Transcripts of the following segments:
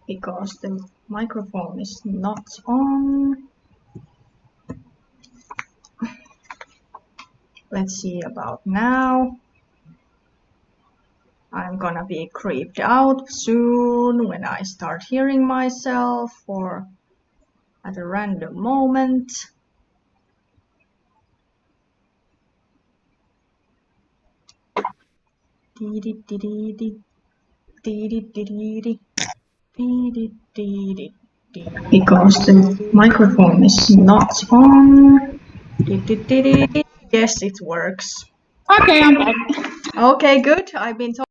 because the microphone is not on. Let's see about now. I'm gonna be creeped out soon when I start hearing myself or at a random moment. Because the microphone is not on. Yes, it works. Okay, I'm back. Okay, good. I've been talking.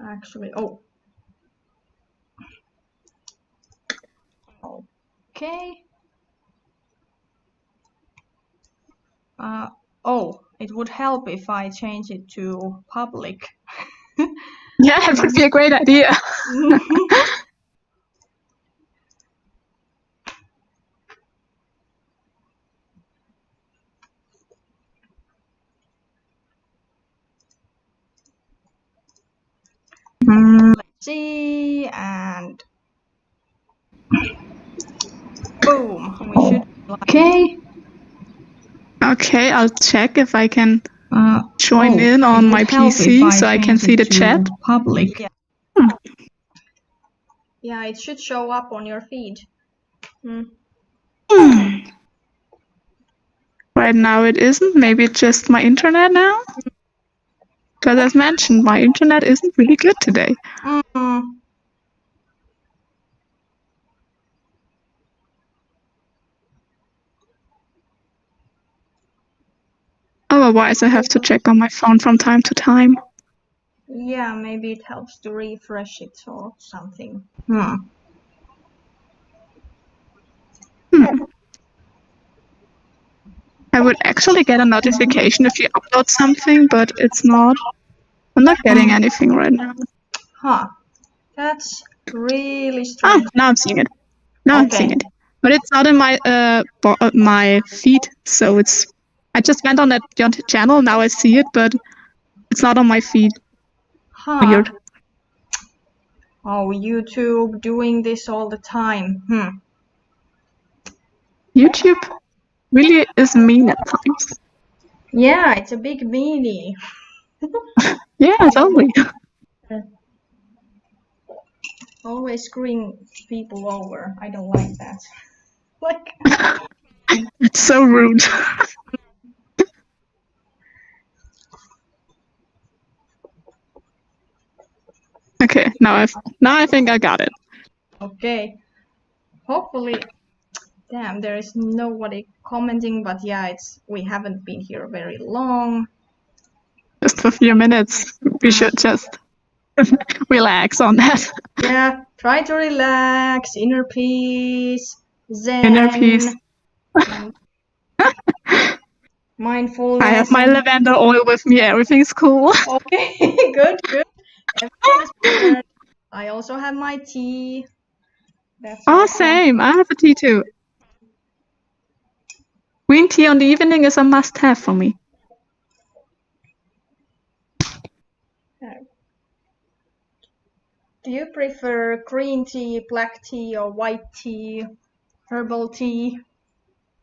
Actually, oh. Okay. Oh, it would help if I change it to public. Yeah, it would be a great idea. Let's see, and boom, we should be okay. Okay, I'll check if I can join in on my PC so I can see the chat. Public. Yeah. Yeah, it should show up on your feed. Right now it isn't. Maybe it's just my internet now. Because as mentioned, my internet isn't really good today. Otherwise, I have to check on my phone from time to time. Yeah, maybe it helps to refresh it or something. I would actually get a notification if you upload something, but it's not. I'm not getting anything right now. Huh. That's really strange. Oh, now I'm seeing it. I'm seeing it. But it's not in my my feed, so it's. I just went on that channel. Now I see it, but it's not on my feed. Huh. Weird. Oh, YouTube doing this all the time. YouTube really is mean at times. Yeah, it's a big meanie. Yeah, totally. Always screwing people over. I don't like that. Like. It's so rude. Okay, now I think I got it. Okay. Hopefully, damn, there is nobody commenting, but yeah, we haven't been here very long. Just for a few minutes. We should just relax on that. Yeah, try to relax, inner peace, zen. Inner peace. Mindfulness. I have my lavender oil with me. Everything's cool. Okay, good. Everything is prepared. I also have my tea. That's same. I have a tea too. Green tea on the evening is a must-have for me. Do you prefer green tea, black tea, or white tea, herbal tea?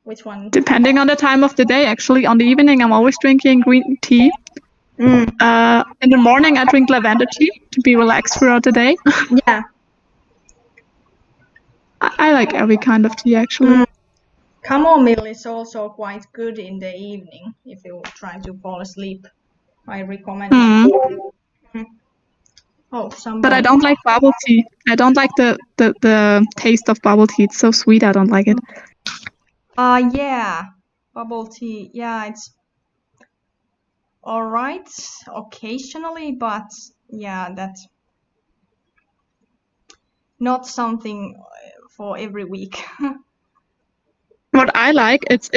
Which one? Depending on the time of the day, actually. On the evening, I'm always drinking green tea. In the morning, I drink lavender tea to be relaxed throughout the day. Yeah. I like every kind of tea, actually. Chamomile is also quite good in the evening if you try to fall asleep. I recommend it. Oh, somebody. But I don't like bubble tea. I don't like the taste of bubble tea. It's so sweet. I don't like it. Yeah. Bubble tea. Yeah, it's all right occasionally, but yeah, that's not something for every week. What I like, it's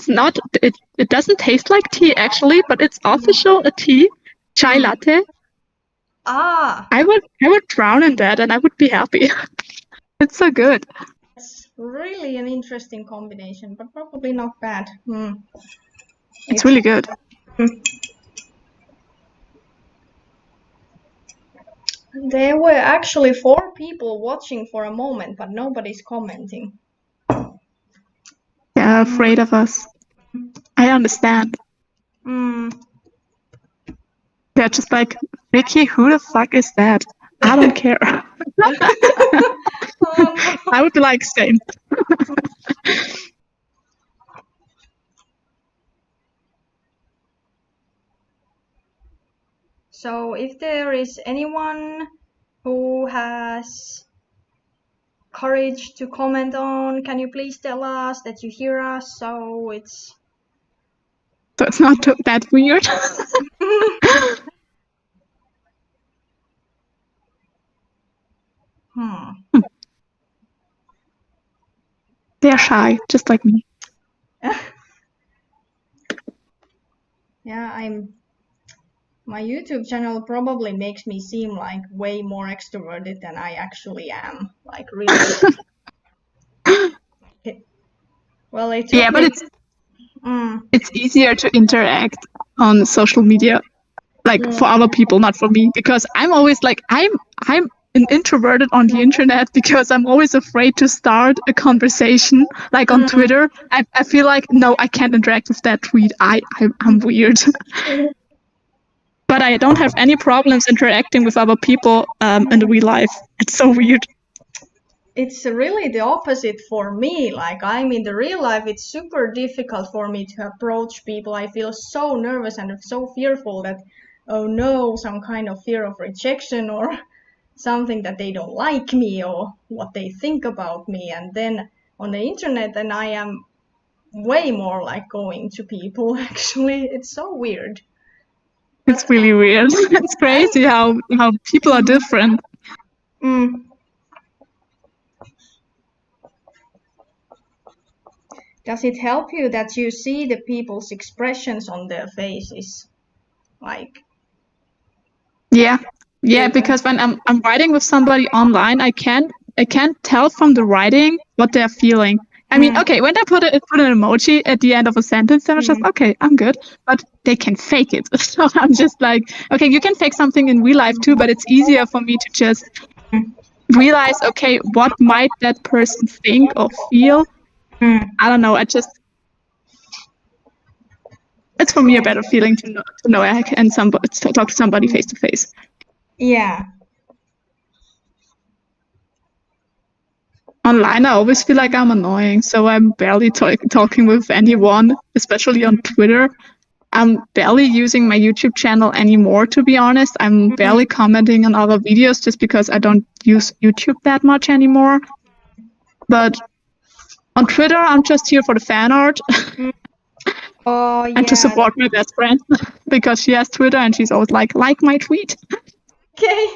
not it doesn't taste like tea actually, but it's official a tea, chai latte. I would drown in that and I would be happy. It's so good. It's really an interesting combination, but probably not bad. It's really good. There were actually 4 people watching for a moment, but nobody's commenting. They're afraid of us. I understand. They're just like, Ricky, who the fuck is that? I don't care. I would be like, same. So if there is anyone who has courage to comment on, can you please tell us that you hear us so it's not that weird. They're shy, just like me. Yeah, my YouTube channel probably makes me seem like way more extroverted than I actually am. Like really. Well, it took but it's easier to interact on social media, like for other people, not for me, because I'm always like I'm an introverted on the internet because I'm always afraid to start a conversation. Like on Twitter, I feel like no, I can't interact with that tweet. I'm weird. But I don't have any problems interacting with other people in the real life. It's so weird. It's really the opposite for me. Like I'm in the real life, it's super difficult for me to approach people. I feel so nervous and so fearful that, oh no, some kind of fear of rejection or something that they don't like me or what they think about me. And then on the internet, then I am way more like going to people. Actually, it's so weird. It's really weird. It's crazy how people are different. Does it help you that you see the people's expressions on their faces? Like, yeah, because when I'm writing with somebody online, I can't tell from the writing what they're feeling. I mean, okay, when I put an emoji at the end of a sentence, then I'm just okay, I'm good. But they can fake it, so I'm just like, okay, you can fake something in real life too, but it's easier for me to just realize, okay, what might that person think or feel? I don't know. It's for me a better feeling to know I can talk to somebody face to face. Yeah. Online, I always feel like I'm annoying, so I'm barely talking with anyone, especially on Twitter. I'm barely using my YouTube channel anymore, to be honest. I'm barely commenting on other videos just because I don't use YouTube that much anymore. But on Twitter, I'm just here for the fan art. Oh, yeah. And to support my best friend because she has Twitter and she's always like my tweet. Okay.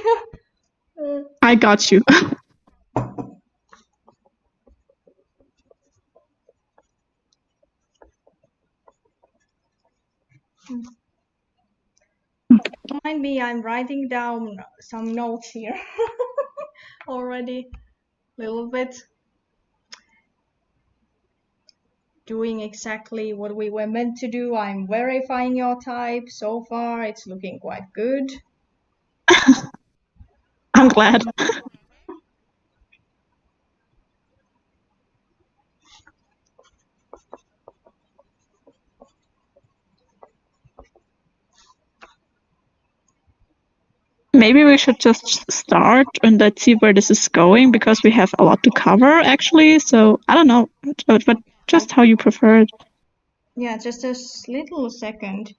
I got you. Mind me, I'm writing down some notes here already. A little bit. Doing exactly what we were meant to do. I'm verifying your type. So far, it's looking quite good. I'm glad. Maybe we should just start and let's see where this is going because we have a lot to cover actually. So I don't know, but just how you prefer it. Yeah, just a little second.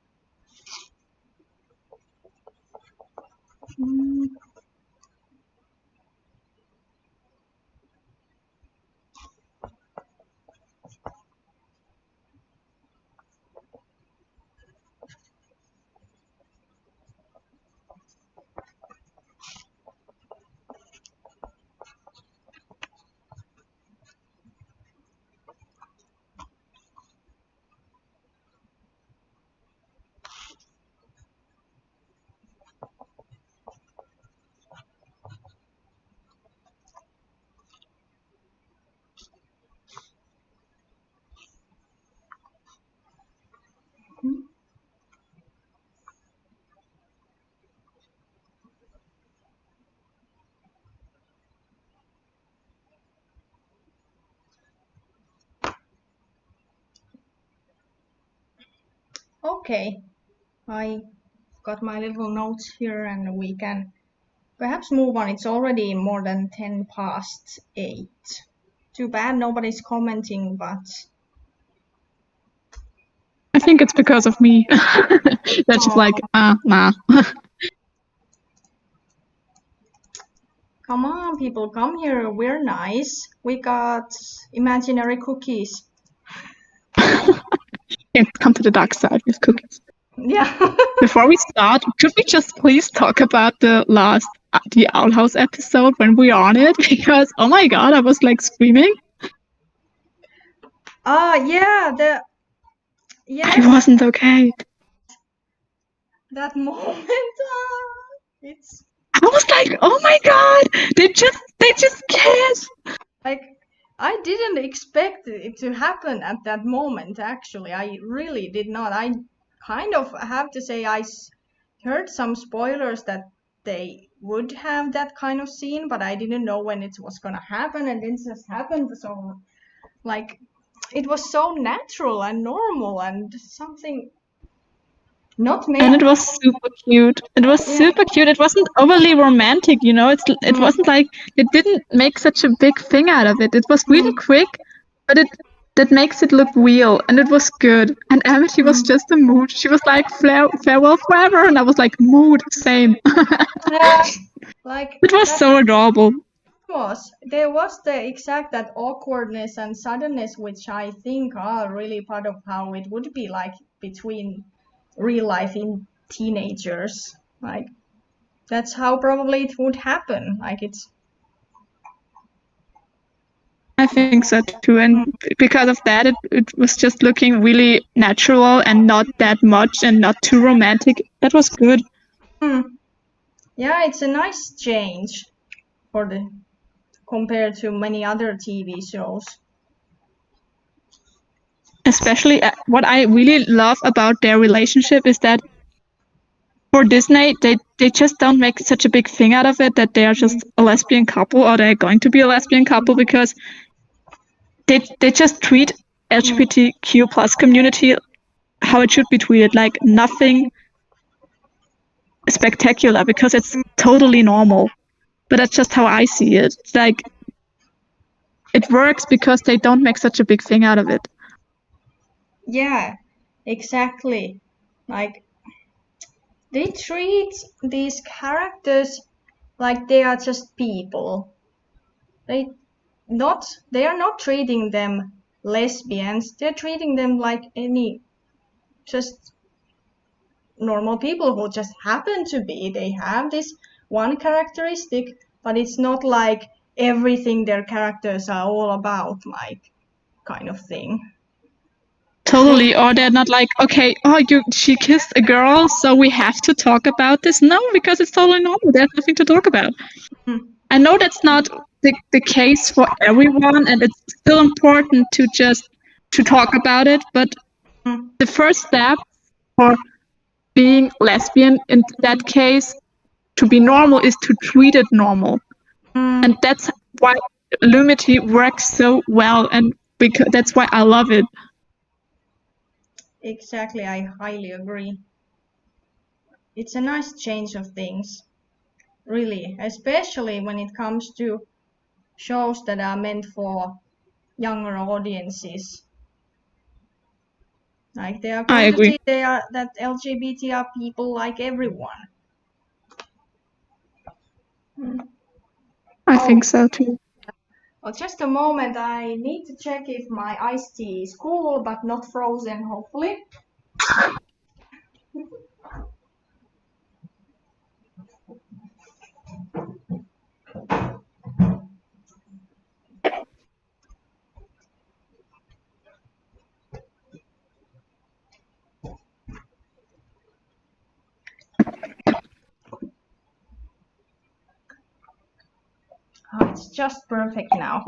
Okay, I got my little notes here and we can perhaps move on. It's already more than 10 past 8. Too bad nobody's commenting, but I think it's because of me. That's just like, nah. Come on, people, come here. We're nice. We got imaginary cookies. Come to the dark side with cookies. Yeah. Before we start, could we just please talk about the last the Owl House episode when we were on it, because oh my god, I was like screaming. Yeah, it wasn't okay. That moment, it's. I was like, oh my god, they just kissed. Like, I didn't expect it to happen at that moment. Actually, I really did not. I kind of have to say I heard some spoilers that they would have that kind of scene, but I didn't know when it was gonna happen, and it just happened. So, like, it was so natural and normal and something not made. And it was super cute. It was super cute. It wasn't overly romantic, you know. It wasn't like it didn't make such a big thing out of it. It was really quick, but that makes it look real, and it was good. And Amity was just a mood. She was like farewell forever, and I was like mood same. Yeah, like it was so adorable. There was the exact that awkwardness and suddenness, which I think are really part of how it would be like between real life in teenagers. Like, that's how probably it would happen. Like, it's. I think so too, and because of that, it was just looking really natural and not that much and not too romantic. That was good. Yeah, it's a nice change compared to many other TV shows. Especially what I really love about their relationship is that for Disney, they just don't make such a big thing out of it that they are just a lesbian couple or they're going to be a lesbian couple, because they just treat LGBTQ plus community how it should be treated, like nothing spectacular, because it's totally normal. But that's just how I see it. It's like it works because they don't make such a big thing out of it. Yeah, exactly. Like, they treat these characters like they are just people. They are not treating them lesbians. They're treating them like any just normal people who just happen to be. They have this one characteristic, but it's not like everything their characters are all about, like, kind of thing. Totally. Or they're not like, okay, she kissed a girl, so we have to talk about this. No, because it's totally normal. There's nothing to talk about. I know that's not the case for everyone, and it's still important to talk about it, but the first step for being lesbian in that case to be normal is to treat it normal. And that's why Lumity works so well, and because that's why I love it. Exactly, I highly agree. It's a nice change of things, really, especially when it comes to shows that are meant for younger audiences. Like, they are going to see that LGBT are people like everyone. I think so too. Well, just a moment, I need to check if my iced tea is cool but not frozen, hopefully. Oh, it's just perfect now.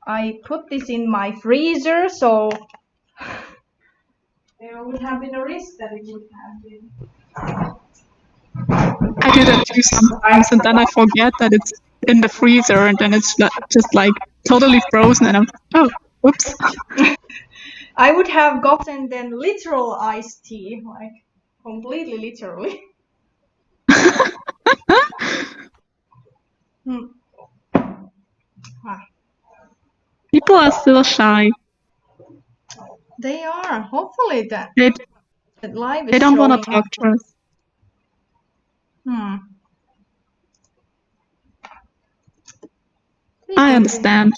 I put this in my freezer, so there would have been a risk that it would have been. I do that too sometimes, and then I forget that it's in the freezer, and then it's just like totally frozen, and oops. I would have gotten then literal iced tea, like completely literally. People are still shy. They are. Hopefully that live is they don't want to talk to us. I understand.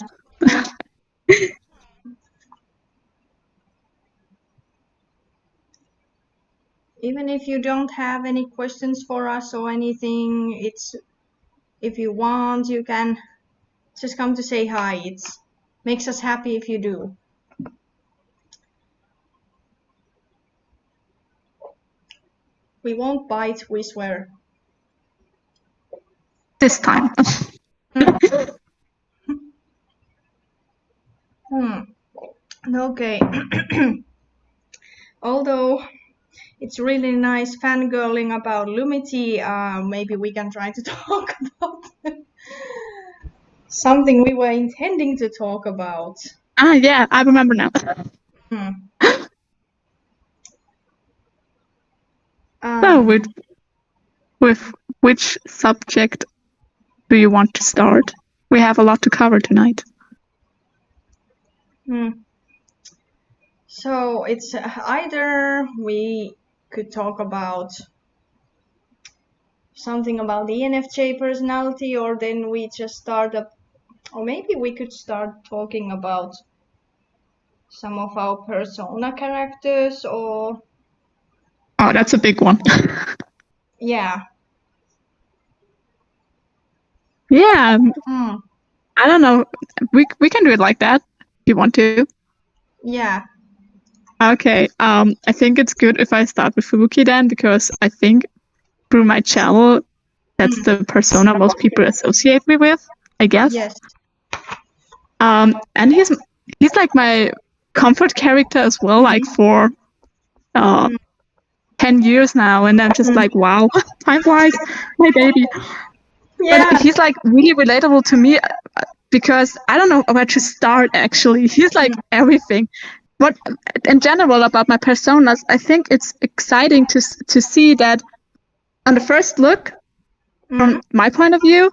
Even if you don't have any questions for us or anything, it's if you want, you can just come to say hi. It makes us happy if you do. We won't bite, we swear. This time. Okay. Although it's really nice fangirling about Lumity, maybe we can try to talk about something we were intending to talk about. Yeah, I remember now. So, with which subject do you want to start? We have a lot to cover tonight. So it's either we could talk about something about the ENFJ personality, or then we just start up, or maybe we could start talking about some of our persona characters, or... Oh, that's a big one. Yeah. Yeah. I don't know. We can do it like that if you want to. Yeah. Okay. I think it's good if I start with Fubuki then, because I think through my channel, that's the persona most people associate me with, I guess. Yes. And he's like my comfort character as well, like for 10 years now, and I'm just like, wow, time flies, my baby. Yeah. But he's like really relatable to me because I don't know where to start actually. He's like everything. What in general about my personas, I think it's exciting to see that on the first look, from my point of view,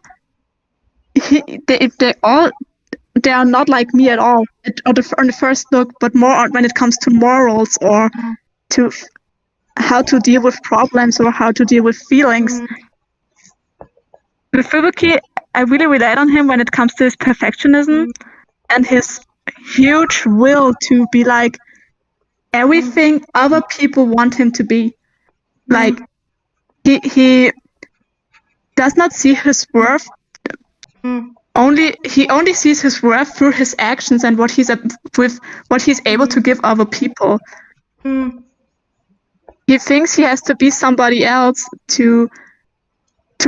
they are not like me at all on the first look, but more when it comes to morals or to how to deal with problems or how to deal with feelings. With Fubuki, I really relate on him when it comes to his perfectionism and his huge will to be like everything other people want him to be. Like he does not see his worth. He only sees his worth through his actions and what he's able to give other people. He thinks he has to be somebody else to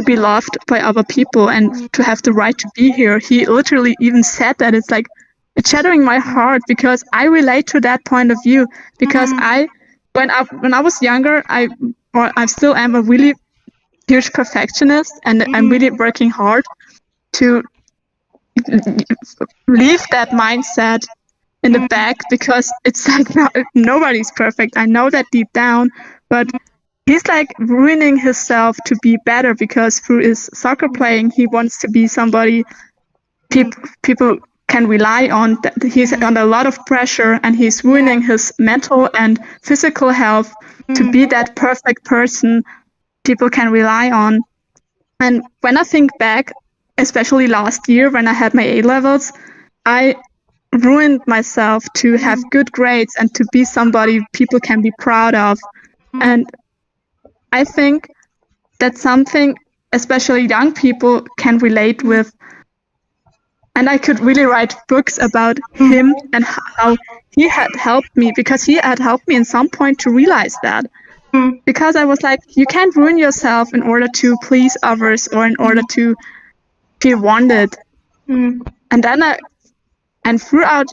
be loved by other people and to have the right to be here. He literally even said that. It's like, it's shattering my heart because I relate to that point of view. Because when I was younger, I still am a really huge perfectionist, and I'm really working hard to leave that mindset in the back, because it's like nobody's perfect. I know that deep down, but he's like ruining himself to be better, because through his soccer playing, he wants to be somebody people can rely on. He's under a lot of pressure, and he's ruining his mental and physical health to be that perfect person people can rely on. And when I think back, especially last year when I had my A-levels, I ruined myself to have good grades and to be somebody people can be proud of. And I think that's something especially young people can relate with. And I could really write books about him and how he had helped me, because he had helped me in some point to realize that. Because I was like, you can't ruin yourself in order to please others or in order to feel wanted. And then and throughout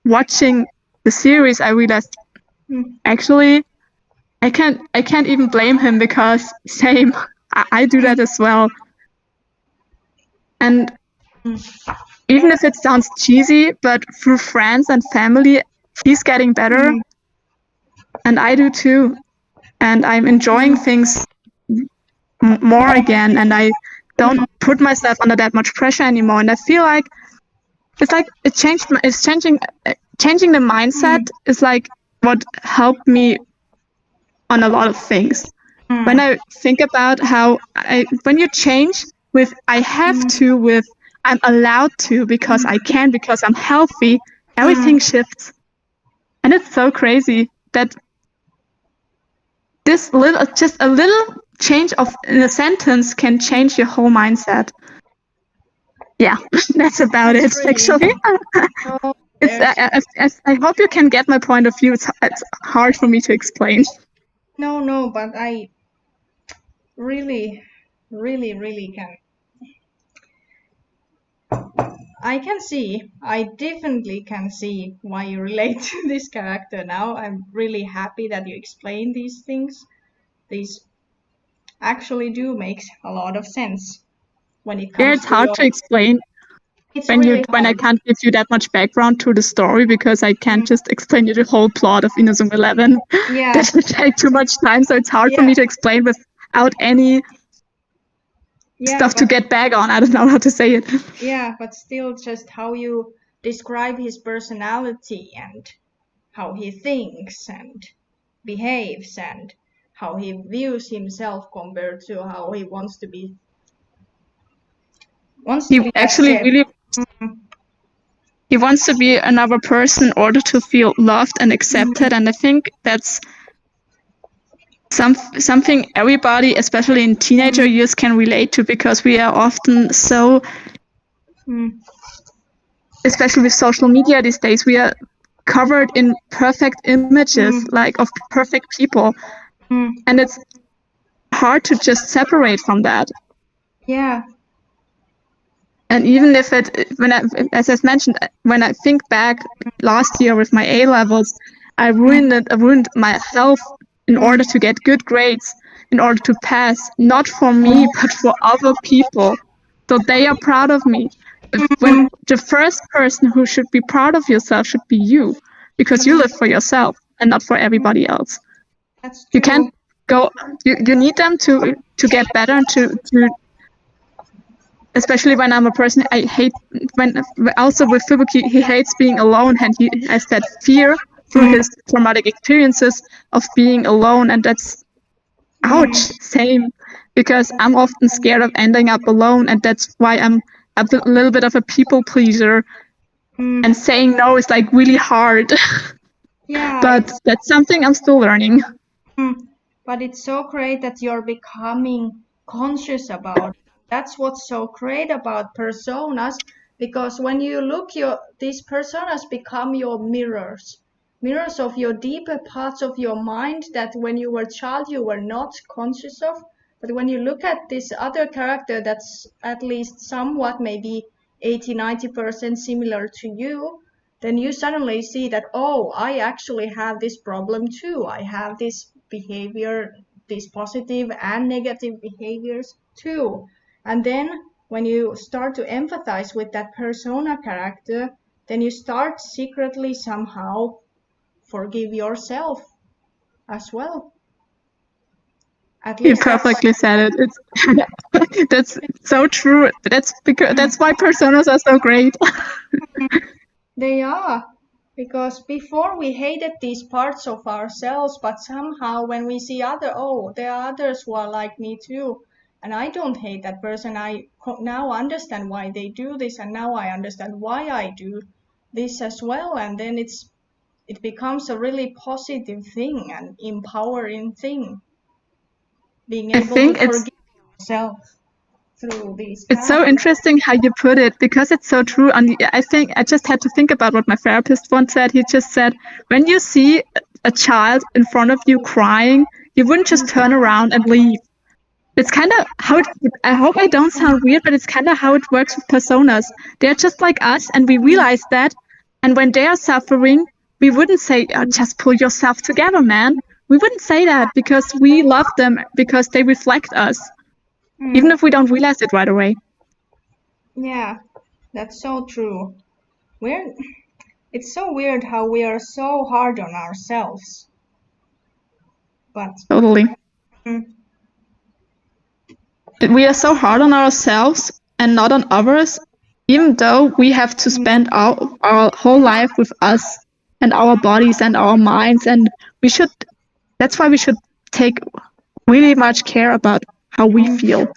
watching the series, I realized actually I can't even blame him, because same, I do that as well. And even if it sounds cheesy, but through friends and family, he's getting better, and I do too. And I'm enjoying things more again, and I don't put myself under that much pressure anymore. And I feel like it's changing the mindset is like what helped me on a lot of things. When I think about how when you change with I have to with I'm allowed to because I can, because I'm healthy, everything shifts. And it's so crazy that just a little change in a sentence can change your whole mindset. Yeah, that's about it, actually. I hope you can get my point of view. It's hard for me to explain. No, but I really can. I definitely can see why you relate to this character now. I'm really happy that you explain these things. These actually do make a lot of sense when it comes it's hard to explain when I can't give you that much background to the story, because I can't just explain you the whole plot of Inazuma 11. Yeah. That would take too much time, so it's hard for me to explain without any stuff to get back on. I don't know how to say it. Yeah, but still, just how you describe his personality and how he thinks and behaves and how he views himself compared to how he wants to be. He wants to be another person in order to feel loved and accepted, and I think that's something everybody, especially in teenager years, can relate to, because we are often so, especially with social media these days, we are covered in perfect images, like of perfect people, and it's hard to just separate from that. Yeah. And even if as I've mentioned, when I think back last year with my A levels, I ruined my health in order to get good grades, in order to pass, not for me, but for other people, so they are proud of me. When the first person who should be proud of yourself should be you, because you live for yourself and not for everybody else. That's true. You can't go. You need them to get better and to. Especially when I'm a person, I hate also with Fubuki, he hates being alone, and he has that fear through his traumatic experiences of being alone, and that's ouch, same, because I'm often scared of ending up alone, and that's why I'm a little bit of a people pleaser, and saying no is like really hard. Yeah. But that's something I'm still learning. But it's so great that you're becoming conscious about it. That's what's so great about personas, because when you look, these personas become your mirrors of your deeper parts of your mind that when you were a child you were not conscious of. But when you look at this other character that's at least somewhat maybe 80-90% similar to you, then you suddenly see that, oh, I actually have this problem too. I have this behavior, these positive and negative behaviors too. And then when you start to empathize with that persona character, then you start secretly somehow forgive yourself as well. At least you perfectly said it. It's that's so true. That's why personas are so great. They are. Because before we hated these parts of ourselves, but somehow when we see there are others who are like me too, and I don't hate that person. I now understand why they do this, and now I understand why I do this as well, and then it becomes a really positive thing and empowering thing. Being able to forgive yourself through these. It's so interesting how you put it, because it's so true. And I think I just had to think about what my therapist once said. He just said, when you see a child in front of you crying, you wouldn't just turn around and leave. It's kind of how I hope I don't sound weird, but it's kind of how it works with personas. They're just like us, and we realize that. And when they are suffering, we wouldn't say, oh, just pull yourself together, man. We wouldn't say that, because we love them, because they reflect us. Even if we don't realize it right away. Yeah, that's so true. It's so weird how we are so hard on ourselves. But totally. We are so hard on ourselves and not on others, even though we have to spend our whole life with us and our bodies and our minds, and that's why we should take really much care about how we feel.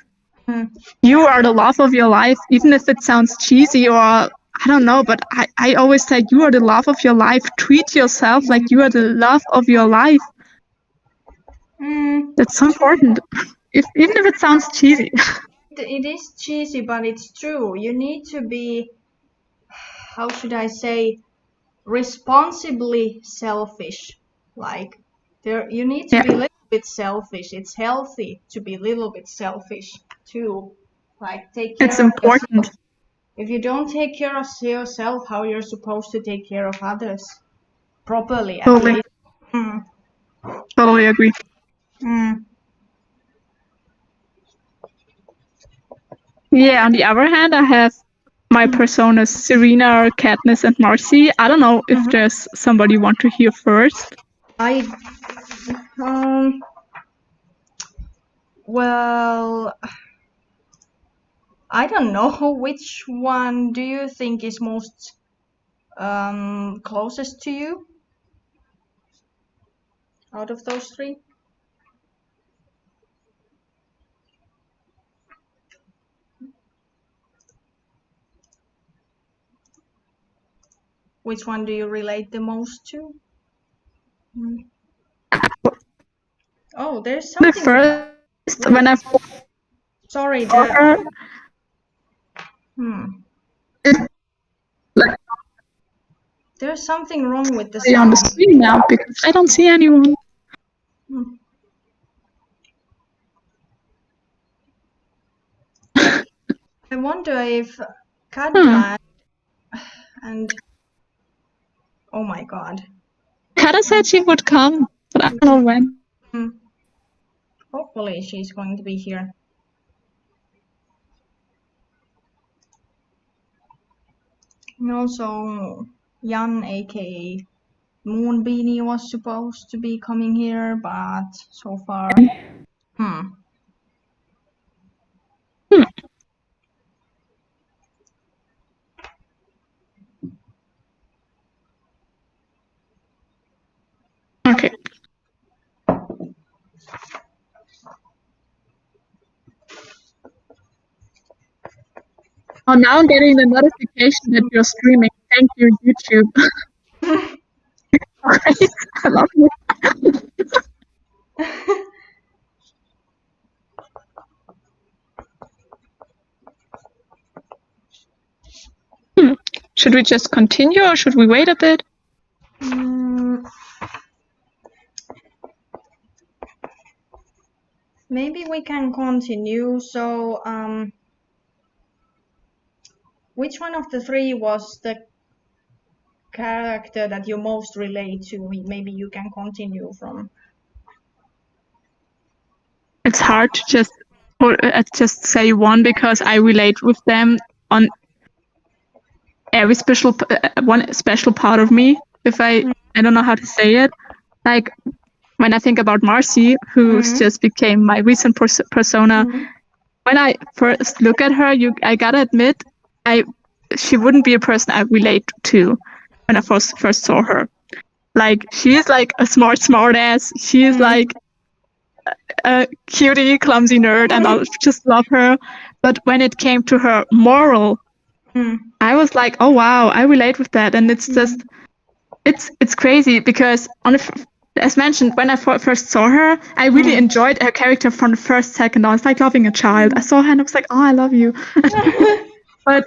You are the love of your life, even if it sounds cheesy or I don't know, but I always say you are the love of your life. Treat yourself like you are the love of your life. That's so important, even if it sounds cheesy. it is cheesy, but it's true. You need to be, how should I say, responsibly selfish. Like you need to be a little bit selfish. It's healthy to be a little bit selfish too. Like take care It's of important. yourself. If you don't take care of yourself, how you're supposed to take care of others properly at Totally. least. Totally agree. Yeah, on the other hand, I have my personas Serena, Katniss, and Marcy. I don't know if there's somebody you want to hear first. Well, I don't know. Which one do you think is most closest to you out of those three? Which one do you relate the most to? Oh, there's something. The first, when I sorry, there's something wrong with the sound. On the screen now because I don't see anyone. I wonder if Kada and oh my god. Kada said she would come, but I don't know when. Hopefully she's going to be here. And also Jan, aka Moonbeanie, was supposed to be coming here, but so far Okay. Oh, now I'm getting the notification that you're streaming. Thank you, YouTube. Great. I love you. Should we just continue or should we wait a bit? Maybe we can continue. So, which one of the three was the character that you most relate to? Maybe you can continue from. It's hard to just say one because I relate with them on every one special part of me. If I don't know how to say it, like when I think about Marcy, who's just became my recent persona. When I first look at her, I gotta admit, she wouldn't be a person I relate to when I first saw her. Like she's like a smart ass. She's like a cutie, clumsy nerd, and I just love her. But when it came to her moral, I was like, oh wow, I relate with that, and it's just, it's crazy because as mentioned, when I first saw her, I really enjoyed her character from the first second. I was like loving a child. I saw her and I was like, oh, I love you. But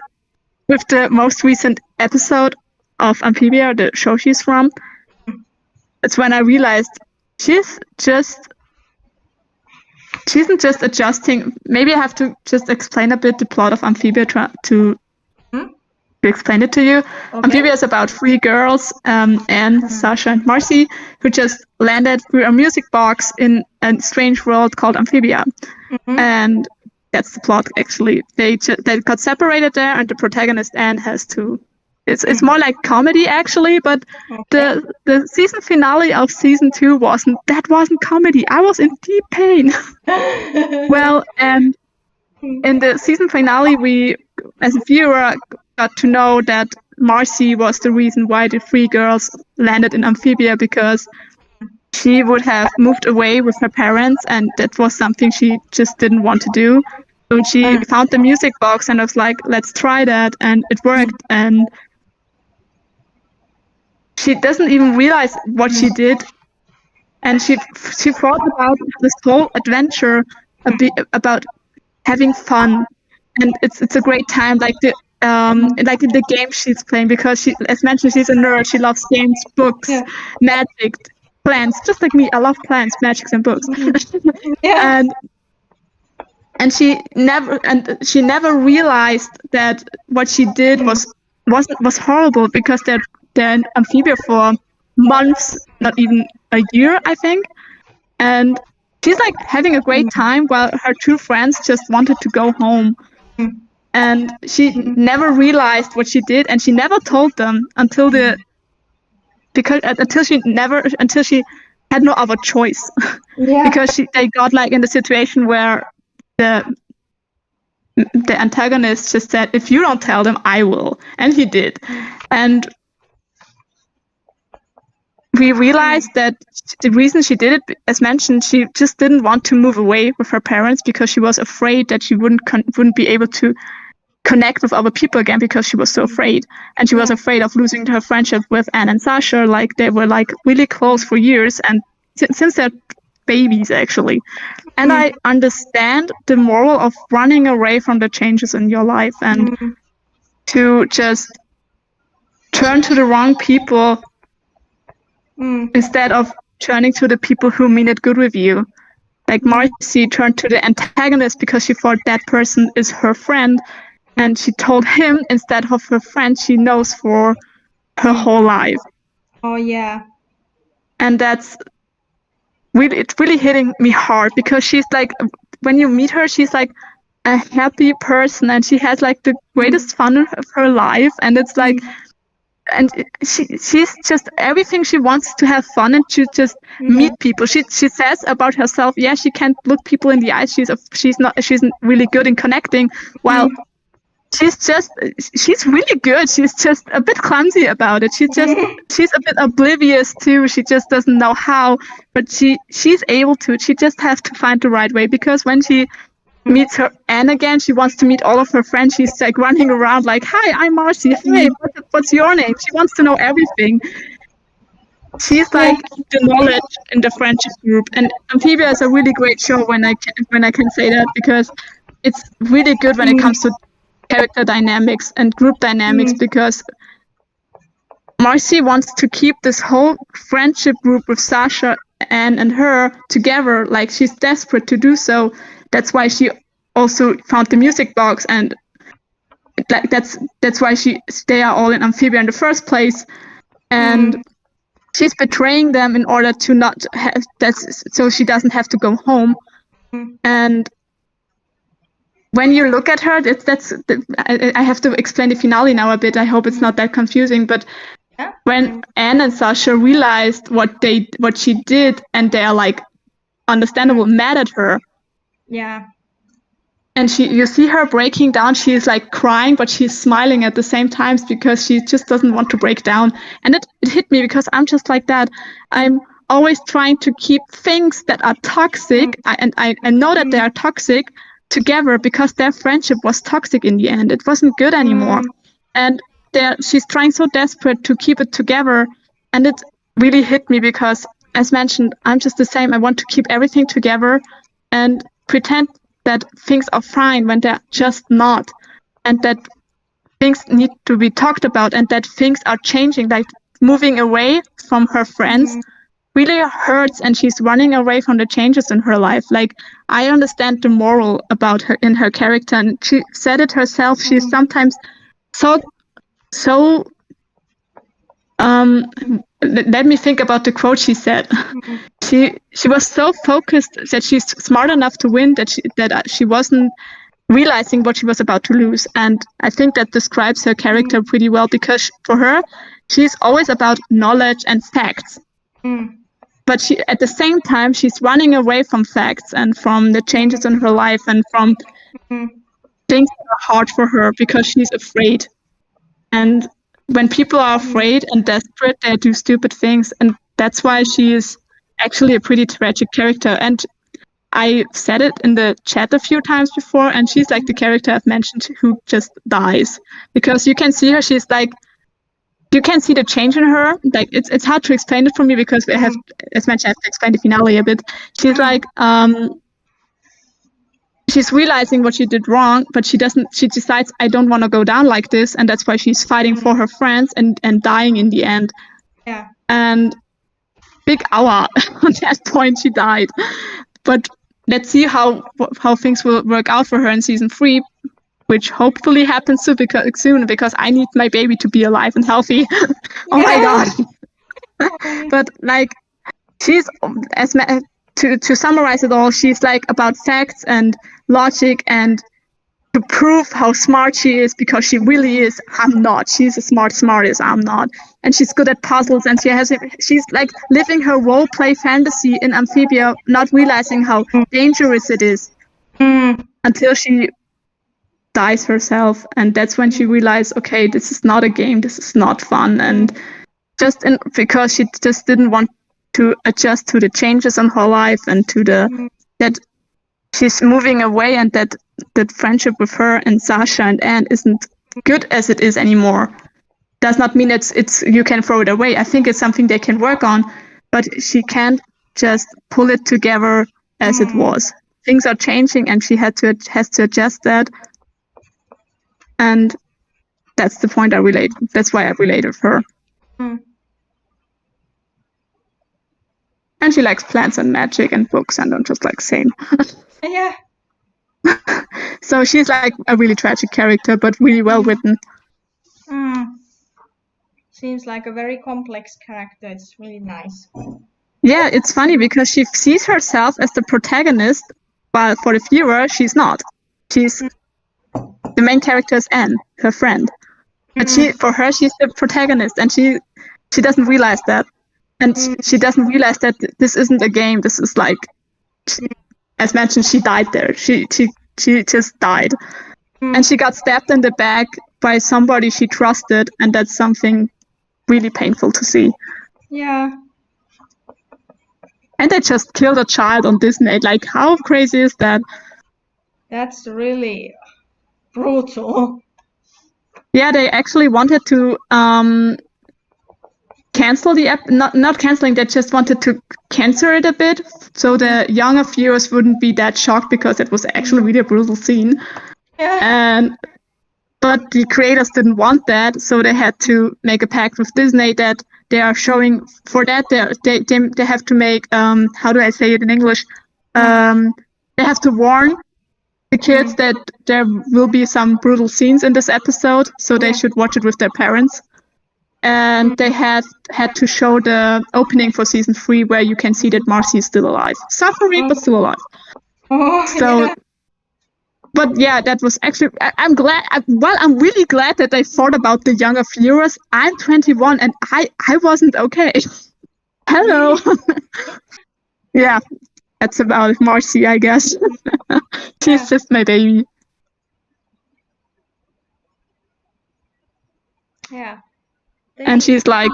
with the most recent episode of Amphibia, the show she's from, it's when I realized she isn't just adjusting. Maybe I have to just explain a bit the plot of Amphibia to explain it to you. Okay. Amphibia is about three girls, Anne, Sasha, and Marcy, who just landed through a music box in a strange world called Amphibia. And that's the plot, actually. They got separated there, and the protagonist, Anne, has to... It's more like comedy, actually, but the season finale of season 2 wasn't comedy. I was in deep pain. Well, and in the season finale, we, as a viewer, got to know that Marcy was the reason why the three girls landed in Amphibia, because she would have moved away with her parents, and that was something she just didn't want to do. So she found the music box and was like, let's try that, and it worked. And she doesn't even realize what she did, and she thought about this whole adventure about having fun, and it's a great time. Like the game she's playing, because she, as mentioned, she's a nerd. She loves games, books, magic, plants, just like me. I love plants, magic, and books. And she never realized that what she did was horrible, because they're in Amphibia for months, not even a year, I think. And she's like having a great time while her two friends just wanted to go home. And she never realized what she did, and she never told them until she had no other choice. Because they got like in the situation where the antagonist just said, if you don't tell them, I will. And he did. And we realized that the reason she did it, as mentioned, she just didn't want to move away with her parents, because she was afraid that she wouldn't be able to connect with other people again, because she was so afraid. And she was afraid of losing her friendship with Anne and Sasha. Like, they were like really close for years, and since they're babies, actually. And I understand the moral of running away from the changes in your life, and to just turn to the wrong people instead of turning to the people who mean it good with you. Like, Marcy turned to the antagonist because she thought that person is her friend, and she told him instead of her friend she knows for her whole life. Oh yeah. And it's really hitting me hard, because she's like, when you meet her, she's like a happy person, and she has like the greatest fun of her life, and it's like, and she's just everything. She wants to have fun, and to just meet people. She says about herself, yeah, she can't look people in the eyes. She's not really good in connecting. While she's really good. She's just a bit clumsy about it. She's a bit oblivious too. She just doesn't know how, but she's able to. She just has to find the right way, because when she meets her Anne again, she wants to meet all of her friends. She's like running around like, hi, I'm Marcy. Hey, what's your name? She wants to know everything. She's like the knowledge in the friendship group. And Amphibia is a really great show when I can say that, because it's really good when it comes to character dynamics and group dynamics, because Marcy wants to keep this whole friendship group with Sasha, Anne, and her together. Like, she's desperate to do so. That's why she also found the music box, and that's why they are all in Amphibia in the first place. And she's betraying them in order to not have so she doesn't have to go home. And when you look at her, I have to explain the finale now a bit. I hope it's not that confusing, but when Anne and Sasha realized what she did, and they are like understandable mad at her. Yeah. And you see her breaking down. She's like crying, but she's smiling at the same time, because she just doesn't want to break down. And it hit me, because I'm just like that. I'm always trying to keep things that are toxic, and I know that they are toxic, together, because their friendship was toxic in the end. It wasn't good anymore. And she's trying so desperate to keep it together. And it really hit me, because, as mentioned, I'm just the same. I want to keep everything together and pretend that things are fine when they're just not, and that things need to be talked about, and that things are changing. Like, moving away from her friends really hurts, and she's running away from the changes in her life. Like, I understand the moral about her in her character, and she said it herself. She's sometimes so let me think about the quote she said. She was so focused that she's smart enough to win, that she wasn't realizing what she was about to lose. And I think that describes her character pretty well, because for her, she's always about knowledge and facts. But at the same time, she's running away from facts and from the changes in her life, and from things that are hard for her, because she's afraid. And when people are afraid and desperate, they do stupid things. And that's why she is actually a pretty tragic character. And I said it in the chat a few times before, and she's like the character I've mentioned who just dies. Because you can see her, she's like, you can see the change in her. Like, it's hard to explain it for me, because as mentioned, I have to explain the finale a bit. She's like, she's realizing what she did wrong, but she decides, I don't want to go down like this, and that's why she's fighting for her friends and dying in the end. Yeah. And big hour on that point she died. But let's see how things will work out for her in season 3, which hopefully happens soon because I need my baby to be alive and healthy. Oh my god. But like, she's, to summarize it all, she's like about facts and logic and to prove how smart she is, because she really is. I'm not. She's as smart as I'm not. And she's good at puzzles, and she's like living her role-play fantasy in Amphibia, not realizing how dangerous it is until she dies herself. And that's when she realized, okay, this is not a game, this is not fun. And because she just didn't want to adjust to the changes in her life and to that she's moving away, and that friendship with her and Sasha and Anne isn't good as it is anymore. Does not mean it's you can throw it away. I think it's something they can work on, but she can't just pull it together as it was. Things are changing, and she has to adjust that. And that's the point I relate. That's why I relate with her. And she likes plants and magic and books, and I'm just like, same. Yeah. So she's like a really tragic character, but really well written. Seems like a very complex character. It's really nice. Yeah, it's funny because she sees herself as the protagonist, while for the viewer, she's not. She's the main character is Anne, her friend. But for her, she's the protagonist, and she doesn't realize that. And she doesn't realize that this isn't a game. This is like, as mentioned, she died there. She just died. And she got stabbed in the back by somebody she trusted, and that's something really painful to see. Yeah. And they just killed a child on Disney. Like, how crazy is that? That's really brutal. Yeah, they actually wanted to cancel the app. Not canceling, they just wanted to censor it a bit, so the younger viewers wouldn't be that shocked, because it was actually really a brutal scene. Yeah. But the creators didn't want that, so they had to make a pact with Disney that they are showing, for that they have to make, how do I say it in English? They have to warn the kids that there will be some brutal scenes in this episode, so they should watch it with their parents. And they had to show the opening for season 3, where you can see that Marcy is still alive. Suffering, but still alive. But yeah, that was actually, I'm really glad that they thought about the younger viewers. I'm 21 and I wasn't okay. Hello. Yeah, that's about Marcy, I guess. She's just my baby. Yeah. And she's like,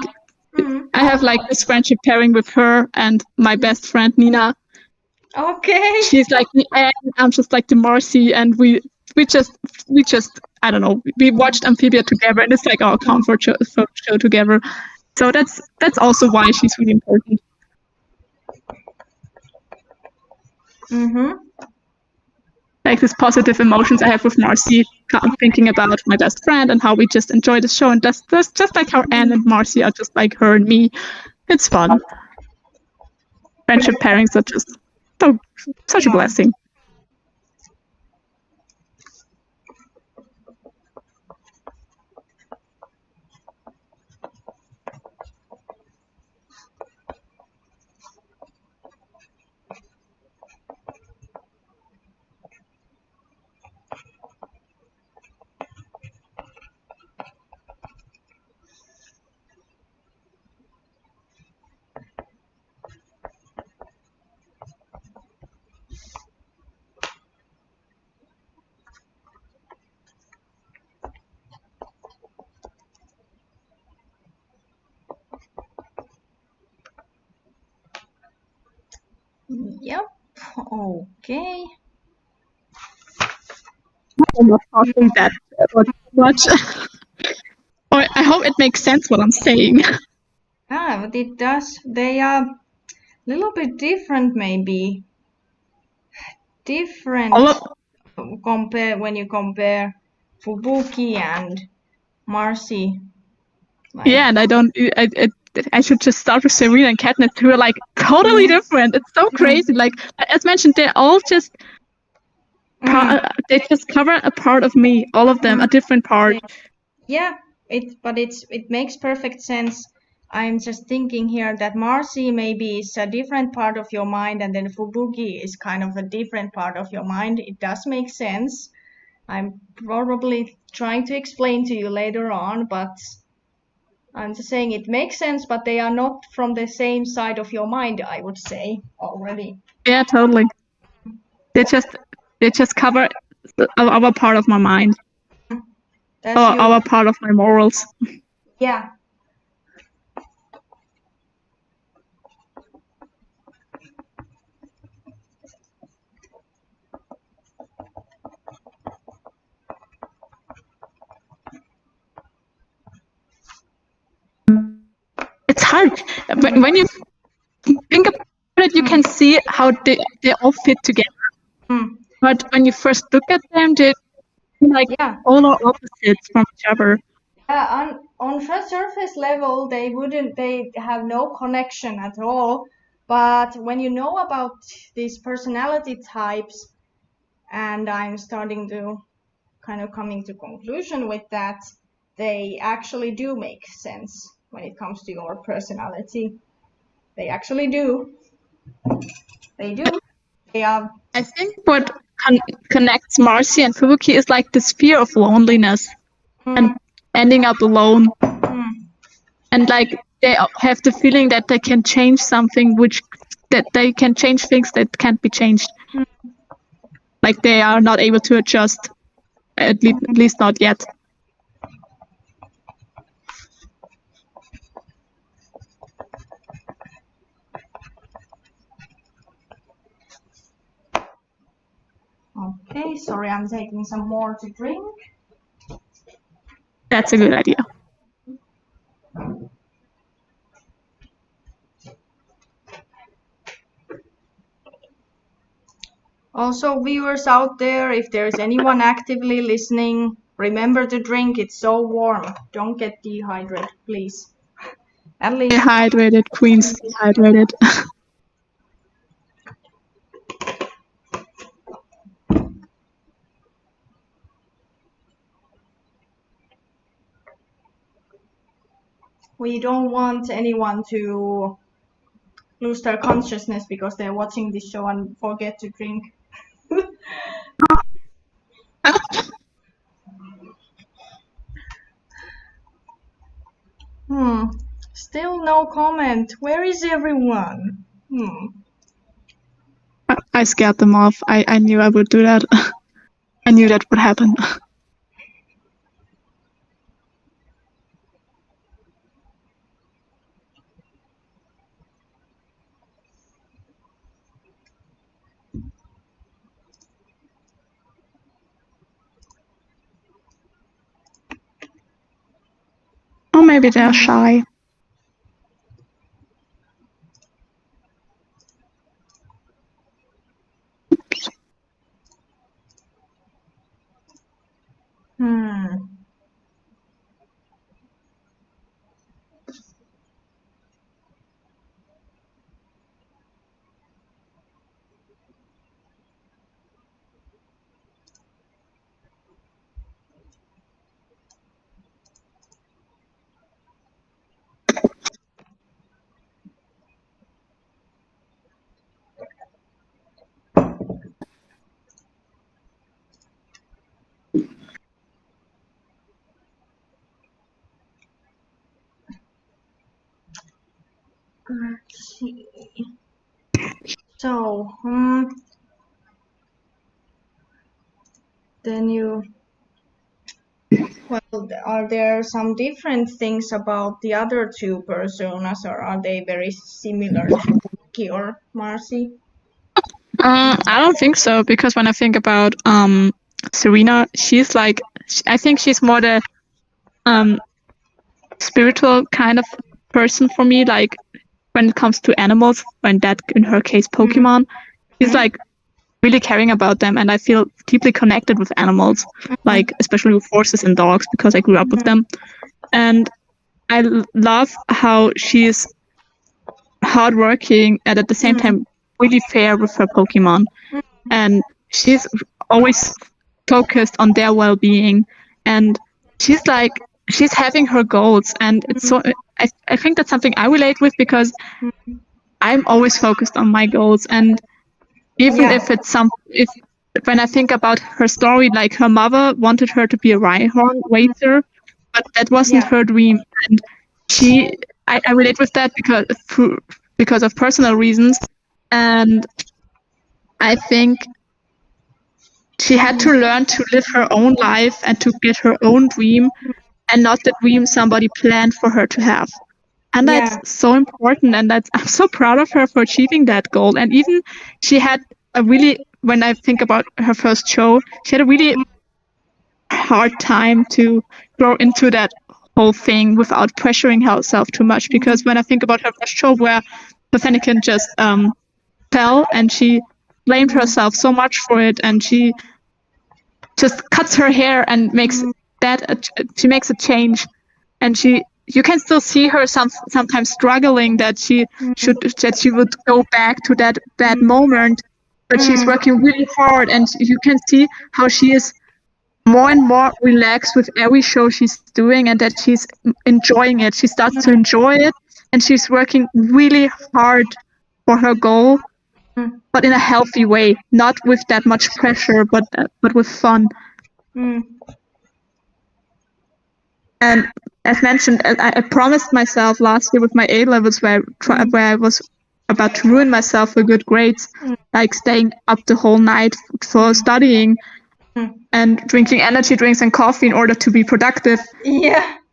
I have like this friendship pairing with her and my best friend Nina. Okay. She's like me, and I'm just like the Marcy, and we just I don't know. We watched Amphibia together, and it's like our comfort show together. So that's also why she's really important. Like these positive emotions I have with Marcy, thinking about my best friend and how we just enjoy the show, and that's just like how Anne and Marcy are just like her and me. It's fun. Friendship pairings are just such a blessing. Yep. Okay. I'm not talking that much. Or I hope it makes sense what I'm saying. But it does. They are a little bit different, maybe. Different. when you compare Fubuki and Marcy. Like, yeah, and I should just start with Serena and Katniss, who are like totally different. It's so crazy. Like as mentioned, they're all just they just cover a part of me. All of them, a different part. Yeah, it makes perfect sense. I'm just thinking here that Marcy maybe is a different part of your mind, and then Fubuki is kind of a different part of your mind. It does make sense. I'm probably trying to explain to you later on, but I'm just saying it makes sense, but they are not from the same side of your mind, I would say already. Yeah, totally. They just cover our part of my mind. Our part of my morals. Yeah. It's hard. When you think about it, you can see how they all fit together. But when you first look at them, they're like polar opposites from each other. Yeah, on surface level, they have no connection at all. But when you know about these personality types, and I'm starting to kind of coming to conclusion with that, they actually do make sense when it comes to your personality. They actually do. They do. They are. I think what connects Marcy and Fubuki is like this fear of loneliness and ending up alone. And like they have the feeling that they can change something, that they can change things that can't be changed. Like they are not able to adjust, at least not yet. Okay, sorry, I'm taking some more to drink. That's a good idea. Also, viewers out there, if there's anyone actively listening, remember to drink. It's so warm. Don't get dehydrated, please. At least dehydrated, queens, dehydrated. We don't want anyone to lose their consciousness because they're watching this show and forget to drink. Still no comment. Where is everyone? I scared them off. I knew I would do that. I knew that would happen. Or maybe they're shy. Let's see. So, then well, are there some different things about the other two personas, or are they very similar to Vicky or Marcy? I don't think so, because when I think about Serena, she's like, I think she's more the spiritual kind of person for me. Like when it comes to animals, when that in her case Pokemon, she's like really caring about them, and I feel deeply connected with animals, like especially with horses and dogs, because I grew up with them. And I love how she's hardworking and at the same time really fair with her Pokemon. And she's always focused on their well-being, and she's having her goals, and it's so I think that's something I relate with, because I'm always focused on my goals. And even if it's if when I think about her story, like her mother wanted her to be a Rhyhorn racer, but that wasn't her dream. And I relate with that because of personal reasons. And I think she had to learn to live her own life and to get her own dream, and not the dream somebody planned for her to have. And that's so important, and I'm so proud of her for achieving that goal. And even she had when I think about her first show, she had a really hard time to grow into that whole thing without pressuring herself too much. Because when I think about her first show where the Fennekin just fell, and she blamed herself so much for it, and she just cuts her hair and makes she makes a change, and you can still see her sometimes struggling that she would go back to that bad moment, but she's working really hard, and you can see how she is more and more relaxed with every show she's doing, and that she's enjoying it. She starts to enjoy it, and she's working really hard for her goal, but in a healthy way, not with that much pressure, but with fun. And as mentioned, I promised myself last year with my A levels, where I was about to ruin myself for good grades, like staying up the whole night for studying and drinking energy drinks and coffee in order to be productive.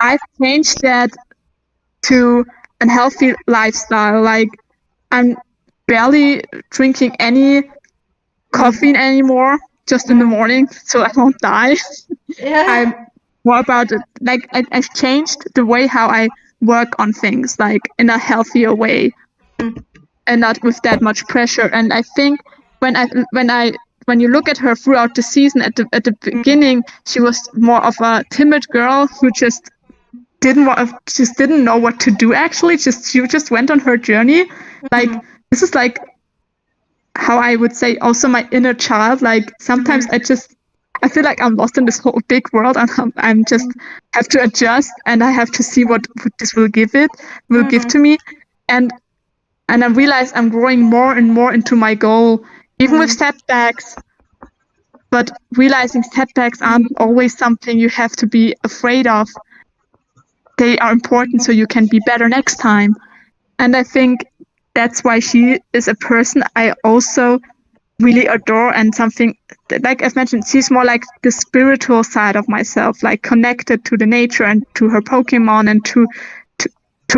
I've changed that to a healthy lifestyle. Like, I'm barely drinking any caffeine anymore, just in the morning, so I won't die. I'm more about it. Like, I've changed the way how I work on things, like in a healthier way, and not with that much pressure. And I think when you look at her throughout the season, at the beginning, she was more of a timid girl who just didn't know what to do. Actually, she just went on her journey. Like, this is like how I would say also my inner child. Like, sometimes I feel like I'm lost in this whole big world, and I'm just have to adjust, and I have to see what this will give to me. And I realize I'm growing more and more into my goal, even with setbacks. But realizing setbacks aren't always something you have to be afraid of. They are important so you can be better next time. And I think that's why she is a person I also really adore, and something that, like I've mentioned, she's more like the spiritual side of myself, like connected to the nature and to her Pokemon and to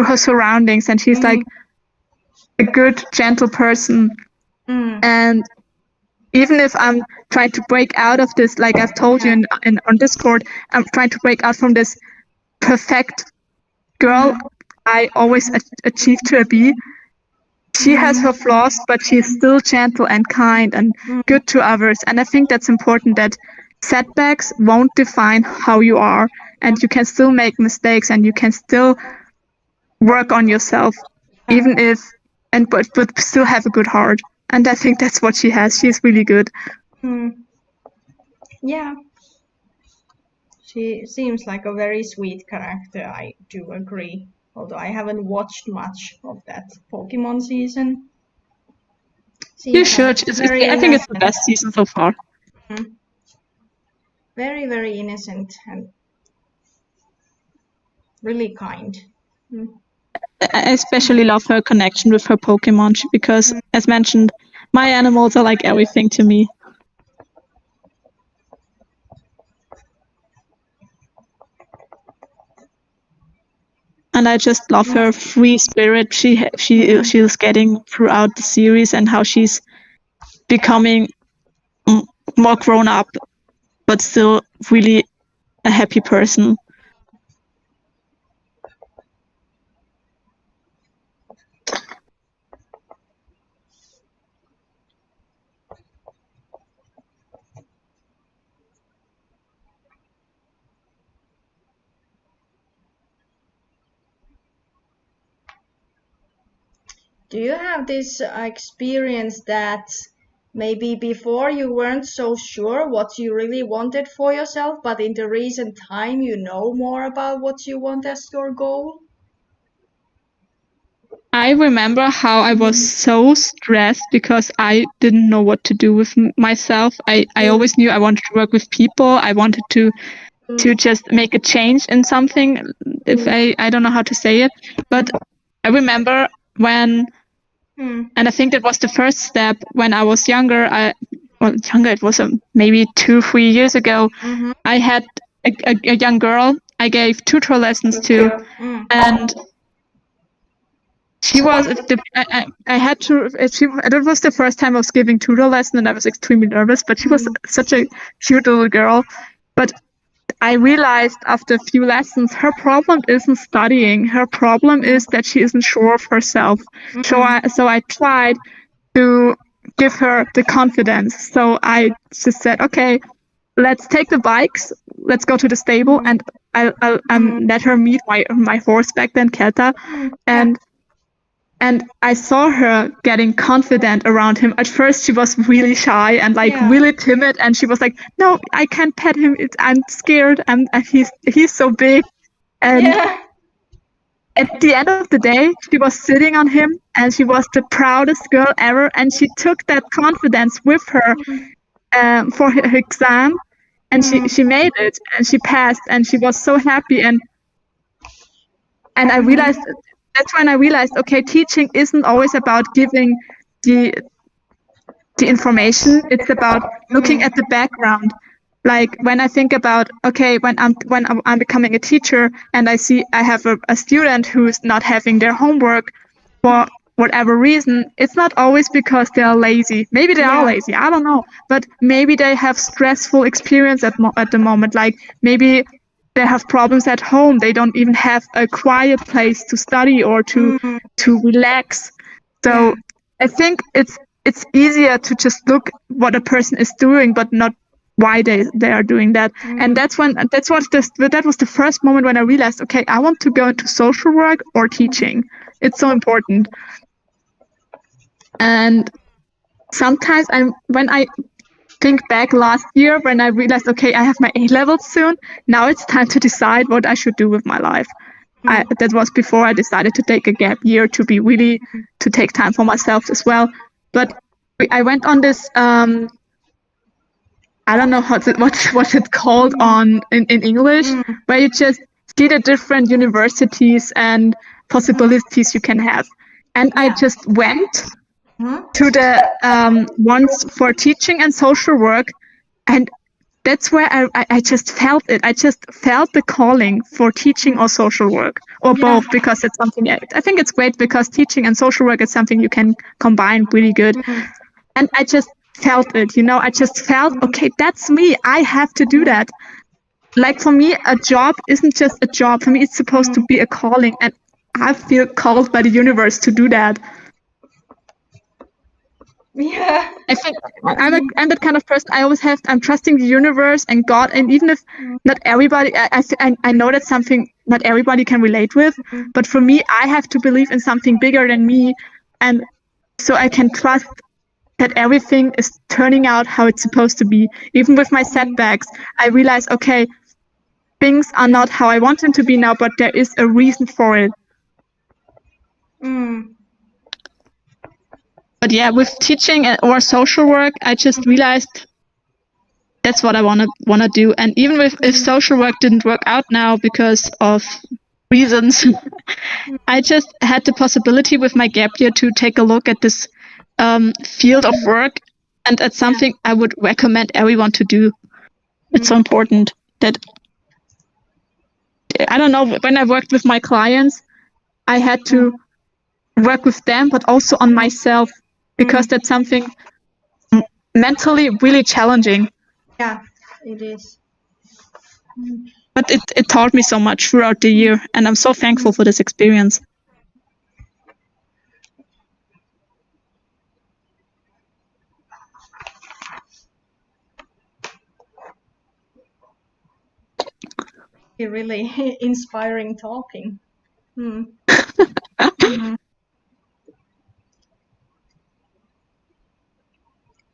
her surroundings. And she's like a good, gentle person. And even if I'm trying to break out of this, like I've told you on Discord, I'm trying to break out from this perfect girl I always achieve to be. She has her flaws, but she's still gentle and kind and good to others. And I think that's important, that setbacks won't define how you are, and you can still make mistakes, and you can still work on yourself, even if, but still have a good heart. And I think that's what she has. She's really good. Yeah. She seems like a very sweet character, I do agree. Although I haven't watched much of that Pokemon season. You should. I think it's the best season so far. Very, very innocent and really kind. I especially love her connection with her Pokemon, because, as mentioned, my animals are like everything to me. And I just love her free spirit she's getting throughout the series, and how she's becoming more grown up, but still really a happy person. Do you have this experience that maybe before you weren't so sure what you really wanted for yourself, but in the recent time you know more about what you want as your goal? I remember how I was so stressed because I didn't know what to do with myself. I always knew I wanted to work with people. I wanted to just make a change in something. If I don't know how to say it, but I remember when, and I think that was the first step when I was younger. It was maybe 2-3 years ago. I had a young girl I gave tutor lessons to, and she was, I had to, that was the first time I was giving tutor lesson and I was extremely nervous, but she was such a cute little girl. But I realized after a few lessons, her problem isn't studying. Her problem is that she isn't sure of herself. So I tried to give her the confidence. So I just said, okay, let's take the bikes. Let's go to the stable, and I'll let her meet my horse back then, Kelta, and I saw her getting confident around him. At first, she was really shy and really timid, and she was like, "No, I can't pet him. I'm scared, and he's so big." And at the end of the day, she was sitting on him, and she was the proudest girl ever. And she took that confidence with her for her exam, and she made it, and she passed, and she was so happy. And I realized. That's when I realized, okay, teaching isn't always about giving the information. It's about looking at the background. Like when I think about, okay, when I'm becoming a teacher and I see I have a student who's not having their homework for whatever reason, it's not always because they are lazy. Maybe they are lazy, I don't know. But maybe they have stressful experience at the moment. Like maybe they have problems at home. They don't even have a quiet place to study or to relax. So I think it's easier to just look what a person is doing, but not why they are doing that. And that was the first moment when I realized, okay, I want to go into social work or teaching. It's so important. And sometimes when I think back last year when I realized, okay, I have my A-levels soon. Now it's time to decide what I should do with my life. That was before I decided to take a gap year to take time for myself as well. But I went on this, I don't know what's it called in English, where you just see the different universities and possibilities you can have. And I just went to the ones for teaching and social work, and that's where I just felt it. I just felt the calling for teaching or social work, or both, because it's something, I think it's great because teaching and social work is something you can combine really good. And I just felt it, I just felt, okay, that's me. I have to do that. Like for me, a job isn't just a job. For me, it's supposed to be a calling, and I feel called by the universe to do that. Yeah. I think I'm that kind of person. I'm trusting the universe and God, and even if not everybody, I know that's something not everybody can relate with, but for me, I have to believe in something bigger than me, and so I can trust that everything is turning out how it's supposed to be. Even with my setbacks, I realize, okay, things are not how I want them to be now, but there is a reason for it. But yeah, with teaching or social work, I just realized that's what I wanna do. And even if social work didn't work out now because of reasons, I just had the possibility with my gap year to take a look at this field of work, and it's something I would recommend everyone to do. It's so important that, I don't know, when I worked with my clients, I had to work with them, but also on myself, because that's something mentally really challenging. Yeah, it is. But it taught me so much throughout the year, and I'm so thankful for this experience. Really inspiring talking.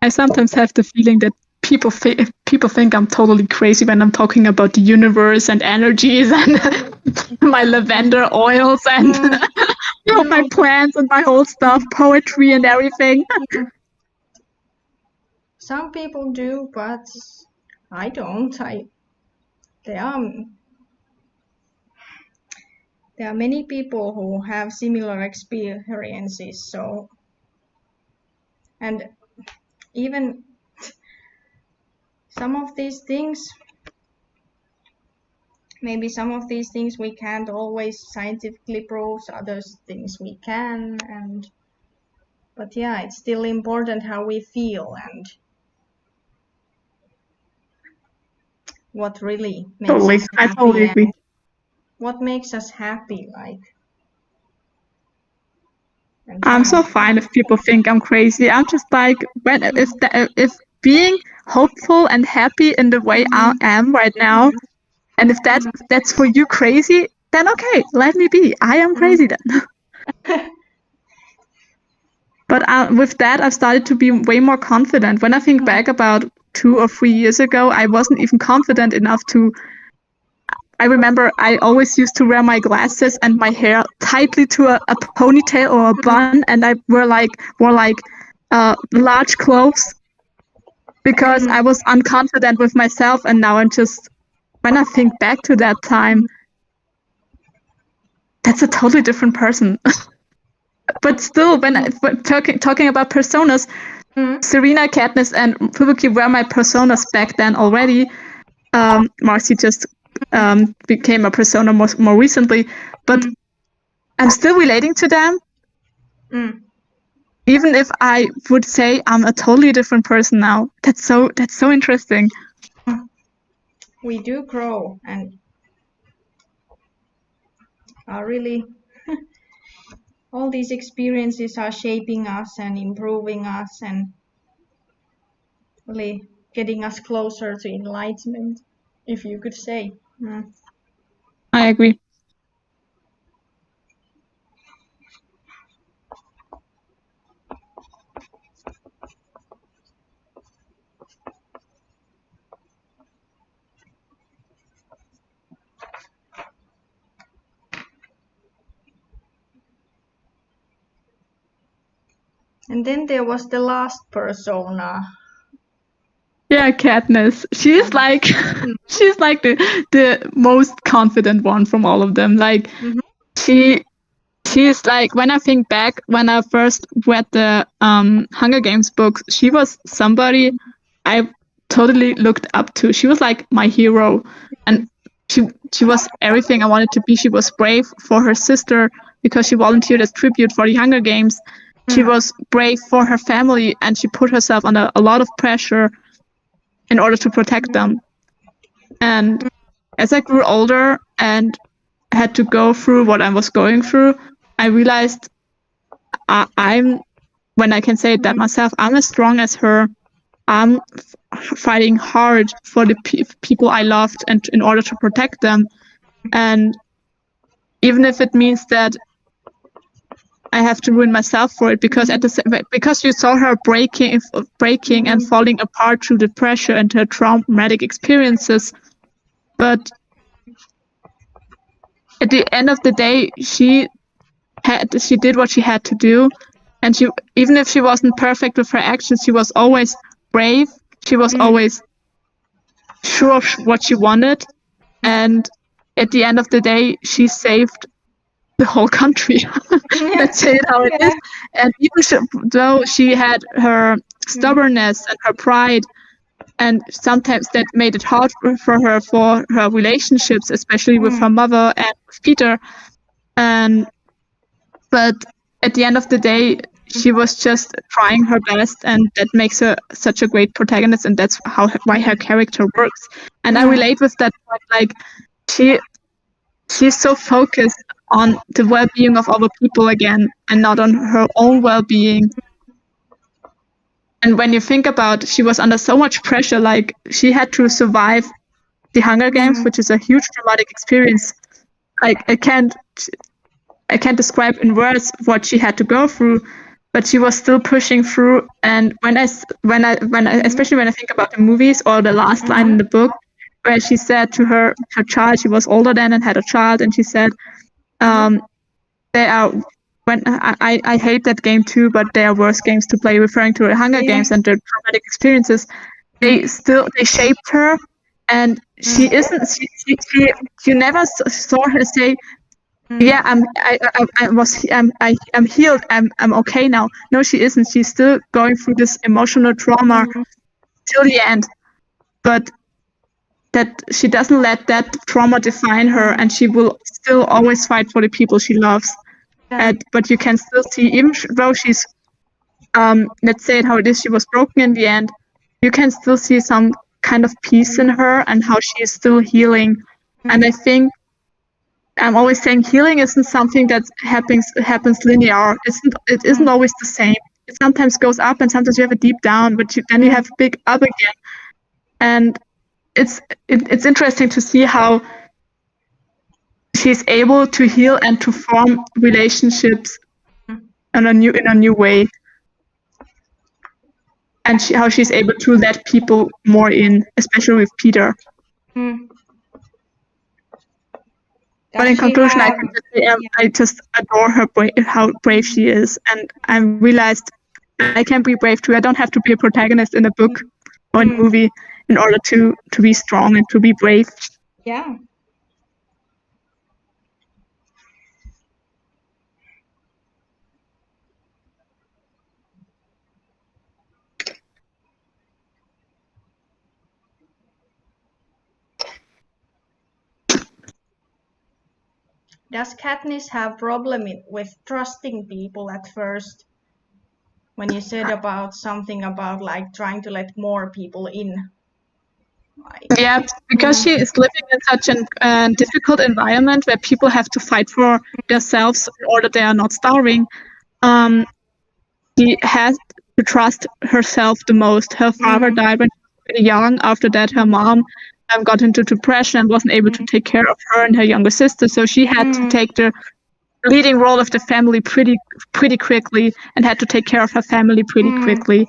I sometimes have the feeling that people think I'm totally crazy when I'm talking about the universe and energies and my lavender oils and my plants and my whole stuff, poetry and everything. Some people do, but I don't. There are many people who have similar experiences. So, and even some of these things, maybe some of these things we can't always scientifically prove, other things we can, but yeah, it's still important how we feel and what really makes us happy. I totally agree. What makes us happy, like. I'm so fine if people think I'm crazy. I'm just like, if being hopeful and happy in the way I am right now, and if that's for you crazy, then okay, let me be. I am crazy then. But with that, I've started to be way more confident. When I think back about 2 or 3 years ago, I wasn't even confident enough to. I remember I always used to wear my glasses and my hair tightly to a ponytail or a bun, and I wore like large clothes because I was unconfident with myself. And now I'm just, when I think back to that time, that's a totally different person. But still, when talking about personas, Serena, Katniss, and Fubuki were my personas back then already. Marcy just became a persona more recently, but I'm still relating to them. Even if I would say I'm a totally different person now. That's so interesting. We do grow and are really all these experiences are shaping us and improving us and really getting us closer to enlightenment, if you could say. I agree. And then there was the last persona. Yeah, Katniss. She's like the most confident one from all of them. Like she's like, when I think back, when I first read the Hunger Games books, she was somebody I totally looked up to. She was like my hero, and she was everything I wanted to be. She was brave for her sister because she volunteered as tribute for the Hunger Games. She was brave for her family, and she put herself under a lot of pressure in order to protect them. And as I grew older and had to go through what I was going through, I realized I'm, when I can say that myself, I'm as strong as her. I'm fighting hard for the people I loved and in order to protect them. And even if it means that I have to ruin myself for it, because because you saw her breaking and falling apart through the pressure and her traumatic experiences. But at the end of the day, she did what she had to do, and she, even if she wasn't perfect with her actions, she was always brave. She was always sure of what she wanted, and at the end of the day, she saved the whole country. Let's say it how it is. And even though she had her stubbornness and her pride, and sometimes that made it hard for her relationships, especially with her mother and with Peter. But at the end of the day, she was just trying her best, and that makes her such a great protagonist, and that's why her character works. And I relate with that part, like she's so focused on the well-being of other people again, and not on her own well-being. And when you think about, she was under so much pressure, like she had to survive the Hunger Games, which is a huge traumatic experience. Like I can't describe in words what she had to go through, but she was still pushing through. And when I especially when I think about the movies or the last line in the book, where she said to her child, she was older then and had a child, and she said, "They are." When I hate that game too, but they are worse games to play, referring to the Hunger Games and their traumatic experiences. They shaped her, and she isn't. You never saw her say, "Yeah, I'm healed. I'm okay now." No, she isn't. She's still going through this emotional trauma till the end, but that she doesn't let that trauma define her, and she will still always fight for the people she loves. But you can still see, even though she's, let's say it how it is, she was broken in the end, you can still see some kind of peace in her and how she is still healing. And I think I'm always saying healing isn't something that happens linear. It isn't always the same. It sometimes goes up, and sometimes you have a deep down, but then you have a big up again. And it's interesting to see how she's able to heal and to form relationships in a new way, and how she's able to let people more in, especially with Peter. But in conclusion, I can just say I just adore her, how brave she is, and I realized I can be brave too. I don't have to be a protagonist in a book or in a movie in order to be strong and to be brave. Yeah. Does Katniss have problem with trusting people at first? When you said about something about like trying to let more people in. Yeah, because she is living in such a difficult environment where people have to fight for themselves in order they are not starving. She has to trust herself the most. Her father died when she was really young. After that, her mom got into depression and wasn't able to take care of her and her younger sister. So she had to take the leading role of the family pretty quickly and had to take care of her family pretty quickly.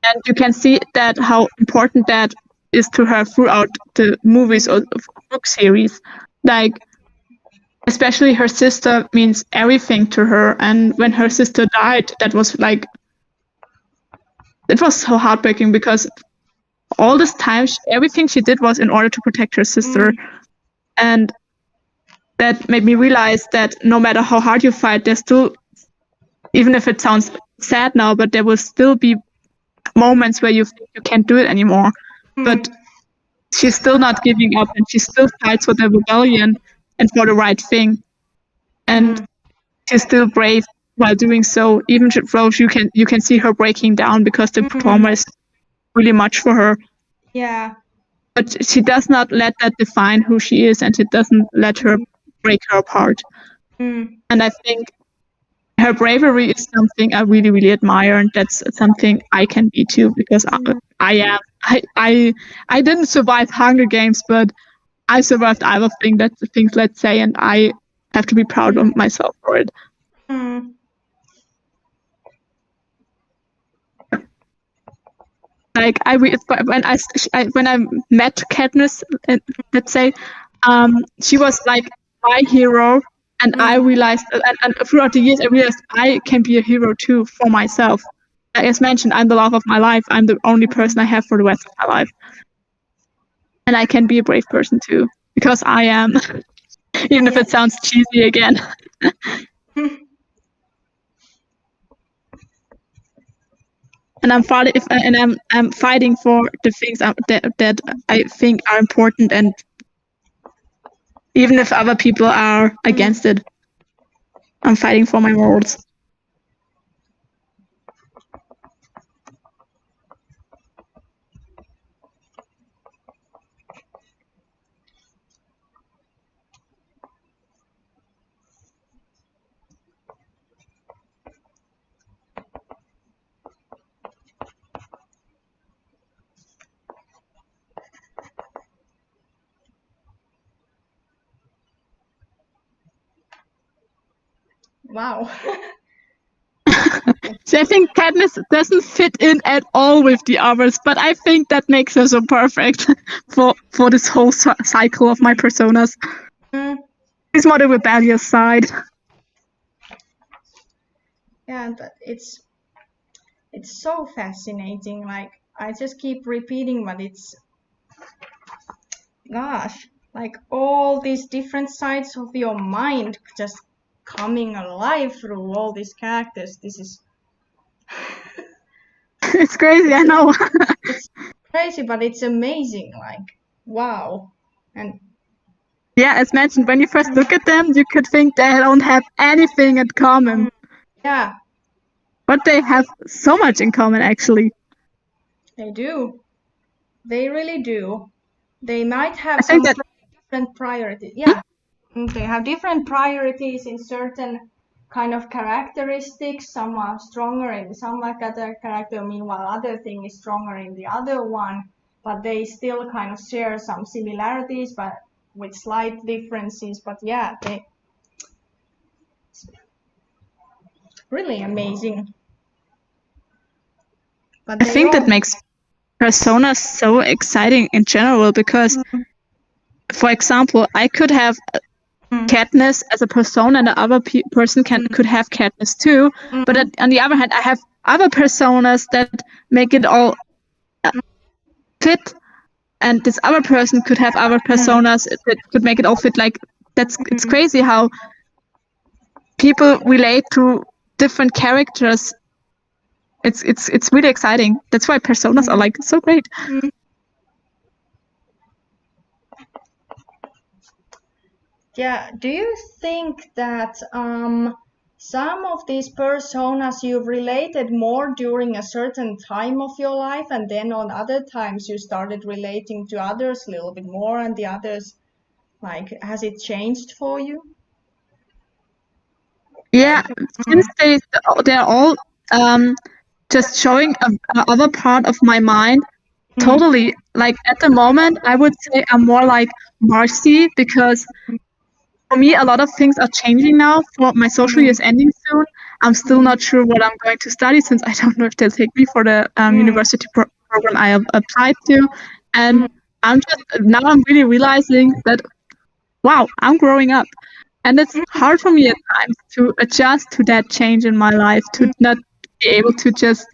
And you can see that how important that is to her throughout the movies or book series. Like, especially her sister means everything to her. And when her sister died, that was like, it was so heartbreaking because all this time, everything she did was in order to protect her sister. And that made me realize that no matter how hard you fight, there's still, even if it sounds sad now, but there will still be moments where you think you can't do it anymore. But she's still not giving up, and she still fights for the rebellion and for the right thing. And she's still brave while doing so, even though you can see her breaking down because the trauma is really much for her. Yeah. But she does not let that define who she is, and it doesn't let her break her apart. And I think her bravery is something I really, really admire, and that's something I can be too, because I didn't survive Hunger Games, but I survived other things, let's say, and I have to be proud of myself for it. Like when I met Katniss, let's say, she was like my hero, and I realized, and throughout the years, I realized I can be a hero too for myself. As mentioned, I'm the love of my life. I'm the only person I have for the rest of my life, and I can be a brave person too, because I am, even if it sounds cheesy again. And I'm fighting for the things that I think are important, and even if other people are against it, I'm fighting for my morals. Wow. So I think Katniss doesn't fit in at all with the others, but I think that makes her so perfect for this whole cycle of my personas. She's more the rebellious side. Yeah, but it's so fascinating. Like, I just keep repeating, but it's, gosh, like all these different sides of your mind just coming alive through all these characters. This is it's crazy, I know. It's crazy, but it's amazing. Like, wow. And yeah, as mentioned, when you first look at them, you could think they don't have anything in common. Yeah. But they have so much in common, actually. They do. They really do. They might have some different priorities. Yeah. They have different priorities in certain kind of characteristics. Some are stronger in some character, meanwhile other thing is stronger in the other one. But they still kind of share some similarities, but with slight differences. But yeah, they really amazing. But I think that makes personas so exciting in general because, for example, I could have Katniss as a persona, and the other person could have Katniss too. But on the other hand, I have other personas that make it all fit, and this other person could have other personas that could make it all fit. Like it's crazy how people relate to different characters. It's really exciting. That's why personas are like so great. Yeah, do you think that some of these personas you've related more during a certain time of your life, and then on other times you started relating to others a little bit more, and the others, like, has it changed for you? Yeah, since they're all just showing another part of my mind. Totally. Like at the moment, I would say I'm more like Marcy because for me, a lot of things are changing now. For my social year is ending soon. I'm still not sure what I'm going to study since I don't know if they'll take me for the university program I have applied to. And I'm really realizing that, wow, I'm growing up. And it's hard for me at times to adjust to that change in my life, to not be able to just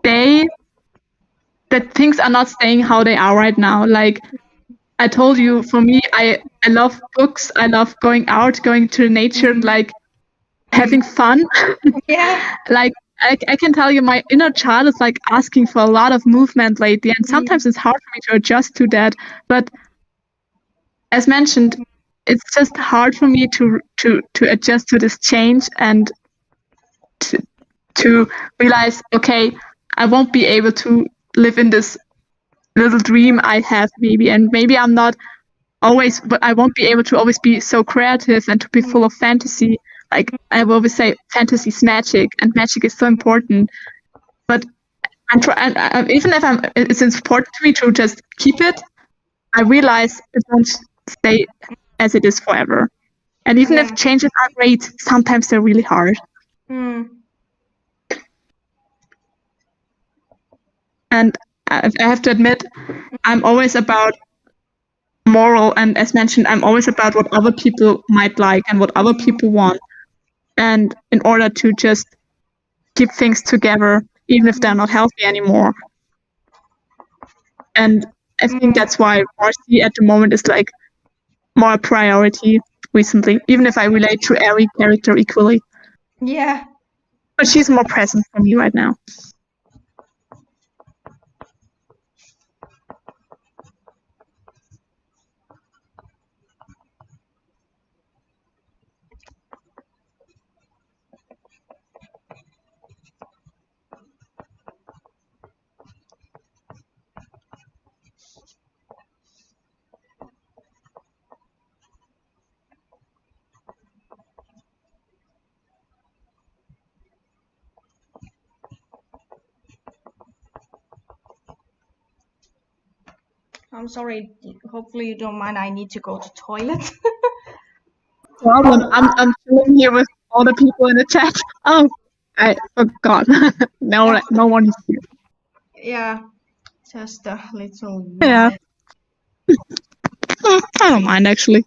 stay, that things are not staying how they are right now. Like I told you, for me, I love books. I love going out, going to nature, like having fun. Yeah. Like I can tell you, my inner child is like asking for a lot of movement lately, and sometimes it's hard for me to adjust to that. But as mentioned, it's just hard for me to adjust to this change and to realize, okay, I won't be able to live in this little dream I have maybe, and maybe I'm not always, but I won't be able to always be so creative and to be full of fantasy. Like I will always say, fantasy is magic, and magic is so important. But even if it's important to me to just keep it, I realize it won't stay as it is forever. And even if changes are great, sometimes they're really hard. And I have to admit, I'm always about moral, and as mentioned, I'm always about what other people might like and what other people want. And in order to just keep things together, even if they're not healthy anymore. And I think that's why Marcy at the moment is like more a priority recently, even if I relate to every character equally. Yeah. But she's more present for me right now. I'm sorry. Hopefully you don't mind. I need to go to toilet. Problem. I'm chilling here with all the people in the chat. Oh. I forgot. No, no one is here. Yeah, just a little. Yeah. I don't mind actually.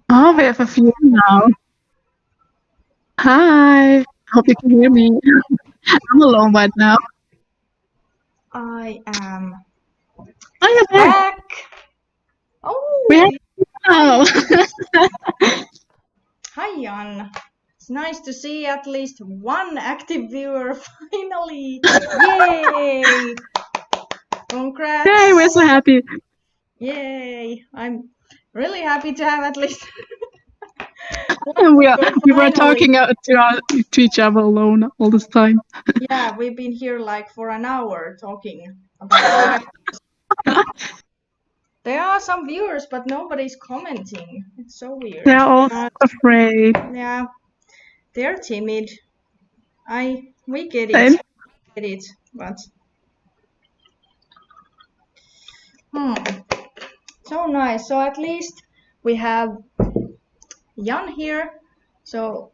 Oh, we have a few now. Hi. Hope you can hear me. I'm alone right now. I am Oh, you're there. back. Oh, We have now. hi, Jan. It's nice to see at least one active viewer finally. Yay! Congrats. Yay, we're so happy. Yay! I'm really happy to have at least We were talking to each other alone all this time. Yeah, we've been here like for an hour talking about There are some viewers, but nobody's commenting. It's so weird. They're all afraid. Yeah, they're timid. We get it. Get it, but so nice. So at least we have Jan here, so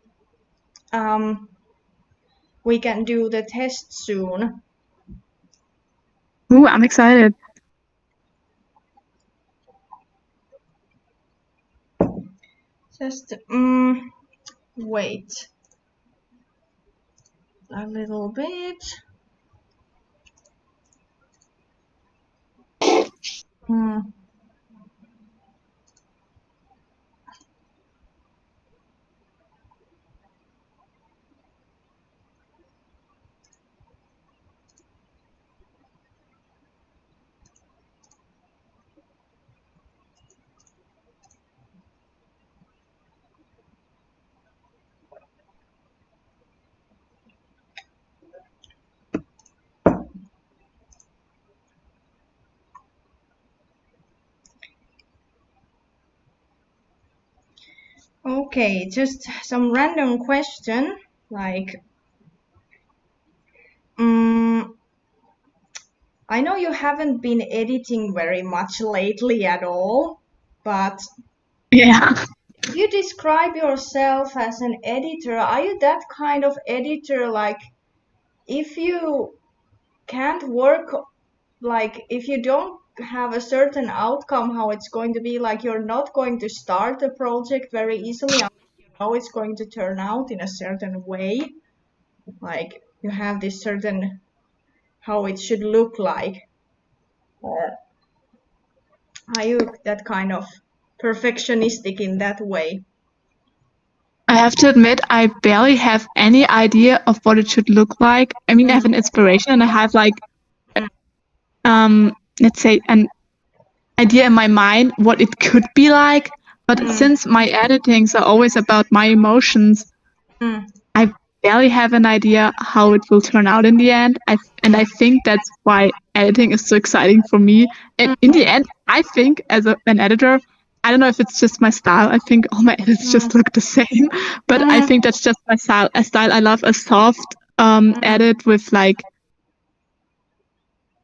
we can do the test soon. Ooh, I'm excited. Just wait a little bit. Okay, just some random question, like, I know you haven't been editing very much lately at all, but yeah, if you describe yourself as an editor, are you that kind of editor, like, if you can't work, like, if you don't have a certain outcome, how it's going to be, like, you're not going to start a project very easily, how it's going to turn out in a certain way, like you have this certain how it should look like, or are you that kind of perfectionistic in that way? I have to admit, I barely have any idea of what it should look like. I mean, I have an inspiration and I have like, let's say an idea in my mind what it could be like. But since my editings are always about my emotions, I barely have an idea how it will turn out in the end. And I think that's why editing is so exciting for me. And in the end, I think as an editor, I don't know if it's just my style. I think all my edits just look the same, but I think that's just my style. A style I love a soft edit with like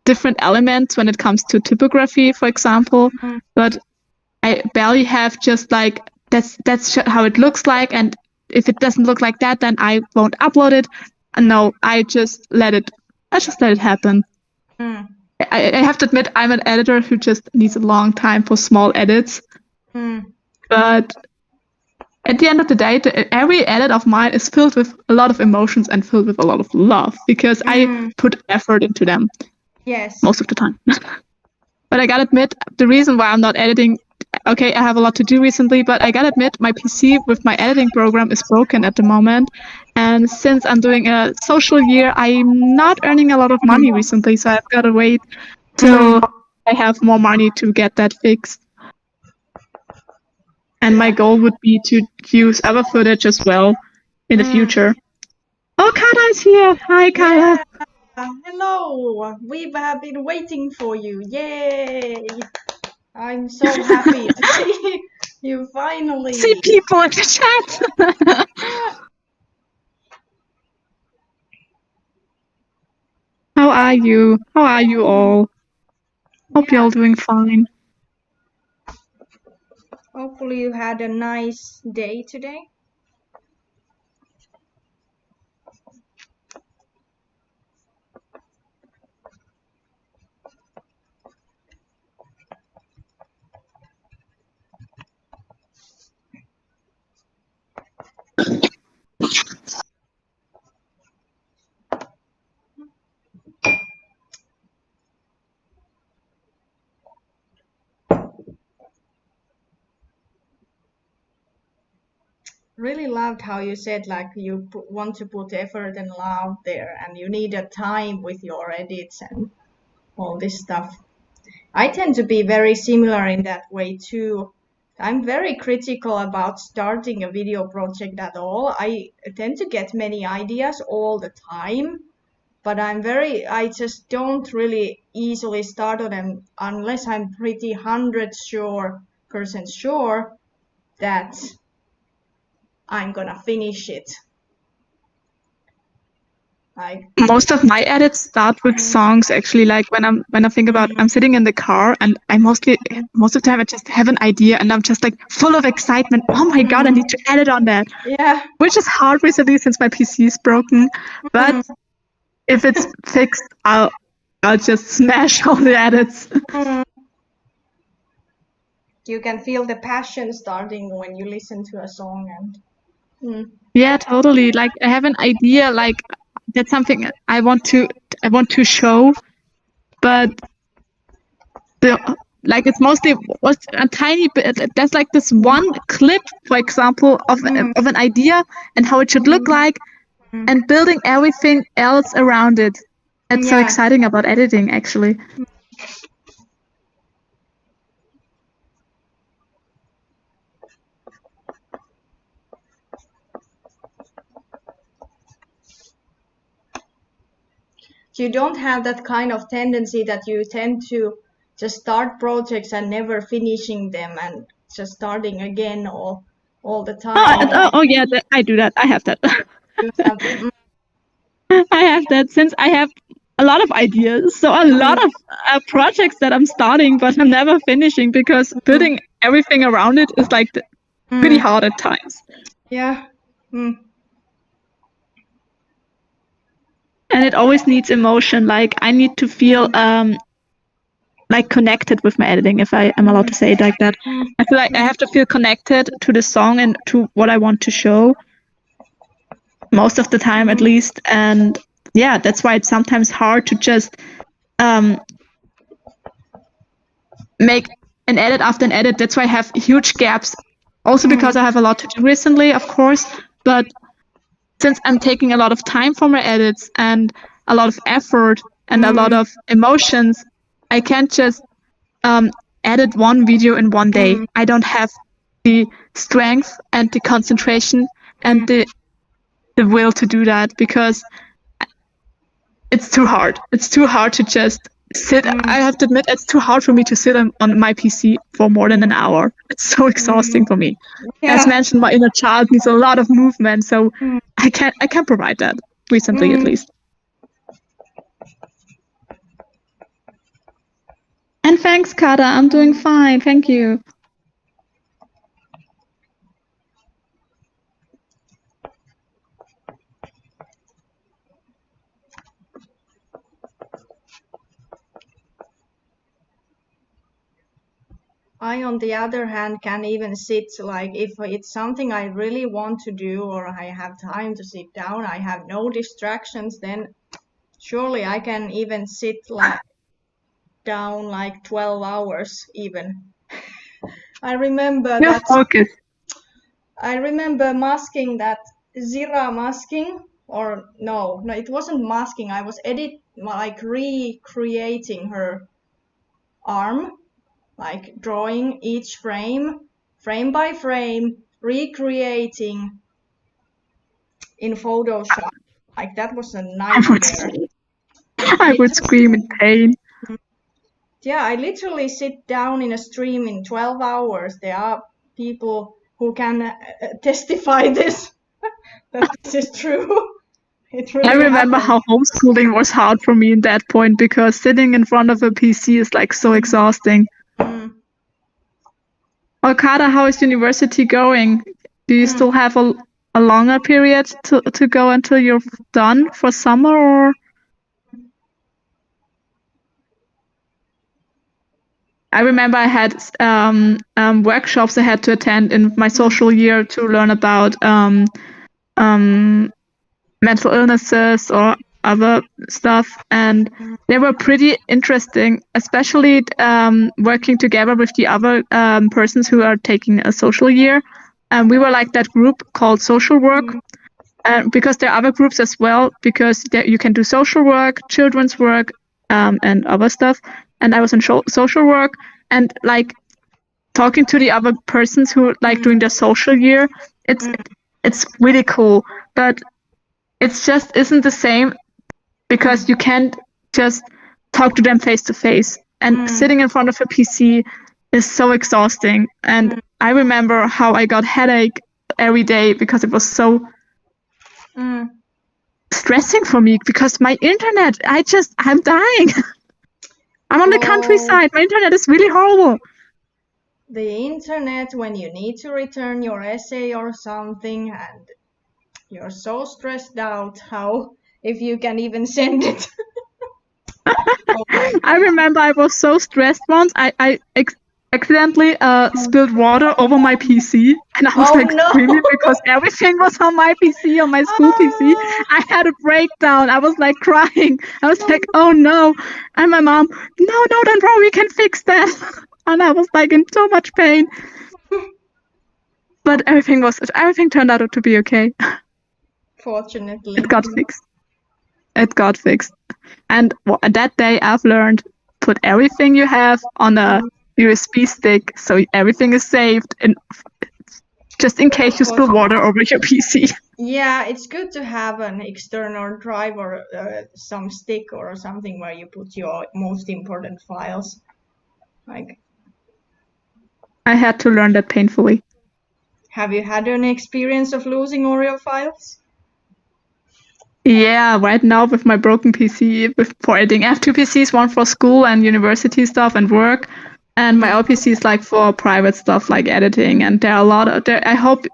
different elements when it comes to typography, for example. But I barely have just like that's how it looks like, and if it doesn't look like that, then I won't upload it. No, I just let it happen. I have to admit, I'm an editor who just needs a long time for small edits. But at the end of the day, every edit of mine is filled with a lot of emotions and filled with a lot of love because I put effort into them. Yes. Most of the time. But I gotta admit, the reason why I'm not editing okay, I have a lot to do recently, but I gotta admit, my PC with my editing program is broken at the moment. And since I'm doing a social year, I'm not earning a lot of money recently, so I've gotta wait till I have more money to get that fixed. And my goal would be to use other footage as well in the future. Oh, Kata is here. Hi, Kata. Yeah. Hello. We have been waiting for you. Yay. I'm so happy to see you finally. See people in the chat. How are you? How are you all? Hope you're all doing fine. Hopefully you had a nice day today. Really loved how you said like you want to put effort and love there and you need a time with your edits and all this stuff. I tend to be very similar in that way too. I'm very critical about starting a video project at all. I tend to get many ideas all the time, but I just don't really easily start on them unless I'm pretty 100% sure that I'm gonna finish it. Most of my edits start with songs actually. Like when I think about, I'm sitting in the car and most of the time I just have an idea and I'm just like full of excitement. Oh my god, I need to edit on that. Yeah. Which is hard recently since my PC is broken. But if it's fixed, I'll just smash all the edits. You can feel the passion starting when you listen to a song and yeah, totally. Like I have an idea, like that's something I want to show, but like it's mostly was a tiny bit. There's like this one clip, for example, of an idea and how it should look like, and building everything else around it. It's so exciting about editing, actually. You don't have that kind of tendency that you tend to just start projects and never finishing them and just starting again all the time. Oh yeah, I do that. I have that. I have that since I have a lot of ideas. So a lot of projects that I'm starting, but I'm never finishing because building everything around it is like pretty hard at times. Yeah. And it always needs emotion. Like I need to feel like connected with my editing, if I am allowed to say it like that. I feel like I have to feel connected to the song and to what I want to show. Most of the time, at least. And yeah, that's why it's sometimes hard to just make an edit after an edit. That's why I have huge gaps. Also because I have a lot to do recently, of course. But since I'm taking a lot of time for my edits and a lot of effort and a lot of emotions, I can't just edit one video in one day. I don't have the strength and the concentration and the will to do that because it's too hard. It's too hard to just sit. I have to admit, it's too hard for me to sit on my PC for more than an hour. It's so exhausting for me. As mentioned, my inner child needs a lot of movement, so I can't provide that recently, at least. And thanks, Kata. I'm doing fine. Thank you. I, on the other hand, can even sit like if it's something I really want to do or I have time to sit down, I have no distractions, then surely I can even sit like down like 12 hours even. I remember You're that. focused. I remember masking that Zira masking, or no, it wasn't masking. I was recreating her arm, like drawing each frame by frame, recreating in Photoshop. Like that was a nightmare. I would scream in pain. Yeah, I literally sit down in a stream in 12 hours. There are people who can testify this, that this is true. It really I remember happened. how homeschooling was hard for me in that point because sitting in front of a PC is like so exhausting. Okada, how is university going? Do you still have a longer period to go until you're done for summer, or? I remember I had workshops I had to attend in my social year to learn about mental illnesses or other stuff, and they were pretty interesting, especially working together with the other persons who are taking a social year. And we were like that group called social work, because there are other groups as well, because you can do social work, children's work, and other stuff. And I was in social work, and like talking to the other persons who like doing their social year, it's really cool, but it's just isn't the same because you can't just talk to them face to face, and sitting in front of a PC is so exhausting. And I remember how I got headache every day because it was so stressing for me, because my internet, I'm dying. I'm on the countryside. My internet is really horrible. The internet, when you need to return your essay or something and you're so stressed out, how if you can even send it. I remember I was so stressed once. I accidentally spilled water over my PC, and I was screaming because everything was on my PC, on my school PC. I had a breakdown. I was like crying. I was like, oh no. And my mom, no, don't worry, we can fix that. And I was like in so much pain. But everything turned out to be okay. Fortunately. It got fixed. And that day I've learned, put everything you have on a USB stick so everything is saved, and just in case you spill water over your PC. Yeah, it's good to have an external drive or some stick or something where you put your most important files. Like, I had to learn that painfully. Have you had an experience of losing all your files? Yeah, right now with my broken PC for editing. I have two PCs, one for school and university stuff and work, and my other PC is like for private stuff like editing. And there are a lot of there. I hope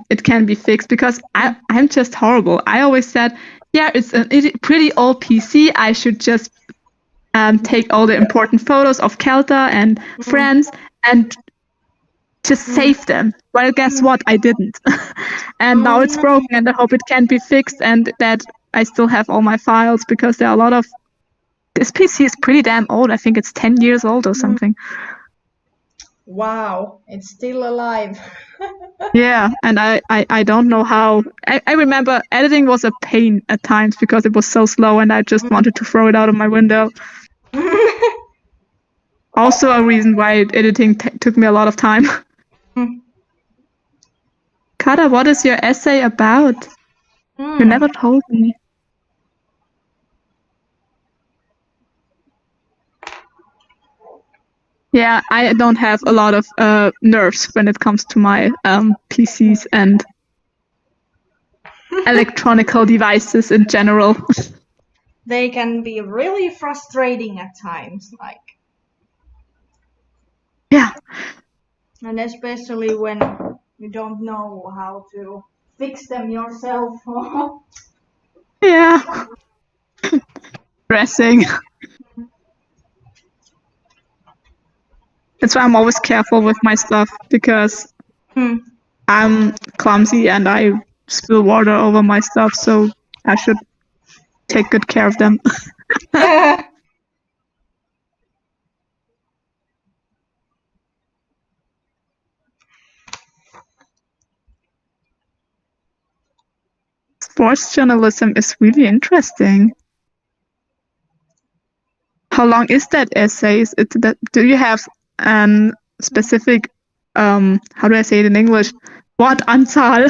it can be fixed, because I'm just horrible. I always said, yeah, it's a pretty old PC. I should just take all the important photos of Kelta and friends and just save them. Well, guess what? I didn't. And now it's broken, and I hope it can be fixed and that I still have all my files, because there are a lot of... This PC is pretty damn old. I think it's 10 years old or something. Wow, it's still alive. Yeah, and I don't know how... I remember editing was a pain at times because it was so slow and I just wanted to throw it out of my window. Also a reason why editing took me a lot of time. Kata, what is your essay about? You never told me. Yeah, I don't have a lot of nerves when it comes to my PCs and electronical devices in general. They can be really frustrating at times, like. Yeah. And especially when you don't know how to fix them yourself. Yeah. Stressing. That's why I'm always careful with my stuff, because I'm clumsy and I spill water over my stuff, so I should take good care of them. sports journalism is really interesting. How long is that essay? Do you have specific how do I say it in English? Wortanzahl.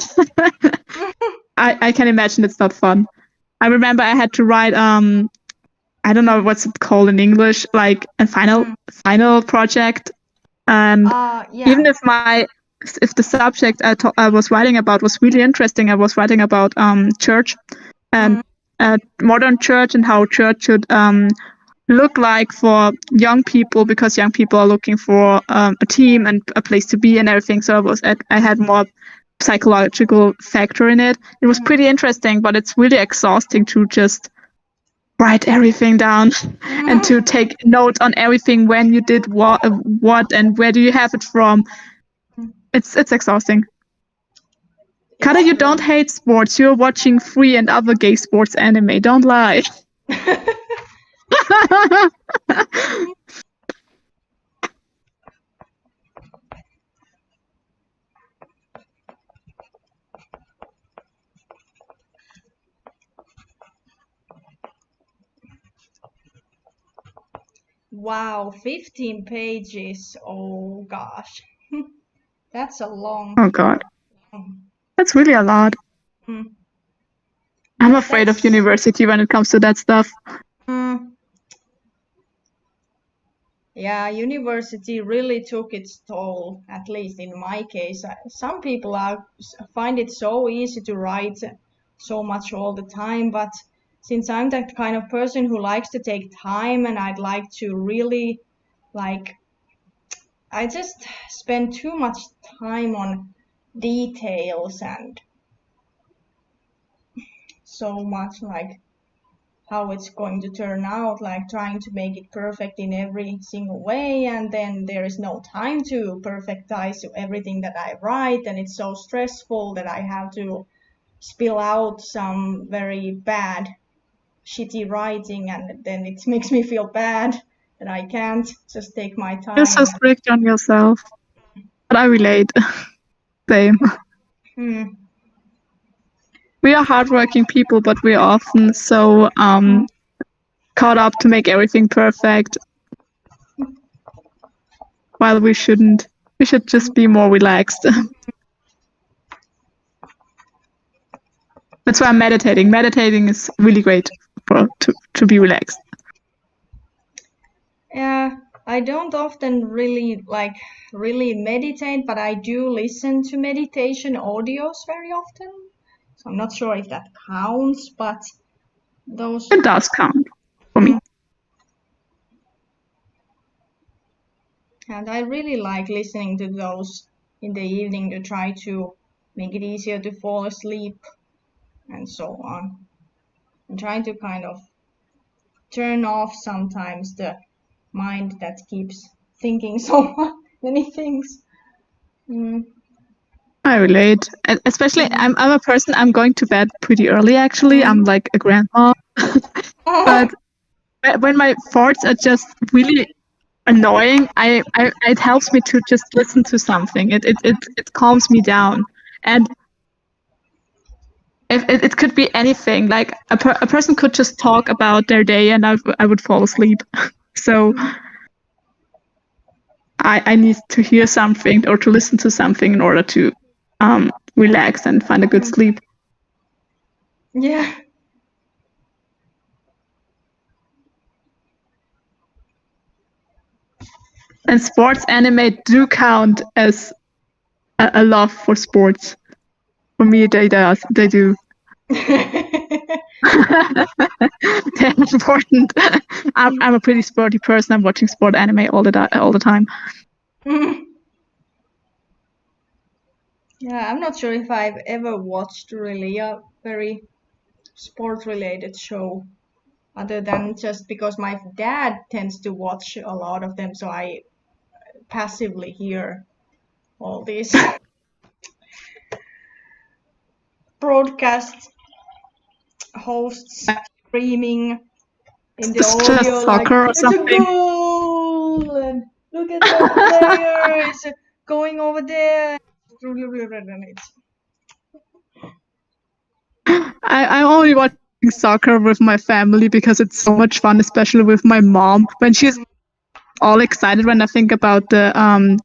I can imagine it's not fun. I remember I had to write I don't know what's it called in English, like a final project, and even if the subject I was writing about was really interesting, I was writing about church and modern church and how church should look like for young people, because young people are looking for a team and a place to be and everything. So I had more psychological factor in it. It was pretty interesting, but it's really exhausting to just write everything down and to take note on everything, when you did what and where do you have it from. It's exhausting. Kada, you don't hate sports. You're watching free and other gay sports anime. Don't lie. Wow, 15 pages. Oh gosh. That's a long. Oh god. That's really a lot. I'm afraid of university when it comes to that stuff. Yeah, university really took its toll, at least in my case. Some people find it so easy to write so much all the time, but since I'm that kind of person who likes to take time, and I'd like to really, I just spend too much time on details and so much how it's going to turn out, trying to make it perfect in every single way, and then there is no time to perfectize everything that I write, and it's so stressful that I have to spill out some very bad, shitty writing, and then it makes me feel bad that I can't just take my time. You're so strict on yourself. But I relate. Same. We are hardworking people, but we're often so caught up to make everything perfect, while we shouldn't. We should just be more relaxed. That's why I'm meditating. Meditating is really great to be relaxed. Yeah, I don't often really meditate, but I do listen to meditation audios very often. So I'm not sure if that counts, but those... It does count for me. And I really like listening to those in the evening to try to make it easier to fall asleep and so on. I'm trying to kind of turn off sometimes the mind that keeps thinking so many things. I relate. Especially, I'm a person, I'm going to bed pretty early, actually. I'm like a grandma. But when my thoughts are just really annoying, it helps me to just listen to something. It calms me down. And it could be anything. Like a person could just talk about their day and I would fall asleep. So I need to hear something or to listen to something in order to relax and find a good sleep. Yeah. And sports anime do count as a love for sports. For me, they do. They're important. I'm a pretty sporty person. I'm watching sport anime all the time. Yeah, I'm not sure if I've ever watched really a very sport-related show, other than just because my dad tends to watch a lot of them, so I passively hear all these broadcast hosts screaming in the audio, just soccer or something. It's a goal! And look at that player! It's going over there! I'm only watching soccer with my family because it's so much fun, especially with my mom when she's all excited when I think about the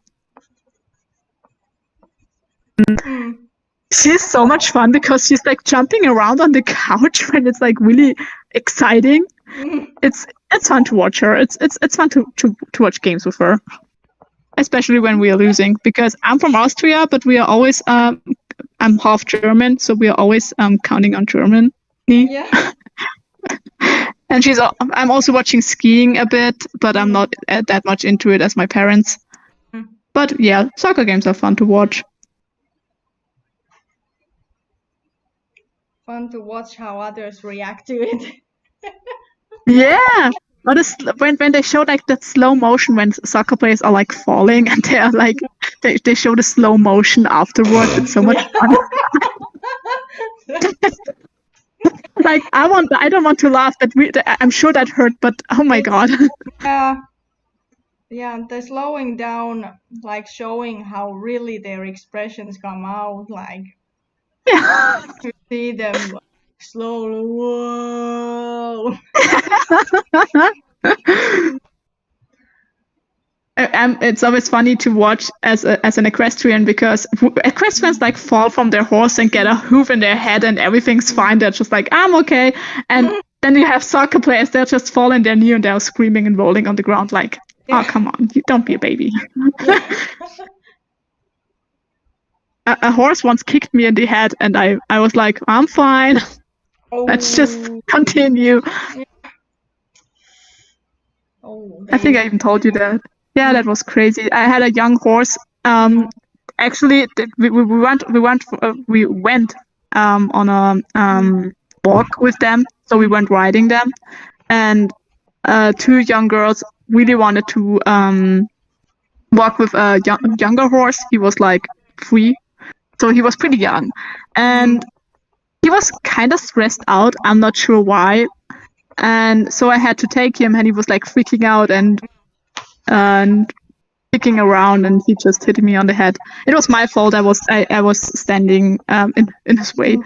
She's so much fun because she's like jumping around on the couch when it's like really exciting. It's fun to watch her. It's fun to watch games with her, especially when we are losing. Because I'm from Austria, but we are always I'm half German, so we are always counting on Germany. Yeah. And I'm also watching skiing a bit, but I'm not that much into it as my parents. But yeah, soccer games are fun to watch. Fun to watch how others react to it. Yeah. But when they show like that slow motion when soccer players are like falling and they are like they show the slow motion afterwards, it's so much fun. Like I don't want to laugh. I'm sure that hurt, but oh my god. Yeah, they're slowing down, like showing how really their expressions come out, like to see them like, slowly. Whoa. It's always funny to watch as an equestrian because equestrians like fall from their horse and get a hoof in their head and everything's fine. They're just like, I'm okay. And then you have soccer players, they're just falling their knee and they're screaming and rolling on the ground like, oh, come on, you don't be a baby. A horse once kicked me in the head and I was like, I'm fine. Let's just continue. I think I even told you that. Yeah, that was crazy. I had a young horse. Actually, we went on a walk with them. So we went riding them, and two young girls really wanted to walk with a younger horse. He was like 3, so he was pretty young, and he was kind of stressed out. I'm not sure why. And so I had to take him, and he was like freaking out and kicking around, and he just hit me on the head. It was my fault. I was standing in his way,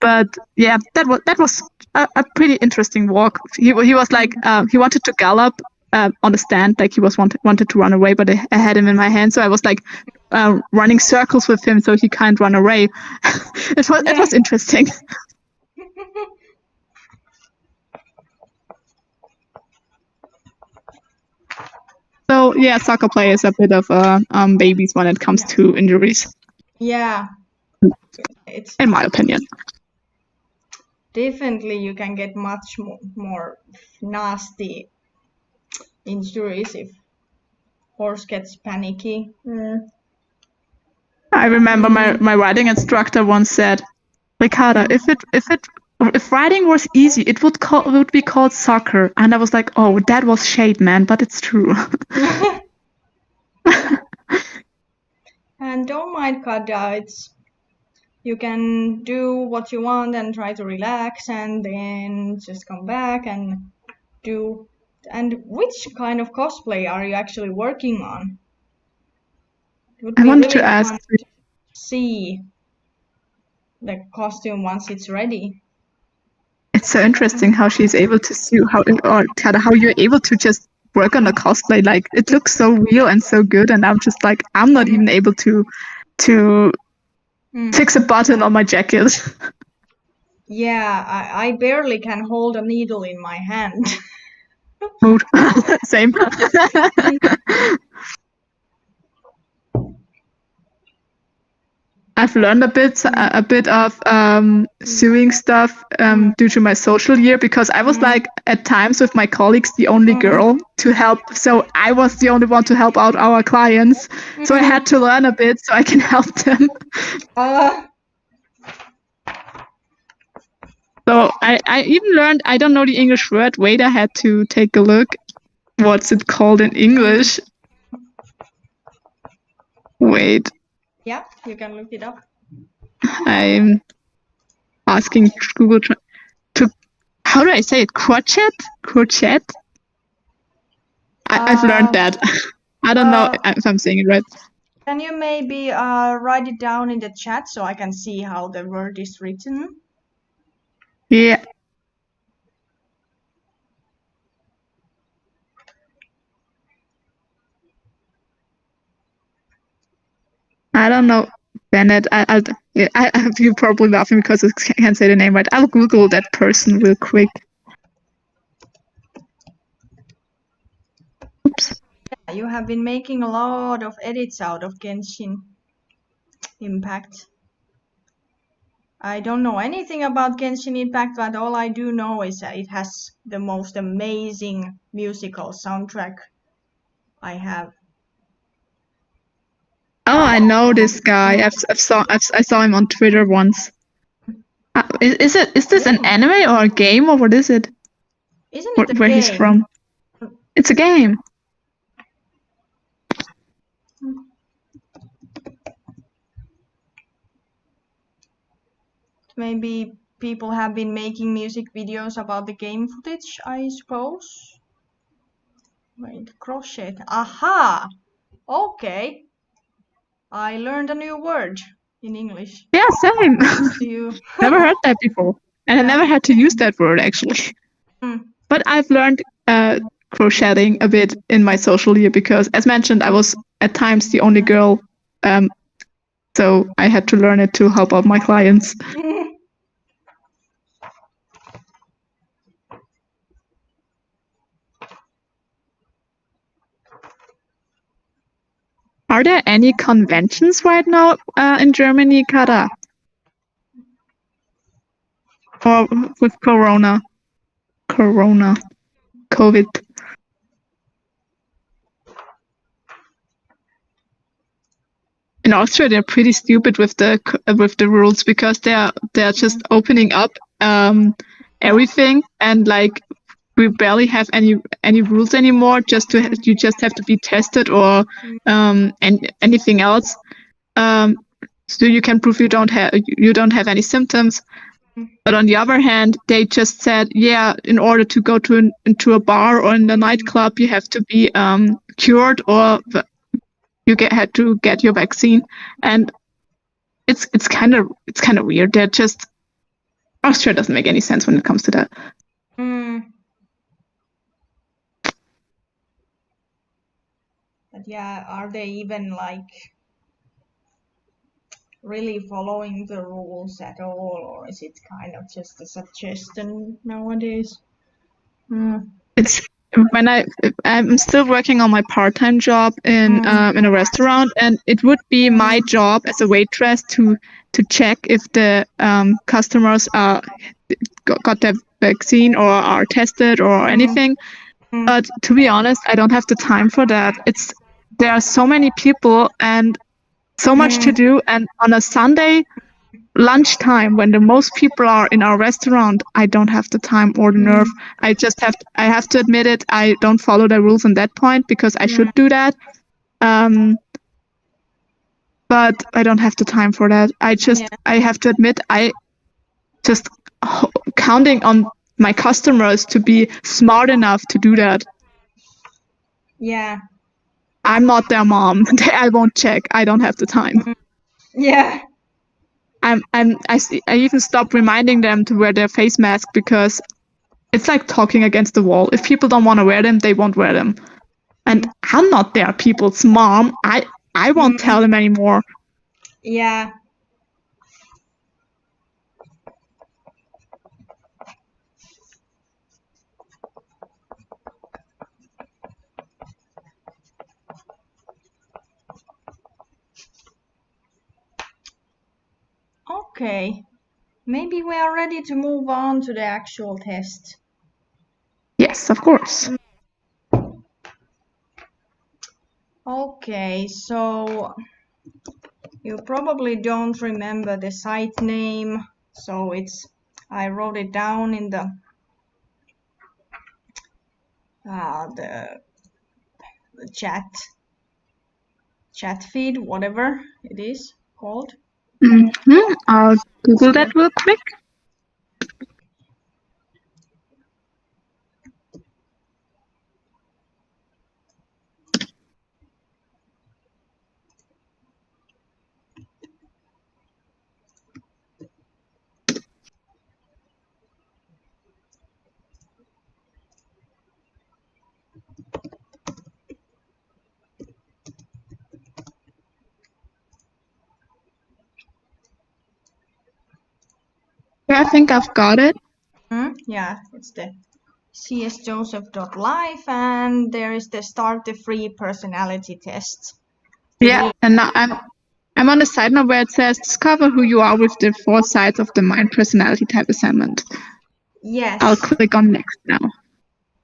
but yeah, that was a pretty interesting walk. He was like he wanted to gallop on the stand, like he wanted to run away, but I had him in my hand, so I was like running circles with him so he can't run away. It was interesting. So yeah, soccer players are a bit of babies when it comes to injuries. Yeah. In my opinion. Definitely you can get much more nasty injuries if horse gets panicky. I remember my riding instructor once said, Ricarda, if riding was easy, it would be called soccer. And I was like, oh, that was shade, man, but it's true. And don't mind, Kada. You can do what you want and try to relax and then just come back and do. And which kind of cosplay are you actually working on? I wanted to ask. See the costume once it's ready. It's so interesting how she's able to see how you're able to just work on a cosplay. Like it looks so real and so good, and I'm just like I'm not even able to fix a button on my jacket. Yeah, I barely can hold a needle in my hand. Same. I've learned a bit of sewing stuff due to my social year because I was like at times with my colleagues the only girl to help, so I was the only one to help out our clients. So I had to learn a bit so I can help them. So I even learned, I don't know the English word. Wait, I had to take a look. What's it called in English? Wait. Yeah, you can look it up. I'm asking Google to how do I say it? Crochet? I've learned that. I don't know if I'm saying it right. Can you maybe write it down in the chat so I can see how the word is written? Yeah. I don't know, Bennett. You're probably laughing because I can't say the name right. I'll Google that person real quick. Oops. Yeah, you have been making a lot of edits out of Genshin Impact. I don't know anything about Genshin Impact, but all I do know is that it has the most amazing musical soundtrack I have. Oh, I know this guy. I saw him on Twitter once. Is this an anime or a game or what is it? Isn't it a Where game? he's from? It's a game. Maybe people have been making music videos about the game footage, I suppose. Wait, crochet. Aha! Okay. I learned a new word in English. Yeah, same. Thanks to you. Never heard that before. And I never had to use that word actually. But I've learned crocheting a bit in my social year because, as mentioned, I was at times the only girl. So I had to learn it to help out my clients. Are there any conventions right now in Germany, Kara? Or with Corona? COVID. In Austria, they're pretty stupid with the rules because they're just opening up everything, and like we barely have any rules anymore. You just have to be tested or and anything else. So you can prove you don't have any symptoms. But on the other hand, they just said, yeah, in order to go into a bar or in a nightclub, you have to be cured or had to get your vaccine, and it's kind of weird. They're just Austria doesn't make any sense when it comes to that. But yeah, are they even like really following the rules at all, or is it kind of just a suggestion nowadays? It's when I'm still working on my part-time job in a restaurant, and it would be my job as a waitress to check if the customers got their vaccine or are tested or anything. But to be honest, I don't have the time for that. There are so many people and so much to do, and on a Sunday lunchtime when the most people are in our restaurant, I don't have the time or the nerve. I have to admit it. I don't follow the rules on that point because I should do that. But I don't have the time for that. I have to admit, I just counting on my customers to be smart enough to do that. Yeah. I'm not their mom. I won't check. I don't have the time. Yeah. I even stopped reminding them to wear their face mask because it's like talking against the wall. If people don't want to wear them, they won't wear them. And I'm not their people's mom. I won't tell them anymore. Yeah. Okay. Maybe we are ready to move on to the actual test. Yes, of course. Okay, so you probably don't remember the site name, so I wrote it down in the chat feed, whatever it is called. I'll Google that real quick. Okay, I think I've got it. Yeah, it's the csjoseph.life, and there is the start the free personality test. Yeah, and now I'm on the side now where it says discover who you are with the 4 sides of the mind personality type assignment. Yes. I'll click on next now.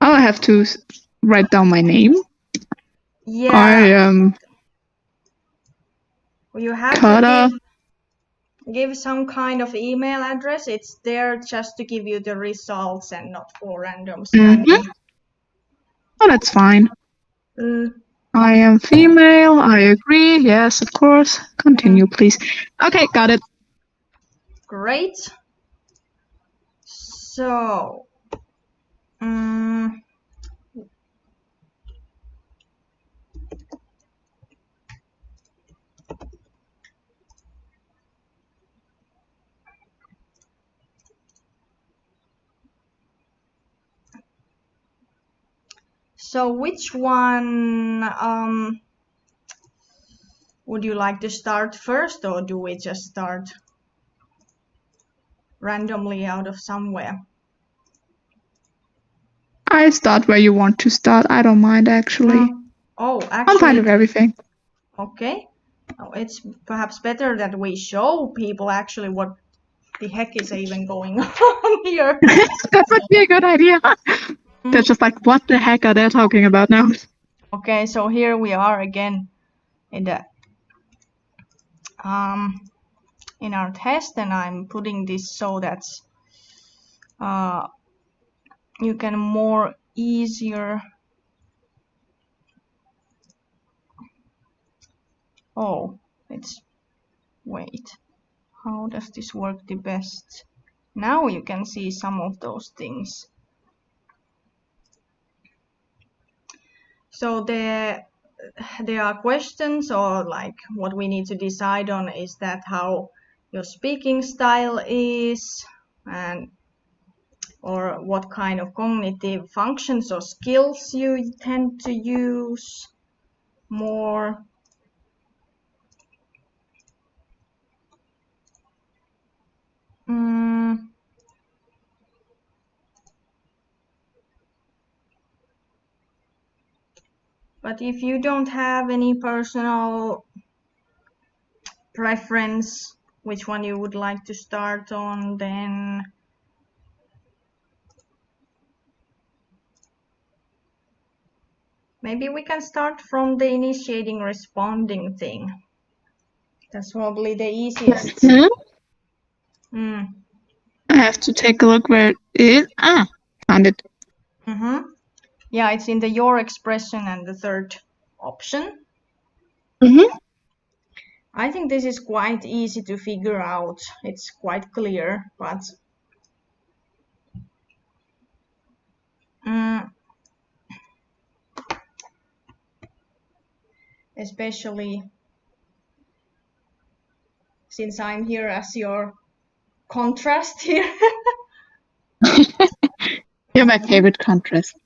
Oh, I have to write down my name. Yeah. I am. You have to give some kind of email address. It's there just to give you the results and not for random scanning. Oh, that's fine. I am female. I agree. Yes, of course. Continue, please. Okay, got it. Great. So, which one would you like to start first, or do we just start randomly out of somewhere? I start where you want to start. I don't mind, actually. Actually, I'm fine with everything. Okay. It's perhaps better that we show people actually what the heck is even going on here. That would be a good idea. They're just like, what the heck are they talking about now? Okay, so here we are again in the in our test, and I'm putting this so that you can more easier. Oh, wait. How does this work the best? Now you can see some of those things. So there are questions, or like what we need to decide on is that how your speaking style is, and or what kind of cognitive functions or skills you tend to use more. But if you don't have any personal preference, which one you would like to start on, then maybe we can start from the initiating responding thing. That's probably the easiest. I have to take a look where it is. Found it. Yeah, it's in the your expression and the third option. I think this is quite easy to figure out. It's quite clear, but especially since I'm here as your contrast here. You're my favorite contrast.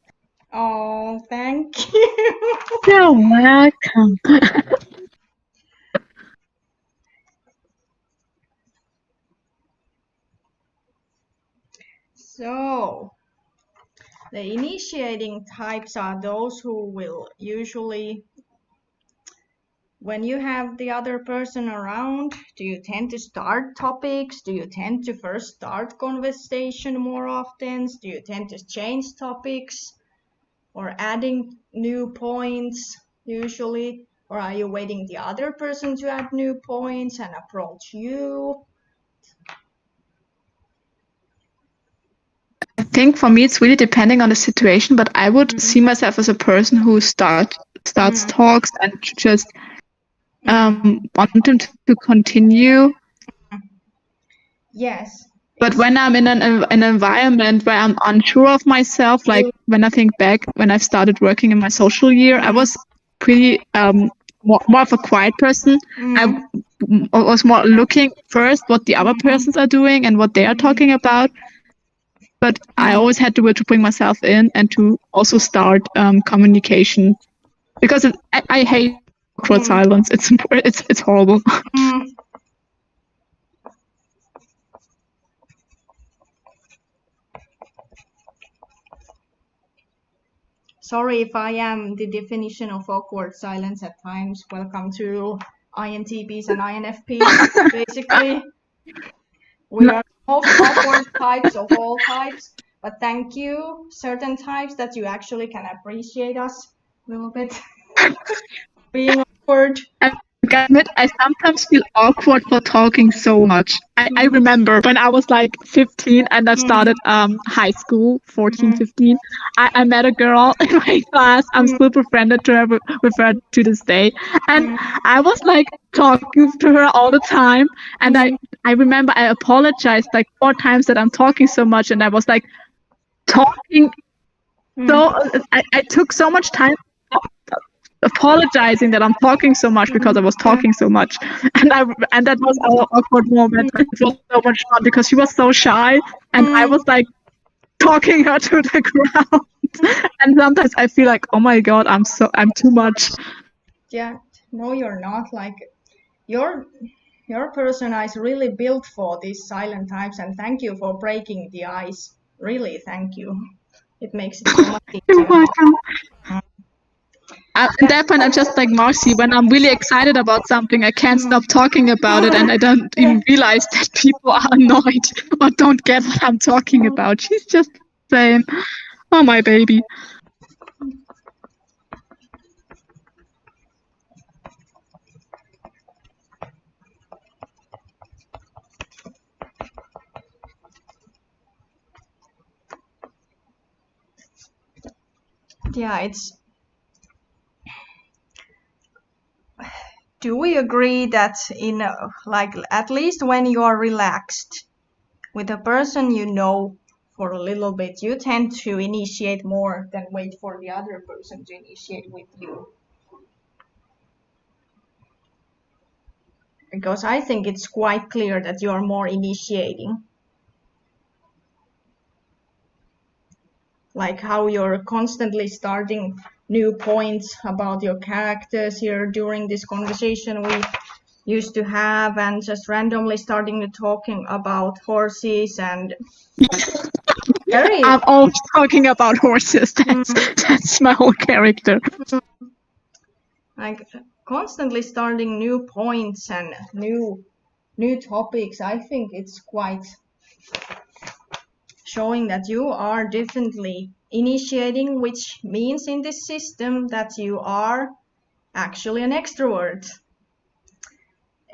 Oh, thank you. You're welcome. So, the initiating types are those who will usually, when you have the other person around, do you tend to start topics? Do you tend to first start conversation more often? Do you tend to change topics or adding new points usually? Or are you waiting the other person to add new points and approach you? I think for me it's really depending on the situation, but I would see myself as a person who starts talks and just want them to continue. Yes. But when I'm in an environment where I'm unsure of myself, like when I think back, when I started working in my social year, I was pretty more of a quiet person. I was more looking first what the other persons are doing and what they are talking about. But I always had to bring myself in and to also start communication, because I hate awkward silence. It's horrible. Sorry if I am the definition of awkward silence at times. Welcome to INTPs and INFPs. Basically, we are most awkward types of all types. But thank you, certain types that you actually can appreciate us a little bit. Being awkward. I admit, I sometimes feel awkward for talking so much. I remember when I was like 15 and I started high school, 14, 15, I met a girl in my class. I'm still befriended to her, with her to this day. And I was like talking to her all the time. And I remember I apologized like 4 times that I'm talking so much. And I was like talking. So I took so much time apologizing that I'm talking so much because I was talking so much, and that was our awkward moment. It was so much fun because she was so shy, and I was like talking her to the ground. And sometimes I feel like, oh my god, I'm too much. Yeah, no, you're not. Like your persona is really built for these silent types, and thank you for breaking the ice. Really, thank you. It makes it so much easier. You're welcome. At that point, I'm just like Marcy. When I'm really excited about something, I can't stop talking about it, and I don't even realize that people are annoyed or don't get what I'm talking about. She's just saying, "Oh, my baby." Yeah, it's. Do we agree that in like at least when you are relaxed with a person you know for a little bit, you tend to initiate more than wait for the other person to initiate with you? Because I think it's quite clear that you are more initiating. Like how you're constantly starting new points about your characters here during this conversation we used to have, and just randomly starting to talking about horses and I'm always talking about horses. That's my whole character. Like constantly starting new points and new topics. I think it's quite showing that you are definitely initiating, which means in this system that you are actually an extrovert.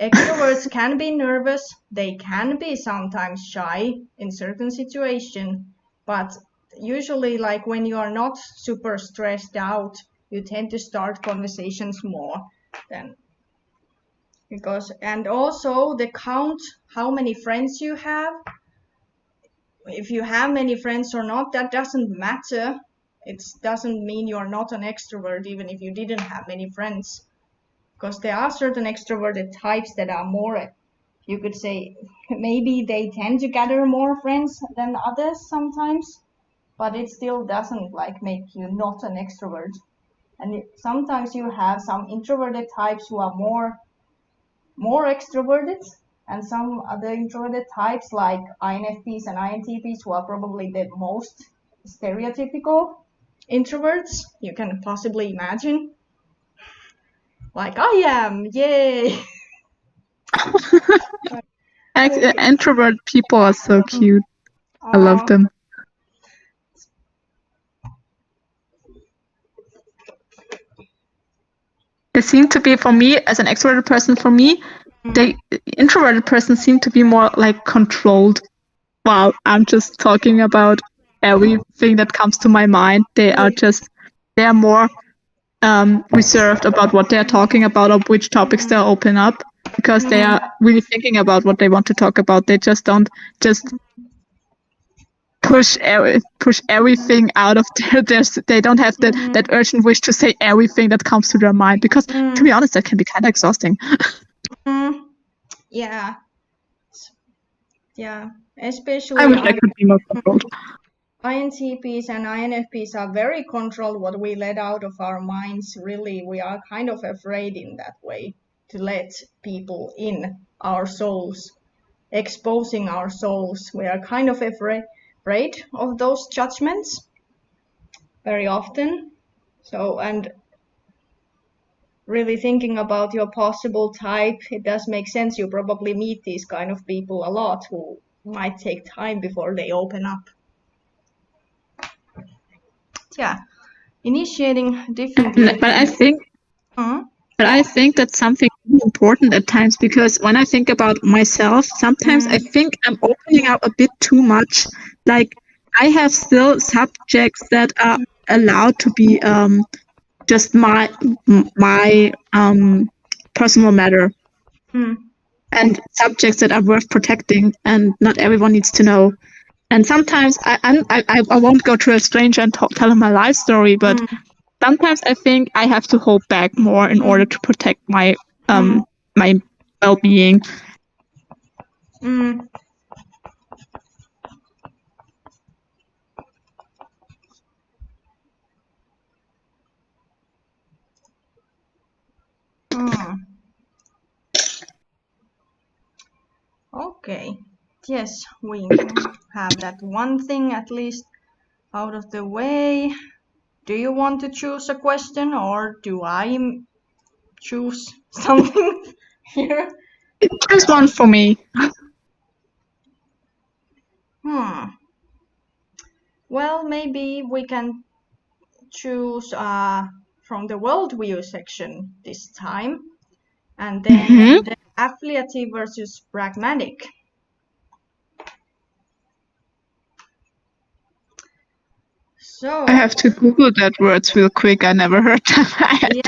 Extroverts can be nervous, they can be sometimes shy in certain situations, but usually like when you are not super stressed out, you tend to start conversations more than because, and also the count how many friends you have. If you have many friends or not, that doesn't matter. It doesn't mean you're not an extrovert even if you didn't have many friends, because there are certain extroverted types that are more, you could say, maybe they tend to gather more friends than others sometimes, but it still doesn't like make you not an extrovert. And sometimes you have some introverted types who are more extroverted, and some other introverted types like INFPs and INTPs who are probably the most stereotypical introverts you can possibly imagine. Like I am, yay! Introvert people are so cute. I love them. They seem to be, for me, as an extroverted person, the introverted person seem to be more like controlled. While I'm just talking about everything that comes to my mind. They are more reserved about what they're talking about or which topics they'll open up, because they are really thinking about what they want to talk about. They just don't just push everything out of they don't have that urgent wish to say everything that comes to their mind, because to be honest, that can be kind of exhausting. Yeah, especially I wish I could be more controlled. INTPs and INFPs are very controlled what we let out of our minds. Really, we are kind of afraid in that way to let people in our souls, exposing our souls. We are kind of afraid of those judgments very often. So, and really thinking about your possible type, it does make sense. You probably meet these kind of people a lot who might take time before they open up. Yeah, initiating different. But I think. But I think that's something important at times, because when I think about myself, sometimes I think I'm opening up a bit too much. Like, I have still subjects that are allowed to be just my personal matter, and subjects that are worth protecting, and not everyone needs to know. And sometimes I won't go to a stranger and tell him my life story, but sometimes I think I have to hold back more in order to protect my my well-being. Okay. Yes, we have that one thing at least out of the way. Do you want to choose a question, or do I choose something here? Choose one for me. Well, maybe we can choose from the worldview section this time, and then the affiliative versus pragmatic. So I have to Google that words real quick. I never heard them. I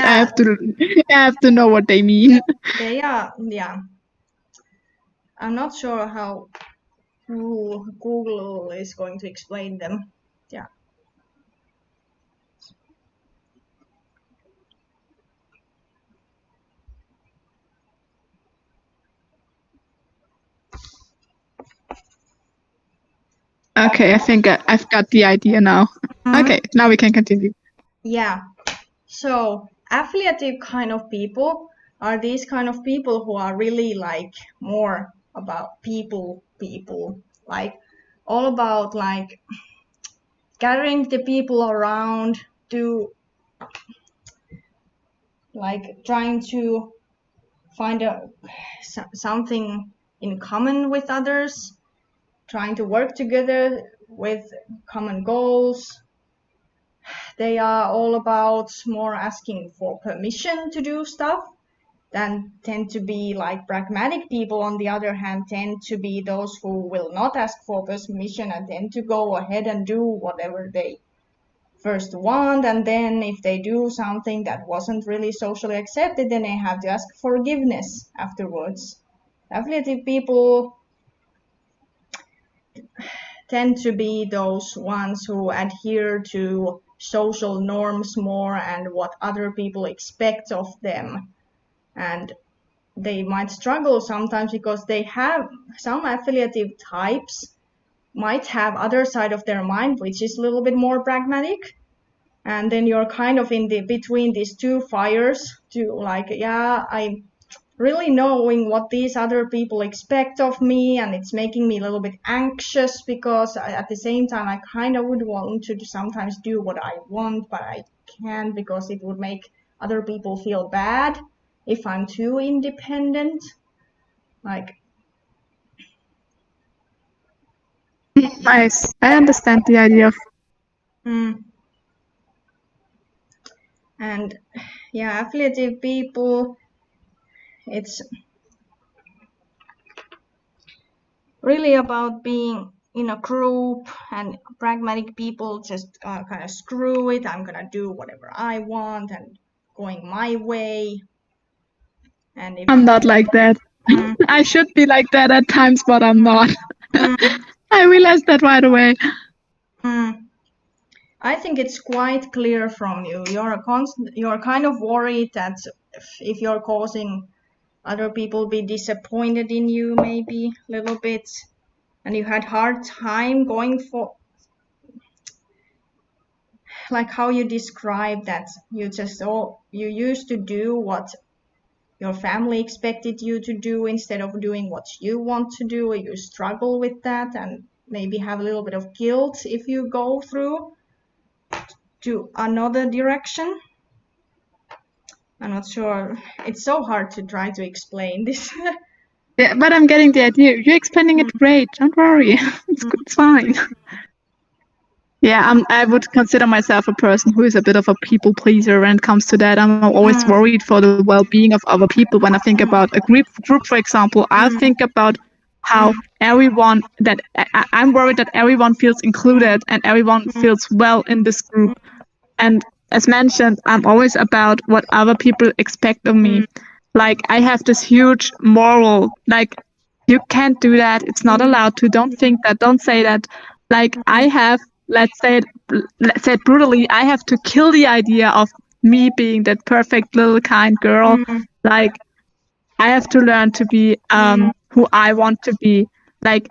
have to know what they mean. They are, yeah. I'm not sure how Google is going to explain them. Yeah. Okay, I think I've got the idea now. Okay, now we can continue. Yeah. So affiliative kind of people are these kind of people who are really like more about people, like all about like gathering the people around to like trying to find something in common with others, trying to work together with common goals. They are all about more asking for permission to do stuff, than tend to be like pragmatic people. On the other hand, tend to be those who will not ask for permission and tend to go ahead and do whatever they first want, and then if they do something that wasn't really socially accepted, then they have to ask forgiveness afterwards. Affiliative people tend to be those ones who adhere to social norms more and what other people expect of them, and they might struggle sometimes because they have some affiliative types might have other side of their mind which is a little bit more pragmatic, and then you're kind of in the between these two fires to like, yeah, I'm really knowing what these other people expect of me, and it's making me a little bit anxious because at the same time I kind of would want to sometimes do what I want, but I can't because it would make other people feel bad if I'm too independent. Like, Nice. I understand the idea of. And yeah, affiliative people, it's really about being in a group, and pragmatic people just kind of screw it, I'm gonna do whatever I want and going my way. And if I'm not like that. I should be like that at times, but I'm not. I realized that right away. I think it's quite clear from you. You're kind of worried that if you're causing other people be disappointed in you, maybe a little bit, and you had hard time going for, like how you describe that you used to do what your family expected you to do instead of doing what you want to do. You struggle with that and maybe have a little bit of guilt if you go through to another direction. I'm not sure. It's so hard to try to explain this. Yeah, but I'm getting the idea. You're explaining it great. Don't worry. It's fine. Yeah, I would consider myself a person who is a bit of a people pleaser when it comes to that. I'm always worried for the well-being of other people. When I think about a group, for example, I think about how everyone I'm worried that everyone feels included and everyone feels well in this group. And as mentioned, I'm always about what other people expect of me. Like, I have this huge moral, like, you can't do that. It's not allowed to. Don't think that. Don't say that. Like, I have, let's say it brutally, I have to kill the idea of me being that perfect little kind girl. Like, I have to learn to be who I want to be. Like,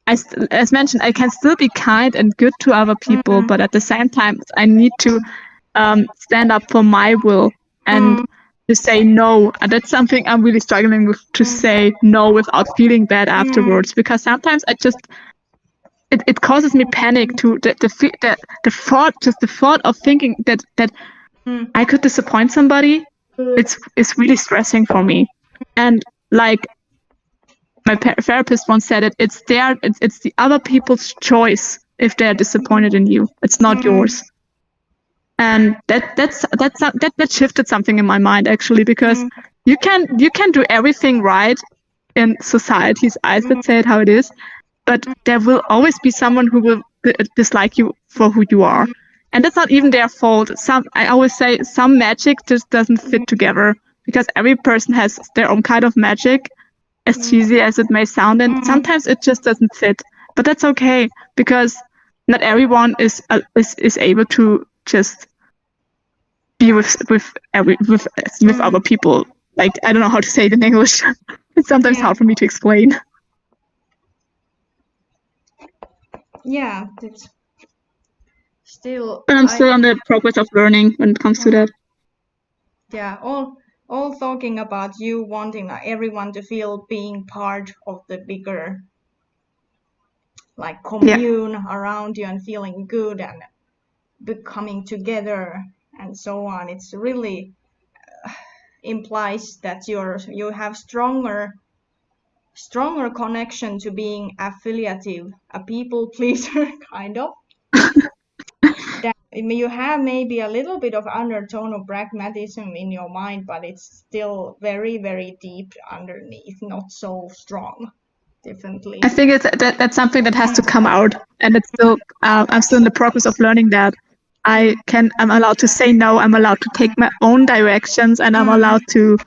as mentioned, I can still be kind and good to other people, but at the same time, I need to stand up for my will and to say no. And that's something I'm really struggling with, to say no without feeling bad afterwards, because sometimes it causes me panic to the thought of thinking that I could disappoint somebody. It's really stressing for me. And like my therapist once said it, it's the other people's choice if they're disappointed in you. It's not yours. And that shifted something in my mind, actually, because you can do everything right in society's eyes, let's say it how it is, but there will always be someone who will dislike you for who you are. And that's not even their fault. I always say some magic just doesn't fit together, because every person has their own kind of magic, as cheesy as it may sound, and sometimes it just doesn't fit. But that's okay, because not everyone is able to just be with other people. Like, I don't know how to say it in English. It's sometimes hard for me to explain. Yeah, it's still. But I'm still on the progress of learning when it comes to that. Yeah, all talking about you wanting everyone to feel being part of the bigger, like, commune around you and feeling good and becoming together and so on. It's really implies that you have stronger connection to being affiliative, a people pleaser, kind of. That you have maybe a little bit of undertone of pragmatism in your mind, but it's still very, very deep underneath, not so strong. Definitely. I think that's something that has to come out, and it's still I'm still in the progress of learning that. I'm allowed to say no, I'm allowed to take my own directions, and I'm allowed to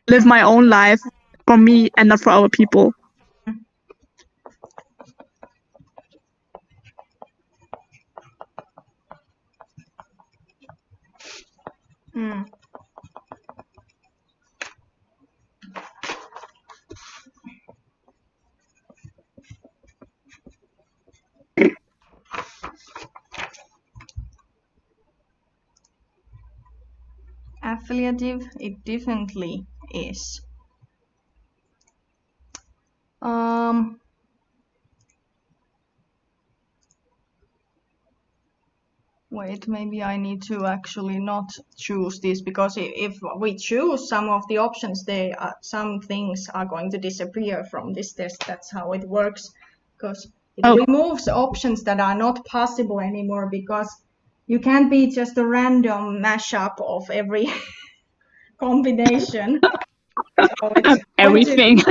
live my own life for me and not for other people. Affiliative, it definitely is. Wait, maybe I need to actually not choose this, because if we choose some of the options, some things are going to disappear from this test. That's how it works, because it removes options that are not possible anymore, because you can't be just a random mashup of every combination. So it's everything.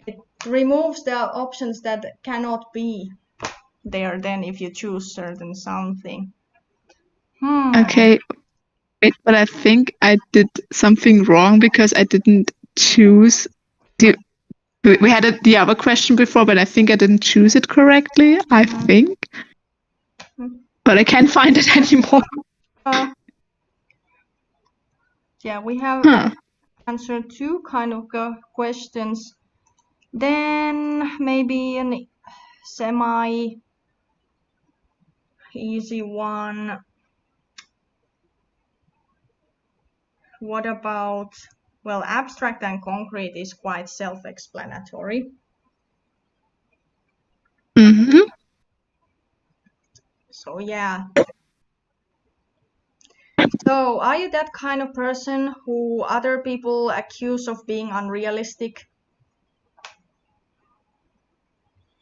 It removes the options that cannot be there then if you choose certain something. Okay, wait, but I think I did something wrong, because I didn't choose we had the other question before, but I think I didn't choose it correctly, I think. But I can't find it anymore. Yeah, we have answered two kind of questions. Then maybe an semi easy one. What about, well, abstract and concrete is quite self-explanatory. So yeah, So, are you that kind of person who other people accuse of being unrealistic?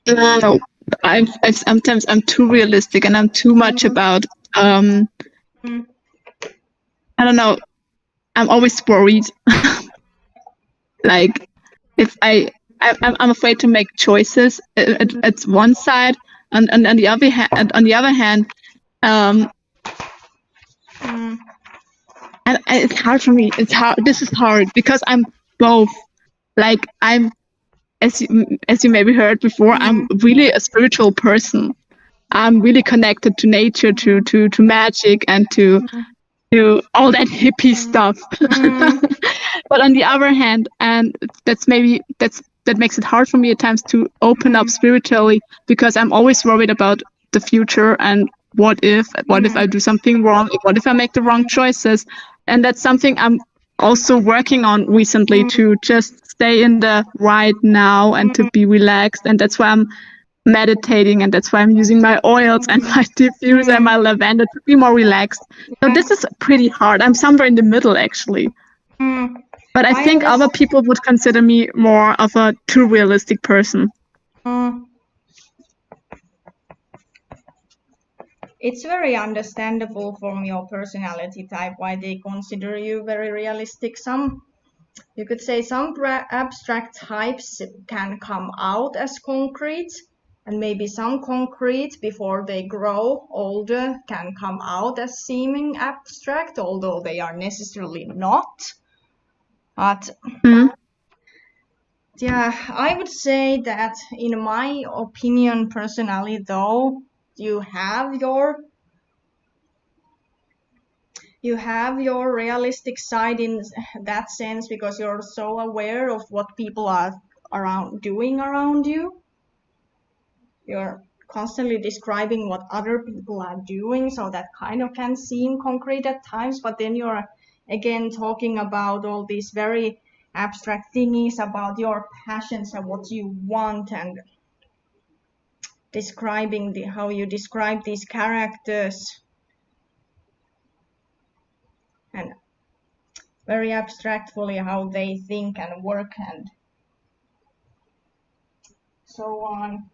No, I sometimes I'm too realistic and I'm too much about I don't know. I'm always worried. Like if I'm afraid to make choices at one side, and on the other hand, and it's hard for me. It's hard. This is hard because I'm both. Like I'm, as you maybe heard before, I'm really a spiritual person. I'm really connected to nature, to magic, and to all that hippie stuff. But on the other hand, and that makes it hard for me at times to open up spiritually, because I'm always worried about the future and what if I do something wrong, what if I make the wrong choices. And that's something I'm also working on recently, to just stay in the right now and to be relaxed. And that's why I'm meditating, and that's why I'm using my oils and my diffuse and my lavender to be more relaxed. So this is pretty hard. I'm somewhere in the middle, actually. But I think other people would consider me more of a too realistic person. It's very understandable from your personality type why they consider you very realistic. You could say some abstract types can come out as concrete, and maybe some concrete, before they grow older, can come out as seeming abstract, although they are necessarily not. But yeah, I would say that in my opinion, personally, though, you have your realistic side in that sense, because you're so aware of what people are doing around you. You're constantly describing what other people are doing, so that kind of can seem concrete at times, but then you're again talking about all these very abstract thingies about your passions and what you want, and describing how you describe these characters, and very abstractly how they think and work and so on.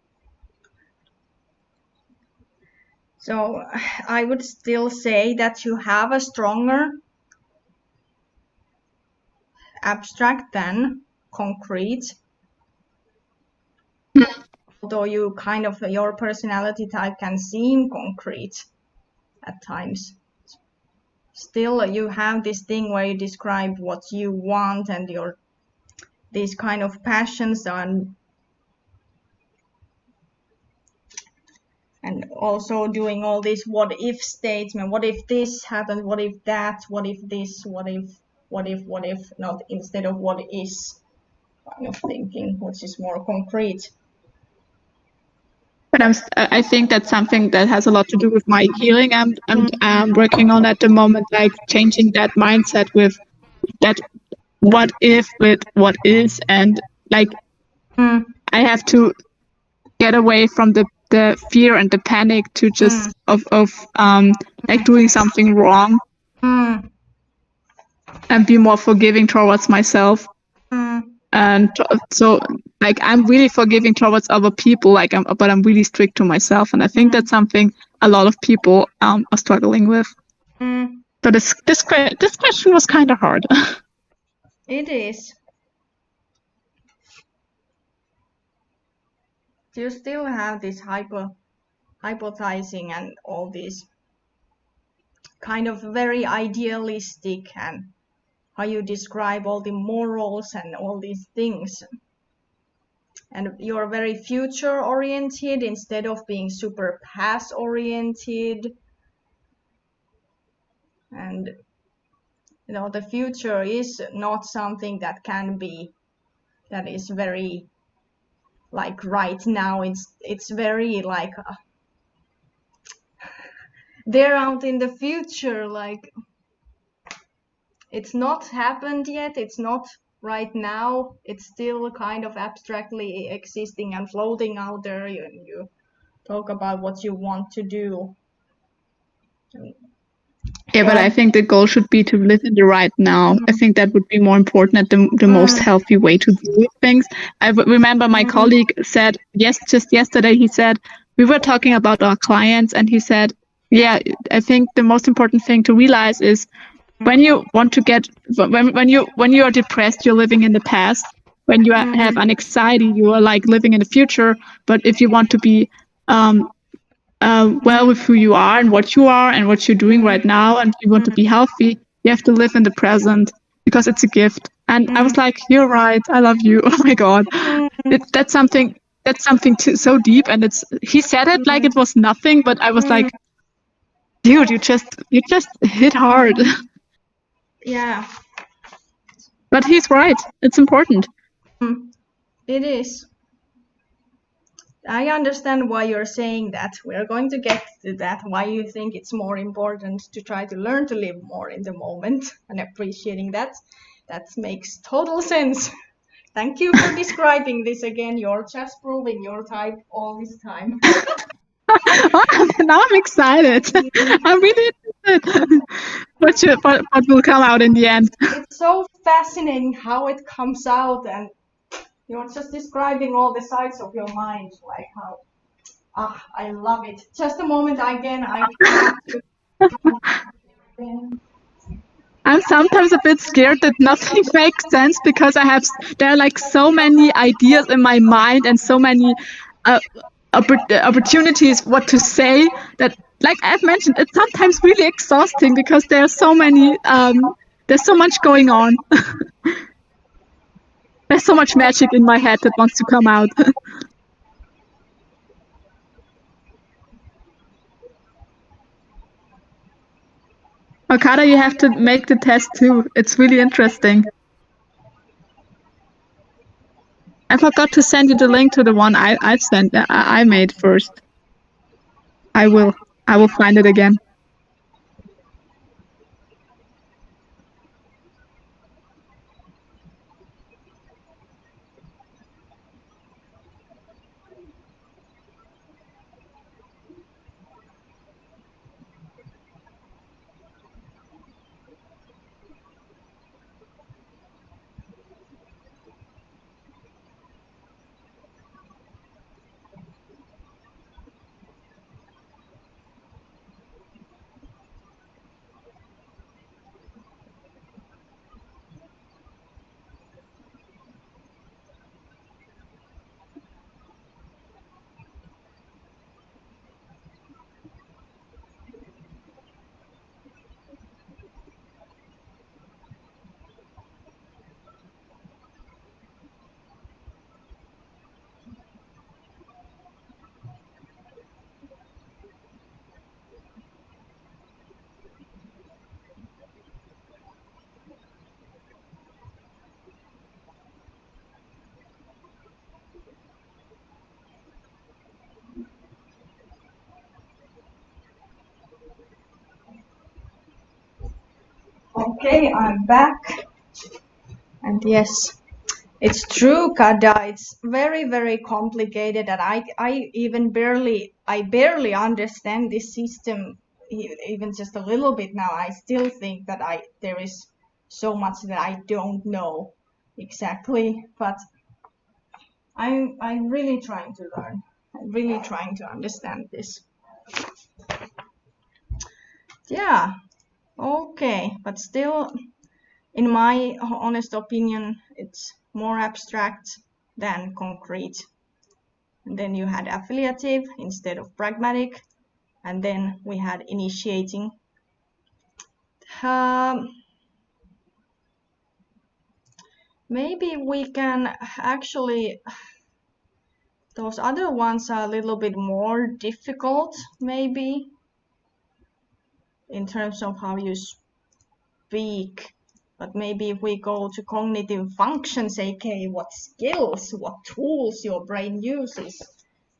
So I would still say that you have a stronger abstract than concrete, although you kind of, your personality type can seem concrete at times. Still, you have this thing where you describe what you want and these kind of passions, and also doing all these what if statements. What if this happened? What if that? What if this? What if not, instead of what is kind of thinking, which is more concrete. But I think that's something that has a lot to do with my healing. I'm working on at the moment, like changing that mindset with that what if with what is, and like I have to get away from the fear and the panic to just of like doing something wrong, and be more forgiving towards myself. And so like I'm really forgiving towards other people, but I'm really strict to myself, and I think that's something a lot of people are struggling with. So this question was kind of hard. It is. You still have this hypothesizing and all these kind of very idealistic, and how you describe all the morals and all these things. And you're very future oriented instead of being super past oriented. And the future is not something that is very like right now. It's very like they're out in the future, like it's not happened yet, it's not right now, it's still kind of abstractly existing and floating out there. You talk about what you want to do. Yeah, but I think the goal should be to live in the right now. I think that would be more important and the most healthy way to do things. I remember my colleague said, just yesterday, he said, we were talking about our clients and he said, yeah, I think the most important thing to realize is when you want to get, when you are depressed, you're living in the past. When you have anxiety, you are like living in the future. But if you want to be, well with who you are and what you're doing right now, and you want to be healthy, you have to live in the present because it's a gift. And I was like, you're right, I love you. Oh my god, that's something so deep, and he said it like it was nothing, but I was like, dude, you just hit hard. Yeah, but he's right, it's important. it is. I understand why you're saying that. We're going to get to that, why you think it's more important to try to learn to live more in the moment and appreciating that. That makes total sense. Thank you for describing this again. You're just proving your type all this time. Now I'm excited. I'm really interested. What will come out in the end? It's so fascinating how it comes out, and you're just describing all the sides of your mind, like how, I love it. Just a moment again, I have to. I'm sometimes a bit scared that nothing makes sense because there are like so many ideas in my mind and so many opportunities what to say that, like I've mentioned, it's sometimes really exhausting because there are so many, there's so much going on. There's so much magic in my head that wants to come out. Okada, you have to make the test too. It's really interesting. I forgot to send you the link to the one I made first. I will find it again. Okay, I'm back. And yes, it's true, Kada. It's very, very complicated, and I barely understand this system, even just a little bit now. I still think that there is so much that I don't know exactly, but I'm really trying to learn. I'm really trying to understand this. Yeah, okay, but still, in my honest opinion, it's more abstract than concrete. And then you had affiliative instead of pragmatic, and then we had initiating. Maybe we can actually, those other ones are a little bit more difficult, maybe, in terms of how you speak. But maybe if we go to cognitive functions, aka what skills, what tools your brain uses,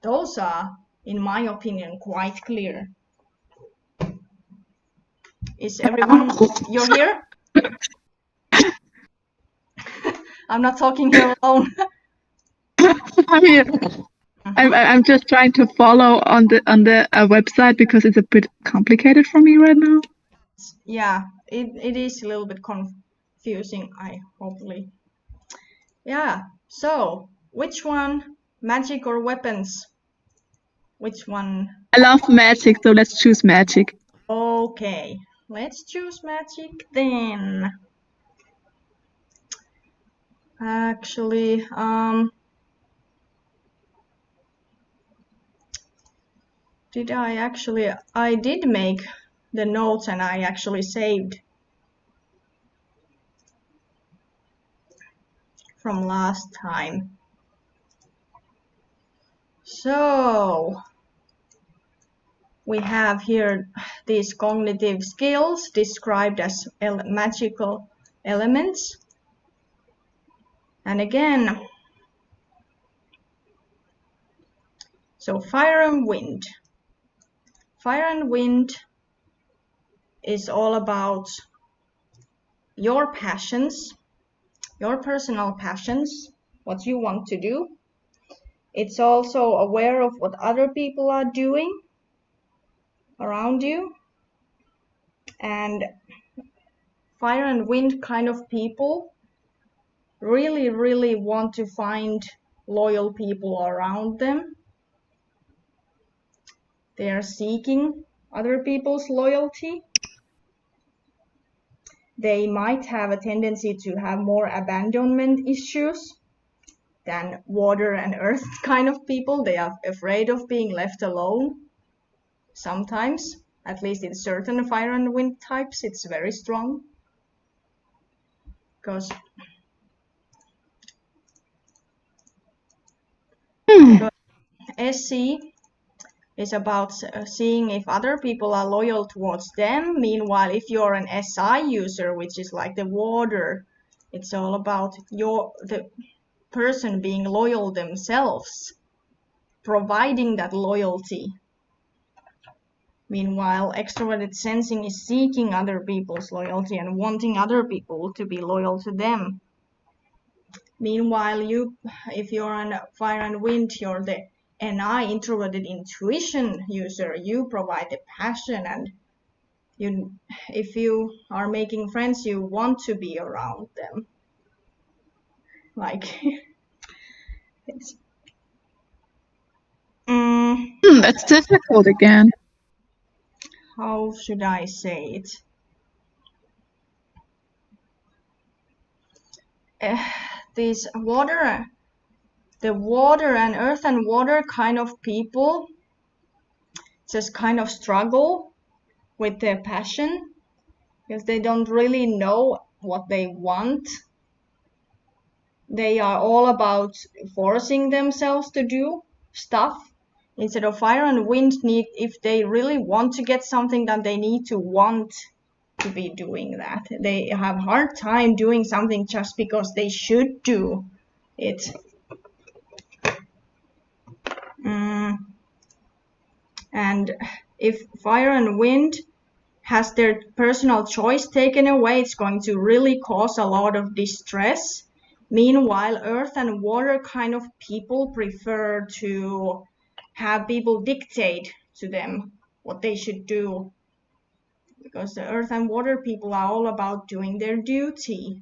those are, in my opinion, quite clear. Is everyone, you're here? I'm not talking here alone. I'm here. I'm just trying to follow on the website because it's a bit complicated for me right now. Yeah, it is a little bit confusing, hopefully. Yeah, so which one, magic or weapons? Which one? I love magic, so let's choose magic. Okay, let's choose magic then. Actually, I did make the notes and I actually saved from last time. So we have here these cognitive skills described as magical elements. And again, so fire and wind. Fire and wind is all about your passions, your personal passions, what you want to do. It's also aware of what other people are doing around you. And fire and wind kind of people really, really want to find loyal people around them. They are seeking other people's loyalty. They might have a tendency to have more abandonment issues than water and earth kind of people. They are afraid of being left alone. Sometimes, at least in certain fire and wind types, it's very strong. Because SC is about seeing if other people are loyal towards them. Meanwhile, if you're an SI user, which is like the water, it's all about the person being loyal themselves, providing that loyalty. Meanwhile, extroverted sensing is seeking other people's loyalty and wanting other people to be loyal to them. Meanwhile, if you're on fire and wind, you're the NI, introverted intuition user. You provide the passion, and if you are making friends, you want to be around them. Like, that's difficult again. How should I say it? These the water and earth and water kind of people just kind of struggle with their passion because they don't really know what they want. They are all about forcing themselves to do stuff. Instead of fire and wind, if they really want to get something, then they need to want to be doing that. They have a hard time doing something just because they should do it. And if fire and wind has their personal choice taken away, it's going to really cause a lot of distress. Meanwhile, earth and water kind of people prefer to have people dictate to them what they should do, because the earth and water people are all about doing their duty.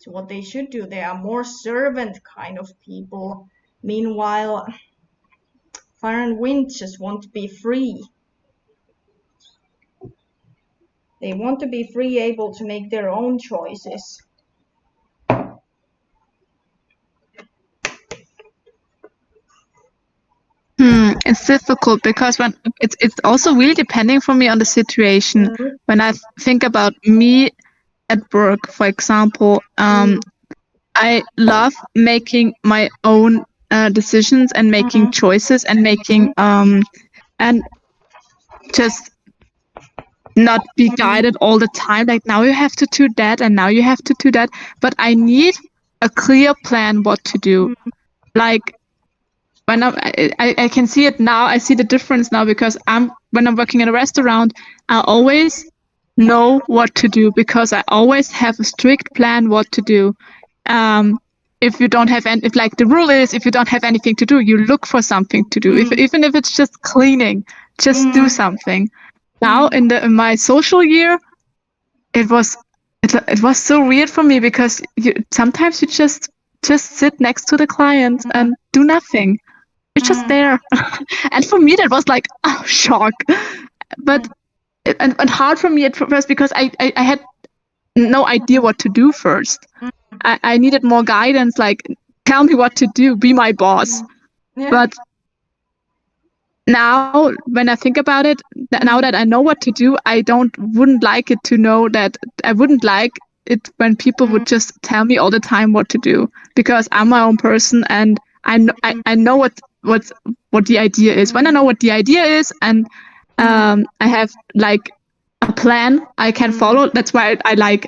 So what they should do, they are more servant kind of people. Meanwhile, fire and wind just want to be free. They want to be free, able to make their own choices. It's difficult because when it's also really depending for me on the situation. When I think about me at work, for example, I love making my own decisions and making choices and making and just not be guided all the time. Like, now you have to do that and now you have to do that. But I need a clear plan what to do. Like, when I can see it now, I see the difference now, because when I'm working in a restaurant, I always know what to do because I always have a strict plan what to do. If you don't have the rule is, if you don't have anything to do, you look for something to do. Even if it's just cleaning, just do something. Now in my social year, it was so weird for me because sometimes you just sit next to the client and do nothing. You're just there. And for me that was like, oh, shock. But and hard for me at first because I had no idea what to do first. I needed more guidance, like tell me what to do, be my boss. But now when I think about it, now that I know what to do, I wouldn't like it to know that I wouldn't like it when people would just tell me all the time what to do, because I'm my own person and I know what the idea is. When I know what the idea is and I have like a plan I can follow. That's why I like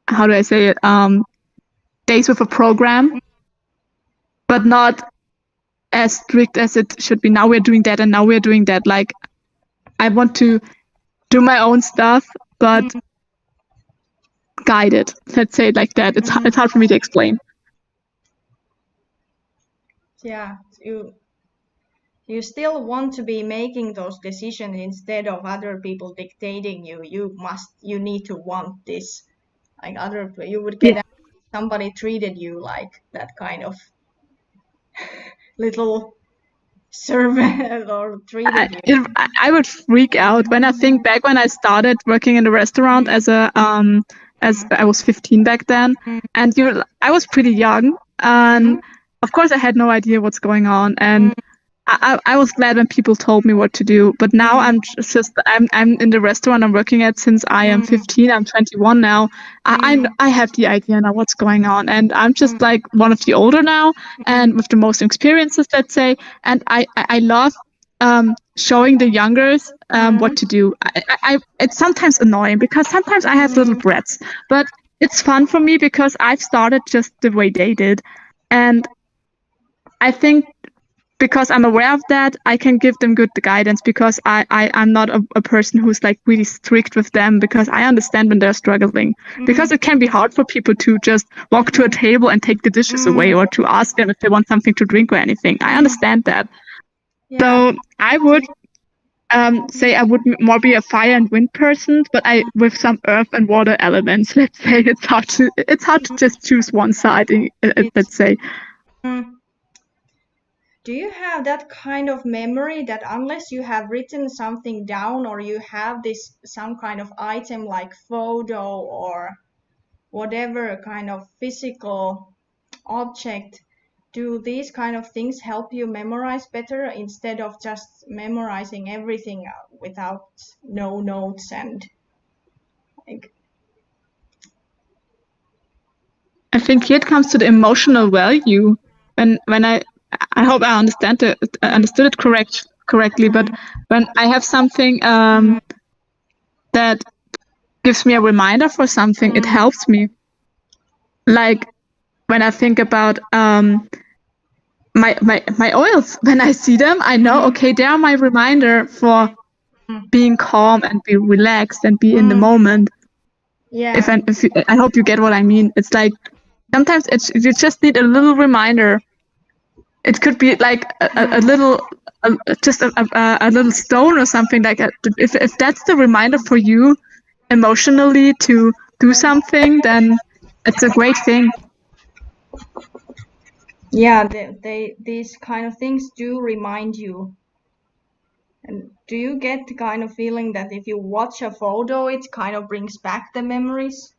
how do I say it? Days with a program, but not as strict as it should be. Now we're doing that and now we're doing that. Like I want to do my own stuff, but guided. Let's say it like that. It's hard for me to explain. Yeah, you still want to be making those decisions instead of other people dictating you. You need to want this. Like you would get somebody treated you like that kind of little servant or treated you. I would freak out when I think back when I started working in the restaurant as I was 15 back then, and I was pretty young, and of course I had no idea what's going on, and I was glad when people told me what to do. But now I'm in the restaurant I'm working at since I am 15. I'm 21 now. I have the idea now what's going on, and I'm just like one of the older now and with the most experiences, let's say. And I love showing the youngers what to do. It's sometimes annoying because sometimes I have little brats, but it's fun for me because I've started just the way they did, and I think because I'm aware of that, I can give them good guidance because I'm not a person who's like really strict with them, because I understand when they're struggling. Because it can be hard for people to just walk to a table and take the dishes away or to ask them if they want something to drink or anything. I understand that. Yeah. So I would say I would more be a fire and wind person, but with some earth and water elements. Let's say it's hard to just choose one side. Let's say. Do you have that kind of memory that unless you have written something down or you have some kind of item like photo or whatever kind of physical object, do these kind of things help you memorize better instead of just memorizing everything without no notes and like? I think here it comes to the emotional value. When I hope I understood it correctly, but when I have something that gives me a reminder for something, it helps me. Like when I think about my oils, when I see them, I know, okay, they are my reminder for being calm and be relaxed and be in the moment. Yeah. I hope you get what I mean. It's like sometimes you just need a little reminder. It could be like a little, just a little stone or something like that. If that's the reminder for you emotionally to do something, then it's a great thing. Yeah, these kind of things do remind you. And do you get the kind of feeling that if you watch a photo, it kind of brings back the memories?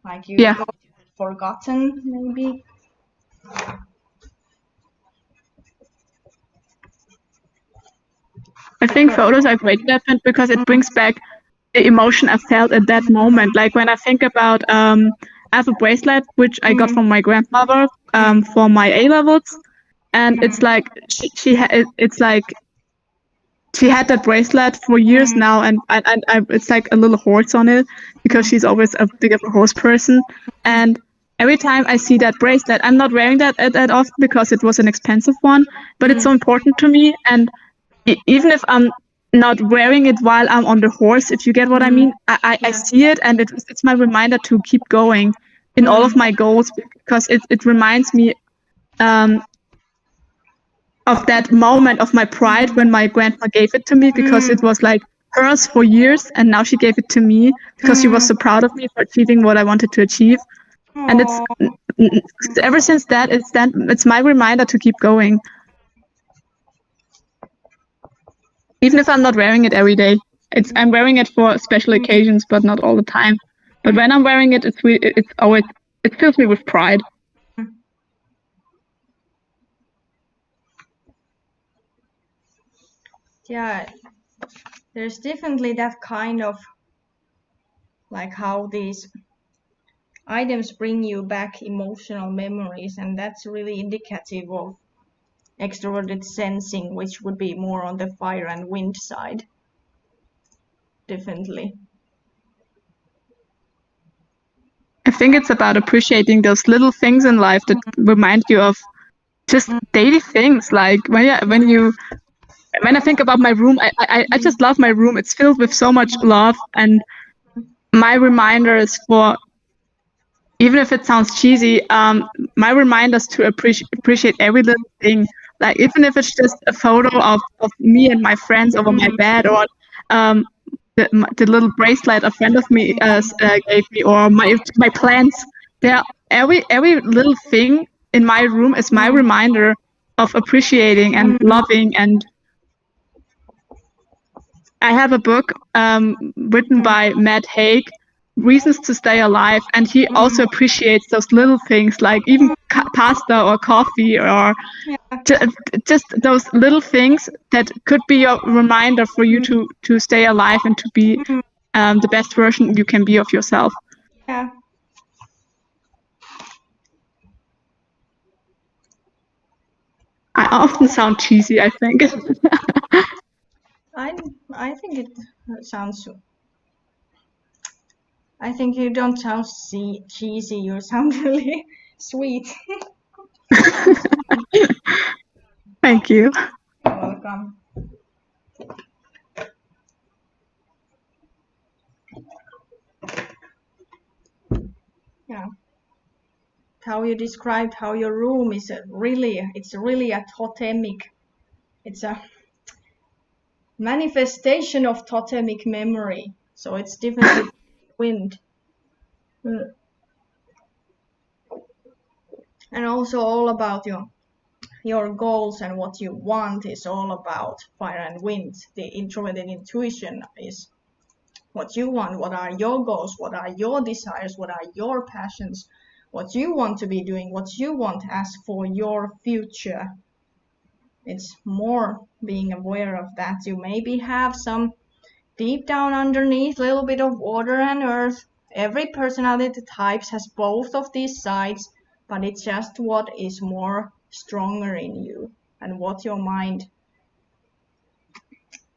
Like you got forgotten, maybe? I think photos are great at that because it brings back the emotion I felt at that moment. Like when I think about, I have a bracelet which I got from my grandmother for my A-levels, and it's like it's like she had that bracelet for years now, and it's like a little horse on it because she's always a big of a horse person. And every time I see that bracelet, I'm not wearing that often because it was an expensive one, but it's so important to me. And even if I'm not wearing it while I'm on the horse, if you get what I mean, I see it, and it's my reminder to keep going in all of my goals, because it reminds me of that moment of my pride when my grandma gave it to me, because it was like hers for years, and now she gave it to me because she was so proud of me for achieving what I wanted to achieve. And it's ever since that, it's my reminder to keep going. Even if I'm not wearing it every day. I'm wearing it for special occasions, but not all the time. But when I'm wearing it, it fills me with pride. Yeah, there's definitely that kind of like how these items bring you back emotional memories, and that's really indicative of extroverted sensing, which would be more on the fire and wind side. Definitely. I think it's about appreciating those little things in life that remind you of just daily things. Like when I think about my room, I just love my room. It's filled with so much love, and my reminder is for, even if it sounds cheesy, my reminder is to appreciate every little thing. Like even if it's just a photo of me and my friends over my bed, or the little bracelet a friend of me gave me, or my plants. Every little thing in my room is my reminder of appreciating and loving. And I have a book written by Matt Haig, Reasons to Stay Alive, and he also appreciates those little things, like even pasta or coffee, or just those little things that could be a reminder for you to stay alive and to be the best version you can be of yourself. Yeah. I often sound cheesy, I think. I think it sounds. I think you don't sound cheesy. You sound really sweet. Thank you. You're welcome. Yeah. How you described how your room is it's really a totemic. It's a manifestation of totemic memory. So it's definitely wind. And also all about your goals and what you want is all about fire and wind. The introverted intuition is what you want, what are your goals, what are your desires, what are your passions, what you want to be doing, what you want as for your future. It's more being aware of that. You maybe have some deep down underneath, little bit of water and earth. Every personality types has both of these sides, but it's just what is more stronger in you and what your mind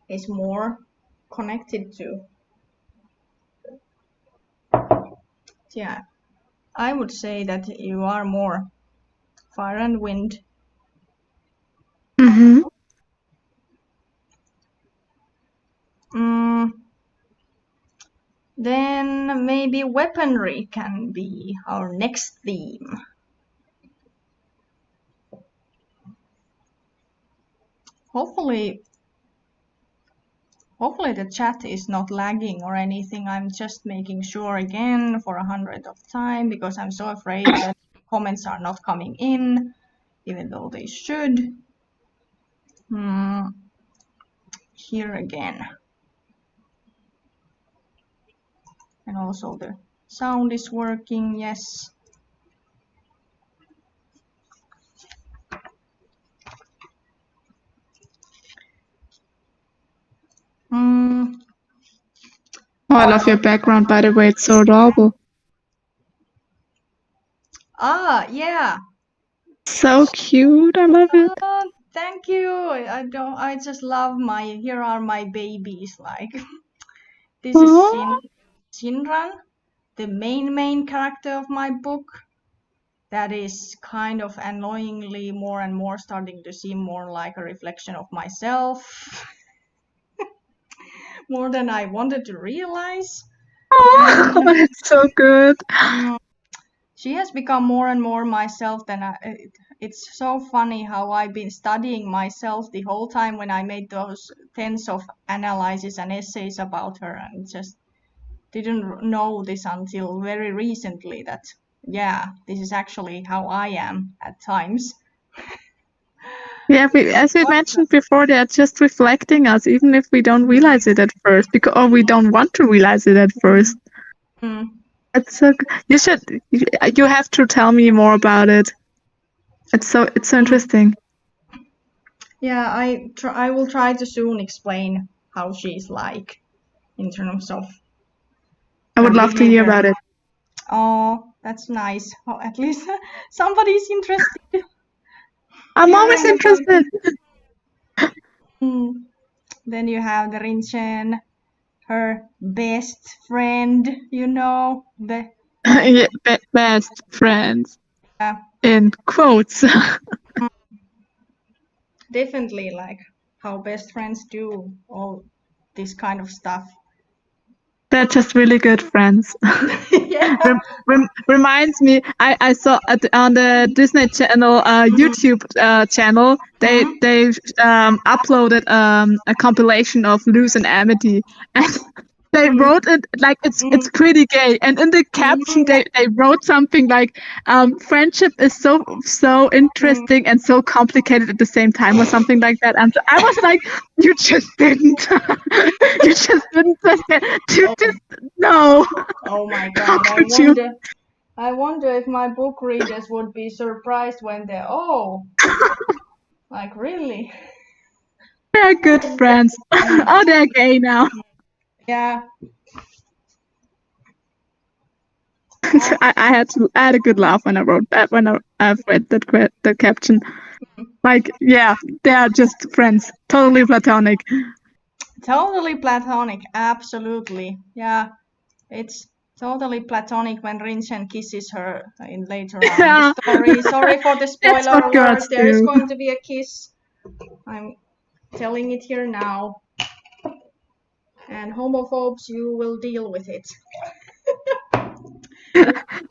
is more connected to. Yeah, I would say that you are more fire and wind. Mm-hmm. Then maybe weaponry can be our next theme. Hopefully the chat is not lagging or anything. I'm just making sure again for 100th of time, because I'm so afraid that comments are not coming in, even though they should. Here again. And also the sound is working, yes. Oh, I love your background, by the way. It's so adorable. Yeah. So cute. I love it. Thank you. I just love here are my babies. Like this is Shinran, the main character of my book. That is kind of annoyingly more and more starting to seem more like a reflection of myself. More than I wanted to realize. Oh, that's so good. She has become more and more myself than it's so funny how I've been studying myself the whole time when I made those tens of analyses and essays about her, and just didn't know this until very recently that, yeah, this is actually how I am at times. Yeah, as we mentioned before, they're just reflecting us, even if we don't realize it at first, or we don't want to realize it at first. It's so. You have to tell me more about it. It's so interesting. Yeah, I will try to soon explain how she's like in terms of. I would love to hear about it. Oh, that's nice. Oh, at least somebody's interested. I'm always interested. Then you have the Rinchen, her best friend, the yeah, best friends. Yeah. In quotes. Definitely, like how best friends do all this kind of stuff. They're just really good friends. Yeah. Reminds me, I saw on the Disney Channel YouTube channel, they uploaded a compilation of Luz and Amity, and they wrote it like it's pretty gay, and in the caption they wrote something like friendship is so interesting and so complicated at the same time, or something like that. And I was like, you just didn't no. Oh my god! I wonder if my book readers would be surprised when they're like really. They're good friends. Oh, they're gay now. Yeah. I had a good laugh when I wrote that, when I've read the caption. Like, yeah, they are just friends, totally platonic. Totally platonic, absolutely. Yeah, it's totally platonic when Rinchen kisses her in later on in the story. Sorry for the spoiler alert. There is going to be a kiss. I'm telling it here now. And homophobes, you will deal with it.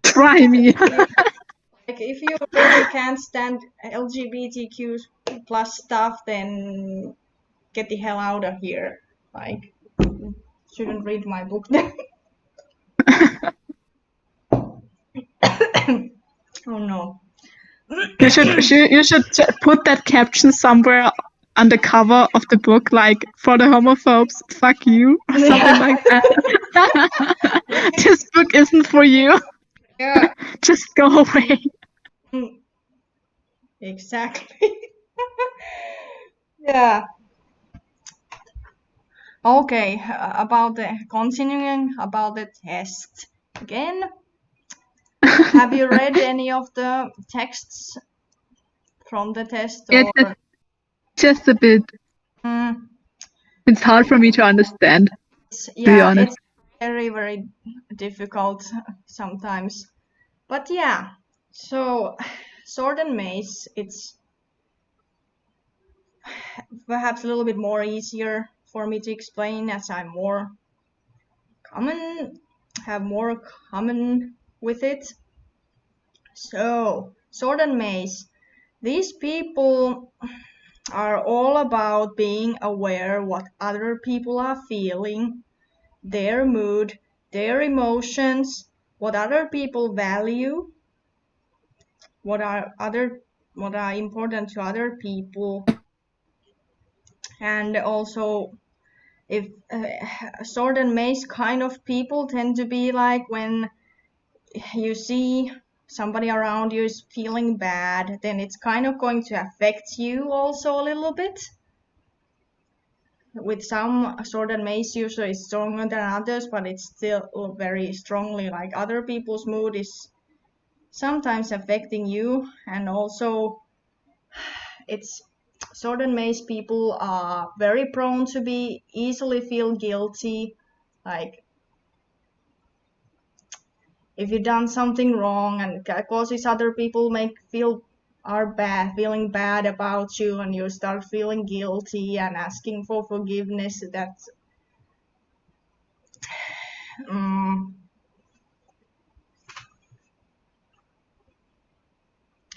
Try me. Like, if you really can't stand LGBTQ plus stuff, then get the hell out of here. Like, shouldn't read my book then. Oh no. You should put that caption somewhere on the cover of the book, like, for the homophobes, fuck you, or something like that. This book isn't for you. Yeah. Just go away. Exactly. Yeah. Okay, continuing about the test again. Have you read any of the texts from the test? Or? Just a bit. It's hard for me to understand. Yeah, it's very, very difficult sometimes. But yeah, so Sword and Mace, it's perhaps a little bit more easier for me to explain as I'm have more common with it. So, Sword and Mace, these people are all about being aware what other people are feeling, their mood, their emotions, what other people value, what are important to other people, and also if Sword and Mace kind of people tend to be like when you see somebody around you is feeling bad, then it's kind of going to affect you also a little bit. With some Sword and Mace usually is stronger than others, but it's still very strongly like other people's mood is sometimes affecting you. And also it's Sword and Mace people are very prone to be easily feel guilty, like if you've done something wrong and causes other people feeling bad about you, and you start feeling guilty and asking for forgiveness. That's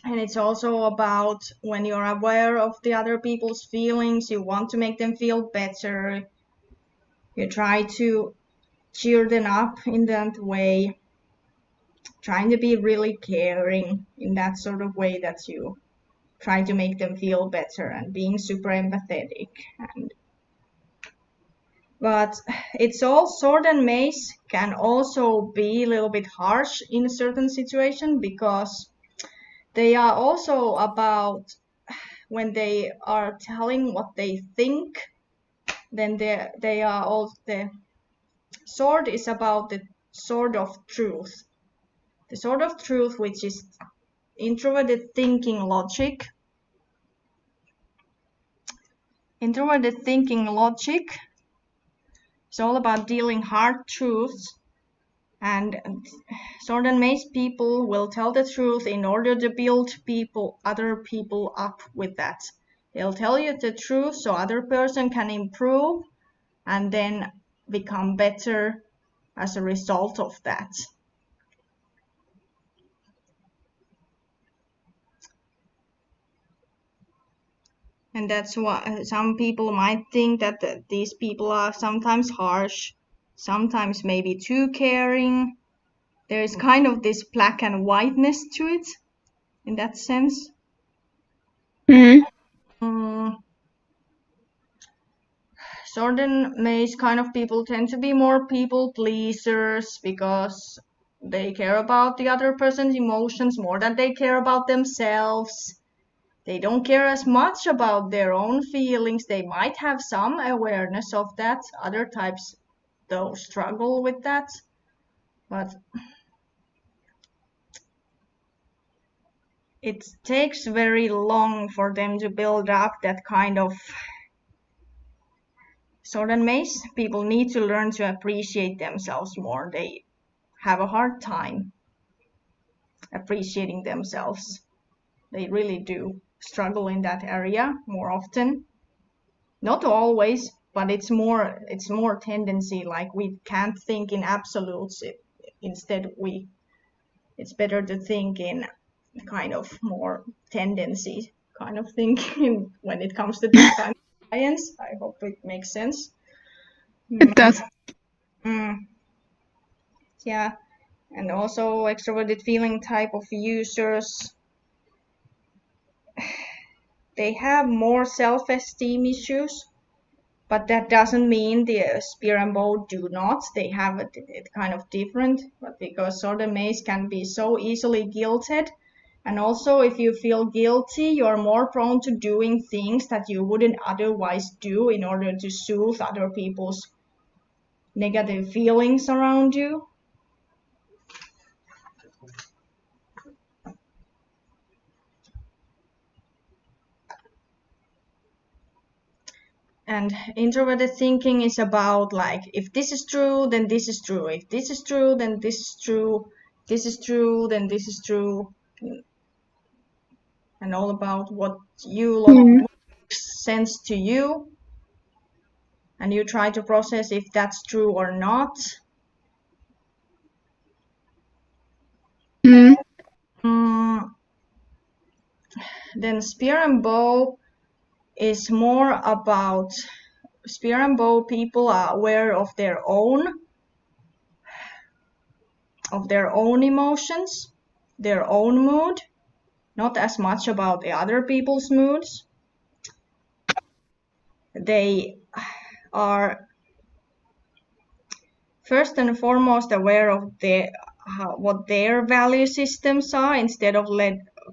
And it's also about when you're aware of the other people's feelings, you want to make them feel better. You try to cheer them up in that way, trying to be really caring in that sort of way that you try to make them feel better and being super empathetic. But it's all sword and mace can also be a little bit harsh in a certain situation because they are also about when they are telling what they think, then they are all the sword is about the sword of truth. The sword of truth, which is introverted thinking logic. Introverted thinking logic is all about dealing hard truths, and sword and mace people will tell the truth in order to build other people up with that. They'll tell you the truth so other person can improve and then become better as a result of that. And that's why some people might think that these people are sometimes harsh, sometimes maybe too caring. There's kind of this black and whiteness to it in that sense. Sword and mace kind of people tend to be more people pleasers because they care about the other person's emotions more than they care about themselves. They don't care as much about their own feelings. They might have some awareness of that. Other types, though, struggle with that. But it takes very long for them to build up that kind of sword and mace. People need to learn to appreciate themselves more. They have a hard time appreciating themselves. They really do struggle in that area more often. Not always, but it's more tendency, like we can't think in absolutes. Instead, it's better to think in kind of more tendency kind of thinking when it comes to this kind of science. I hope it makes sense. It does. Yeah, and also extroverted feeling type of users, they have more self-esteem issues, but that doesn't mean the spear and bow do not. They have it kind of different, but because sword and mace can be so easily guilted, and also if you feel guilty, you're more prone to doing things that you wouldn't otherwise do in order to soothe other people's negative feelings around you. And introverted thinking is about like, if this is true, then this is true. If this is true, then this is true. This is true, then this is true. And all about what makes sense to you. And you try to process if that's true or not. Then spear and bow is more about spear and bow people are aware of their own emotions, their own mood, not as much about the other people's moods. They are first and foremost aware of what their value systems are instead of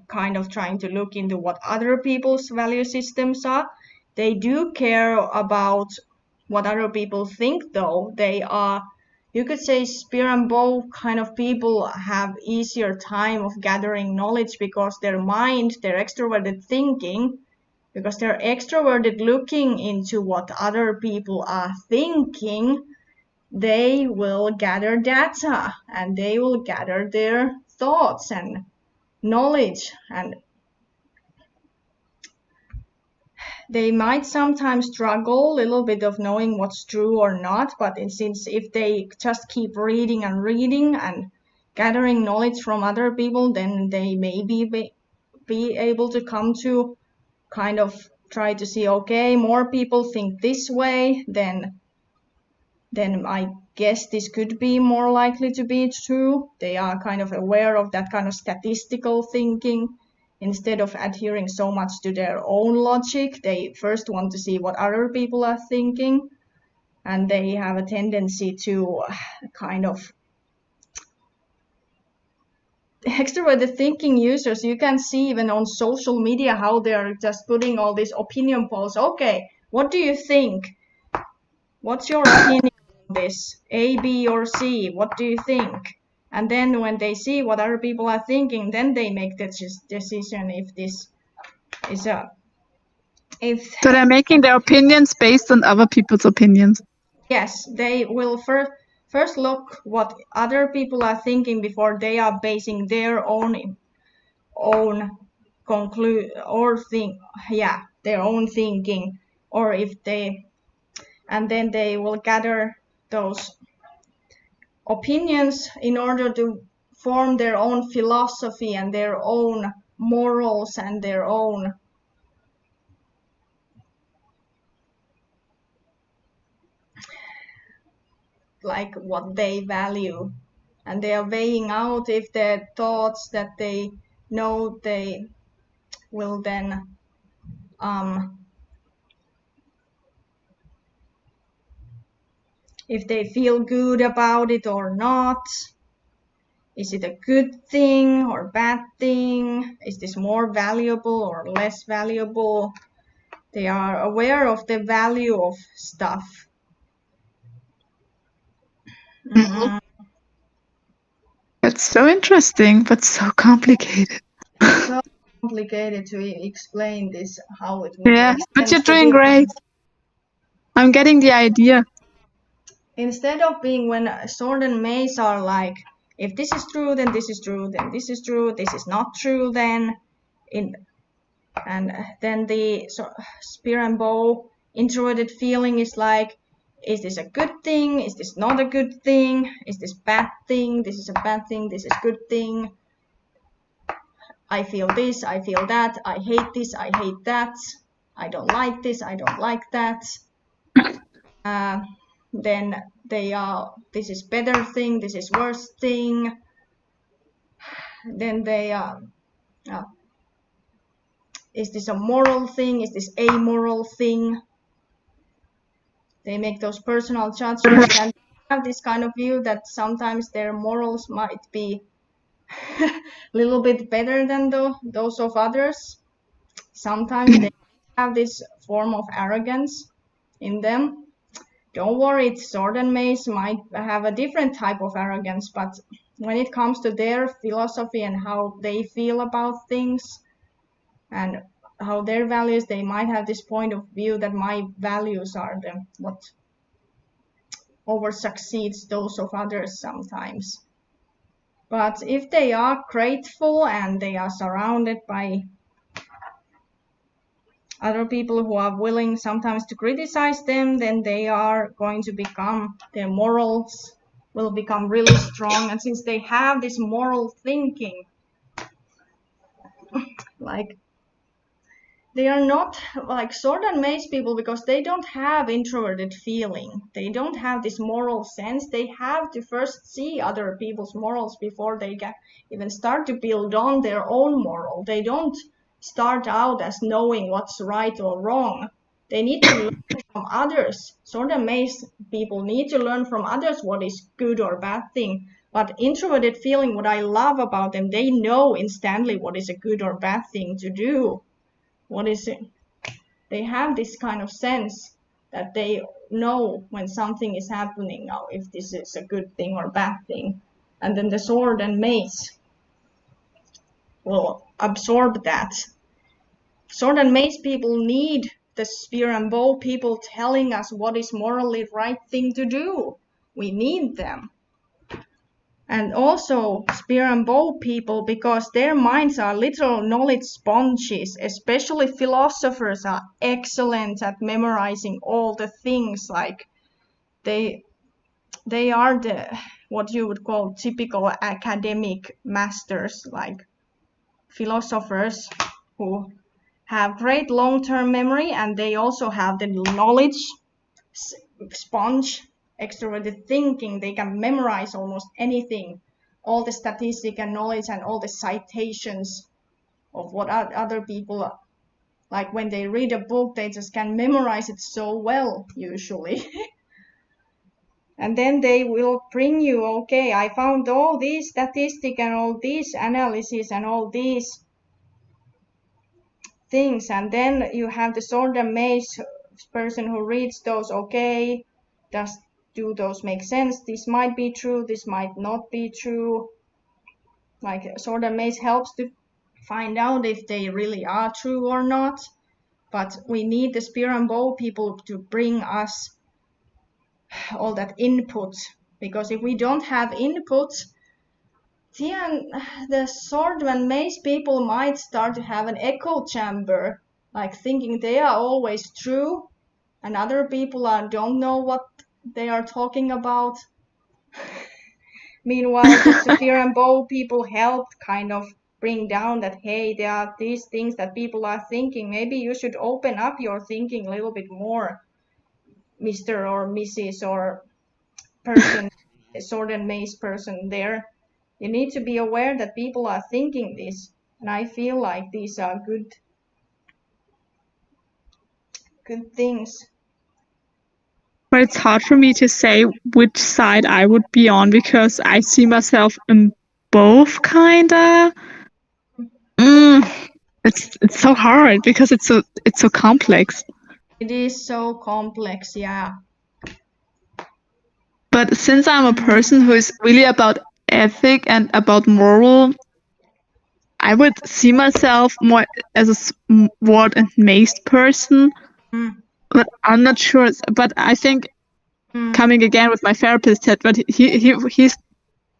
kind of trying to look into what other people's value systems are. They do care about what other people think, though. They are, you could say, spear and bow kind of people have easier time of gathering knowledge because their mind, their extroverted thinking, because they're extroverted looking into what other people are thinking, they will gather data and they will gather their thoughts and knowledge, and they might sometimes struggle a little bit of knowing what's true or not, but since if they just keep reading and gathering knowledge from other people, then they may be be able to come to kind of try to see, okay, more people think this way, then I guess this could be more likely to be true. They are kind of aware of that kind of statistical thinking. Instead of adhering so much to their own logic, they first want to see what other people are thinking. And they have a tendency to kind of extroverted thinking users, you can see even on social media how they're just putting all these opinion polls. Okay, what do you think? What's your opinion on this? A, B, or C? What do you think? And then when they see what other people are thinking, then they make the decision if this is a... So they're making their opinions based on other people's opinions. Yes, they will first look what other people are thinking before they are basing their own their own thinking, or if they, and then they will gather those opinions in order to form their own philosophy and their own morals and their own like what they value, and they are weighing out if their thoughts that they know they will then if they feel good about it or not. Is it a good thing or bad thing? Is this more valuable or less valuable? They are aware of the value of stuff. That's so interesting, but so complicated. So complicated to explain this, how it would. Yeah, but you're doing great. I'm getting the idea. Instead of being when sword and mace are like, if this is true, then this is true, then this is true, this is not true, then and then the spear and bow introverted feeling is like, is this a good thing? Is this not a good thing? Is this bad thing? This is a bad thing. This is good thing. I feel this. I feel that. I hate this. I hate that. I don't like this. I don't like that. Then they are, this is better thing. This is worse thing. Then they are, is this a moral thing? Is this amoral thing? They make those personal judgments and have this kind of view that sometimes their morals might be a little bit better than those of others. Sometimes they have this form of arrogance in them. Don't worry, sword and mace might have a different type of arrogance, but when it comes to their philosophy and how they feel about things and how their values, they might have this point of view that my values are what over succeeds those of others sometimes. But if they are grateful and they are surrounded by other people who are willing sometimes to criticize them, then they are going to become, their morals will become really strong. And since they have this moral thinking, like they are not like sword and mace people, because they don't have introverted feeling. They don't have this moral sense. They have to first see other people's morals before they can even start to build on their own moral. They don't start out as knowing what's right or wrong. They need to learn from others. Sword and mace people need to learn from others what is good or bad thing. But introverted feeling, what I love about them, they know instantly what is a good or bad thing to do. What is it? They have this kind of sense that they know when something is happening now, if this is a good thing or bad thing. And then the sword and mace will absorb that. Sword and mace people need the spear and bow people telling us what is morally right thing to do. We need them. And also spear and bow people, because their minds are literal knowledge sponges. Especially philosophers are excellent at memorizing all the things. Like they are the what you would call typical academic masters. Like philosophers who have great long-term memory, and they also have the knowledge sponge, extroverted thinking. They can memorize almost anything, all the statistic and knowledge and all the citations of what other people, like when they read a book, they just can memorize it so well usually. And then they will bring you, okay, I found all these statistics and all these analysis and all these things. And then you have the sword and mace person who reads those, okay, do those make sense? This might be true, this might not be true. Like sword and mace helps to find out if they really are true or not. But we need the spear and bow people to bring us all that input, because if we don't have input, then the sword and mace people might start to have an echo chamber, like thinking they are always true and other people don't know what they are talking about. Meanwhile, the spear and bow people help kind of bring down that, hey, there are these things that people are thinking. Maybe you should open up your thinking a little bit more, Mr. or Mrs. or person, sword and mace person there. You need to be aware that people are thinking this. And I feel like these are good things. But it's hard for me to say which side I would be on, because I see myself in both, kinda. It's so hard because it's so complex. It is so complex, yeah. But since I'm a person who is really about ethic and about moral, I would see myself more as a sword and mace person. But I'm not sure. But I think coming again with my therapist said, but he's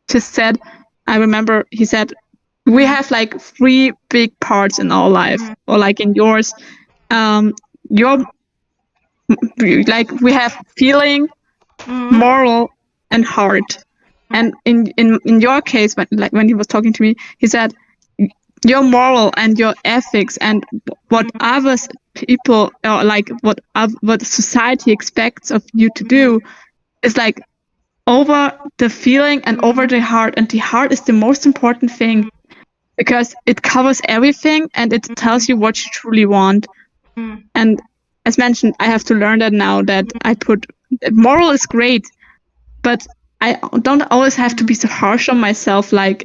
just said, I remember he said, we have like 3 big parts in our life, or like in yours, your like we have feeling, moral, and heart. And in your case, when he was talking to me, he said your moral and your ethics and what others people, or like what society expects of you to do is like over the feeling and over the heart. And the heart is the most important thing, because it covers everything and it tells you what you truly want. And as mentioned, I have to learn that now, that I put moral is great, but I don't always have to be so harsh on myself. Like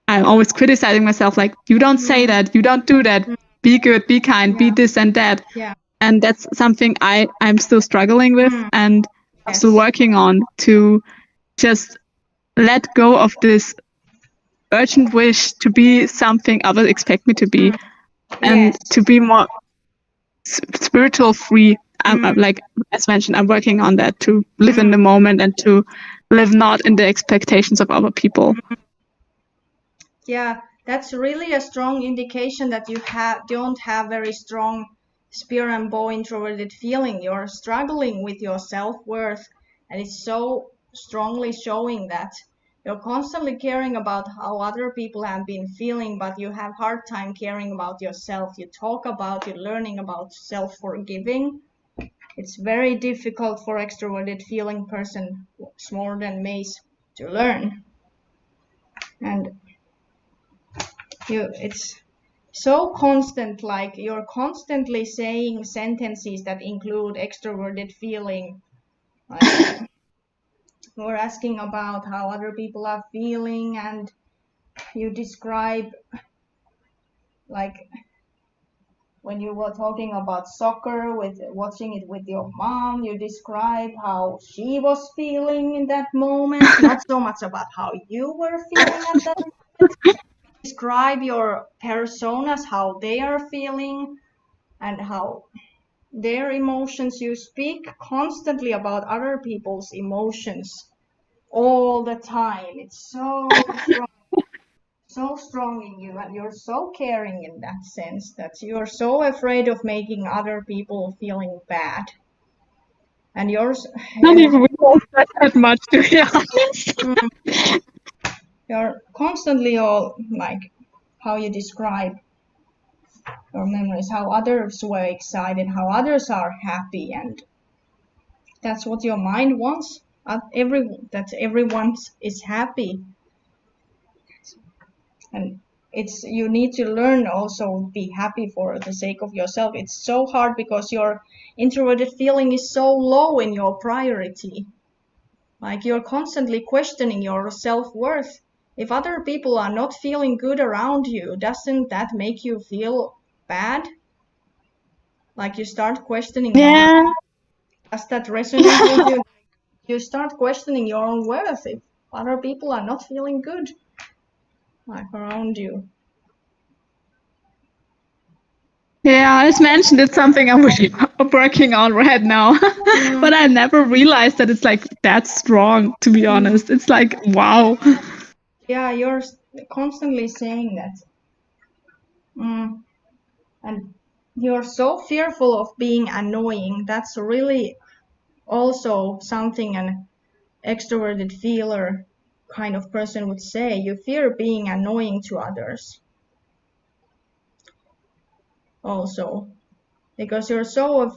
I'm always criticizing myself, like, you don't say that, you don't do that, be good, be kind, be this and that. And that's something I'm still struggling with, and I'm still working on, to just let go of this urgent wish to be something others expect me to be, and to be more spiritual free. Like as mentioned, I'm working on that, to live in the moment and to live not in the expectations of other people. Yeah, that's really a strong indication that you don't have very strong spear and bow introverted feeling. You're struggling with your self-worth, and it's so strongly showing that you're constantly caring about how other people have been feeling, but you have hard time caring about yourself. You talk about, you're learning about self-forgiving. It's very difficult for extroverted feeling person, sword and mace, to learn. And it's so constant, like you're constantly saying sentences that include extroverted feeling. Like you're asking about how other people are feeling, and you describe, like when you were talking about soccer, with watching it with your mom, you describe how she was feeling in that moment, not so much about how you were feeling at that moment. Describe your personas, how they are feeling and how their emotions. You speak constantly about other people's emotions all the time. It's so strong in you, and you're so caring in that sense, that you're so afraid of making other people feeling bad. And yours, not even that much, to be honest. You're constantly all like how you describe your memories, how others were excited, how others are happy, and that's what your mind wants. That everyone is happy, and you need to learn also be happy for the sake of yourself. It's so hard because your introverted feeling is so low in your priority. Like you're constantly questioning your self-worth. If other people are not feeling good around you, doesn't that make you feel bad? Like you start questioning. Yeah. Does that resonate with you? You start questioning your own worth if other people are not feeling good like around you. Yeah, as mentioned, it's something I'm really working on right now. But I never realized that it's like that strong, to be honest. It's like, wow. Yeah, you're constantly saying that. And you're so fearful of being annoying. That's really also something an extroverted feeler kind of person would say. You fear being annoying to others. Also, because you're so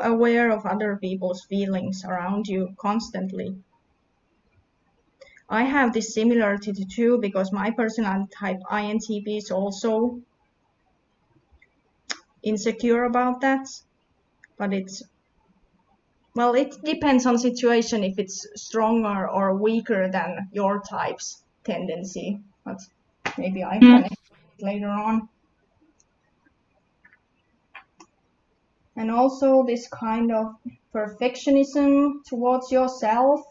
aware of other people's feelings around you constantly. I have this similarity too because my personality type INTP is also insecure about that, but it depends on situation if it's stronger or weaker than your type's tendency, but maybe I can explain it later on. And also this kind of perfectionism towards yourself.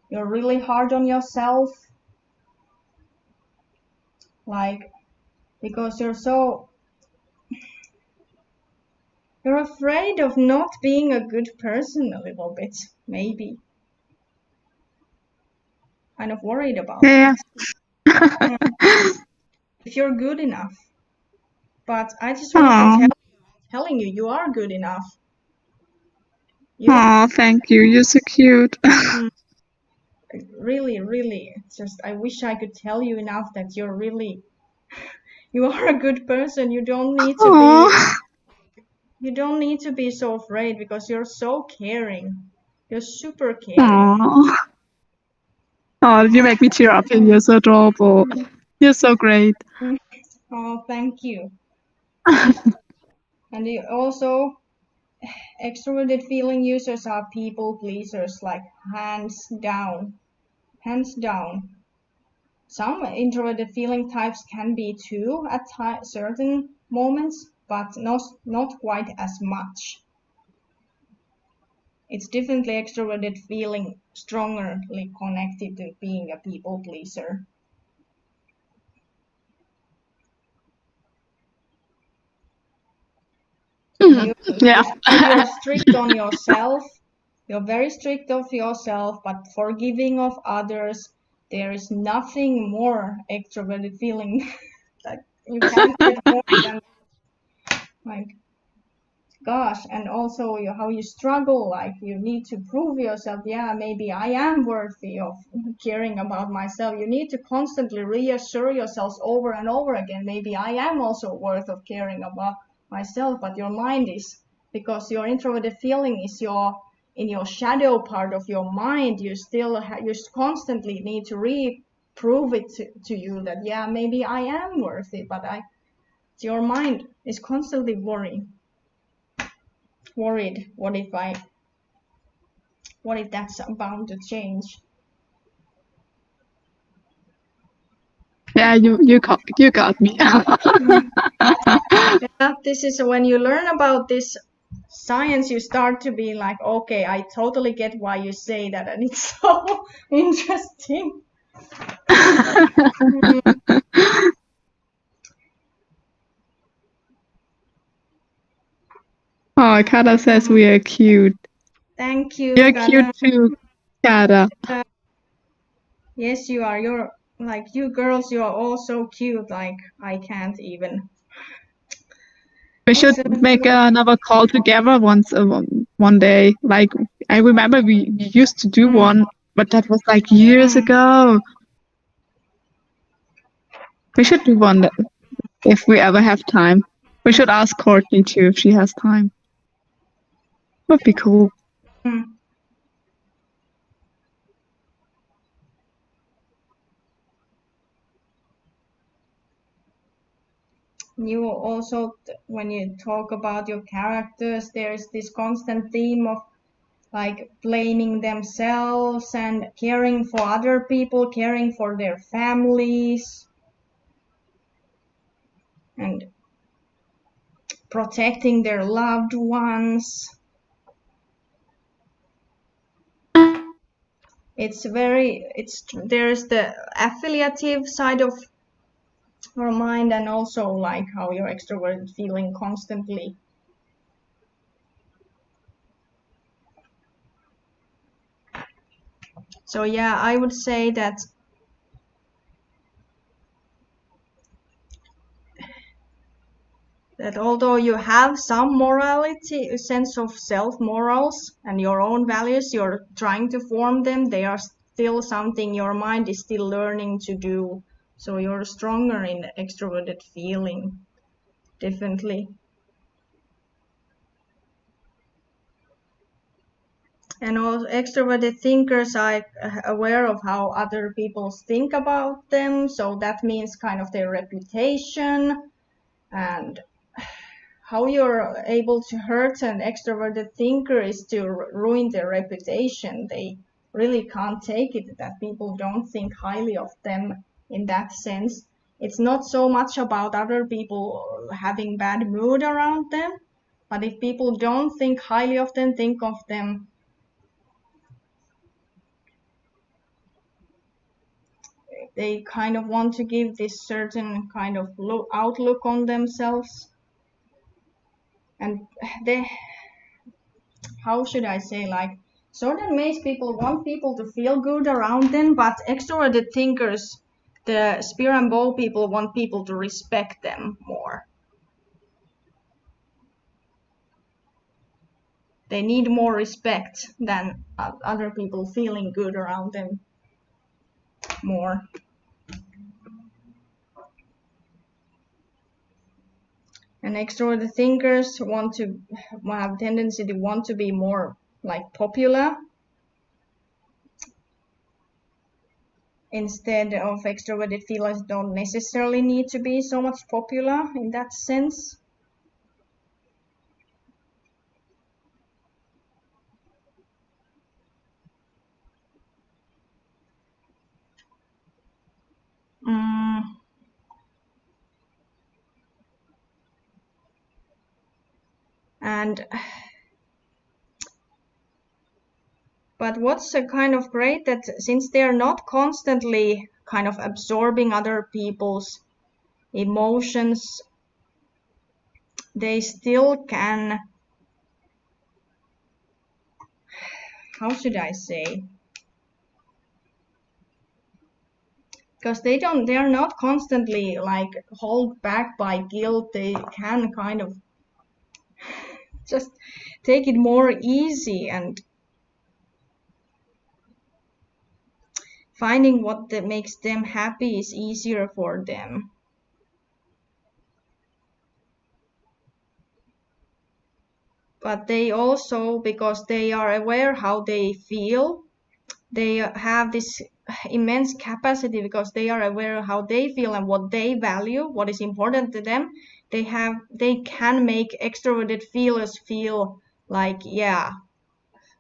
You're really hard on yourself, like because you're afraid of not being a good person a little bit, maybe. Kind of worried about that. If you're good enough. But I just want to telling you, you are good enough. Oh, thank you. You're so cute. Really, really. It's just I wish I could tell you enough that you are a good person. You don't need to be so afraid because you're so caring. You're super caring. Oh, you make me tear up and you're so adorable. You're so great. Oh, thank you. And you also, extroverted feeling users are people pleasers, like hands down. Hands down. Some introverted feeling types can be too at certain moments, but not quite as much. It's definitely extroverted feeling strongly connected to being a people pleaser. You're strict on yourself. You're very strict of yourself, but forgiving of others. There is nothing more extroverted feeling that you can't get more than like. Gosh, and also how you struggle, like you need to prove yourself. Yeah, maybe I am worthy of caring about myself. You need to constantly reassure yourselves over and over again. Maybe I am also worth of caring about myself, but your mind is, because your introverted feeling is in your shadow part of your mind. You still you constantly need to prove it to you that yeah, maybe I am worthy, but your mind is constantly worrying. Worried, what if that's bound to change? Yeah, you got me. Yeah, this is when you learn about this science, you start to be like, okay, I totally get why you say that, and it's so interesting. Oh, Kara says we are cute. Thank you. You're cute too, Kara. Yes, you are. You're like, you girls, you are all so cute. Like, I can't even. We should make another call together one day. Like I remember we used to do one, but that was like years ago. We should do one if we ever have time. We should ask Courtney too if she has time. Would be cool. You also, when you talk about your characters, there's this constant theme of like blaming themselves and caring for other people, caring for their families, and protecting their loved ones. There's the affiliative side of our mind, and also like how you're extroverted feeling constantly. So yeah, I would say that although you have some morality, a sense of self morals and your own values, you're trying to form them, they are still something your mind is still learning to do. So you're stronger in extroverted feeling, definitely. And all extroverted thinkers are aware of how other people think about them. So that means kind of their reputation and how you're able to hurt an extroverted thinker is to ruin their reputation. They really can't take it that people don't think highly of them in that sense. It's not so much about other people having bad mood around them, but if people don't think highly of them, think of them, they kind of want to give this certain kind of outlook on themselves. And they, how should I say, like, certain Maze people want people to feel good around them, but extroverted thinkers, the spear and bow people, want people to respect them more. They need more respect than other people feeling good around them more. And extroverted thinkers want to have a tendency to want to be more like popular, instead of extroverted feelers don't necessarily need to be so much popular in that sense. And but what's a kind of great that since they're not constantly kind of absorbing other people's emotions, they still can, how should I say, because they're not constantly like held back by guilt. They can kind of just take it more easy, and finding what that makes them happy is easier for them. But they also, because they are aware how they feel, they have this immense capacity, because they are aware how they feel and what they value, what is important to them. They can make extroverted feelers feel like, yeah,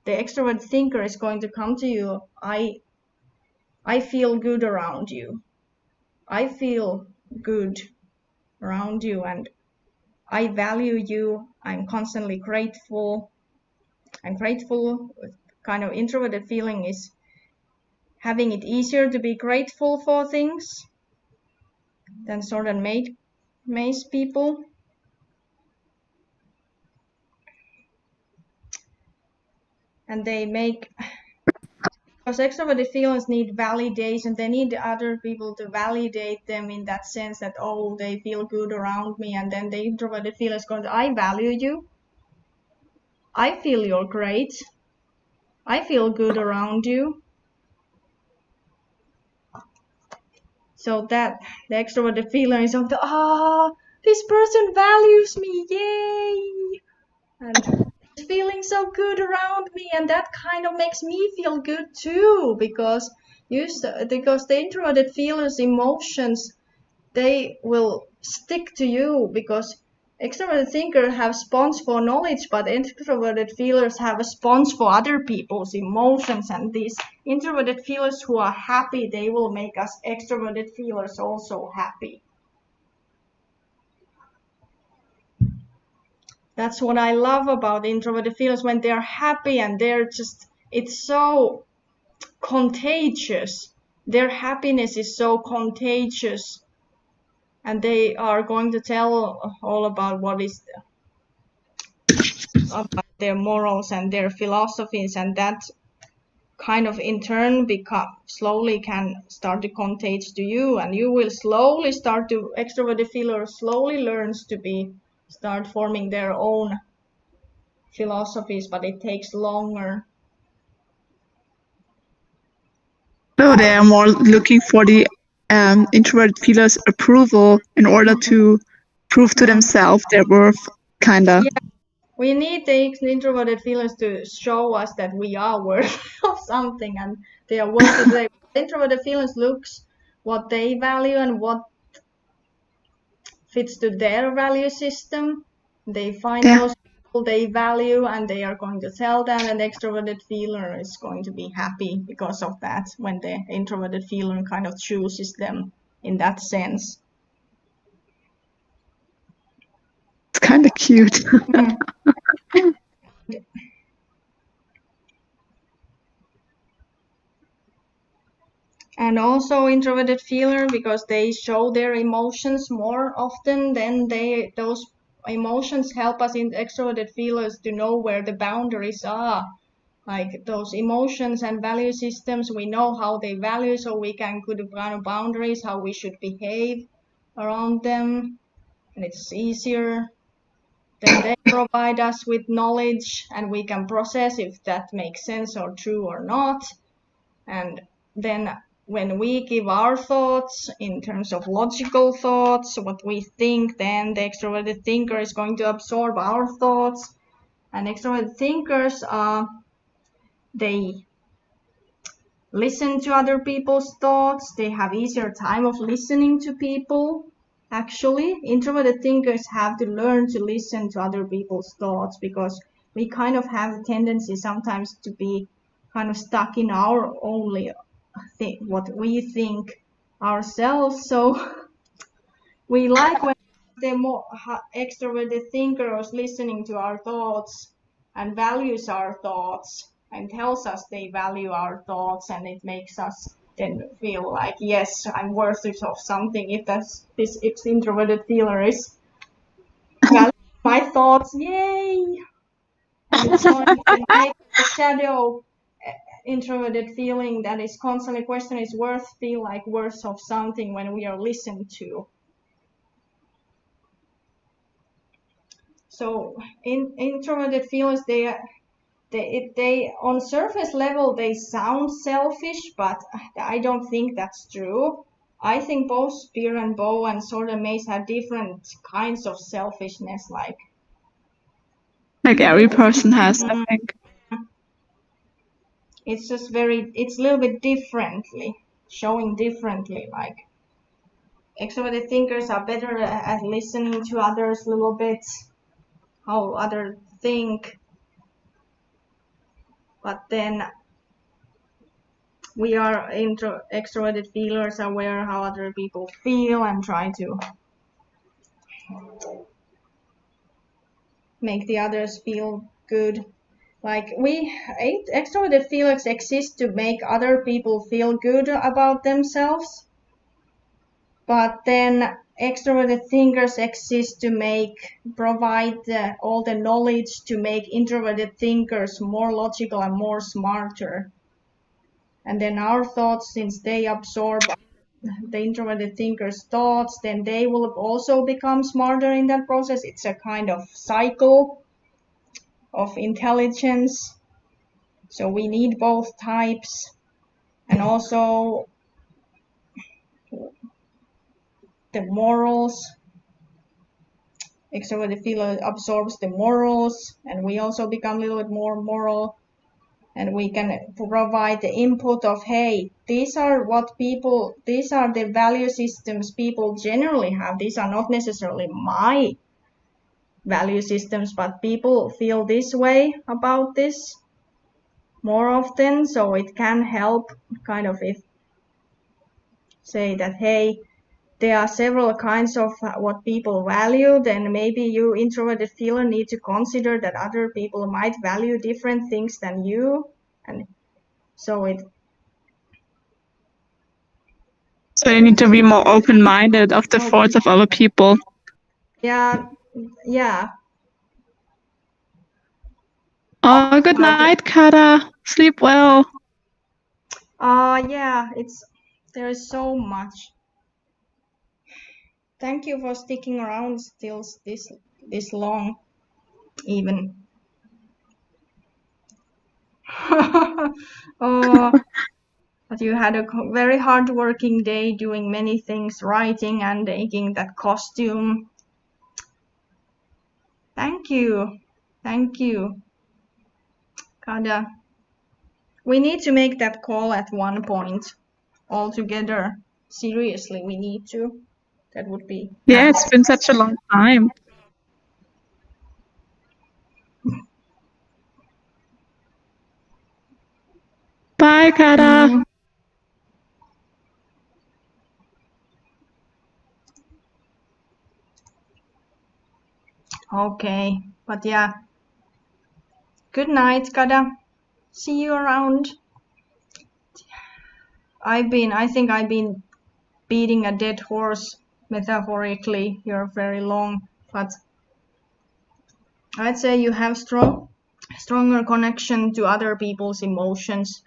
the extrovert thinker is going to come to you, I feel good around you, I feel good around you, and I value you, I'm constantly grateful. I'm grateful. Kind of introverted feeling is having it easier to be grateful for things than sort of maze people. And they make, because extroverted feelings need validation. They need other people to validate them in that sense that, oh, they feel good around me. And then the introverted feelings going, I value you. I feel you're great. I feel good around you. So that the extroverted feeler is on the, this person values me, yay! And it's feeling so good around me, and that kind of makes me feel good too, because the introverted feelers' emotions, they will stick to you, because extroverted thinkers have sponge for knowledge, but introverted feelers have a sponge for other people's emotions, and these introverted feelers who are happy, they will make us extroverted feelers also happy. That's what I love about introverted feelers, when they're happy and they're just, it's so contagious. Their happiness is so contagious, and they are going to tell all about what is about their morals and their philosophies, and that kind of in turn slowly can start to contage to you, and you will slowly start to, extroverted feeler slowly learns to start forming their own philosophies, but it takes longer. So they are more looking for the introverted feelers' approval in order to prove to themselves their worth, kinda. Yeah. We need the introverted feelers to show us that we are worth of something, and they are worth it. The introverted feelers looks what they value and what fits to their value system. They find those people they value, and they are going to tell them, and the extroverted feeler is going to be happy because of that, when the introverted feeler kind of chooses them in that sense. It's kind of cute. And also introverted feeler, because they show their emotions more often, then those emotions help us in extroverted feelers to know where the boundaries are. Like those emotions and value systems, we know how they value, so we can put kind of boundaries, how we should behave around them, and it's easier. Then they provide us with knowledge, and we can process if that makes sense or true or not. And then when we give our thoughts in terms of logical thoughts, what we think, then the extroverted thinker is going to absorb our thoughts. And extroverted thinkers they listen to other people's thoughts. They have easier time of listening to people. Actually, introverted thinkers have to learn to listen to other people's thoughts, because we kind of have a tendency sometimes to be kind of stuck in our only what we think ourselves. So we like when the more extroverted thinker is listening to our thoughts and values our thoughts and tells us they value our thoughts, and it makes us then feel like, yes, I'm worthy of something. If if introverted feeler is valuing my thoughts, yay! And it's going to make the shadow introverted feeling that is constantly questioning its worth feel like worth of something when we are listened to. So introverted feelers, they on surface level they sound selfish, but I don't think that's true. I think both Spear and Bow and Sword and Mace have different kinds of selfishness, like every person has, I think. It's just it's a little bit differently, showing differently. Like extroverted thinkers are better at listening to others a little bit, how others think. But then we are extroverted feelers, aware how other people feel and try to make the others feel good. Like extroverted feelers exist to make other people feel good about themselves. But then extroverted thinkers exist to provide all the knowledge to make introverted thinkers more logical and more smarter. And then our thoughts, since they absorb the introverted thinkers' thoughts, then they will also become smarter in that process. It's a kind of cycle of intelligence. So we need both types. And also the morals. Extroverted feeler absorbs the morals, and we also become a little bit more moral, and we can provide the input of, hey, these are the value systems people generally have. These are not necessarily my value systems, but people feel this way about this more often, so it can help kind of if say that, hey, there are several kinds of what people value, then maybe you introverted feeler need to consider that other people might value different things than you, and so you need to be more open-minded of the thoughts of other people. Yeah. Oh, good night, Kara. Sleep well. Yeah, there is so much. Thank you for sticking around still this long, even. But you had a very hard-working day doing many things, writing and making that costume. Thank you. Kada. We need to make that call at one point all together. Seriously, we need to. That would be. Yeah, it's been such a long time. Bye, Kara. Okay, but yeah. Good night, Kada. See you around. I think I've been beating a dead horse metaphorically here very long, but I'd say you have stronger connection to other people's emotions,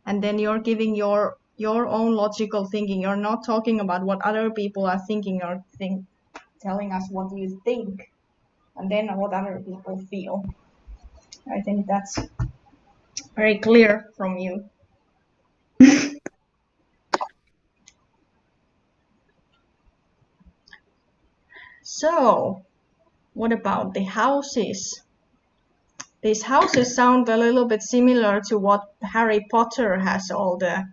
and then you're giving your own logical thinking. You're not talking about what other people are thinking. You're telling us what you think, and then what other people feel. I think that's very clear from you. So, what about the houses? These houses sound a little bit similar to what Harry Potter has, all the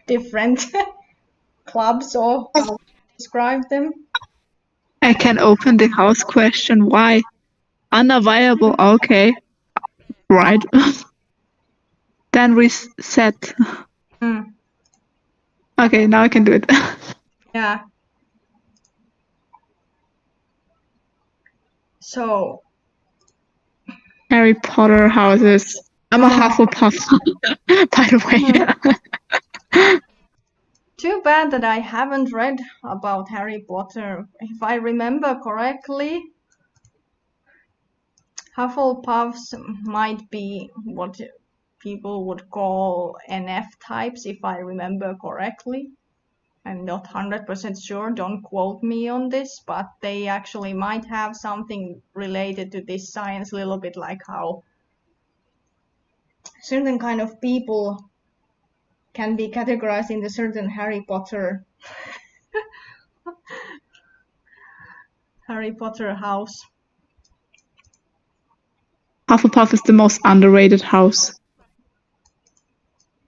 different clubs, or how to describe them. I can open the house question. Why? Unavailable. Okay. Right. Then reset. Okay, now I can do it. Yeah. So. Harry Potter houses. I'm a Hufflepuff, by the way. Too bad that I haven't read about Harry Potter. If I remember correctly, Hufflepuffs might be what people would call NF types, if I remember correctly. I'm not 100% sure, don't quote me on this, but they actually might have something related to this science, a little bit like how certain kind of people can be categorized in the certain Harry Potter house. Hufflepuff is the most underrated house.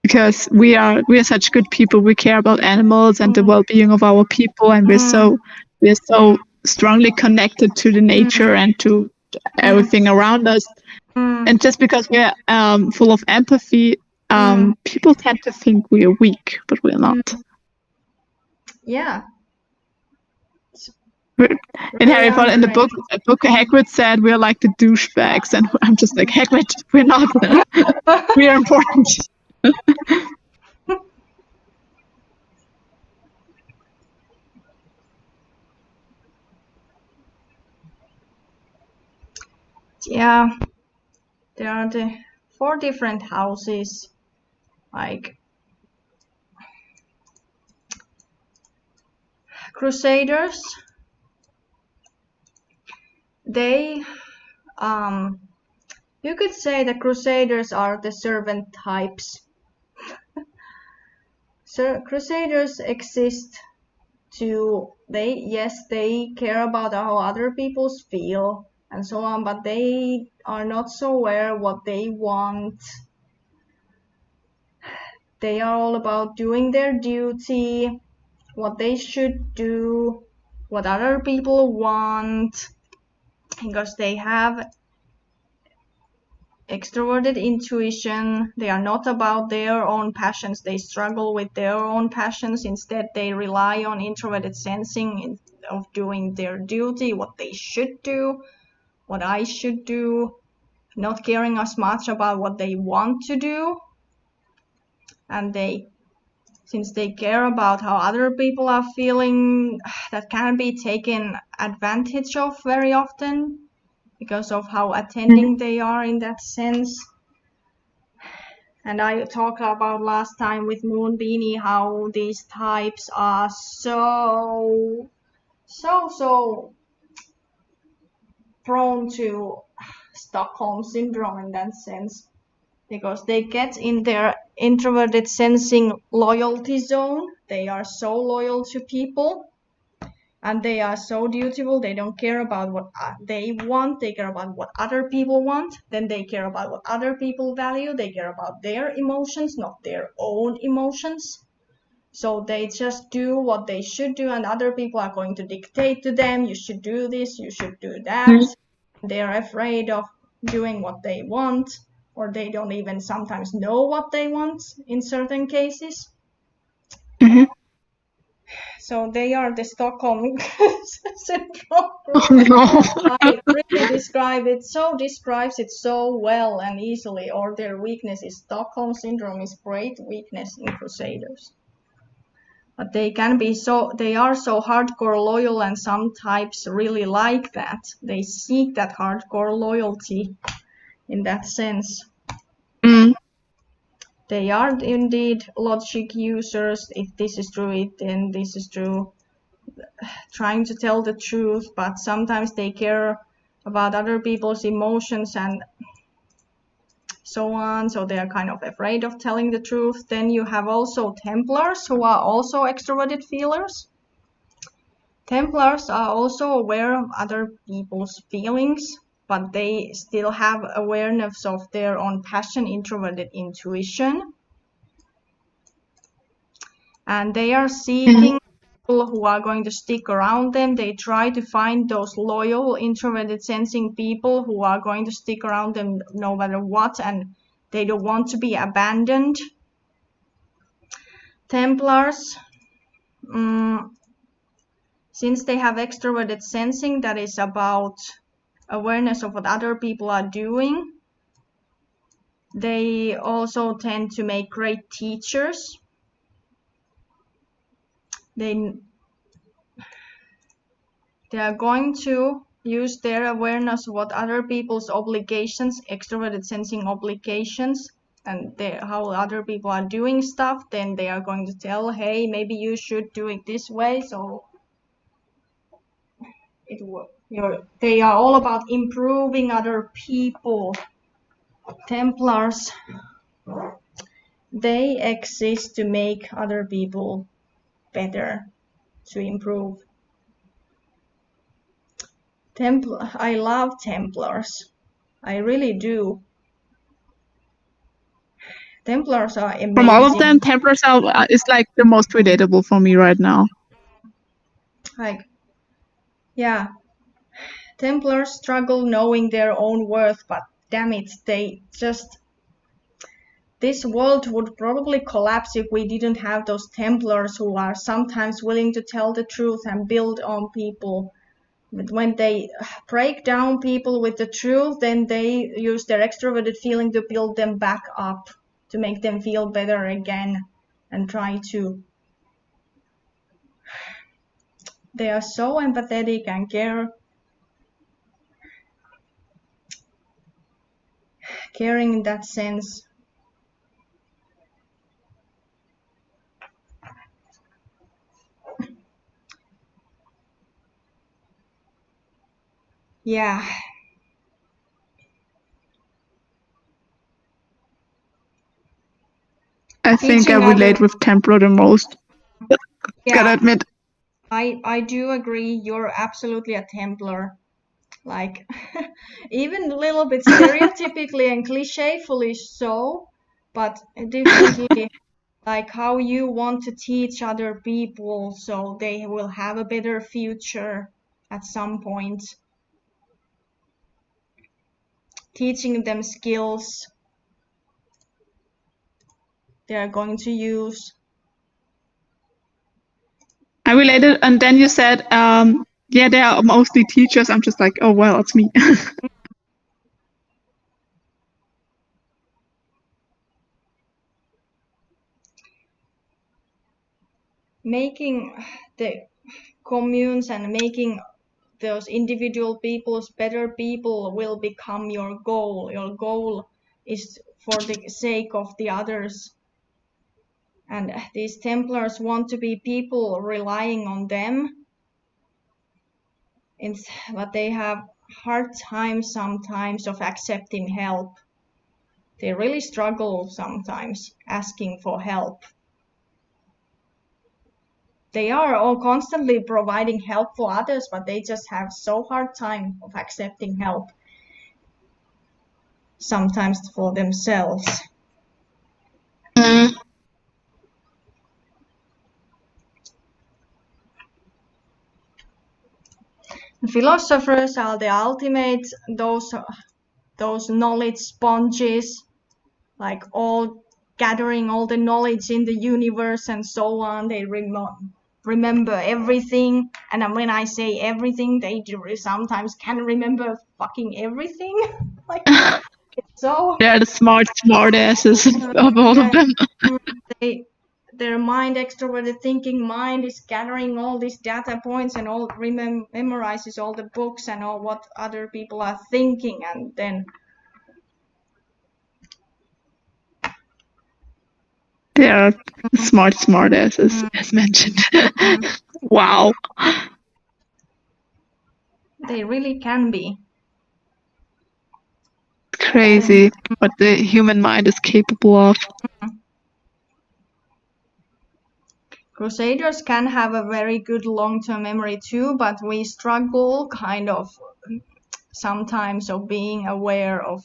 Because we are such good people. We care about animals and the well-being of our people, and we're so strongly connected to the nature and to everything around us. And just because we're full of empathy, people tend to think we are weak, but we're not. Yeah. In Harry Potter, in the book Hagrid said we're like the douchebags, and I'm just like, Hagrid, we're not. We are important. Yeah, there are the 4 different houses, like Crusaders. They, you could say the Crusaders are the servant types. So Crusaders exist they care about how other people feel and so on, but they are not so aware what they want. They are all about doing their duty, what they should do, what other people want, because they have extroverted intuition. They are not about their own passions. They struggle with their own passions. Instead, they rely on introverted sensing of doing their duty, what they should do, what I should do, not caring as much about what they want to do. And since they care about how other people are feeling, that can be taken advantage of very often because of how attending they are in that sense. And I talked about last time with Moonbeanie how these types are so prone to Stockholm syndrome in that sense, because they get in their introverted sensing loyalty zone. They are so loyal to people and they are so dutiful. They don't care about what they want. They care about what other people want. Then they care about what other people value. They care about their emotions, not their own emotions. So they just do what they should do, and other people are going to dictate to them, you should do this, you should do that. They're afraid of doing what they want, or they don't even sometimes know what they want in certain cases. So they are the Stockholm syndrome. I really describes it so well and easily. Or their weakness is Stockholm syndrome is great weakness in Crusaders. But they are so hardcore loyal, and some types really like that. They seek that hardcore loyalty in that sense. They are indeed logic users. If this is true, then this is true. Trying to tell the truth, but sometimes they care about other people's emotions and so on, so they are kind of afraid of telling the truth. Then you have also Templars, who are also extroverted feelers. Templars are also aware of other people's feelings, but they still have awareness of their own passion, introverted intuition. And they are seeking people who are going to stick around them. They try to find those loyal, introverted sensing people who are going to stick around them no matter what, and they don't want to be abandoned. Templars, since they have extroverted sensing that is about awareness of what other people are doing, they also tend to make great teachers. They are going to use their awareness of what other people's obligations, extroverted sensing obligations, and how other people are doing stuff. Then they are going to tell, hey, maybe you should do it this way. So they are all about improving other people. Templars, they exist to make other people better, to improve. I love Templars. I really do. Templars are amazing. From all of them, Templars is like the most relatable for me right now. Yeah. Templars struggle knowing their own worth, but damn it, this world would probably collapse if we didn't have those Templars who are sometimes willing to tell the truth and build on people. But when they break down people with the truth, then they use their extroverted feeling to build them back up, to make them feel better again and try to. They are so empathetic and caring in that sense. Yeah. I think I relate with Templar the most. Gotta admit. I do agree. You're absolutely a Templar. Like, even a little bit stereotypically and clichéfully so, but definitely like how you want to teach other people so they will have a better future at some point. Teaching them skills they are going to use. I related, and then you said, yeah, they are mostly teachers. I'm just like, oh, well, it's me. Making the communes and making those individual peoples better people will become your goal. Your goal is for the sake of the others. And these Templars want to be people relying on them, but they have hard time sometimes of accepting help. They really struggle sometimes asking for help. They are all constantly providing help for others, but they just have so hard time of accepting help sometimes for themselves. Philosophers are the ultimate, those knowledge sponges, like all gathering all the knowledge in the universe and so on. They remember everything, and when I say everything, they sometimes can remember fucking everything. Like, it's so They're the smart asses of all of them. Their mind, extroverted thinking mind, is gathering all these data points and all memorizes all the books and all what other people are thinking, and then They are smart asses, as mentioned. Wow. They really can be. Crazy what the human mind is capable of. Crusaders can have a very good long-term memory too, but we struggle kind of sometimes of being aware of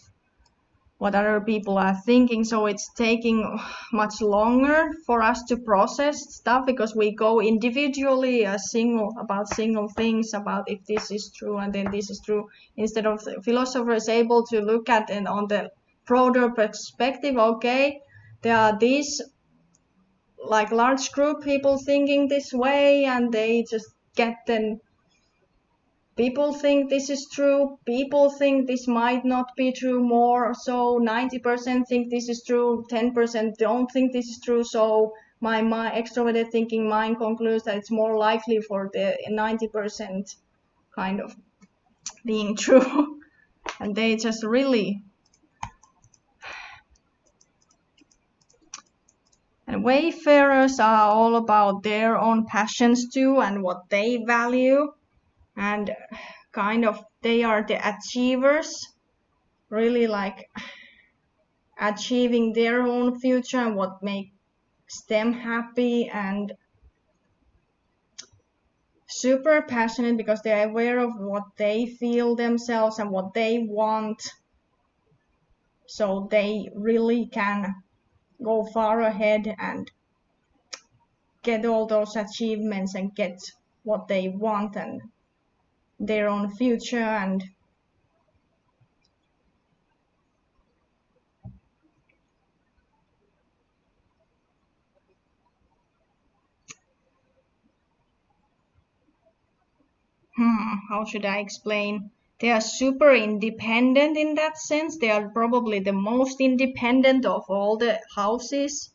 what other people are thinking, so it's taking much longer for us to process stuff because we go individually single things about if this is true and then this is true, instead of philosophers able to look at it on the broader perspective. Okay, there are these like large group people thinking this way, and they just get then people think this is true, people think this might not be true, more so 90% think this is true, 10% don't think this is true, so my extroverted thinking mind concludes that it's more likely for the 90% kind of being true. And they just really, and wayfarers are all about their own passions too and what they value, and kind of they are the achievers, really like achieving their own future and what makes them happy, and super passionate because they're aware of what they feel themselves and what they want, so they really can go far ahead and get all those achievements and get what they want and their own future. And how should I explain? They are super independent in that sense. They are probably the most independent of all the houses.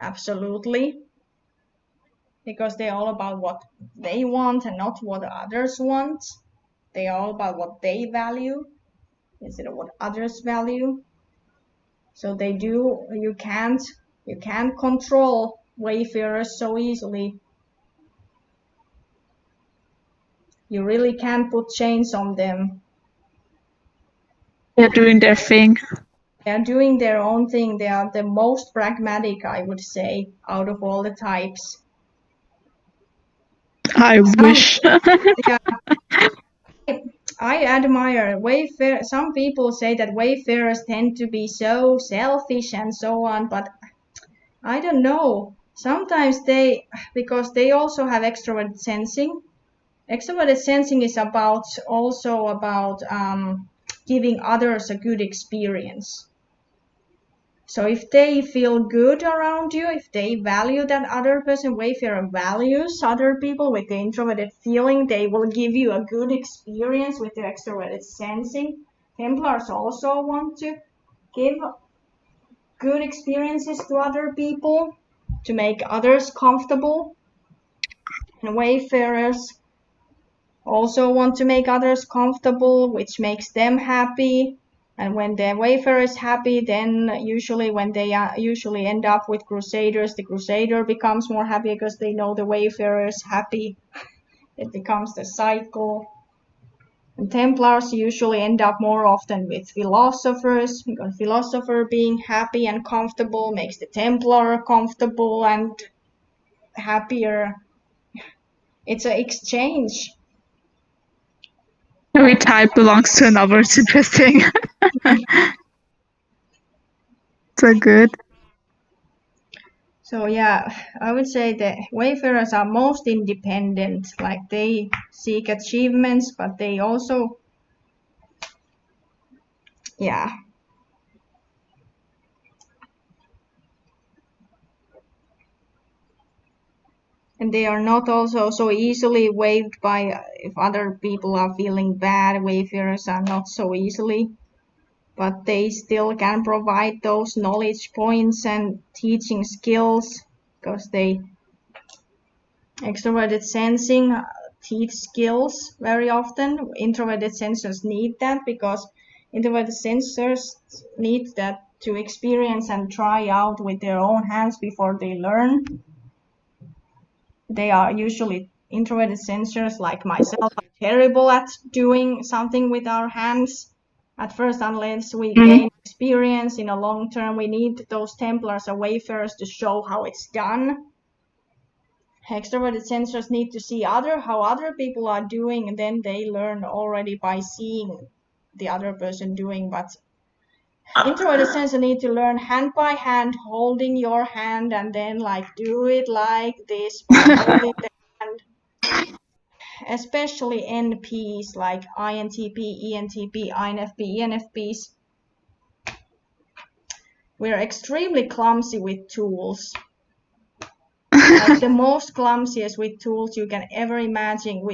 Absolutely. Because they're all about what they want and not what others want. They're all about what they value instead of what others value. So they do, you can't control wayfarers so easily. You really can't put chains on them. They're doing their thing. They're doing their own thing. They are the most pragmatic, I would say, out of all the types. I wish. Yeah, I admire wayfarer. Some people say that wayfarers tend to be so selfish and so on, but I don't know. Sometimes because they also have extrovert sensing. Extroverted sensing is also about giving others a good experience. So if they feel good around you, if they value that other person, Wayfarer values other people with the introverted feeling, they will give you a good experience with the extroverted sensing. Templars also want to give good experiences to other people to make others comfortable. And Wayfarers also want to make others comfortable, which makes them happy. And when the wayfarer is happy, then usually when they usually end up with crusaders, the crusader becomes more happy because they know the wayfarer is happy. It becomes the cycle. And Templars usually end up more often with philosophers, because philosopher being happy and comfortable makes the Templar comfortable and happier. It's an exchange. Every type belongs to another. It's interesting. So good. So yeah, I would say the wayfarers are most independent. Like they seek achievements, but they also, yeah. And they are not also so easily waved by if other people are feeling bad. Wayfarers are not so easily, but they still can provide those knowledge points and teaching skills because they extroverted sensing teach skills very often. Introverted sensors need that because introverted sensors need that to experience and try out with their own hands before they learn. They are usually introverted sensors like myself are terrible at doing something with our hands at first unless we gain experience in a long term. We need those Templars or wayfarers to show how it's done. Extroverted sensors need to see how other people are doing, and then they learn already by seeing the other person doing. But introverted sensors need to learn hand by hand, holding your hand, and then like do it like this by holding the hand. Especially NPs like INTP, ENTP, INFP, ENFPs. We're extremely clumsy with tools. Like the most clumsiest with tools you can ever imagine.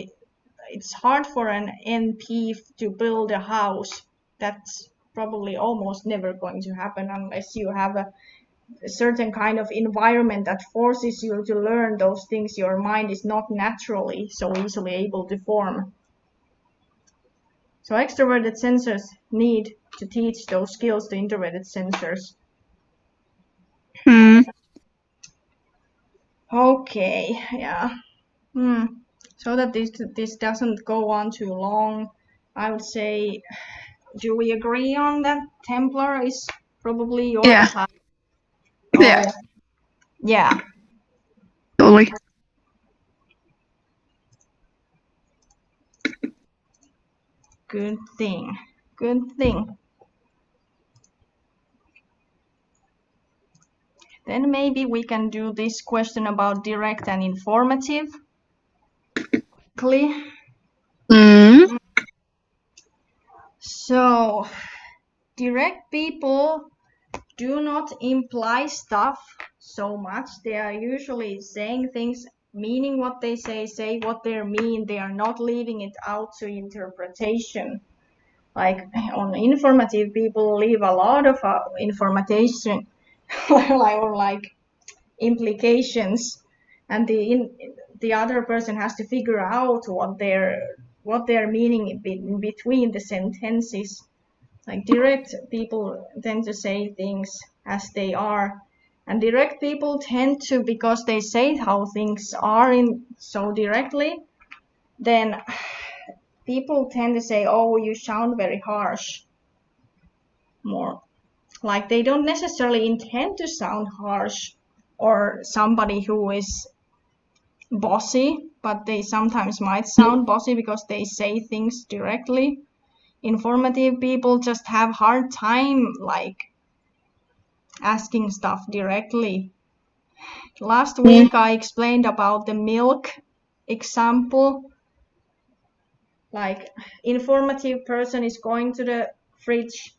It's hard for an NP to build a house. That's probably almost never going to happen unless you have a certain kind of environment that forces you to learn those things your mind is not naturally so easily able to form. So extroverted sensors need to teach those skills to introverted sensors. Okay, yeah. So that this doesn't go on too long, I would say, do we agree on that Templar is probably your type? Yeah. Yeah. Totally. Good thing. Good thing. Then maybe we can do this question about direct and informative. Quickly. So, direct people do not imply stuff so much. They are usually saying things, meaning what they say what they mean. They are not leaving it out to interpretation. Like on informative, people leave a lot of information, like implications, and the other person has to figure out what they're meaning in between the sentences. Like direct people tend to say things as they are, and direct people tend to, because they say how things are in so directly, then people tend to say, oh, you sound very harsh. More like they don't necessarily intend to sound harsh or somebody who is bossy, but they sometimes might sound bossy because they say things directly. Informative people just have hard time like asking stuff directly. Last week I explained about the milk example. Like informative person is going to the fridge,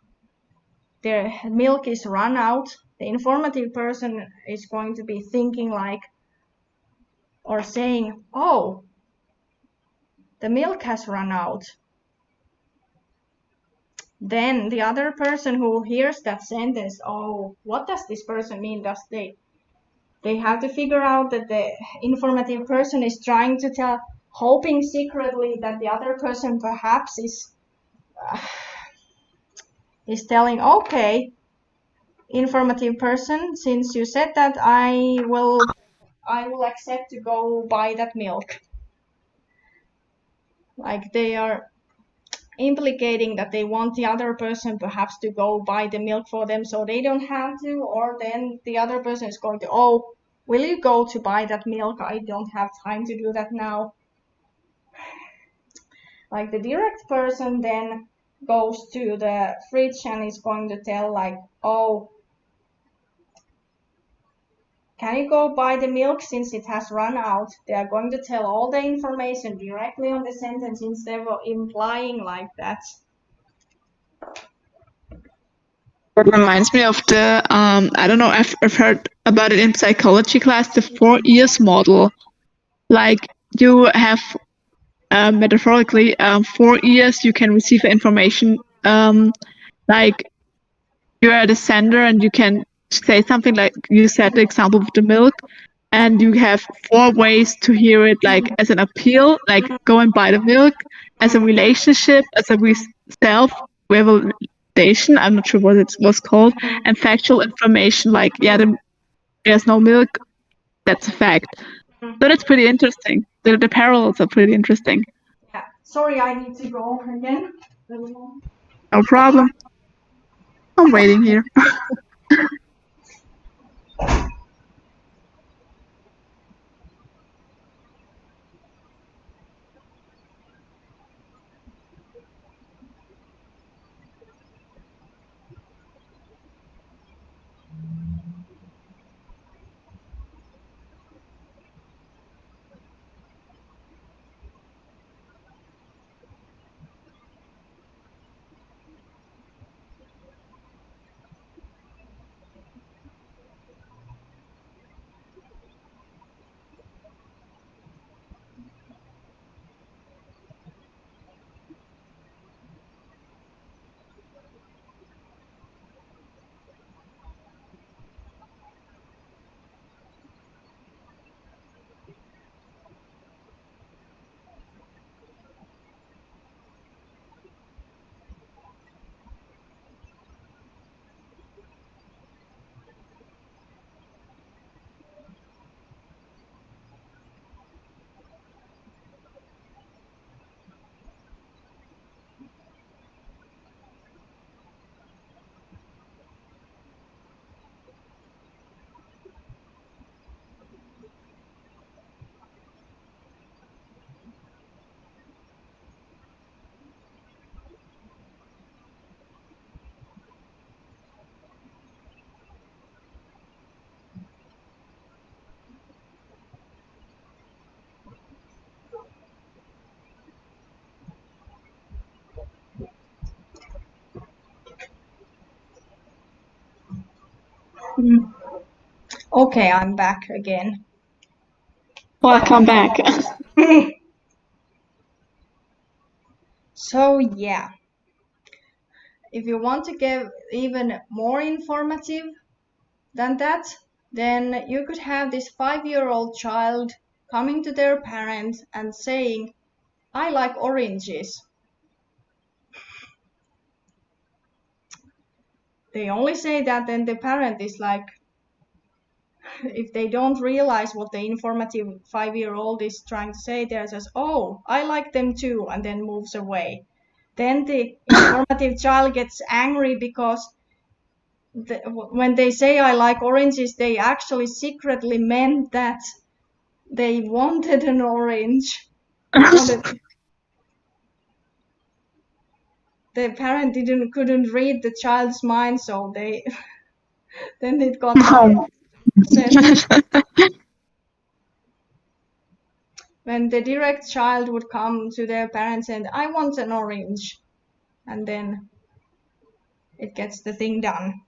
their milk is run out. The informative person is going to be thinking like, or saying, oh, the milk has run out. Then the other person who hears that sentence, oh, what does this person mean? They have to figure out that the informative person is trying to tell, hoping secretly that the other person perhaps is telling, okay, informative person, since you said that, I will accept to go buy that milk. Like they are implicating that they want the other person perhaps to go buy the milk for them so they don't have to, or then the other person is going to, oh, will you go to buy that milk? I don't have time to do that now. Like the direct person then goes to the fridge and is going to tell like, oh, can you go buy the milk since it has run out? They are going to tell all the information directly on the sentence instead of implying like that. It reminds me of the, I don't know, I've heard about it in psychology class, the 4 years model. Like you have, metaphorically, 4 years you can receive information, like you're at the sender and you can say something like you said the example of the milk, and you have 4 ways to hear it, like as an appeal, like go and buy the milk, as a relationship, as a self-revelation, I'm not sure what it was called, and factual information, like there's no milk, that's a fact. So that's pretty interesting. The parallels are pretty interesting. Yeah. Sorry, I need to go again. No problem. I'm waiting here. Okay, I'm back again. Welcome back. So yeah, if you want to get even more informative than that, then you could have this 5-year-old child coming to their parent and saying, I like oranges. They only say that, then the parent is like, if they don't realize what the informative 5-year-old is trying to say, they're just, oh, I like them too, and then moves away. Then the informative child gets angry because when they say I like oranges, they actually secretly meant that They wanted an orange. The parent couldn't read the child's mind, so then it got when the direct child would come to their parents and I want an orange, and then it gets the thing done.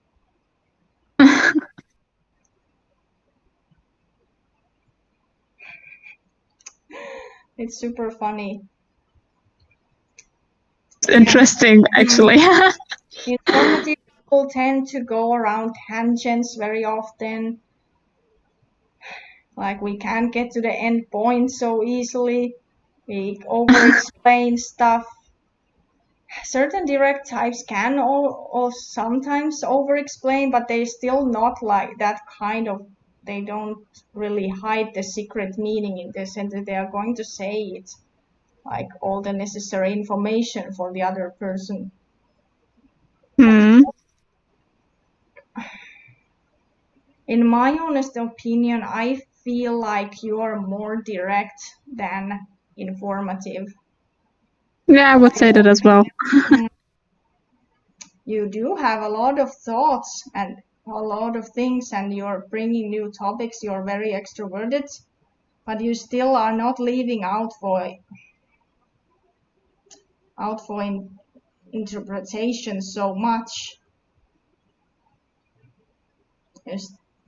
It's super funny. It's interesting, actually. Informative people tend to go around tangents very often. Like we can't get to the end point so easily. We over-explain stuff. Certain direct types can or sometimes over-explain, but they're still not like that kind of, they don't really hide the secret meaning in the sense that they are going to say it, like all the necessary information for the other person. In my honest opinion, I feel like you are more direct than informative. Yeah, I would say that as well. You do have a lot of thoughts and a lot of things, and you're bringing new topics. You're very extroverted, but you still are not leaving out for interpretation so much. You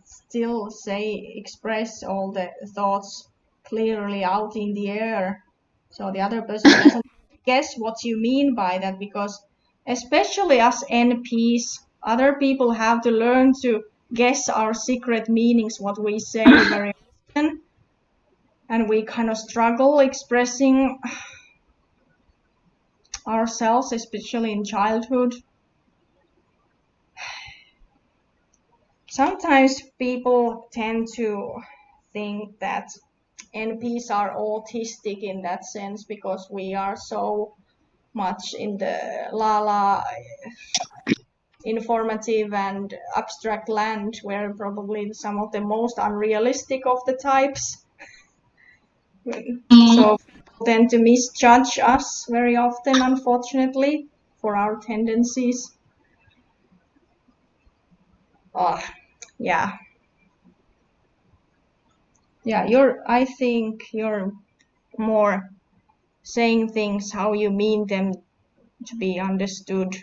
still express all the thoughts clearly out in the air, so the other person doesn't guess what you mean by that, because especially us NPs, other people have to learn to guess our secret meanings, what we say very often, and we kind of struggle expressing ourselves, especially in childhood. Sometimes people tend to think that NPs are autistic in that sense because we are so much in the la informative and abstract land, where probably some of the most unrealistic of the types. So people tend to misjudge us very often, unfortunately, for our tendencies. Yeah. I think you're more saying things how you mean them to be understood,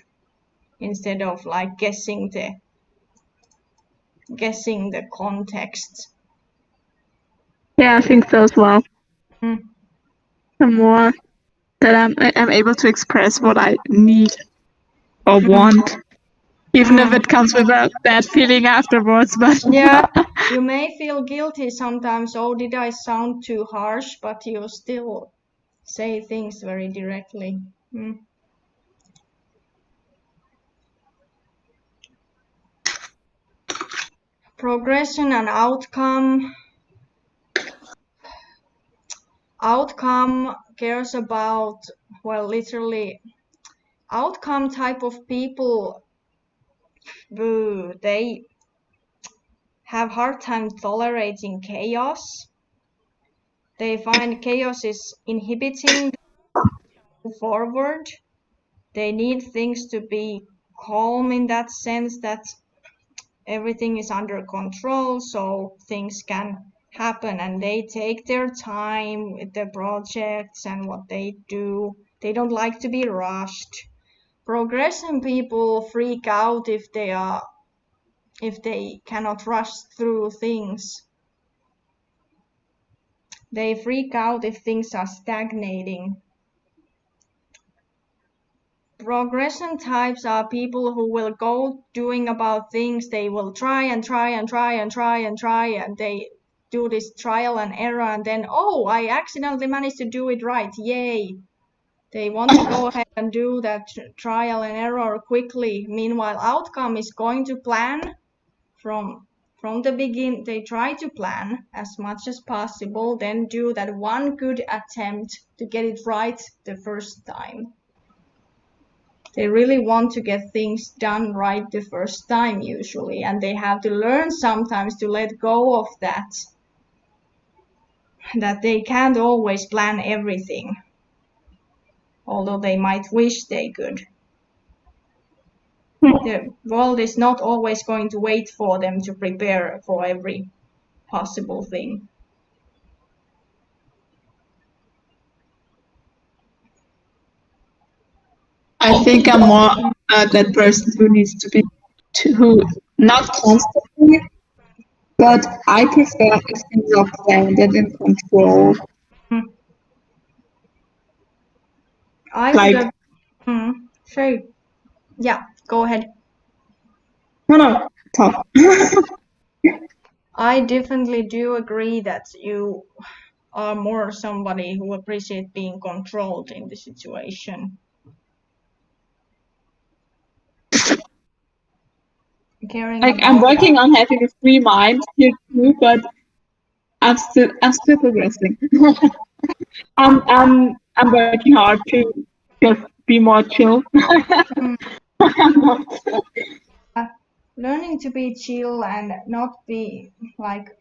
instead of like guessing the context. Yeah, I think so as well. The more that I'm able to express what I need or want, even if it comes with a bad feeling afterwards. But yeah, you may feel guilty sometimes. Oh, did I sound too harsh? But you still say things very directly. Progression and outcome. Outcome cares about, well, literally, outcome type of people, they have hard time tolerating chaos. They find chaos is inhibiting them to move forward. They need things to be calm in that sense, that everything is under control so things can happen, and they take their time with the projects and what they do. They don't like to be rushed. Progression people freak out if they cannot rush through things. They freak out if things are stagnating. Progression types are people who will go doing about things. They will try and try and try and try and try, and they do this trial and error, and then, oh, I accidentally managed to do it right. Yay. They want to go ahead and do that trial and error quickly. Meanwhile, outcome is going to plan from the beginning. They try to plan as much as possible, then do that one good attempt to get it right the first time. They really want to get things done right the first time usually, and they have to learn sometimes to let go of that. that they can't always plan everything, although they might wish they could. The world is not always going to wait for them to prepare for every possible thing. I think I'm more that person who needs to be, who not constantly, but I prefer if things are planned and in control. I like, sure. Yeah, go ahead. No, talk. I definitely do agree that you are more somebody who appreciates being controlled in the situation. Like I'm working on having a free mind here too, but I'm still progressing. I'm working hard to just be more chill. Learning to be chill and not be like,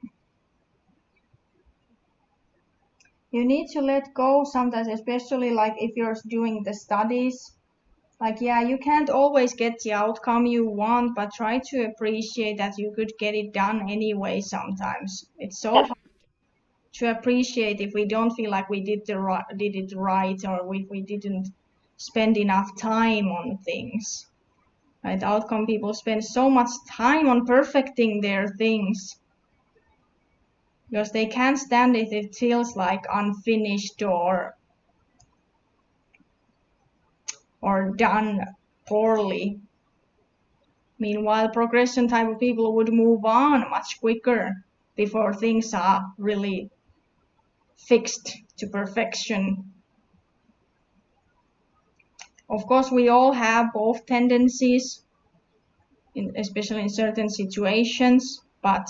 you need to let go sometimes, especially like if you're doing the studies. Like, yeah, you can't always get the outcome you want, but try to appreciate that you could get it done anyway sometimes. It's so hard to appreciate if we don't feel like we did it right, or if we didn't spend enough time on things. Right? Outcome people spend so much time on perfecting their things because they can't stand it. It feels like unfinished or done poorly. Meanwhile, progression type of people would move on much quicker before things are really fixed to perfection. Of course, we all have both tendencies, especially in certain situations, but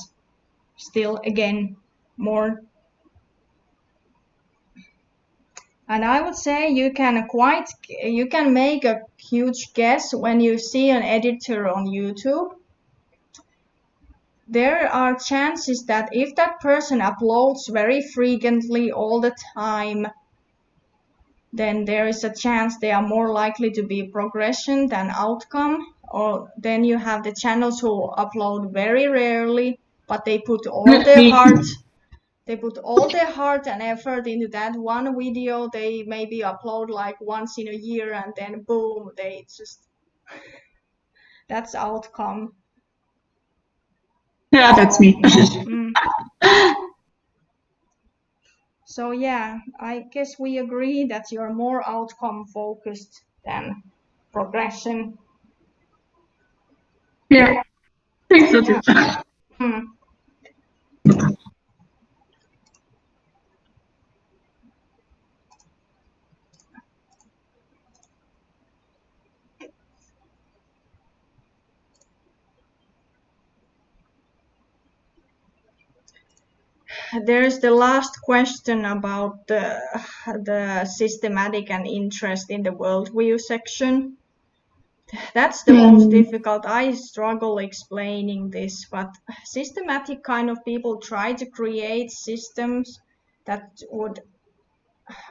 still, again, more. And I would say you can make a huge guess when you see an editor on YouTube. There are chances that if that person uploads very frequently all the time, then there is a chance they are more likely to be progression than outcome. Or then you have the channels who upload very rarely, but they put all their heart. They put all their heart and effort into that one video. They maybe upload like once in a year, and then boom, that's outcome. Yeah, that's me. So yeah, I guess we agree that you're more outcome focused than progression. Yeah, I think so too. There's the last question about the systematic and interest in the worldview section. That's the most difficult. I struggle explaining this, but systematic kind of people try to create systems that would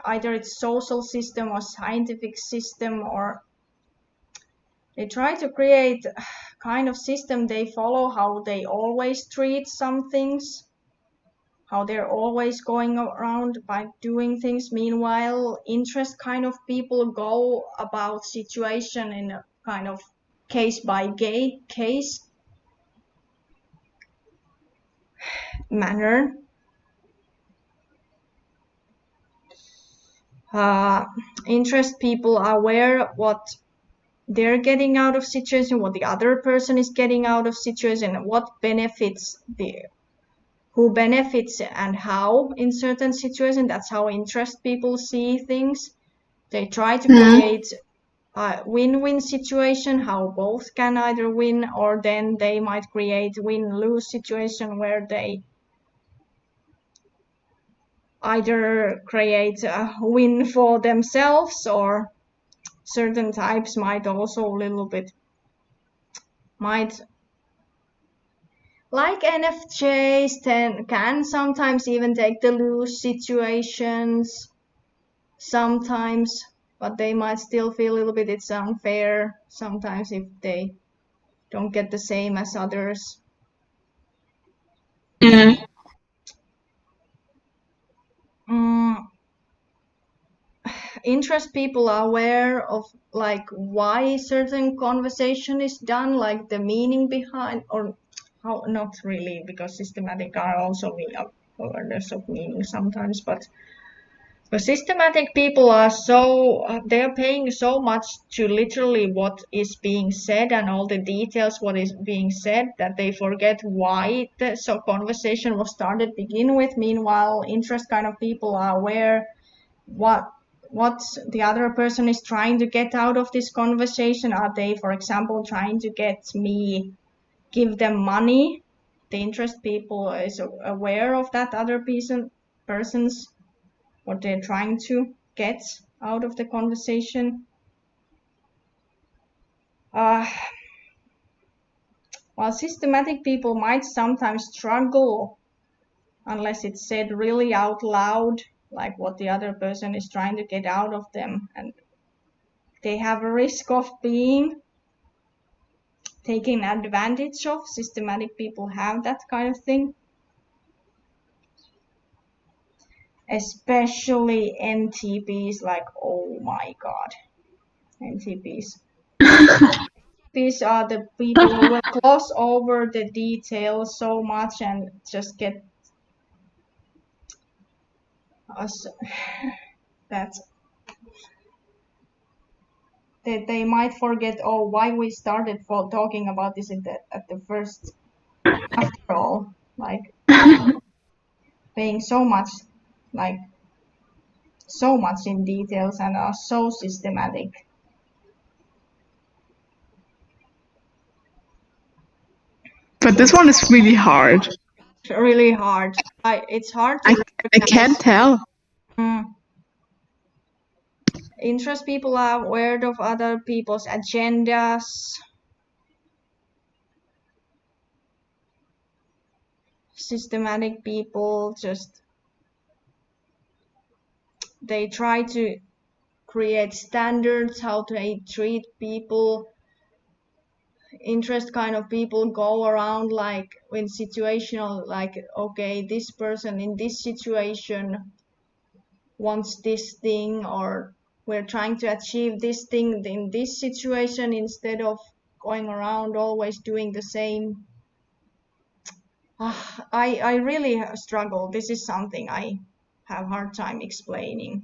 either it's social system or scientific system, or they try to create kind of system they follow how they always treat some things, how they're always going around by doing things. Meanwhile, interest kind of people go about situation in a kind of case by case manner. Interest people are aware what they're getting out of situation, what the other person is getting out of situation, what benefits who benefits and how in certain situations. That's how interest people see things. They try to create a win-win situation, how both can either win, or then they might create win-lose situation where they either create a win for themselves, or certain types might also a little bit Like NFJs can sometimes even take the loose situations sometimes, but they might still feel a little bit it's unfair sometimes if they don't get the same as others. Interest people are aware of like why certain conversation is done, like the meaning behind, or how, not really, because systematic are also awareness of meaning sometimes, but the systematic people are they're paying so much to literally what is being said and all the details what is being said that they forget why the conversation was started to begin with. Meanwhile, interest kind of people are aware what the other person is trying to get out of this conversation. Are they, for example, trying to get me give them money? The interest people is aware of that other person's what they're trying to get out of the conversation. While systematic people might sometimes struggle unless it's said really out loud, like what the other person is trying to get out of them, and they have a risk of being taken advantage of. Systematic people have that kind of thing. Especially NTPs, like, oh my god, NTPs. These are the people who will gloss over the details so much and just get us that they might forget, oh, why we started for talking about this at the first, after all, like paying so much, like so much in details and are so systematic. But this one is really hard. Really hard. It's hard to I can't tell. Interest people are aware of other people's agendas. Systematic people just they try to create standards how to treat people. Interest kind of people go around like in situational, like, okay, this person in this situation wants this thing, or we're trying to achieve this thing in this situation instead of going around always doing the same. I really struggle. This is something I have a hard time explaining.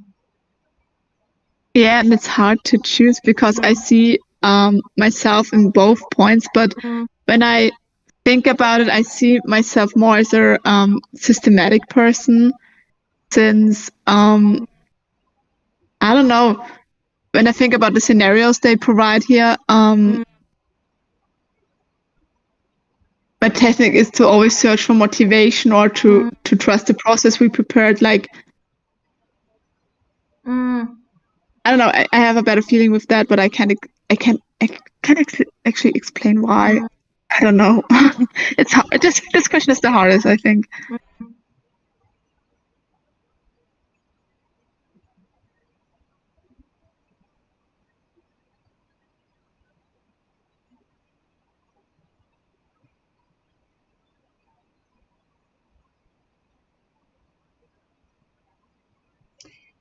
Yeah, and it's hard to choose because I see myself in both points, but when I think about it, I see myself more as a systematic person, since I don't know, when I think about the scenarios they provide here, my technique is to always search for motivation or to trust the process we prepared. Like, I don't know, I have a better feeling with that, but I can't actually explain why. I don't know. It's hard. This question is the hardest, I think.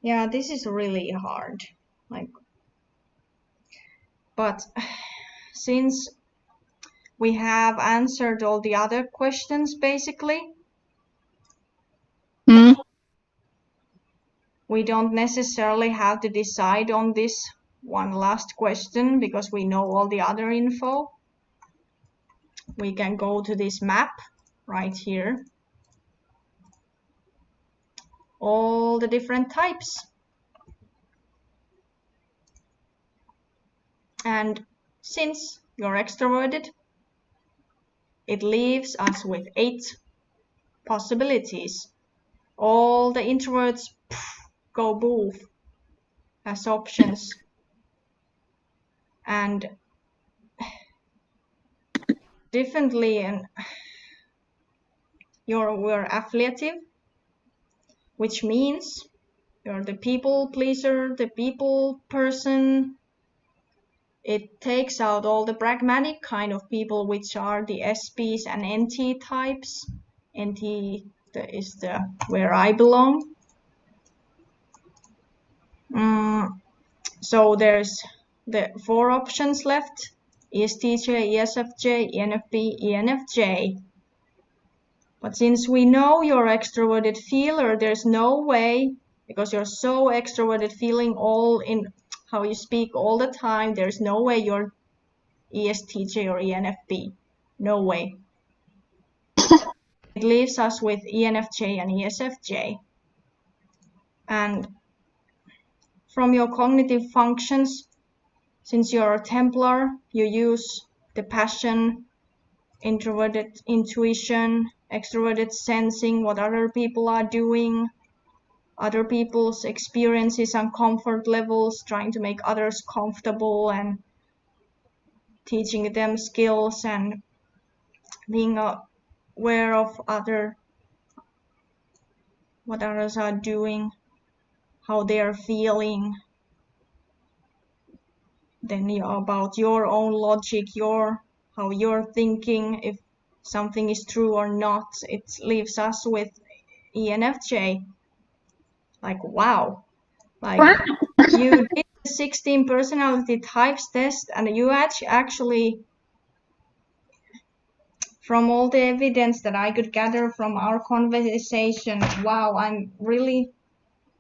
Yeah, this is really hard. Like, but since we have answered all the other questions, basically, we don't necessarily have to decide on this one last question because we know all the other info. We can go to this map right here. All the different types. And since you're extroverted, it leaves us with 8 possibilities. All the introverts go boof as options. And differently, and You're affiliative, which means you're the people pleaser, the people person. It takes out all the pragmatic kind of people, which are the SPs and NT types. NT is where I belong. So there's the 4 options left: ESTJ, ESFJ, ENFP, ENFJ. But since we know you're extroverted feeler, there's no way, because you're so extroverted feeling all in how you speak all the time, there's no way you're ESTJ or ENFP. No way. It leaves us with ENFJ and ESFJ. And from your cognitive functions, since you're a Templar, you use the passion, introverted intuition, extroverted sensing, what other people are doing, other people's experiences and comfort levels, trying to make others comfortable and teaching them skills and being aware of what others are doing, how they are feeling. Then about your own logic, how you're thinking, if something is true or not. It leaves us with ENFJ. Like, wow. Like, you did the 16 personality types test, and you actually, from all the evidence that I could gather from our conversation, wow, I'm really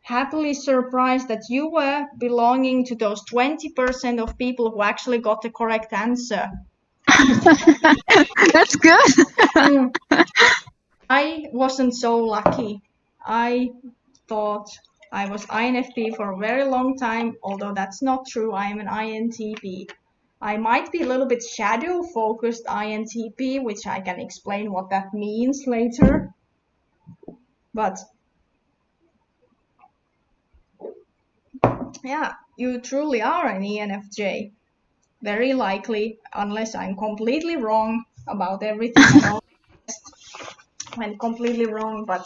happily surprised that you were belonging to those 20% of people who actually got the correct answer. That's good. I wasn't so lucky. I thought I was INFP for a very long time, although that's not true. I am an INTP. I might be a little bit shadow-focused INTP, which I can explain what that means later. But yeah, you truly are an ENFJ. Very likely, unless I'm completely wrong about everything. I'm completely wrong, but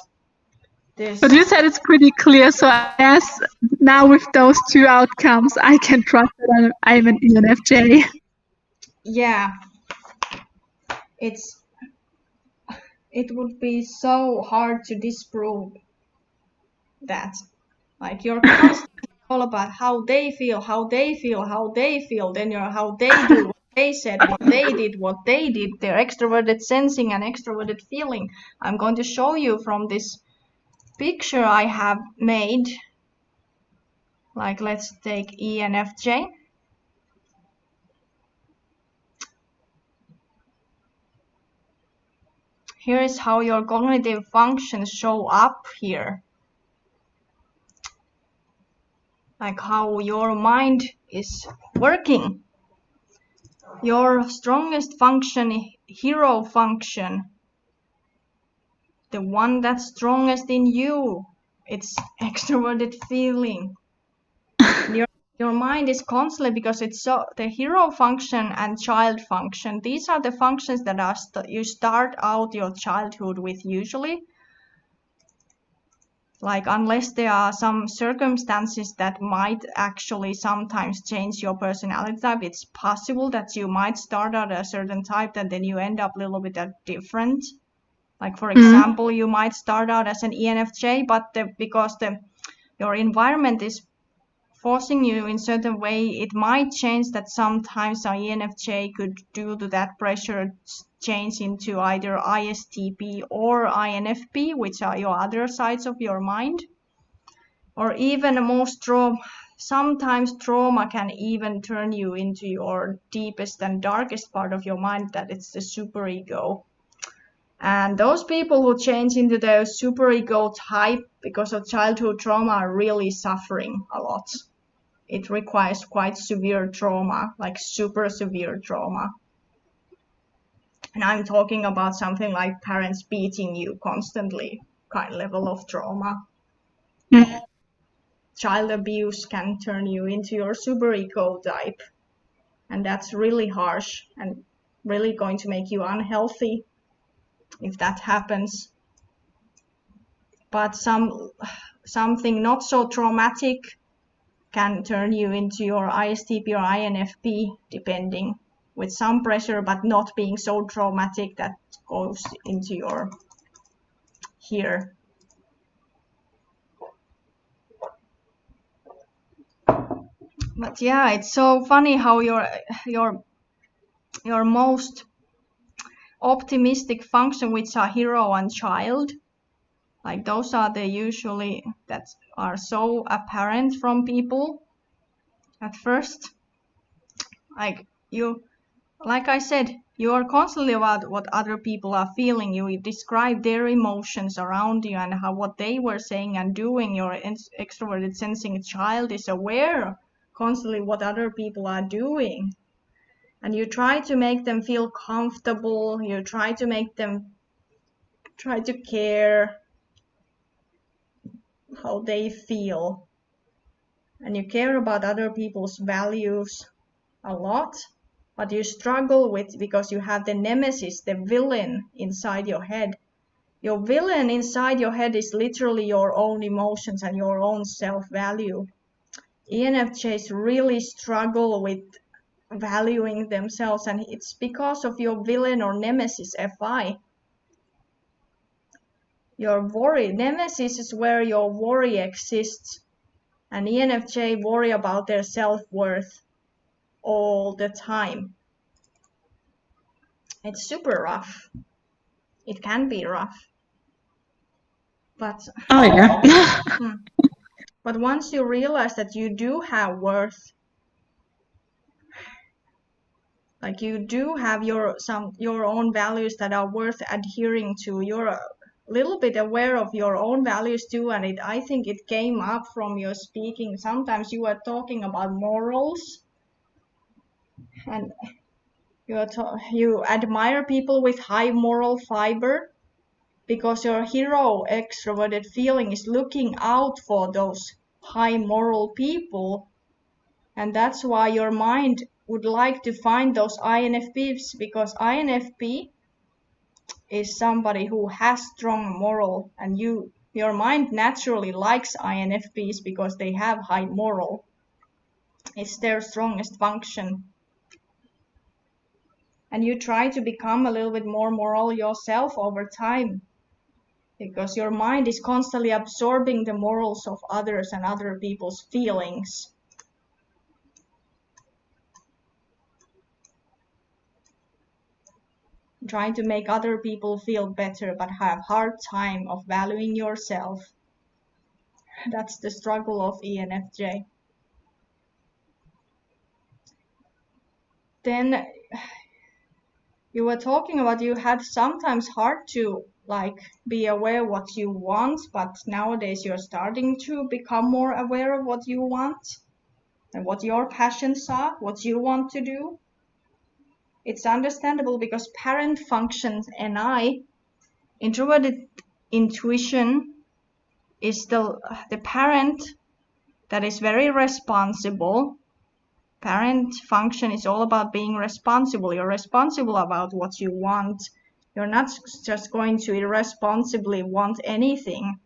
you said it's pretty clear, so I guess now with those 2 outcomes, I can trust that I'm an ENFJ. Yeah, it would be so hard to disprove that. Like, you're constantly all about how they feel, how they feel, how they feel, then you're how they do, what they said, what they did, their extroverted sensing and extroverted feeling. I'm going to show you from this picture I have made. Like, let's take ENFJ. Here is how your cognitive functions show up here. Like how your mind is working. Your strongest function, hero function, the one that's strongest in you, it's extroverted feeling. Your mind is constantly, because it's so, the hero function and child function, these are the functions that are you start out your childhood with usually. Like, unless there are some circumstances that might actually sometimes change your personality type, it's possible that you might start out a certain type and then you end up a little bit different. Like, for example, you might start out as an ENFJ, but because your environment is forcing you in certain way, it might change that sometimes an ENFJ could, due to that pressure, change into either ISTP or INFP, which are your other sides of your mind. Or even sometimes trauma can even turn you into your deepest and darkest part of your mind, that it's the superego. And those people who change into the superego type because of childhood trauma are really suffering a lot. It requires quite severe trauma, like super severe trauma. And I'm talking about something like parents beating you constantly, kind of level of trauma. Child abuse can turn you into your superego type. And that's really harsh and really going to make you unhealthy if that happens. but something not so traumatic can turn you into your ISTP or INFP, depending, with some pressure, but not being so traumatic that goes into your here. But yeah, it's so funny how your most optimistic function, which are hero and child, like those are the usually that are so apparent from people at first. Like I said, you are constantly about what other people are feeling. You describe their emotions around you and what they were saying and doing. Your extroverted sensing child is aware constantly what other people are doing. And you try to make them feel comfortable. You try to make them try to care how they feel. And you care about other people's values a lot, but you struggle with, because you have the nemesis, the villain inside your head. Your villain inside your head is literally your own emotions and your own self-value. ENFJs really struggle with valuing themselves, and it's because of your villain or nemesis FI. Your worry, nemesis is where your worry exists, and ENFJ worry about their self-worth all the time. It's super rough. It can be rough. But oh yeah. But once you realize that you do have worth, like you do have your own values that are worth adhering to, you're a little bit aware of your own values too, and I think it came up from your speaking. Sometimes you were talking about morals, and you admire people with high moral fiber, because your hero extroverted feeling is looking out for those high moral people, and that's why your mind would like to find those INFPs, because INFP is somebody who has strong moral, and your mind naturally likes INFPs because they have high moral. It's their strongest function. And you try to become a little bit more moral yourself over time, because your mind is constantly absorbing the morals of others and other people's feelings. Trying to make other people feel better, but have hard time of valuing yourself. That's the struggle of ENFJ. Then you were talking about you had sometimes hard to be aware what you want, but nowadays you're starting to become more aware of what you want and what your passions are, what you want to do. It's understandable, because parent functions introverted intuition is the parent that is very responsible. Parent function is all about being responsible. You're responsible about what you want. You're not just going to irresponsibly want anything.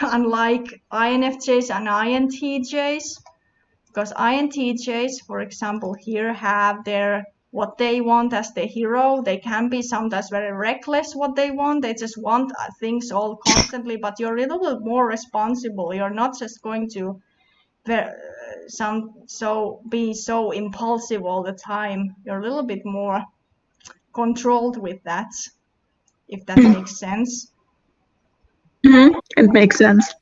Unlike INFJs and INTJs, because INTJs, for example, here have what they want as the hero. They can be sometimes very reckless what they want. They just want things all constantly, but you're a little bit more responsible. You're not just going to be so impulsive all the time. You're a little bit more controlled with that, if that makes sense. It makes sense.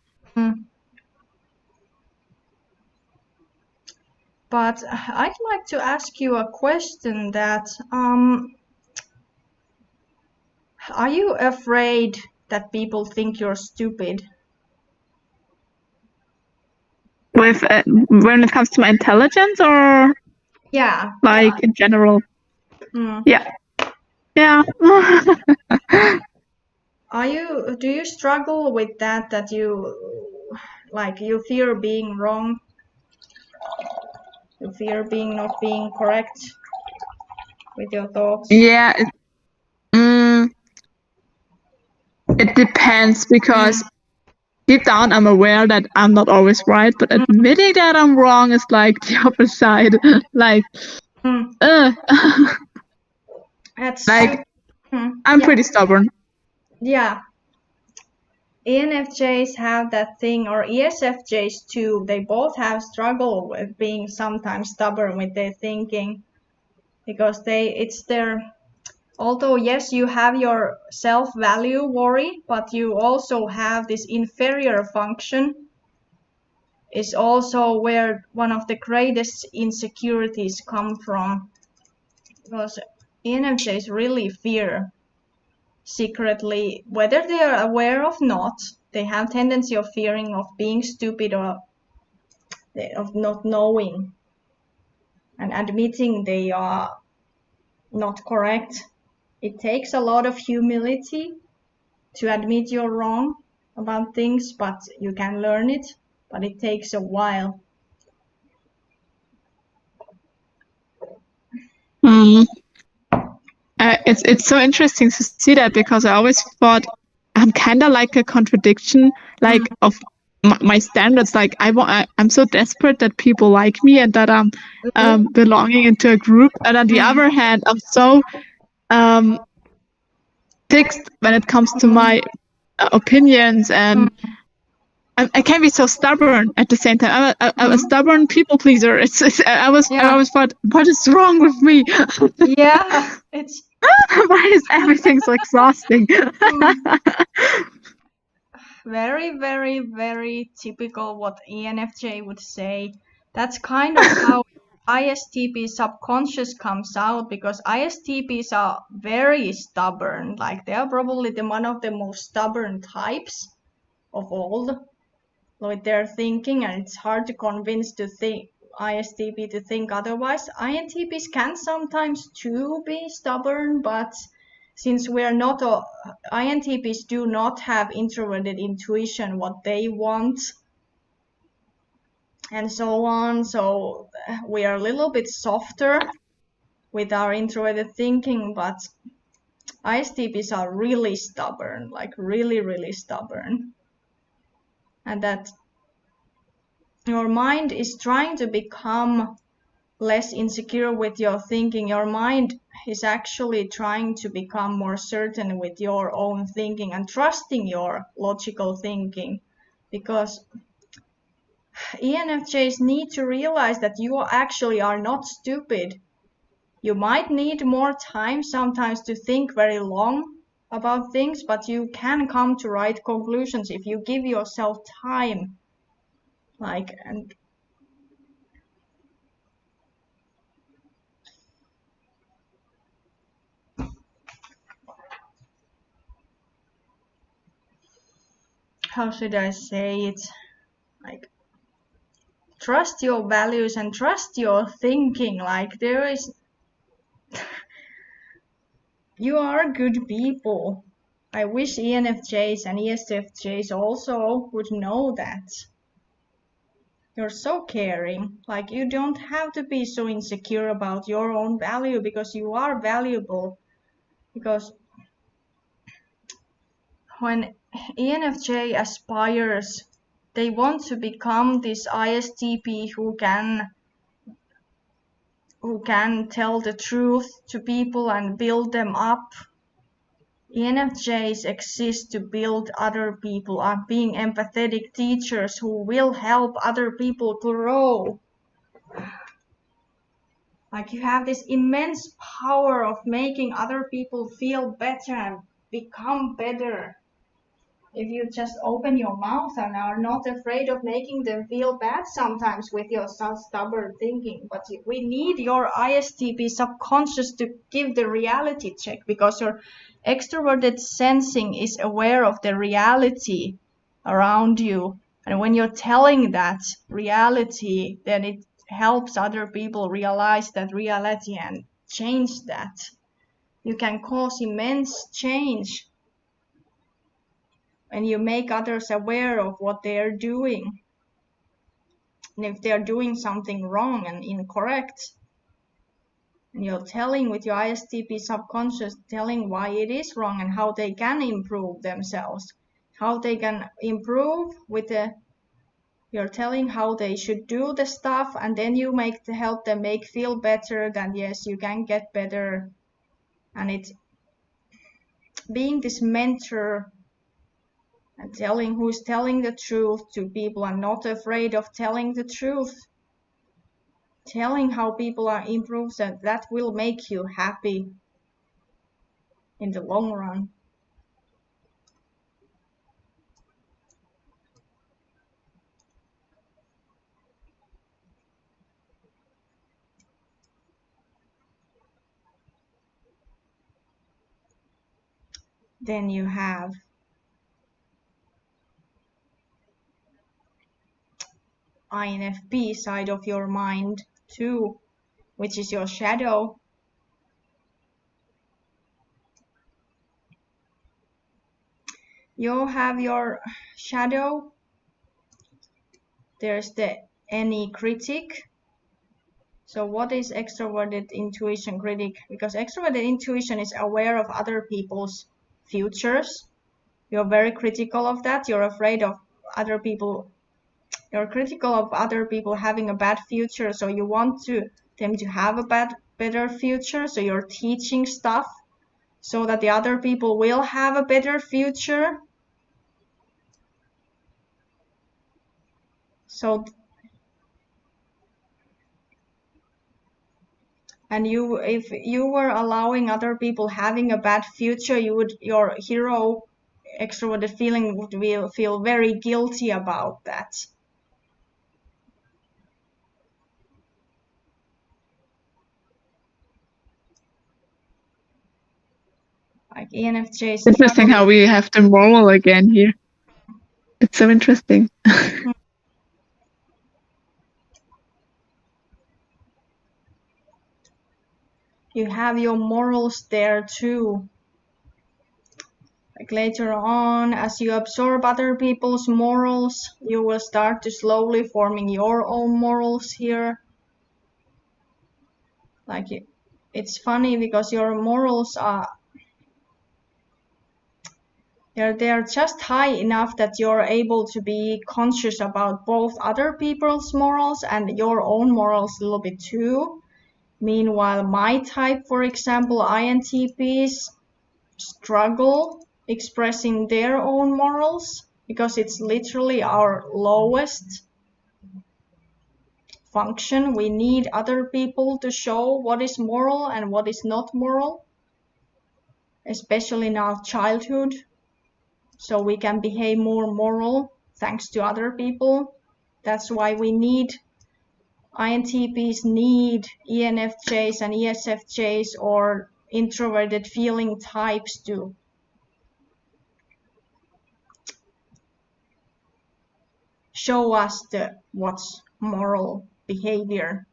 But I'd like to ask you a question that are you afraid that people think you're stupid? With when it comes to my intelligence, or in general? Yeah. Do you struggle with that you you fear being wrong? You fear not being correct with your thoughts? Yeah. It depends, because deep down I'm aware that I'm not always right, but admitting that I'm wrong is like the opposite. Like, That's like I'm pretty stubborn. Yeah. ENFJs have that thing, or ESFJs too. They both have struggle with being sometimes stubborn with their thinking, because it's their, although yes, you have your self-value worry, but you also have this inferior function is also where one of the greatest insecurities come from, because ENFJs really fear secretly, whether they are aware of not, they have tendency of fearing of being stupid or of not knowing and admitting they are not correct. It takes a lot of humility to admit you're wrong about things, but you can learn it, but it takes a while. It's so interesting to see that, because I always thought I'm kind of like a contradiction, like of my standards. Like I'm so desperate that people like me and that I'm belonging into a group, and on the other hand, I'm so fixed when it comes to my opinions, and I can be so stubborn at the same time. I'm a stubborn people pleaser. I always thought, what is wrong with me? Yeah, it's why is everything so exhausting? Very, very, very typical what ENFJ would say. That's kind of how ISTP subconscious comes out, because ISTPs are very stubborn. Like they are probably one of the most stubborn types of all with their thinking, and it's hard to convince ISTP to think otherwise. INTPs can sometimes too be stubborn, but since we're not INTPs do not have introverted intuition, what they want and so on, so we are a little bit softer with our introverted thinking, but ISTPs are really stubborn, like really, really stubborn. And that your mind is trying to become less insecure with your thinking. Your mind is actually trying to become more certain with your own thinking and trusting your logical thinking, because ENFJs need to realize that you actually are not stupid. You might need more time sometimes to think very long about things, but you can come to right conclusions if you give yourself time. And how should I say it? Like, trust your values and trust your thinking. Like, you are good people. I wish ENFJs and ESFJs also would know that. You're so caring. Like, you don't have to be so insecure about your own value, because you are valuable. Because when ENFJ aspires, they want to become this ISTP who can tell the truth to people and build them up. ENFJs exist to build other people up, being empathetic teachers who will help other people grow. Like, you have this immense power of making other people feel better and become better. If you just open your mouth and are not afraid of making them feel bad sometimes with your stubborn thinking. But we need your ISTP subconscious to give the reality check, because your extroverted sensing is aware of the reality around you. And when you're telling that reality, then it helps other people realize that reality and change that. You can cause immense change when you make others aware of what they are doing, and if they are doing something wrong and incorrect. And you're telling with your ISTP subconscious, telling why it is wrong and how they can improve themselves, how they can improve with the, you're telling how they should do the stuff, and then you help them feel better, that yes, you can get better. And it's being this mentor and who's telling the truth to people and not afraid of telling the truth, telling how people are improved, that will make you happy in the long run. Then you have INFP side of your mind too, which is your shadow. You have your shadow. There's the any critic. So what is extroverted intuition critic? Because extroverted intuition is aware of other people's futures. You're very critical of that. You're afraid of other people. You're critical of other people having a bad future. So you want them to have a better future. So you're teaching stuff so that the other people will have a better future. So, and if you were allowing other people having a bad future, your hero extroverted feeling would feel very guilty about that. Like ENFJs. Interesting how we have the moral again here. It's so interesting. You have your morals there too. Like later on, as you absorb other people's morals, you will start to slowly forming your own morals here. Like it's funny because your morals are, they're just high enough that you're able to be conscious about both other people's morals and your own morals a little bit too. Meanwhile, my type, for example, INTPs struggle expressing their own morals because it's literally our lowest function. We need other people to show what is moral and what is not moral, especially in our childhood, so we can behave more moral thanks to other people. That's why we need INTPs need ENFJs and ESFJs or introverted feeling types to show us what's moral behavior,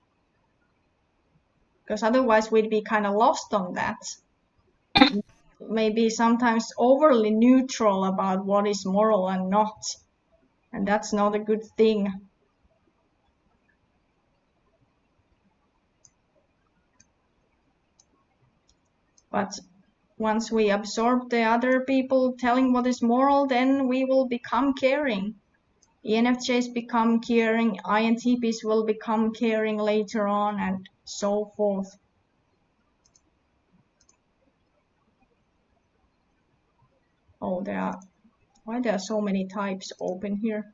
because otherwise we'd be kind of lost on that. Maybe sometimes overly neutral about what is moral and not, and that's not a good thing. But once we absorb the other people telling what is moral, then we will become caring. ENFJs become caring, INTPs will become caring later on, and so forth. Oh, why there are so many types open here?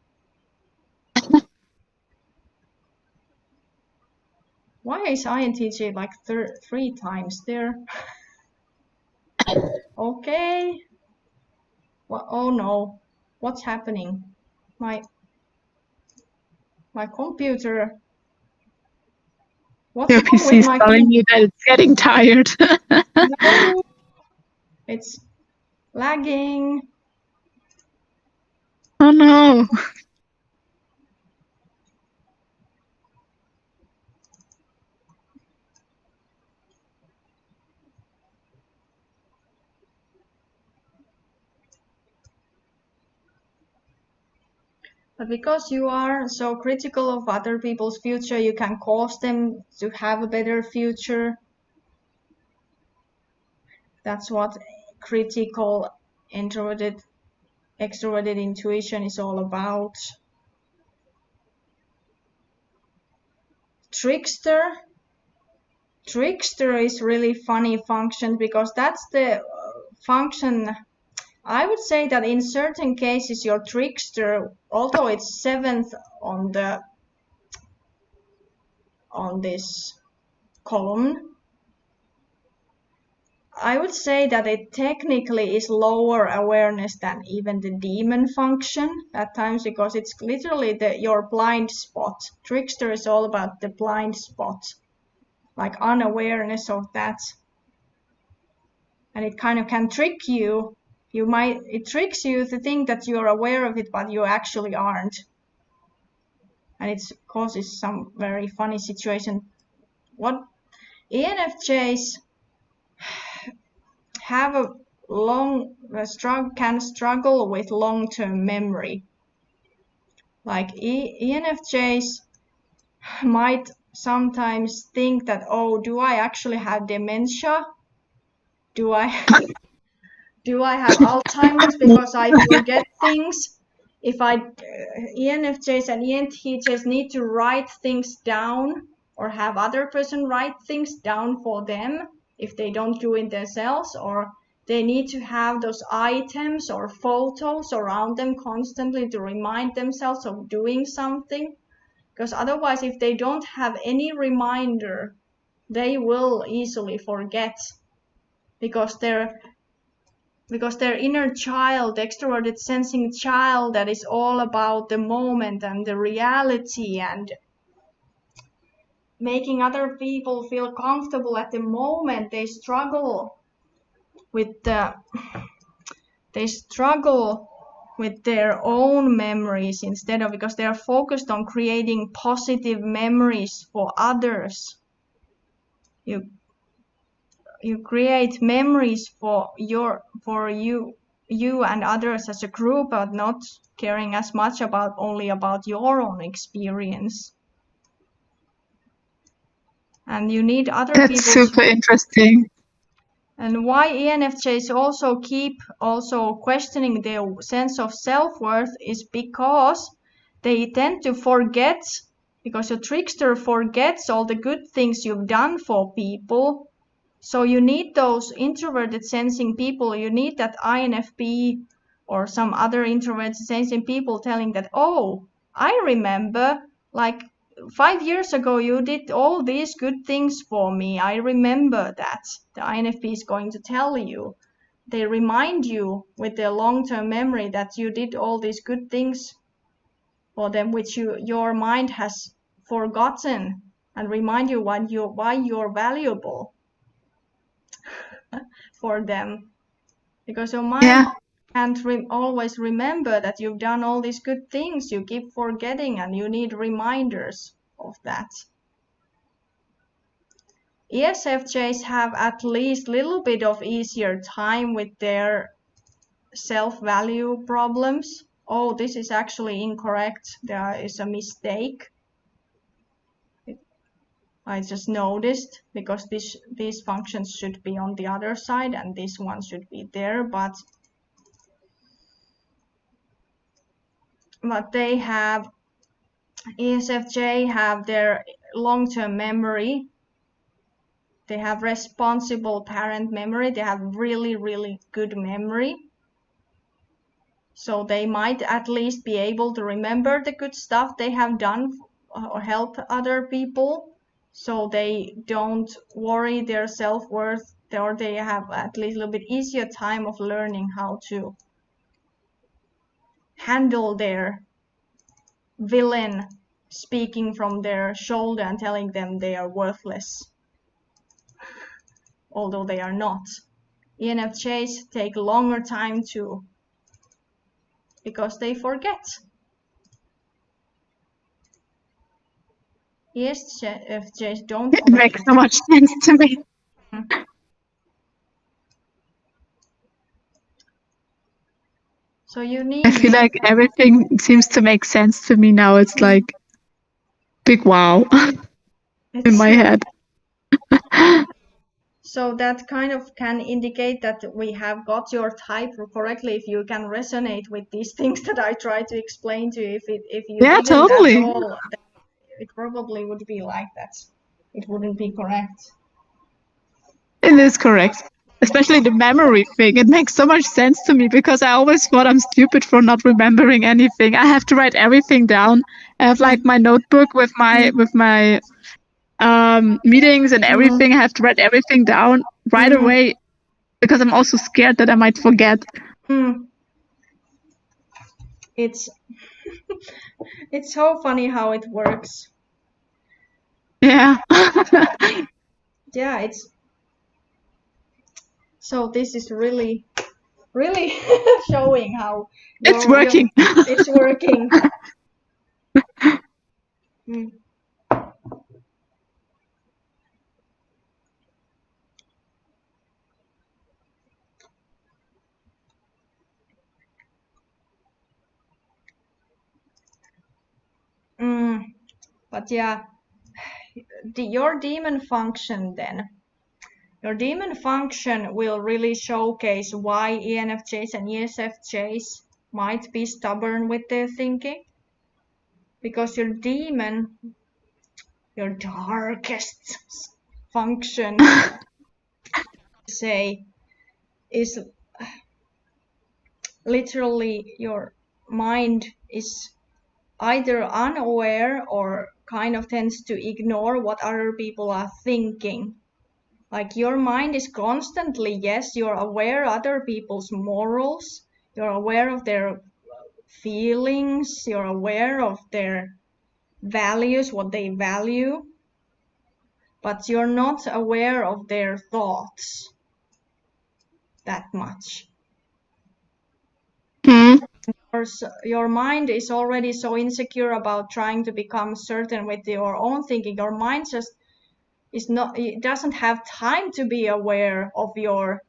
Why is INTJ like 3 times there? Okay. Well, oh no, what's happening? My computer. What's Your PC is telling me that it's getting tired. No, it's lagging. Oh no. But because you are so critical of other people's future, you can cause them to have a better future. That's what critical, introverted, extroverted intuition is all about. Trickster. Trickster is really funny function because that's the function. I would say that in certain cases your trickster, although it's 7th on this column, I would say that it technically is lower awareness than even the demon function at times, because it's literally your blind spot. Trickster is all about the blind spot, like unawareness of that. And it kind of can trick you. It tricks you to think that you're aware of it, but you actually aren't. And it causes some very funny situation. What ENFJs have can struggle with long-term memory. Like ENFJs might sometimes think that, oh, do I actually have dementia? Do I have Alzheimer's because I forget things? If ENFJs and ENTJs need to write things down or have other person write things down for them if they don't do it themselves, or they need to have those items or photos around them constantly to remind themselves of doing something. Because otherwise, if they don't have any reminder, they will easily forget, because their inner child, extroverted sensing child, that is all about the moment and the reality and making other people feel comfortable at the moment, they struggle with their own memories instead of, because they are focused on creating positive memories for others. You create memories for you and others as a group, but not caring as much only about your own experience. And you need other people. That's super interesting. And why ENFJs also keep questioning their sense of self-worth is because they tend to forget, because a trickster forgets all the good things you've done for people. So you need those introverted sensing people, you need that INFP or some other introverted sensing people telling that, oh, I remember, like 5 years ago you did all these good things for me. I remember that. The INFP is going to tell you. They remind you with their long-term memory that you did all these good things for them, which your mind has forgotten, and remind you why you're valuable for them, because your mind can't always remember that you've done all these good things. You keep forgetting, and you need reminders of that. ESFJs have at least a little bit of easier time with their self-value problems. Oh, this is actually incorrect. There is a mistake. I just noticed, because these functions should be on the other side and this one should be there, but they have, ESFJ have their long-term memory. They have responsible parent memory. They have really, really good memory. So they might at least be able to remember the good stuff they have done or help other people. So they don't worry their self-worth, or they have at least a little bit easier time of learning how to handle their villain speaking from their shoulder and telling them they are worthless, although they are not. ENFJs take longer time because they forget. ESFJs don't. It makes so much sense to me. So you need. I feel like everything seems to make sense to me now. It's like big wow in my head. So that kind of can indicate that we have got your type correctly if you can resonate with these things that I try to explain to you. If you didn't totally. at all, then it probably would be like that. It wouldn't be correct. It is correct. Especially the memory thing. It makes so much sense to me because I always thought I'm stupid for not remembering anything. I have to write everything down. I have like my notebook with my meetings and everything. I have to write everything down right away because I'm also scared that I might forget. It's it's so funny how it works. Yeah. Yeah, it's so this is really showing how it's working. It's working. But yeah, your demon function then. Your demon function will really showcase why ENFJs and ESFJs might be stubborn with their thinking. Because your demon, your darkest function, say, is literally your mind is either unaware or kind of tends to ignore what other people are thinking. Like your mind is constantly, yes, you're aware of other people's morals, you're aware of their feelings, you're aware of their values, what they value, but you're not aware of their thoughts that much. Your mind is already so insecure about trying to become certain with your own thinking. Your mind just it doesn't have time to be aware of your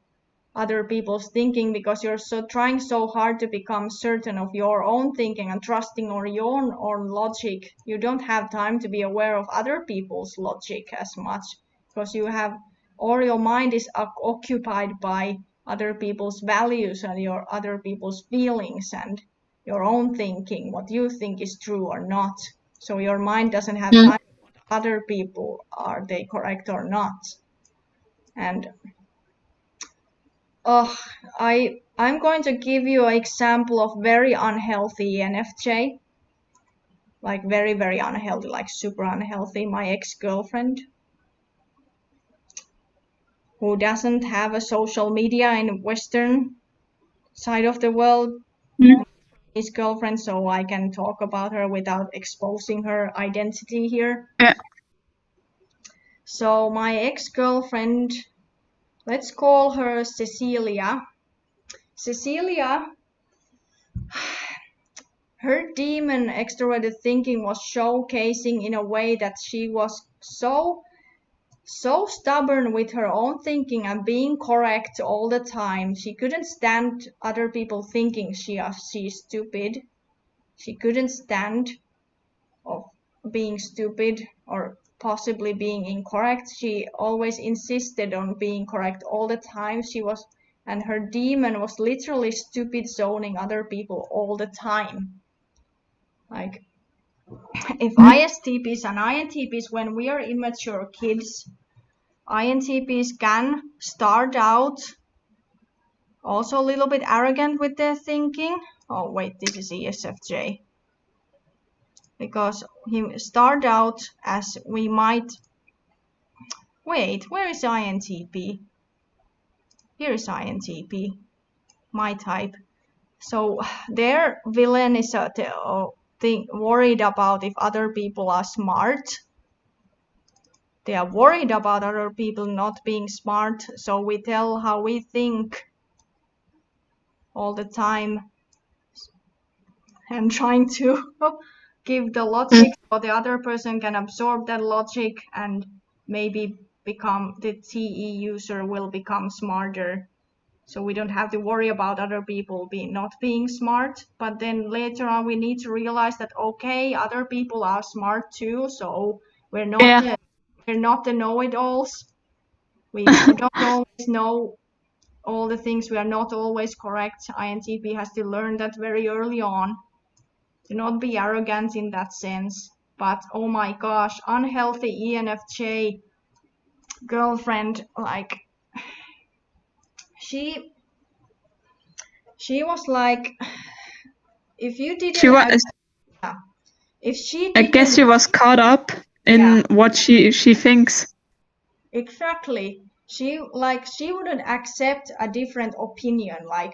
other people's thinking because you're trying so hard to become certain of your own thinking and trusting on your own logic. You don't have time to be aware of other people's logic as much because your mind is occupied by other people's values and your other people's feelings and your own thinking, what you think is true or not. So your mind doesn't have time for other people, are they correct or not. And I'm going to give you an example of very unhealthy ENFJ. Like very, very unhealthy, like super unhealthy. My ex-girlfriend, who doesn't have a social media in Western side of the world. His girlfriend, so I can talk about her without exposing her identity here. Yeah. So my ex-girlfriend, let's call her Cecilia. Cecilia, her demon extroverted thinking was showcasing in a way that she was so stubborn with her own thinking and being correct all the time. She couldn't stand other people thinking she's stupid. She couldn't stand of being stupid or possibly being incorrect. She always insisted on being correct all the time. And her demon was literally stupid zoning other people all the time. Like if ISTPs and INTPs, when we are immature kids, INTPs can start out also a little bit arrogant with their thinking. Oh wait, this is ESFJ. Because he started out as we might... Wait, where is INTP? Here is INTP, my type. So their villain is worried about if other people are smart. They are worried about other people not being smart, so we tell how we think all the time and trying to give the logic so the other person can absorb that logic and maybe become the TE user will become smarter. So we don't have to worry about other people not being smart. But then later on we need to realize that okay, other people are smart too, so we're not the know-it-alls. We don't always know all the things. We are not always correct. INTP has to learn that very early on. To not be arrogant in that sense. But oh my gosh, unhealthy ENFJ girlfriend, like she was like, if you didn't She was. if she I didn't, guess she was caught up in what she thinks. Exactly. She wouldn't accept a different opinion. Like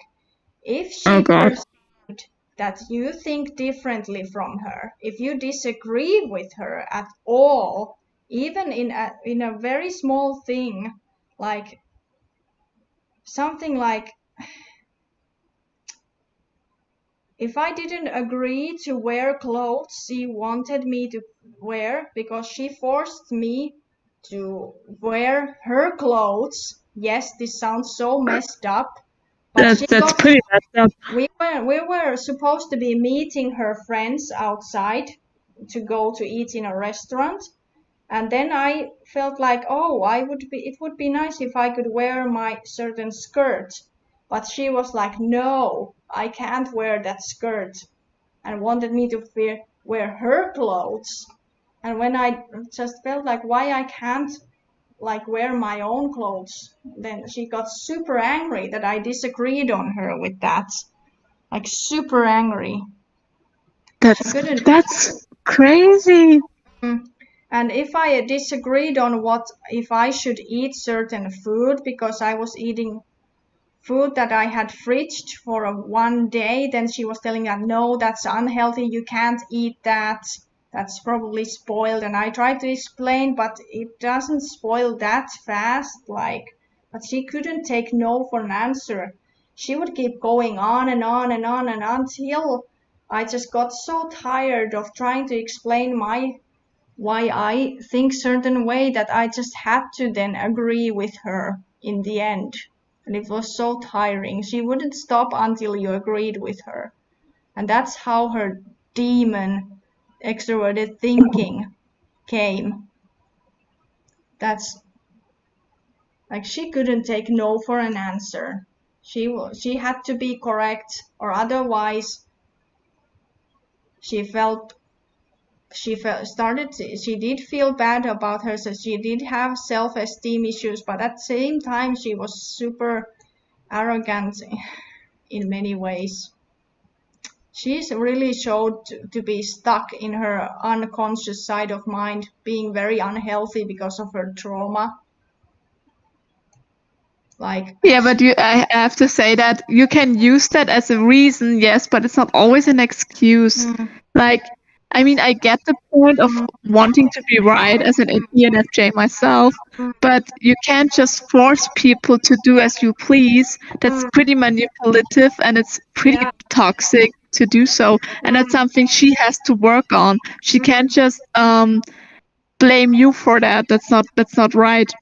if she perceived that you think differently from her, if you disagree with her at all, even in a very small thing, like something like if I didn't agree to wear clothes she wanted me to wear because she forced me to wear her clothes. Yes, this sounds so messed up, but that's pretty messed up. We were supposed to be meeting her friends outside to go to eat in a restaurant, and then I felt like, oh, it would be nice if I could wear my certain skirt, but she was like, no, I can't wear that skirt, and wanted me to wear her clothes. And when I just felt like why I can't like wear my own clothes, then she got super angry that I disagreed on her with that, like super angry. That's crazy. And if I disagreed on if I should eat certain food because I was eating food that I had fridged for one day, then she was telling that no, that's unhealthy, you can't eat that, that's probably spoiled. And I tried to explain, but it doesn't spoil that fast, but she couldn't take no for an answer. She would keep going on and on and on and until I just got so tired of trying to explain why I think certain way that I just had to then agree with her in the end. And it was so tiring. She wouldn't stop until you agreed with her. And that's how her demon extroverted thinking came. That's like she couldn't take no for an answer. She had to be correct or otherwise she did feel bad about herself. She did have self-esteem issues, but at the same time she was super arrogant in many ways. She's really showed to be stuck in her unconscious side of mind, being very unhealthy because of her trauma. Yeah, but I have to say that you can use that as a reason, yes, but it's not always an excuse. Like, I mean, I get the point of wanting to be right as an ENFJ myself, but you can't just force people to do as you please. That's pretty manipulative and it's pretty toxic to do so. And that's something she has to work on. She can't just blame you for that. That's not right.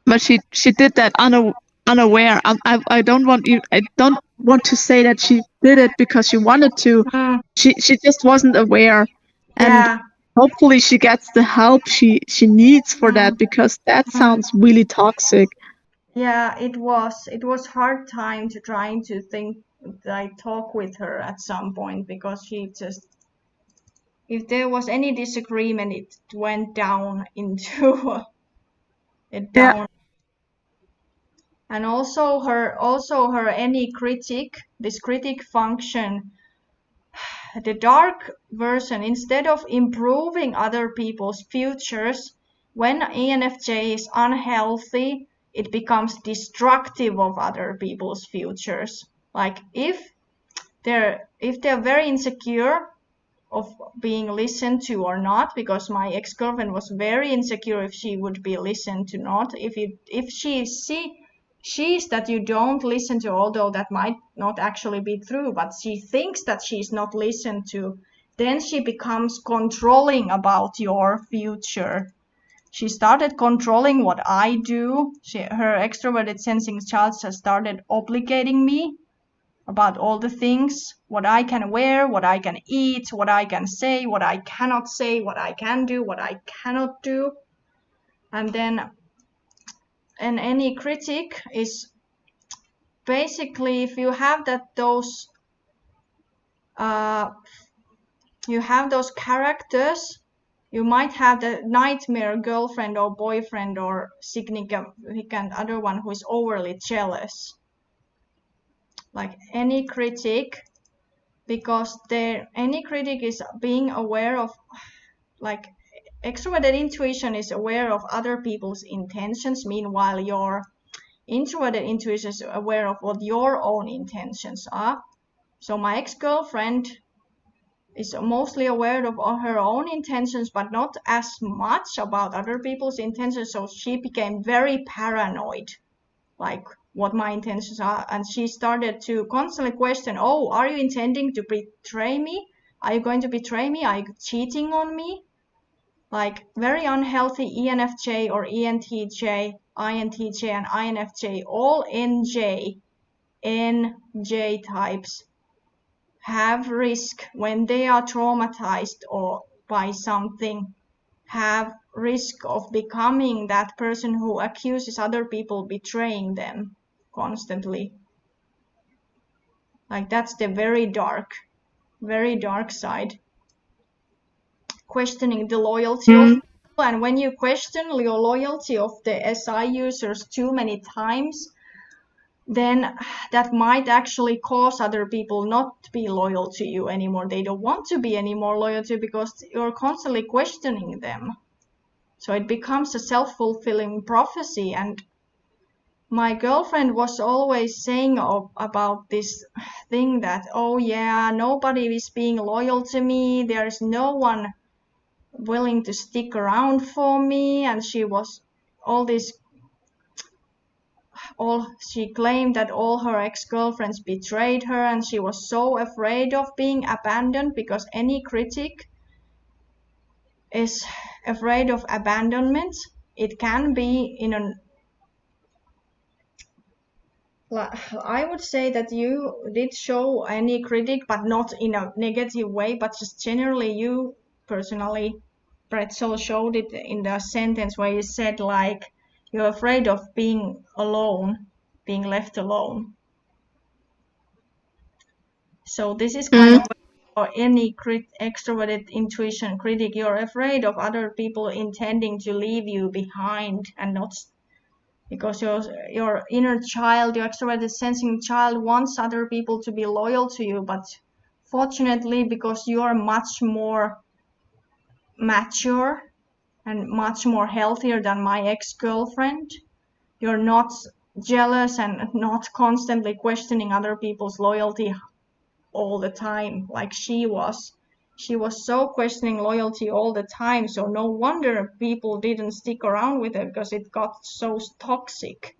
But she did that unaware. I don't want to say that she did it because she wanted to. She just wasn't aware, and hopefully she gets the help she needs for that because that sounds really toxic. Yeah, it was hard time to trying to think like talk with her at some point because she just if there was any disagreement it went down into it down. And also her any this critic function, the dark version, instead of improving other people's futures, when ENFJ is unhealthy, it becomes destructive of other people's futures. Like if they're very insecure of being listened to or not, because my ex-girlfriend was very insecure if she would be listened to not. If she sees that you don't listen to, although that might not actually be true, but she thinks that she's not listened to, then she becomes controlling about your future. She started controlling what I do. Her extroverted sensing child has started obligating me about all the things, what I can wear, what I can eat, what I can say, what I cannot say, what I can do, what I cannot do. And then and any critic is basically, if you have those characters, you might have the nightmare girlfriend or boyfriend or significant other one who is overly jealous. Like any critic, because any critic is being aware of, like, extroverted intuition is aware of other people's intentions, meanwhile your introverted intuition is aware of what your own intentions are. So my ex-girlfriend is mostly aware of her own intentions, but not as much about other people's intentions. So she became very paranoid, like what my intentions are. And she started to constantly question, oh, are you intending to betray me? Are you going to betray me? Are you cheating on me? Like very unhealthy ENFJ or ENTJ, INTJ and INFJ, all NJ types have risk when they are traumatized or by something, have risk of becoming that person who accuses other people betraying them constantly. Like that's the very dark side. Questioning the loyalty of people, and when you question your loyalty of the SI users too many times, then that might actually cause other people not to be loyal to you anymore. They don't want to be any more loyal to you because you're constantly questioning them. So it becomes a self-fulfilling prophecy. And my girlfriend was always saying about this thing that, oh yeah, nobody is being loyal to me. There is no one willing to stick around for me. And she was she claimed that all her ex-girlfriends betrayed her, and she was so afraid of being abandoned, because any critic is afraid of abandonment. It can be I would say that you did show any critic, but not in a negative way, but just generally you personally, Pretzel, showed it in the sentence where you said, like, you're afraid of being alone, being left alone. So this is kind of, or any extroverted intuition critic, you're afraid of other people intending to leave you behind, and not because your inner child, your extroverted sensing child, wants other people to be loyal to you. But fortunately, because you are much more mature and much more healthier than my ex-girlfriend, you're not jealous and not constantly questioning other people's loyalty all the time like she was. She was so questioning loyalty all the time, so no wonder people didn't stick around with her, because it got so toxic.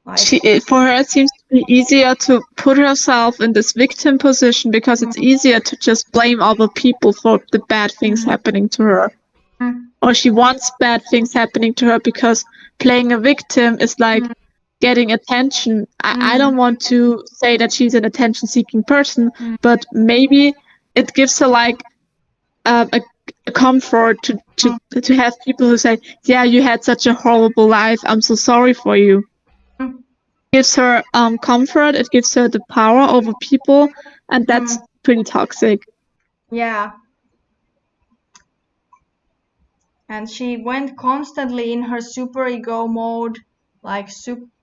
For her, it seems to be easier to put herself in this victim position, because it's easier to just blame other people for the bad things happening to her. Or she wants bad things happening to her, because playing a victim is like getting attention. I don't want to say that she's an attention-seeking person, but maybe it gives her like a comfort to have people who say, yeah, you had such a horrible life, I'm so sorry for you. It gives her comfort, it gives her the power over people, and that's pretty toxic. Yeah. And she went constantly in her superego mode. Like,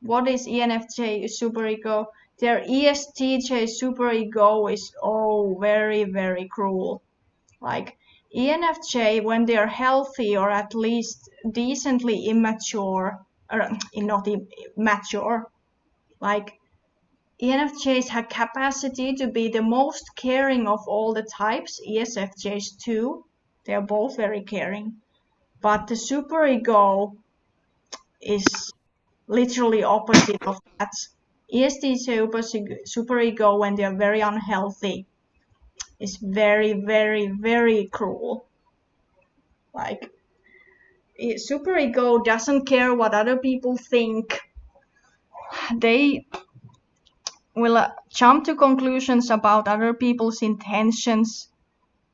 what is ENFJ superego? Their ESTJ superego is very, very cruel. Like, ENFJ, when they're healthy or at least decently immature, or not mature, like, ENFJs have capacity to be the most caring of all the types. ESFJs too. They're both very caring. But the superego is literally opposite of that. ESTJ superego, when they're very unhealthy, is very, very, very cruel. Like, superego doesn't care what other people think. They will jump to conclusions about other people's intentions,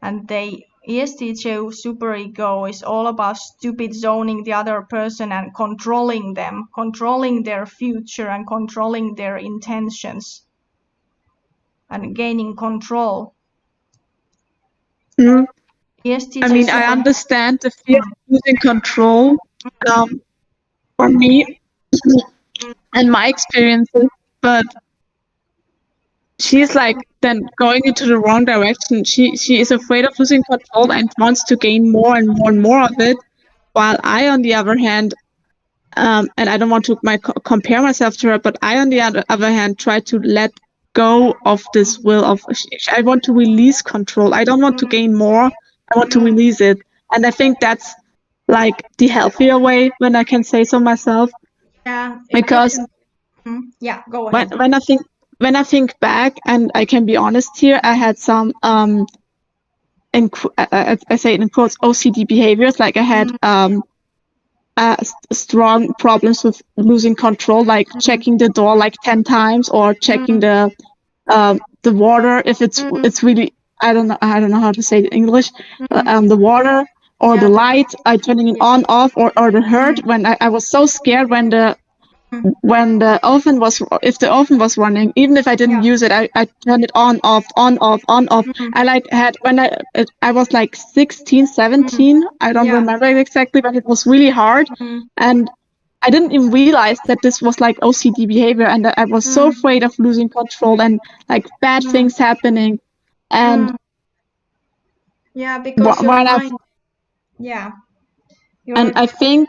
and they ESTJ superego is all about stupid zoning the other person and controlling them, controlling their future and controlling their intentions and gaining control. ESTJ I mean, I understand the fear of losing control. For me and my experiences, but she's like then going into the wrong direction. She is afraid of losing control and wants to gain more and more and more of it, while I, on the other hand, and I don't want to compare myself to her, but I, on the other hand, try to let go of this will of, I want to release control. I don't want to gain more. I want to release it. And I think that's like the healthier way, when I can say so myself. Yeah. Because yeah, go ahead. When I think back, and I can be honest here, I had some I say it in quotes, OCD behaviors. Like I had strong problems with losing control, like checking the door like 10 times, or checking the water if it's really, I don't know how to say it in English, the water or the light, turning it on, off, or the hurt, when I was so scared when the oven was running, even if I didn't use it, I turned it on, off, on, off, on, off. I like had, when I was like 16, 17, I don't remember it exactly, but it was really hard. And I didn't even realize that this was like OCD behavior, and I was so afraid of losing control and like bad things happening. And because your mind, and I think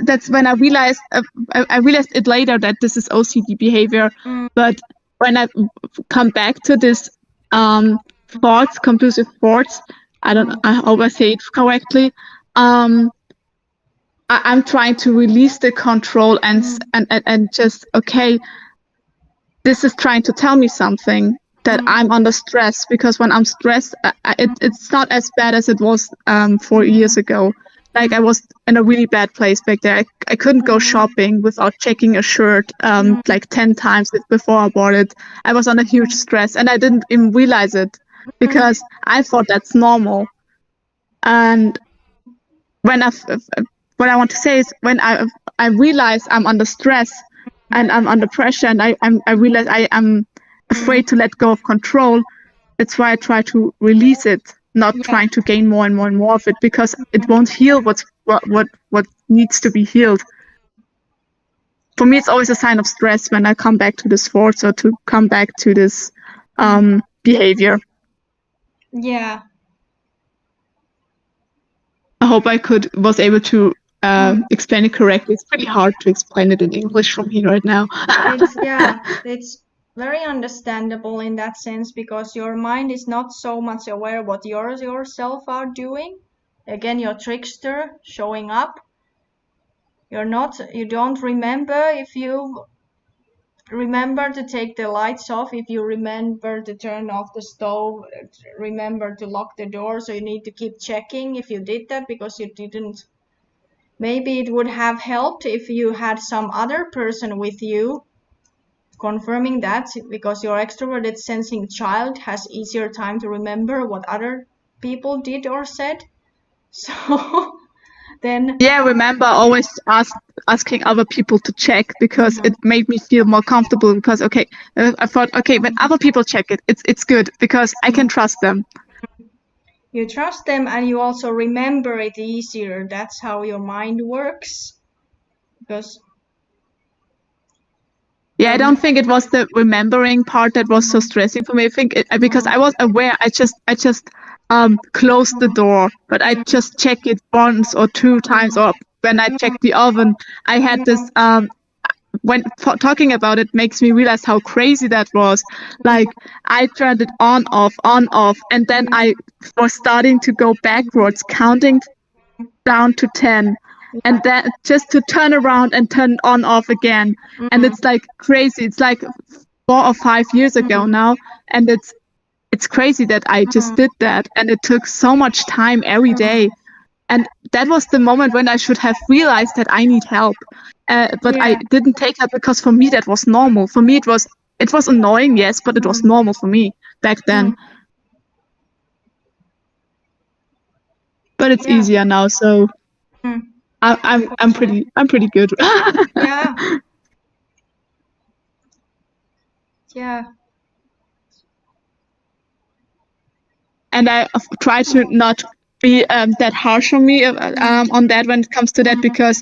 that's when I realized it later that this is OCD behavior. But when I come back to this compulsive thoughts, I hope I say it correctly. I'm trying to release the control and just, okay, this is trying to tell me something, that I'm under stress, because when I'm stressed, it's not as bad as it was 4 years ago. Like I was in a really bad place back there. I couldn't go shopping without checking a shirt like 10 times before I bought it. I was under huge stress, and I didn't even realize it because I thought that's normal. And what I want to say is, when I realize I'm under stress and I'm under pressure, and I realize I am afraid to let go of control, that's why I try to release it, not trying to gain more and more and more of it, because it won't heal what needs to be healed. For me, it's always a sign of stress when I come back to this thoughts, or to come back to this behavior. Yeah. I hope I was able to explain it correctly. It's pretty hard to explain it in English from here right now. It's very understandable in that sense, because your mind is not so much aware what yourself are doing. Again, your trickster showing up. You don't remember if you remember to take the lights off, if you remember to turn off the stove, remember to lock the door, so you need to keep checking if you did that because you didn't. Maybe it would have helped if you had some other person with you confirming that, because your extroverted sensing child has easier time to remember what other people did or said. So then remember always asking other people to check, because it made me feel more comfortable, because I thought, when other people check it, it's good because I can trust them. You trust them, and you also remember it easier. That's how your mind works. Because I don't think it was the remembering part that was so stressing for me. I think because I was aware, I just closed the door, but I just check it once or 2 times, or when I checked the oven, I had this when talking about it makes me realize how crazy that was. Like I turned it on, off, and then I was starting to go backwards, counting down to 10. And then just to turn around and turn on, off again. And it's like crazy. It's like 4 or 5 years ago now. And it's crazy that I just did that. And it took so much time every day. And that was the moment when I should have realized that I need help. But I didn't take that, because for me that was normal. For me it was annoying, yes, but it was normal for me back then. but it's easier now, so I'm pretty good. Yeah. And I try to not be that harsh on me on that when it comes to that, because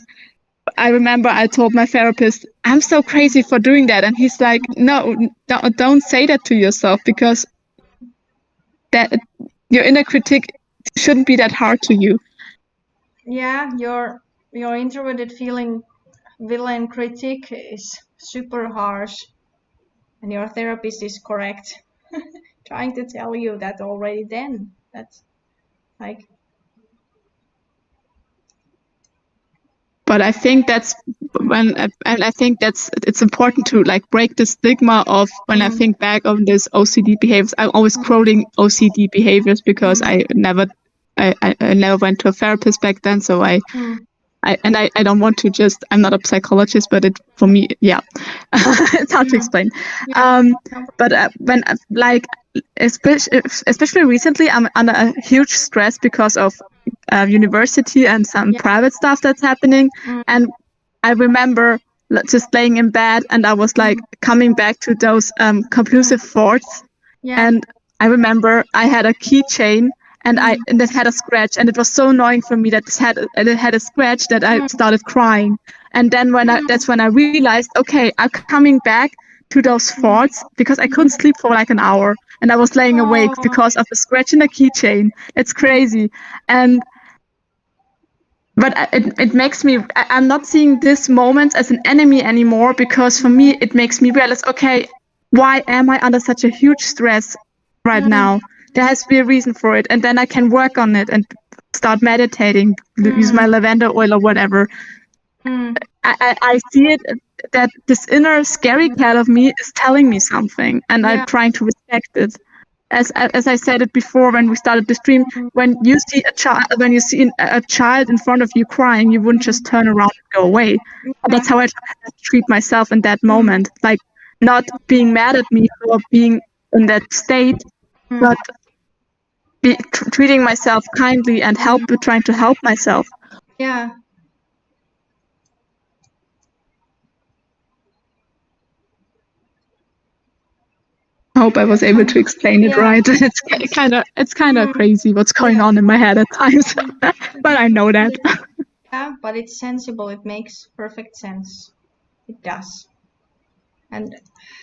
I remember I told my therapist, I'm so crazy for doing that, and he's like, no, don't say that to yourself, because that your inner critic shouldn't be that hard to you. Yeah, your introverted villain critic is super harsh, and your therapist is correct. Trying to tell you that already then. That's like. But I think that's it's important to like break the stigma of, when I think back on this OCD behaviors. I'm always quoting OCD behaviors because I never went to a therapist back then, so I don't want to just, I'm not a psychologist, but it, for me, it's hard to explain. But when like, especially recently, I'm under a huge stress because of university and some private stuff that's happening. And I remember just laying in bed, and I was like coming back to those compulsive thoughts. And I remember I had a keychain, and it had a scratch, and it was so annoying for me that it had a scratch that I started crying. And then that's when I realized, okay, I'm coming back to those thoughts because I couldn't sleep for like an hour, and I was laying awake because of a scratch in a keychain. It's crazy. But it makes me, I'm not seeing this moment as an enemy anymore, because for me, it makes me realize, okay, why am I under such a huge stress right now? There has to be a reason for it. And then I can work on it and start meditating, use my lavender oil or whatever. I see it, that this inner scary cat of me is telling me something, and I'm trying to respect it. As I said it before when we started the stream, when you see a child in front of you crying, you wouldn't just turn around and go away. That's how I treat myself in that moment, like not being mad at me for being in that state, but treating myself kindly and trying to help myself. Yeah. I hope I was able to explain it right. It's kind of crazy what's going on in my head at times, but I know that. Yeah, but it's sensible. It makes perfect sense. It does. And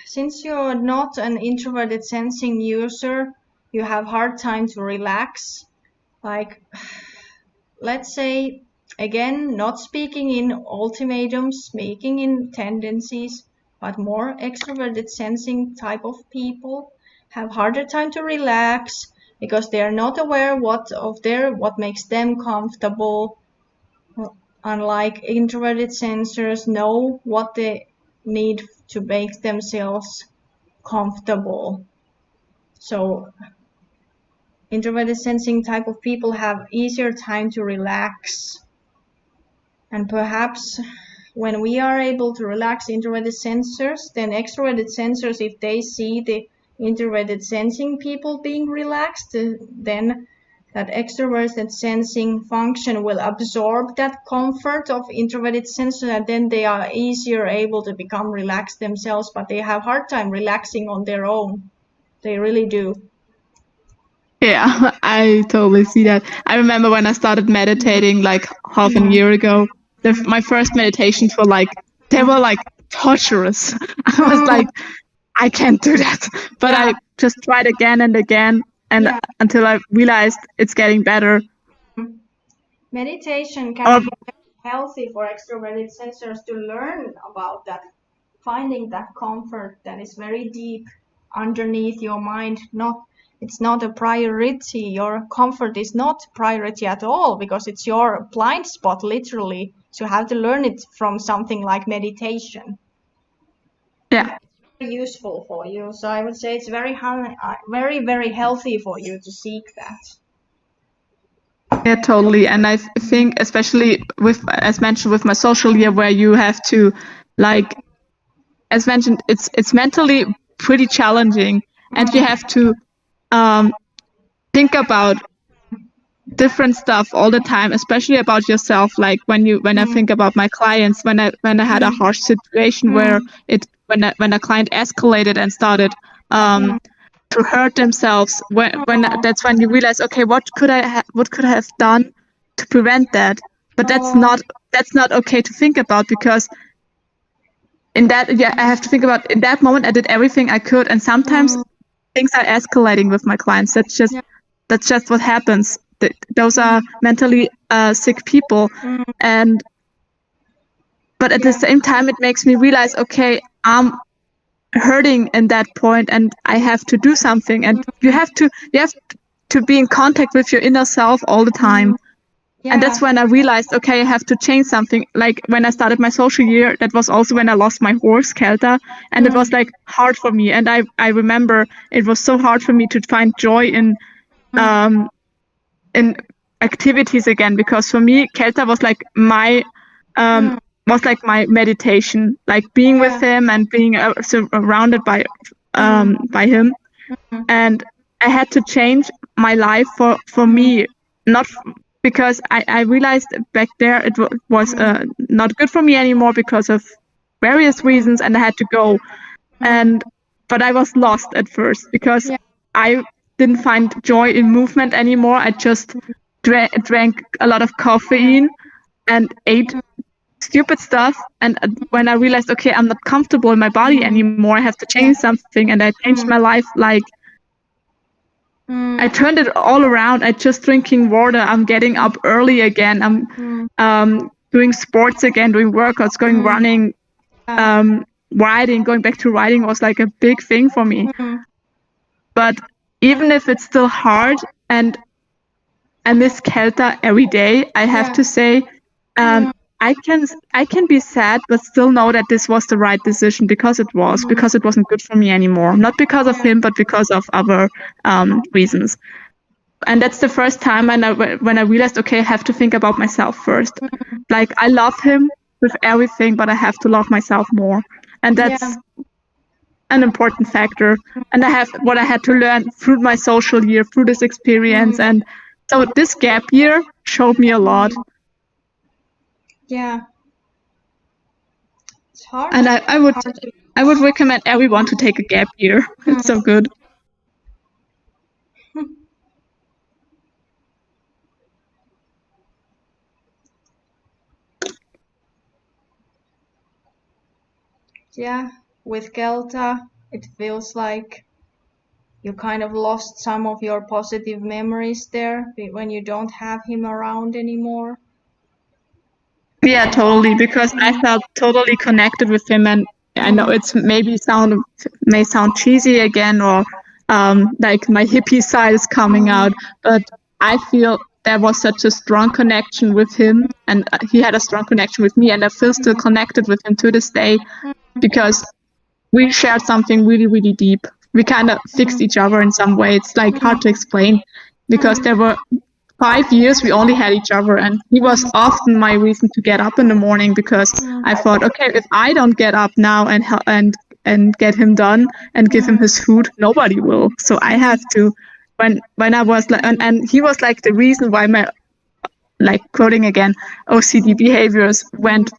since you're not an introverted sensing user, you have hard time to relax. Like, let's say, again, not speaking in ultimatums, speaking in tendencies, but more extroverted sensing type of people have harder time to relax because they are not aware what makes them comfortable. Unlike introverted sensors, know what they need to make themselves comfortable. So introverted sensing type of people have easier time to relax. And perhaps when we are able to relax introverted sensors, then extroverted sensors, if they see the introverted sensing people being relaxed, then that extroverted sensing function will absorb that comfort of introverted sensors, and then they are easier able to become relaxed themselves, but they have hard time relaxing on their own. They really do. Yeah, I totally see that. I remember when I started meditating like half a year ago, my first meditations were like, they were like torturous. I was like, I can't do that. But I just tried again and again, and until I realized it's getting better. Meditation can be healthy for extroverted sensors to learn about that, finding that comfort that is very deep underneath your mind. It's not a priority. Your comfort is not priority at all because it's your blind spot, literally. So you have to learn it from something like meditation. Yeah. Very useful for you. So I would say it's very, very healthy for you to seek that. Yeah, totally. And I think, especially as mentioned, with my social year, where you have to, like, as mentioned, it's mentally pretty challenging, and you have to think about different stuff all the time, especially about yourself. Like when I think about my clients, when I had a harsh situation where when a client escalated and started to hurt themselves, when that's when you realize, okay, what could I have done to prevent that? But that's not okay to think about, because in that, I have to think about, in that moment I did everything I could, and sometimes things are escalating with my clients. That's just what happens. Those are mentally sick people, but at the same time it makes me realize, okay, I'm hurting in that point and I have to do something. And you have to be in contact with your inner self all the time. And that's when I realized, okay, I have to change something. Like when I started my social year, that was also when I lost my horse, Kelta, and it was like hard for me. And I remember it was so hard for me to find joy in activities again, because for me, Kelta was like my meditation, like being with him and being surrounded by him. And I had to change my life for me, not because I realized back there it was not good for me anymore because of various reasons, and I had to go. But I was lost at first because I didn't find joy in movement anymore. I just drank a lot of caffeine and ate stupid stuff. And when I realized, okay, I'm not comfortable in my body anymore, I have to change something, and I changed my life. Like I turned it all around. I just drinking water. I'm getting up early again. I'm doing sports again, doing workouts, going running, riding. Going back to riding was like a big thing for me. But even if it's still hard and I miss Kelta every day, I have to say, I can be sad, but still know that this was the right decision, because it wasn't good for me anymore. Not because of him, but because of other reasons. And that's the first time when I realized, okay, I have to think about myself first. Like, I love him with everything, but I have to love myself more. And that's an important factor. And what I had to learn through my social year, through this experience. And so this gap year showed me a lot. Yeah. It's hard. And I would recommend everyone to take a gap year. It's so good. Yeah, with Kelta, it feels like you kind of lost some of your positive memories there when you don't have him around anymore. Yeah, totally, because I felt totally connected with him, and I know it's may sound cheesy again, or like my hippie side is coming out, but I feel there was such a strong connection with him, and he had a strong connection with me, and I feel still connected with him to this day, because we shared something really, really deep. We kind of fixed each other in some way. It's like hard to explain, because there were 5 years we only had each other, and he was often my reason to get up in the morning, because I thought, okay, if I don't get up now and get him done and give him his food, nobody will. So I have to. When I was like, and he was like the reason why my, like, quoting again, OCD behaviors went.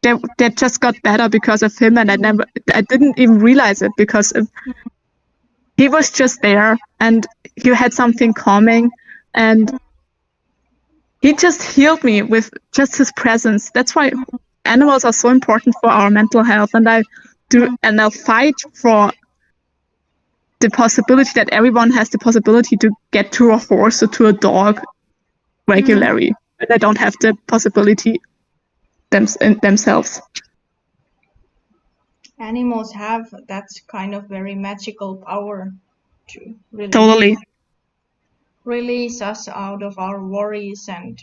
They just got better because of him, and I didn't even realize it, because he was just there, and he had something calming, and he just healed me with just his presence. That's why animals are so important for our mental health, and I'll fight for the possibility that everyone has the possibility to get to a horse or to a dog regularly, but they don't have the possibility themselves. Animals have that kind of very magical power to Totally release us out of our worries and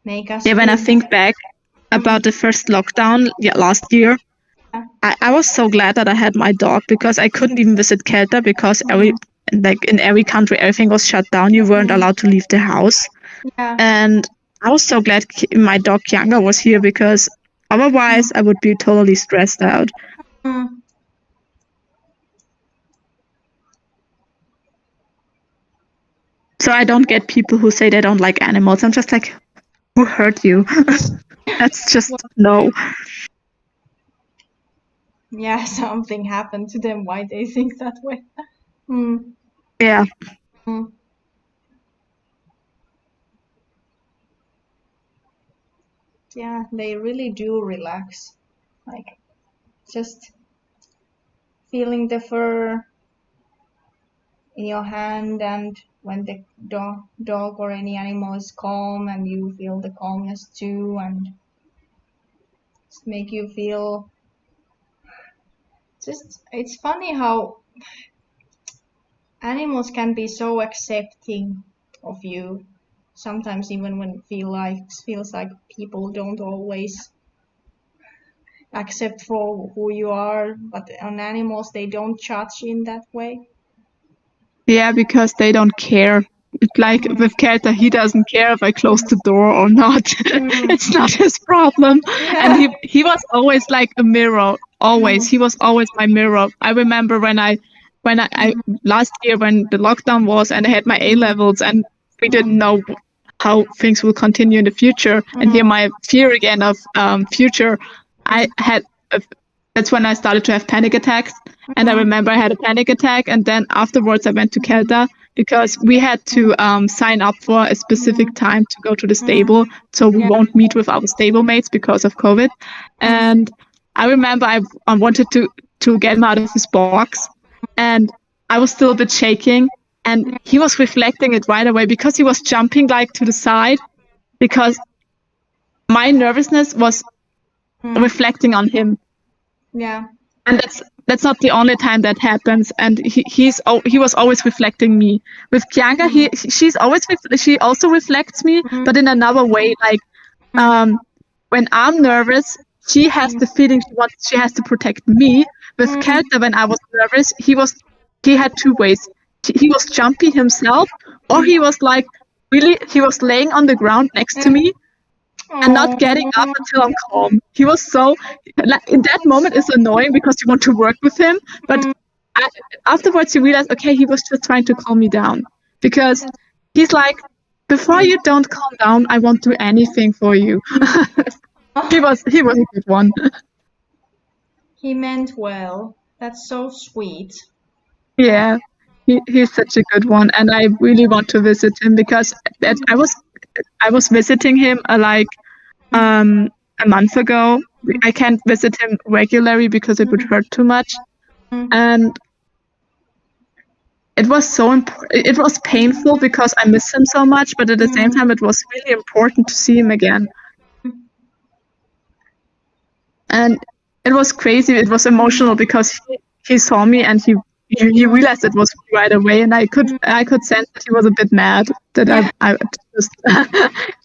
make us. Yeah, when I think back about the first lockdown last year, I was so glad that I had my dog, because I couldn't even visit Kelta, because in every country everything was shut down. You weren't allowed to leave the house. And I was so glad my dog Kianga was here, because otherwise I would be totally stressed out. so I don't get people who say they don't like animals. I'm just like, who hurt you? That's just no. Yeah, something happened to them. Why they think that way? Yeah. Yeah, they really do relax. Like, just feeling the fur in your hand, and when the dog or any animal is calm, and you feel the calmness too, and just make you feel. Just, it's funny how animals can be so accepting of you. Sometimes even when it feels like people don't always accept for who you are, but on animals they don't judge in that way. Yeah, because they don't care. It's like with Kelta, he doesn't care if I close the door or not. It's not his problem. Yeah. And he was always like a mirror. Always. He was always my mirror. I remember when I last year when the lockdown was and I had my A levels and we didn't know how things will continue in the future. And here my fear again of future. That's when I started to have panic attacks. And I remember I had a panic attack, and then afterwards I went to Kelta because we had to sign up for a specific time to go to the stable, so we won't meet with our stable mates because of COVID. And I remember I wanted to get him out of his box, and I was still a bit shaking, and he was reflecting it right away because he was jumping like to the side because my nervousness was reflecting on him. Yeah. And that's not the only time that happens. And he was always reflecting me. With Bianca, she also reflects me, but in another way. Like when I'm nervous, she has the feeling she has to protect me. With Kelta, when I was nervous, he had two ways. He was jumpy himself, or he was like he was laying on the ground next to me and not getting up until I'm calm. He was so, like, in that moment it's annoying because you want to work with him, but afterwards you realize, okay, he was just trying to calm me down because he's like, before you don't calm down, I won't do anything for you. He was a good one. He meant well. That's so sweet. Yeah, he's such a good one, and I really want to visit him because I was visiting him a month ago. I can't visit him regularly because it would hurt too much, and it was it was painful because I miss him so much, but at the same time it was really important to see him again. And it was crazy. It was emotional because he saw me and he realized it was me right away, and I could sense that he was a bit mad that I just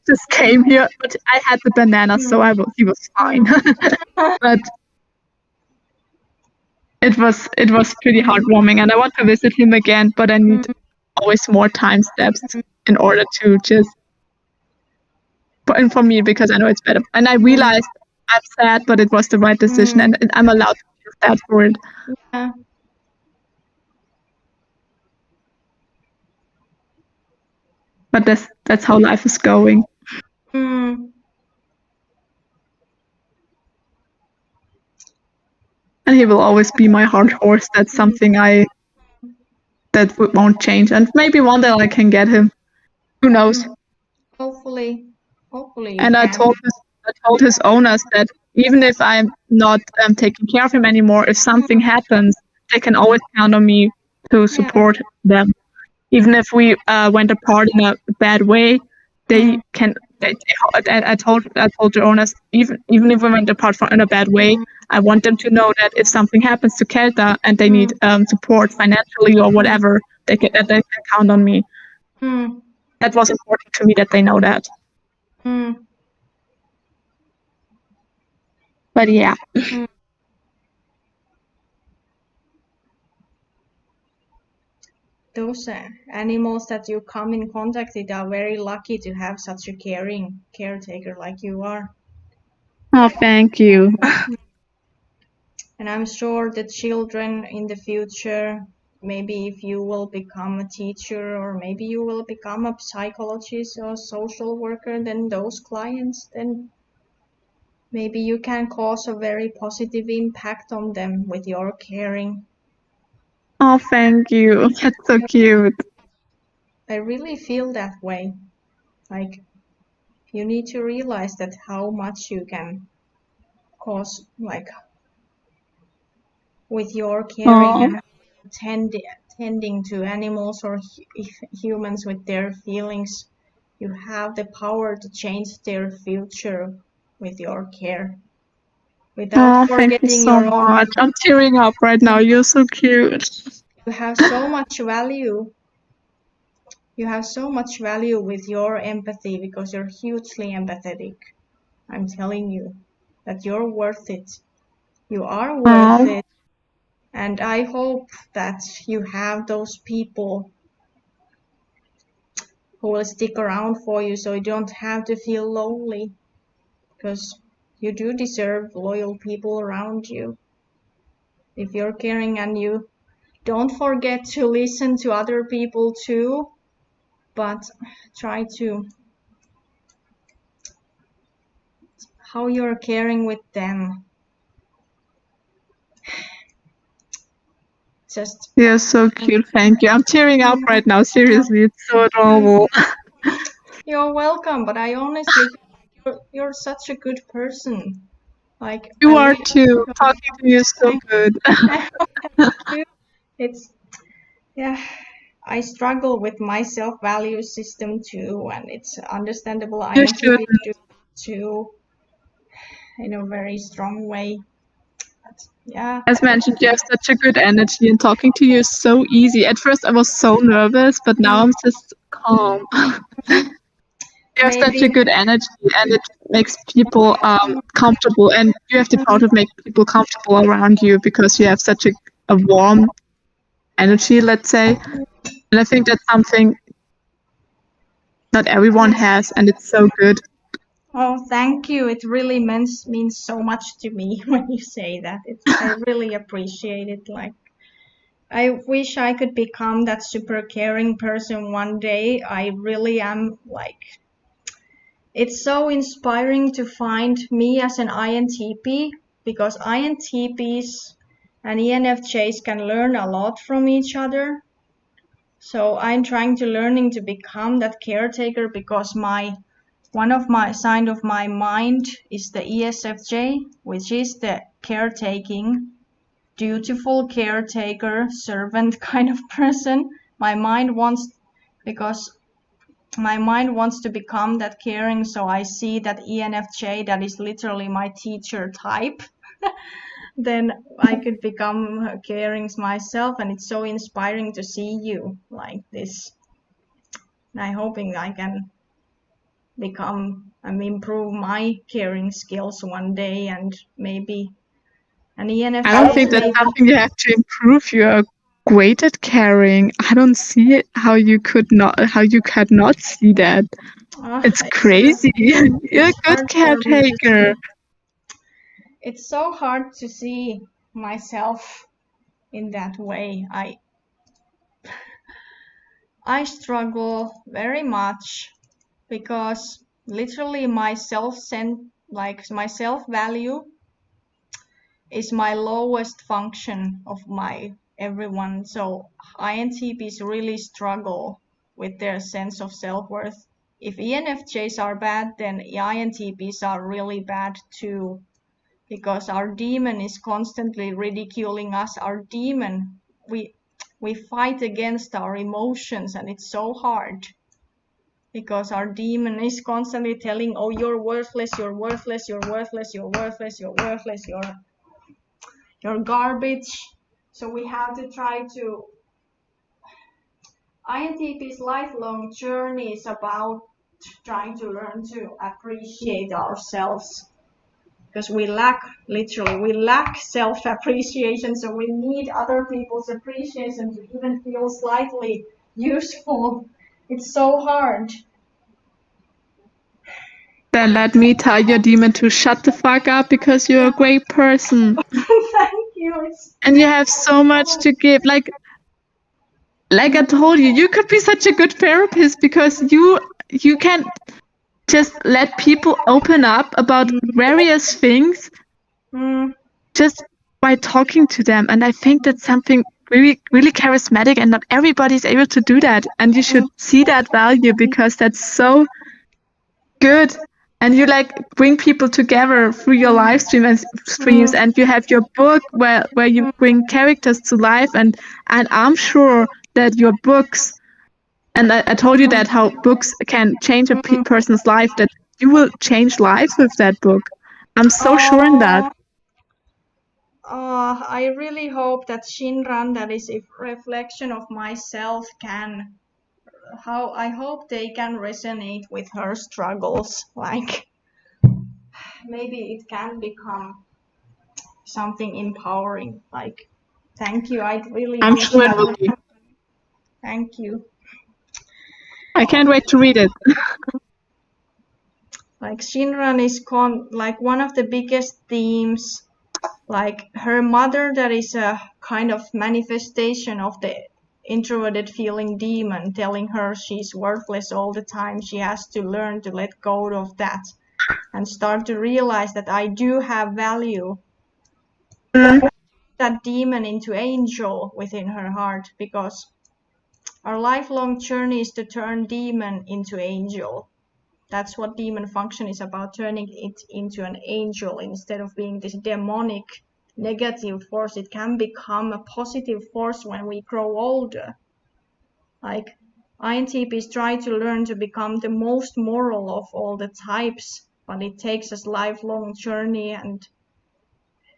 just came here. But I had the banana, so he was fine. But it was pretty heartwarming, and I want to visit him again. But I need always more time steps in order to just. And for me, because I know it's better, and I realized I'm sad, but it was the right decision, and I'm allowed to feel sad for it. Yeah. But that's how life is going. And he will always be my heart horse. That's something that won't change. And maybe one day I can get him. Who knows? Hopefully. And I told his owners that even if I'm not taking care of him anymore, if something happens, they can always count on me to support them. Even if we went apart in a bad way, they can. I told the owners, even if we went apart in a bad way, I want them to know that if something happens to Kelta and they need support financially or whatever, they can count on me. That was important to me that they know that. But yeah. Those animals that you come in contact with are very lucky to have such a caring caretaker like you are. Oh, thank you. And I'm sure the children in the future maybe if you will become a teacher, or maybe you will become a psychologist or social worker, then those clients, then maybe you can cause a very positive impact on them with your caring. Oh, thank you. That's so cute. I really feel that way. Like, you need to realize that how much you can cause, like, with your caring and tending to animals or humans with their feelings. You have the power to change their future with your care without Thank you forgetting so your own. much. I'm tearing up right now. You're so cute. You have so much value. You have so much value with your empathy because you're hugely empathetic. I'm telling you that you're worth it. You are worth it. And I hope that you have those people who will stick around for you so you don't have to feel lonely, because you do deserve loyal people around you. If you're caring, and you don't forget to listen to other people too, but try to how you're caring with them. Just You're so cute. Thank you. I'm tearing up right now. Seriously, it's so adorable. You're welcome, but I honestly think you're such a good person. Like, You are too. Talking to you is so good. It's, yeah, I struggle with my self-value system too, and it's understandable. You INTP shouldn't. do too, in a very strong way. But yeah, As mentioned, you have such a good energy, and talking to you is so easy. At first, I was so nervous, but now I'm just calm. You have such a good energy, and it makes people comfortable. And you have the power to make people comfortable around you because you have such a warm energy, let's say. And I think that's something not everyone has, and it's so good. Oh, thank you. It really means so much to me when you say that. I really appreciate it. Like, I wish I could become that super caring person one day. I really am. Like, it's so inspiring to find me as an INTP, because INTPs and ENFJs can learn a lot from each other. So I'm trying to learning to become that caretaker, because one of my sign of my mind is the ESFJ, which is the caretaking, dutiful caretaker, servant kind of person. My mind wants to become that caring, so I see that ENFJ, that is literally my teacher type. Then I could become caring myself, and it's so inspiring to see you like this. And I'm hoping I can improve my caring skills one day, and maybe an ENFJ. I don't think that's something you have to improve. You're great at caring. I don't see how you cannot see that. It's crazy. You're a good caretaker. It's so hard to see myself in that way. I struggle very much, because literally my self-value is my lowest function of my everyone. So INTPs really struggle with their sense of self-worth. If ENFJs are bad, then INTPs are really bad too, because our demon is constantly ridiculing us. Our demon, we fight against our emotions, and it's so hard, because our demon is constantly telling, oh, you're worthless, you're worthless, you're worthless, you're worthless, you're worthless, you're garbage. So we have to try to, INTP's lifelong journey is about trying to learn to appreciate ourselves, because we lack self-appreciation, so we need other people's appreciation to even feel slightly useful. It's so hard. Then let me tell your demon to shut the fuck up, because you're a great person. Thank you. And you have so much to give. Like, like I told you, you could be such a good therapist because you can just let people open up about various things just by talking to them. And I think that's something really, really charismatic, and not everybody's able to do that. And you should see that value because that's so good. And you like bring people together through your live streams, and you have your book where you bring characters to life, and I'm sure that your books, and I told you that how books can change a person's life, that you will change lives with that book. I'm so sure in that. I really hope that Shinran, that is a reflection of myself, I hope they can resonate with her struggles. Like, maybe it can become something empowering. Like, thank you. I'm sure it will be. Thank you. I can't wait to read it. Like, Shinran is like one of the biggest themes. Like, her mother, that is a kind of manifestation of the introverted feeling demon, telling her she's worthless all the time. She has to learn to let go of that and start to realize that I do have value. That demon into angel within her heart, because our lifelong journey is to turn demon into angel. That's what demon function is about, turning it into an angel instead of being this demonic negative force. It can become a positive force when we grow older. Like, INTPs try to learn to become the most moral of all the types, but it takes us lifelong journey, and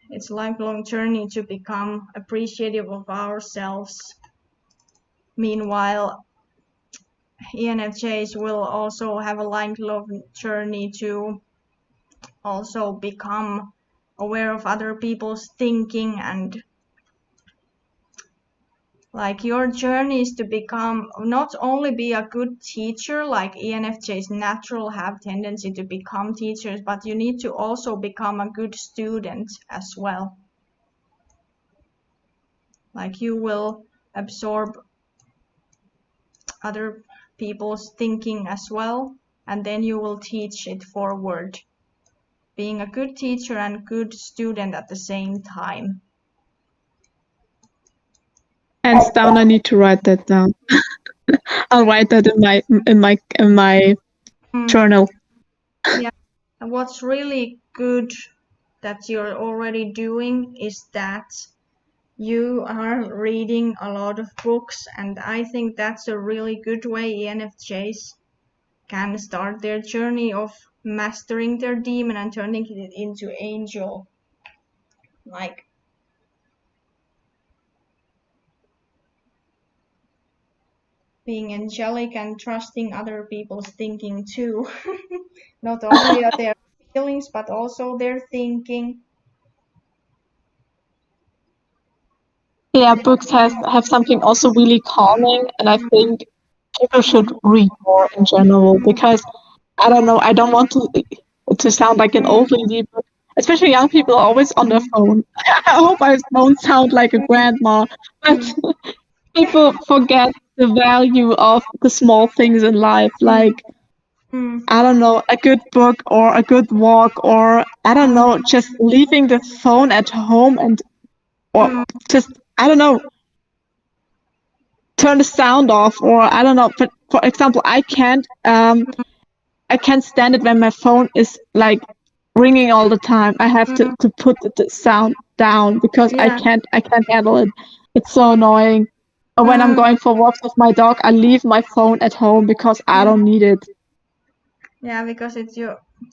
it's lifelong journey to become appreciative of ourselves. Meanwhile, ENFJs will also have a lifelong journey to also become aware of other people's thinking, and like your journey is to become, not only be a good teacher, like ENFJs natural have tendency to become teachers, but you need to also become a good student as well. Like, you will absorb other people's thinking as well, and then you will teach it forward, being a good teacher and good student at the same time. Hands down, I need to write that down. I'll write that in my journal. Yeah, and what's really good that you're already doing is that you are reading a lot of books, and I think that's a really good way ENFJs can start their journey of mastering their demon and turning it into angel. Like, being angelic and trusting other people's thinking too. Not only their feelings, but also their thinking. Yeah, books have something also really calming, and I think people should read more in general, because I don't know, I don't want to sound like an old lady, but especially young people are always on their phone. I hope I don't sound like a grandma, but people forget the value of the small things in life, like I don't know, a good book or a good walk, or I don't know, just leaving the phone at home, and or just I don't know, turn the sound off, or I don't know. But for example, I can't stand it when my phone is like ringing all the time. I have to put the sound down because I can't handle it. It's so annoying. Or when I'm going for walks with my dog, I leave my phone at home because I don't need it. Yeah, because it's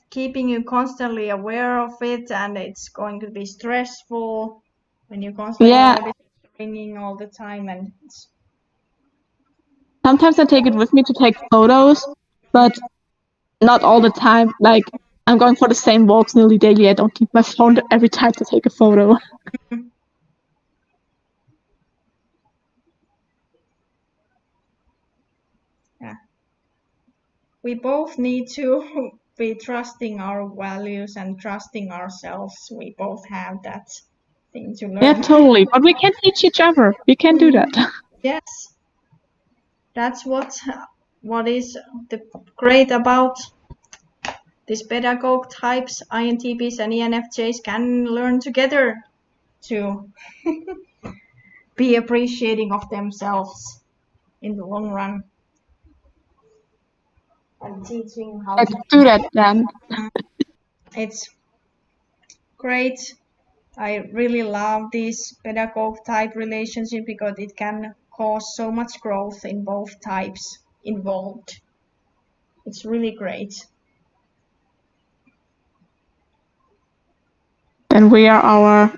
keeping you constantly aware of it, and it's going to be stressful when you constantly notice it ringing all the time. And sometimes I take it with me to take photos, but not all the time. Like, I'm going for the same walks nearly daily. I don't need my phone every time to take a photo. Yeah, we both need to be trusting our values and trusting ourselves. We both have that thing to learn. Yeah, totally. But we can teach each other. We can do that. Yes. That's what is the great about these pedagogue types. INTPs and ENFJs can learn together to be appreciating of themselves in the long run. And teaching how Let's do that then. It's great. I really love this pedagogue type relationship because it can cause so much growth in both types involved. It's really great. And we are our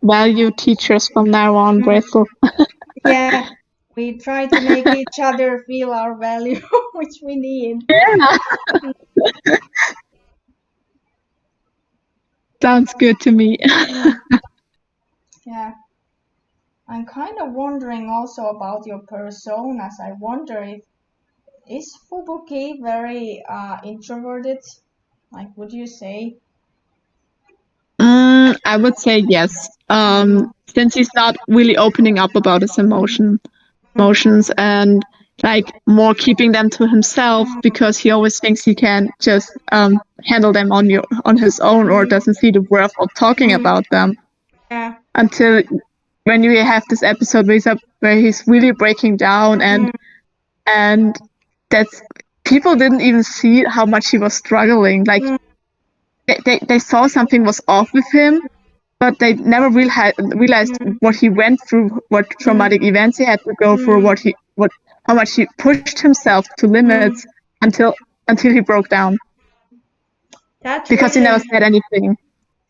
value teachers from now on, Rachel. Yeah, we try to make each other feel our value, which we need. Yeah. Sounds good to me. Yeah. I'm kind of wondering also about your personas. I wonder if is Fubuki very introverted? Like, would you say? I would say yes. Since he's not really opening up about his emotions and like more keeping them to himself because he always thinks he can just handle them on his own or doesn't see the worth of talking about them. Yeah. Until when you have this episode where he's really breaking down and that's people didn't even see how much he was struggling. Like they saw something was off with him, but they never realized what he went through, what traumatic events he had to go through, how much he pushed himself to limits until he broke down. Because he never said anything.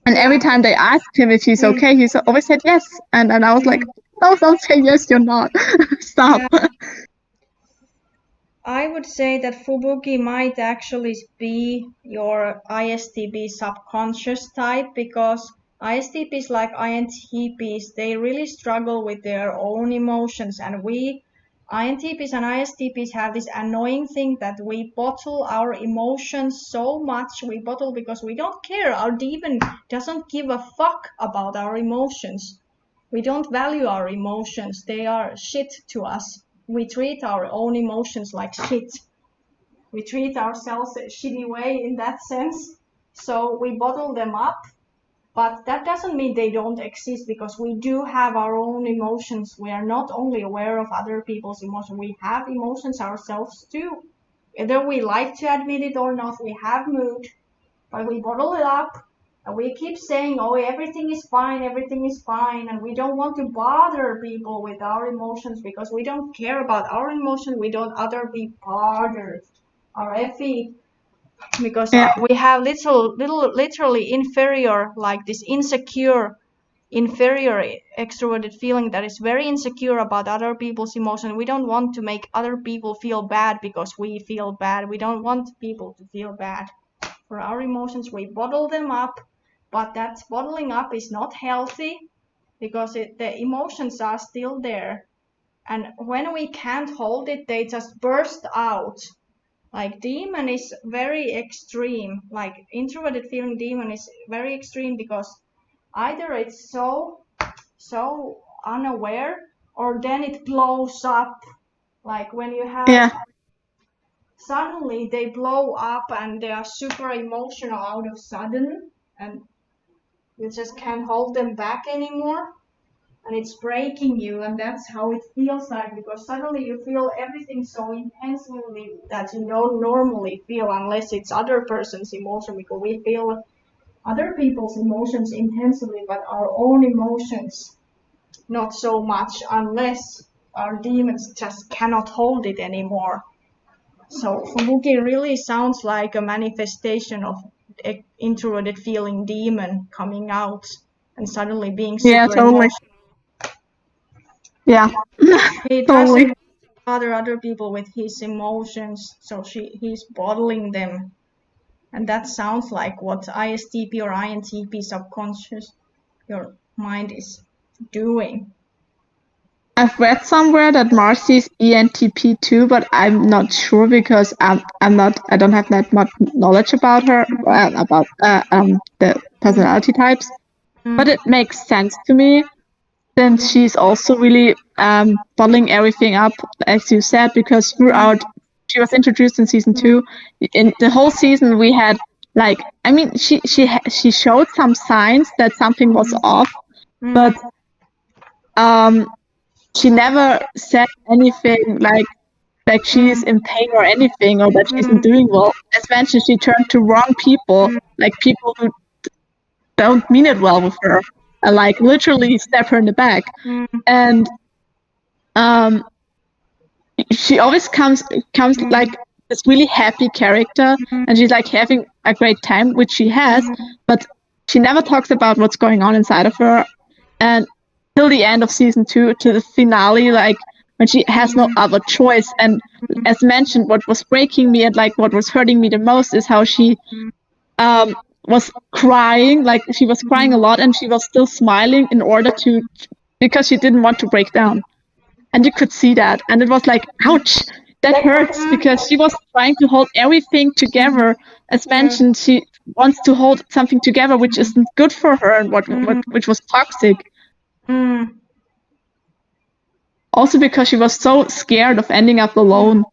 And every time they asked him if he's okay, he always said yes. And I was like, no, don't say yes, you're not. Stop. Yeah. I would say that Fubuki might actually be your ISTP subconscious type because ISTPs like INTPs, they really struggle with their own emotions, and we INTPs and ISTPs have this annoying thing that we bottle our emotions so much. We bottle because we don't care. Our demon doesn't give a fuck about our emotions. We don't value our emotions. They are shit to us. We treat our own emotions like shit. We treat ourselves a shitty way in that sense. So we bottle them up. But that doesn't mean they don't exist because we do have our own emotions. We are not only aware of other people's emotions, we have emotions ourselves too. Whether we like to admit it or not, we have mood, but we bottle it up and we keep saying, oh, everything is fine, and we don't want to bother people with our emotions because we don't care about our emotions. We don't other be bothered. Our FE, because we have literally inferior, like this inferior extroverted feeling that is very insecure about other people's emotions. We don't want to make other people feel bad because we feel bad. We don't want people to feel bad for our emotions. We bottle them up, but that bottling up is not healthy because the emotions are still there. And when we can't hold it, they just burst out. Like demon is very extreme. Like introverted feeling demon is very extreme because either it's so unaware or then it blows up. Like when you have suddenly they blow up and they are super emotional out of sudden and you just can't hold them back anymore and it's breaking you, and that's how it feels like because suddenly you feel everything so intensely that you don't normally feel unless it's other person's emotion, because we feel other people's emotions intensely but our own emotions not so much unless our demons just cannot hold it anymore. So Fubuki really sounds like a manifestation of an introverted feeling demon coming out and suddenly being super emotional. Yeah. He doesn't bother other people with his emotions, so he's bottling them. And that sounds like what ISTP or INTP subconscious, your mind is doing. I've read somewhere that Marcy's ENTP too, but I'm not sure because I don't have that much knowledge about her, about the personality types. But it makes sense to me since she's also really bottling everything up, as you said, because throughout she was introduced in season 2. In the whole season, we had like, I mean, she showed some signs that something was off, but she never said anything like she's in pain or anything, or that she's not doing well. As mentioned, she turned to wrong people, like people who don't mean it well with her, like literally stab her in the back. And she always comes like this really happy character, and she's like having a great time, which she has, but she never talks about what's going on inside of her. And till the end of season 2, to the finale, like when she has no other choice. And as mentioned, what was breaking me and like what was hurting me the most is how she was crying. Like she was crying a lot, and she was still smiling in order to, because she didn't want to break down. And you could see that, and it was like, ouch, that hurts, because she was trying to hold everything together. As mentioned, she wants to hold something together which isn't good for her, and which was toxic. Also because she was so scared of ending up alone.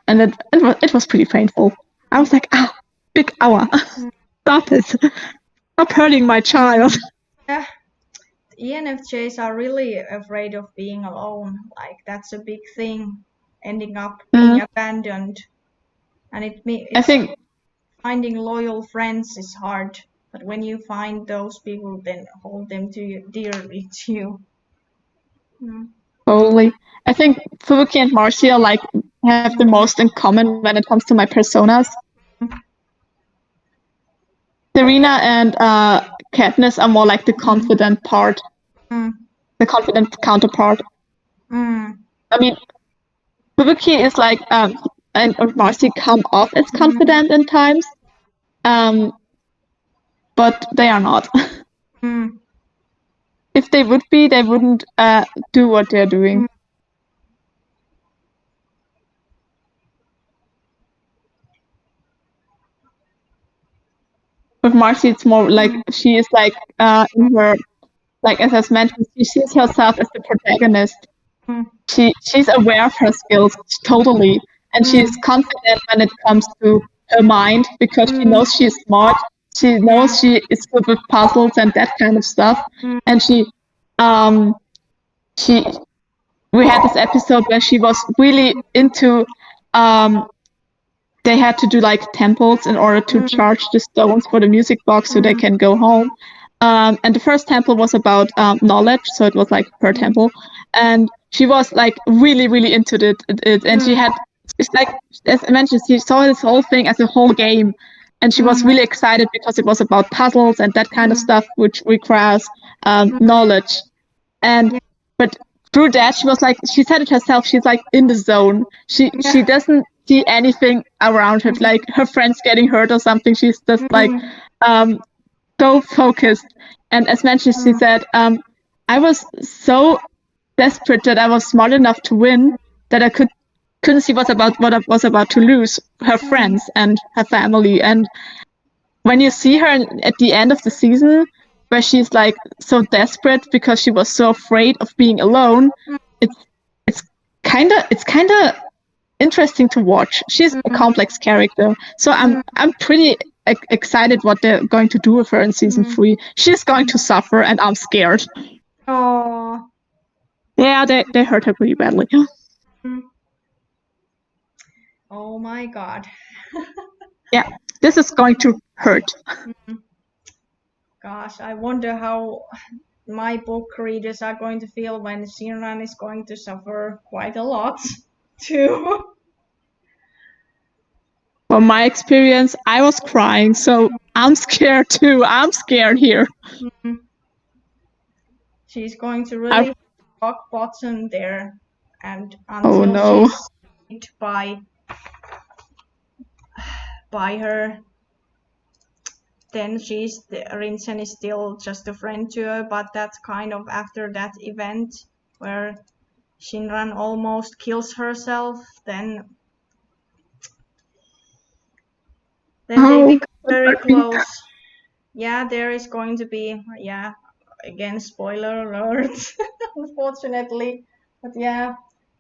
And it was pretty painful. I was like, big hour. Stop it. Stop hurting my child. Yeah. ENFJs are really afraid of being alone. Like that's a big thing, ending up being abandoned. And I think finding loyal friends is hard, but when you find those people, then hold them dearly to you. Totally. I think Fubuki and Marcia like have the most in common when it comes to my personas. Serena and Katniss are more like the confident part, the confident counterpart. I mean, Fubuki is like, and Marcy come off as confident in times, but they are not. If they would be, they wouldn't do what they're doing. With Marcy, it's more like she is like in her, like as I mentioned, she sees herself as the protagonist. She's aware of her skills totally, and she's confident when it comes to her mind, because she knows she's smart. She knows she is good with puzzles and that kind of stuff. And we had this episode where she was really into they had to do like temples in order to charge the stones for the music box so they can go home. And the first temple was about knowledge, so it was like her temple, and she was like really, really into it, and she had, it's like, as I mentioned, she saw this whole thing as a whole game, and she was really excited because it was about puzzles and that kind of stuff, which requires knowledge. And but through that, she was like, she said it herself, she's like in the zone. She doesn't see anything around her, like her friends getting hurt or something. She's just like so focused. And as mentioned, she said, I was so desperate that I was smart enough to win that I couldn't see what I was about to lose, her friends and her family. And when you see her at the end of the season, where she's like so desperate because she was so afraid of being alone, it's kind of interesting to watch. She's a complex character, so I'm pretty excited what they're going to do with her in season 3. She's going to suffer, and I'm scared. Oh. Yeah, they hurt her pretty badly. Oh my god. Yeah, this is going to hurt. Gosh, I wonder how my book readers are going to feel when Shinran is going to suffer quite a lot too. From my experience, I was crying, so I'm scared too. I'm scared here. She's going to really rock bottom there, and until she's hit by her, then Rinsen is still just a friend to her. But that's kind of after that event where Shinran almost kills herself, then they become very close. Yeah, there is going to be again, spoiler alert, unfortunately. But yeah,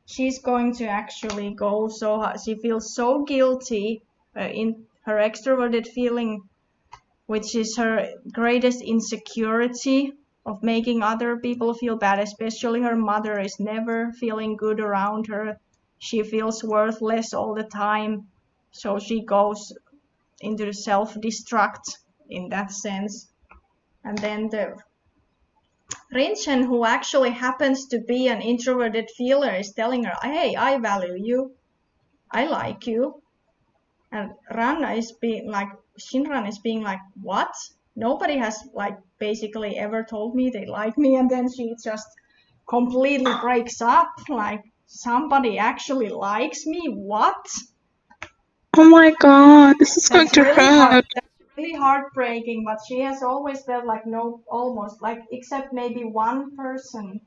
she's going to actually go. So she feels so guilty in her extroverted feeling, which is her greatest insecurity of making other people feel bad, especially her mother is never feeling good around her. She feels worthless all the time. So she goes into self-destruct in that sense. And then the Rinchen, who actually happens to be an introverted feeler, is telling her, hey, I value you. I like you. And Shinran is being like, what? Nobody has basically ever told me they like me. And then she just completely breaks up. Like, somebody actually likes me? What? Oh my god, this is going to hurt. That's really heartbreaking, but she has always felt like except maybe one person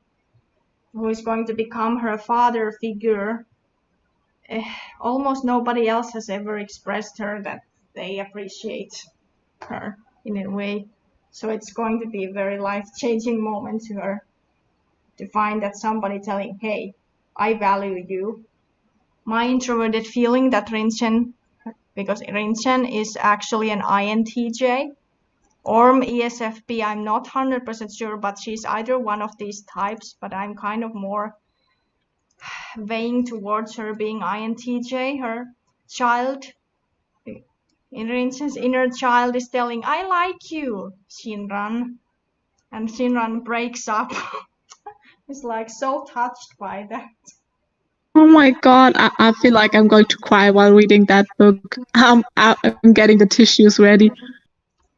who is going to become her father figure. Almost nobody else has ever expressed her that they appreciate her in a way. So it's going to be a very life-changing moment to her to find that somebody telling, hey, I value you. My introverted feeling that Rinchen, because Rinchen is actually an INTJ, or ESFP, I'm not 100% sure, but she's either one of these types, but I'm kind of more weighing towards her being INTJ. Her child, in Rinsen's inner child, is telling, I like you, Shinran. And Shinran breaks up. It's like so touched by that. Oh my god, I feel like I'm going to cry while reading that book. I'm getting the tissues ready.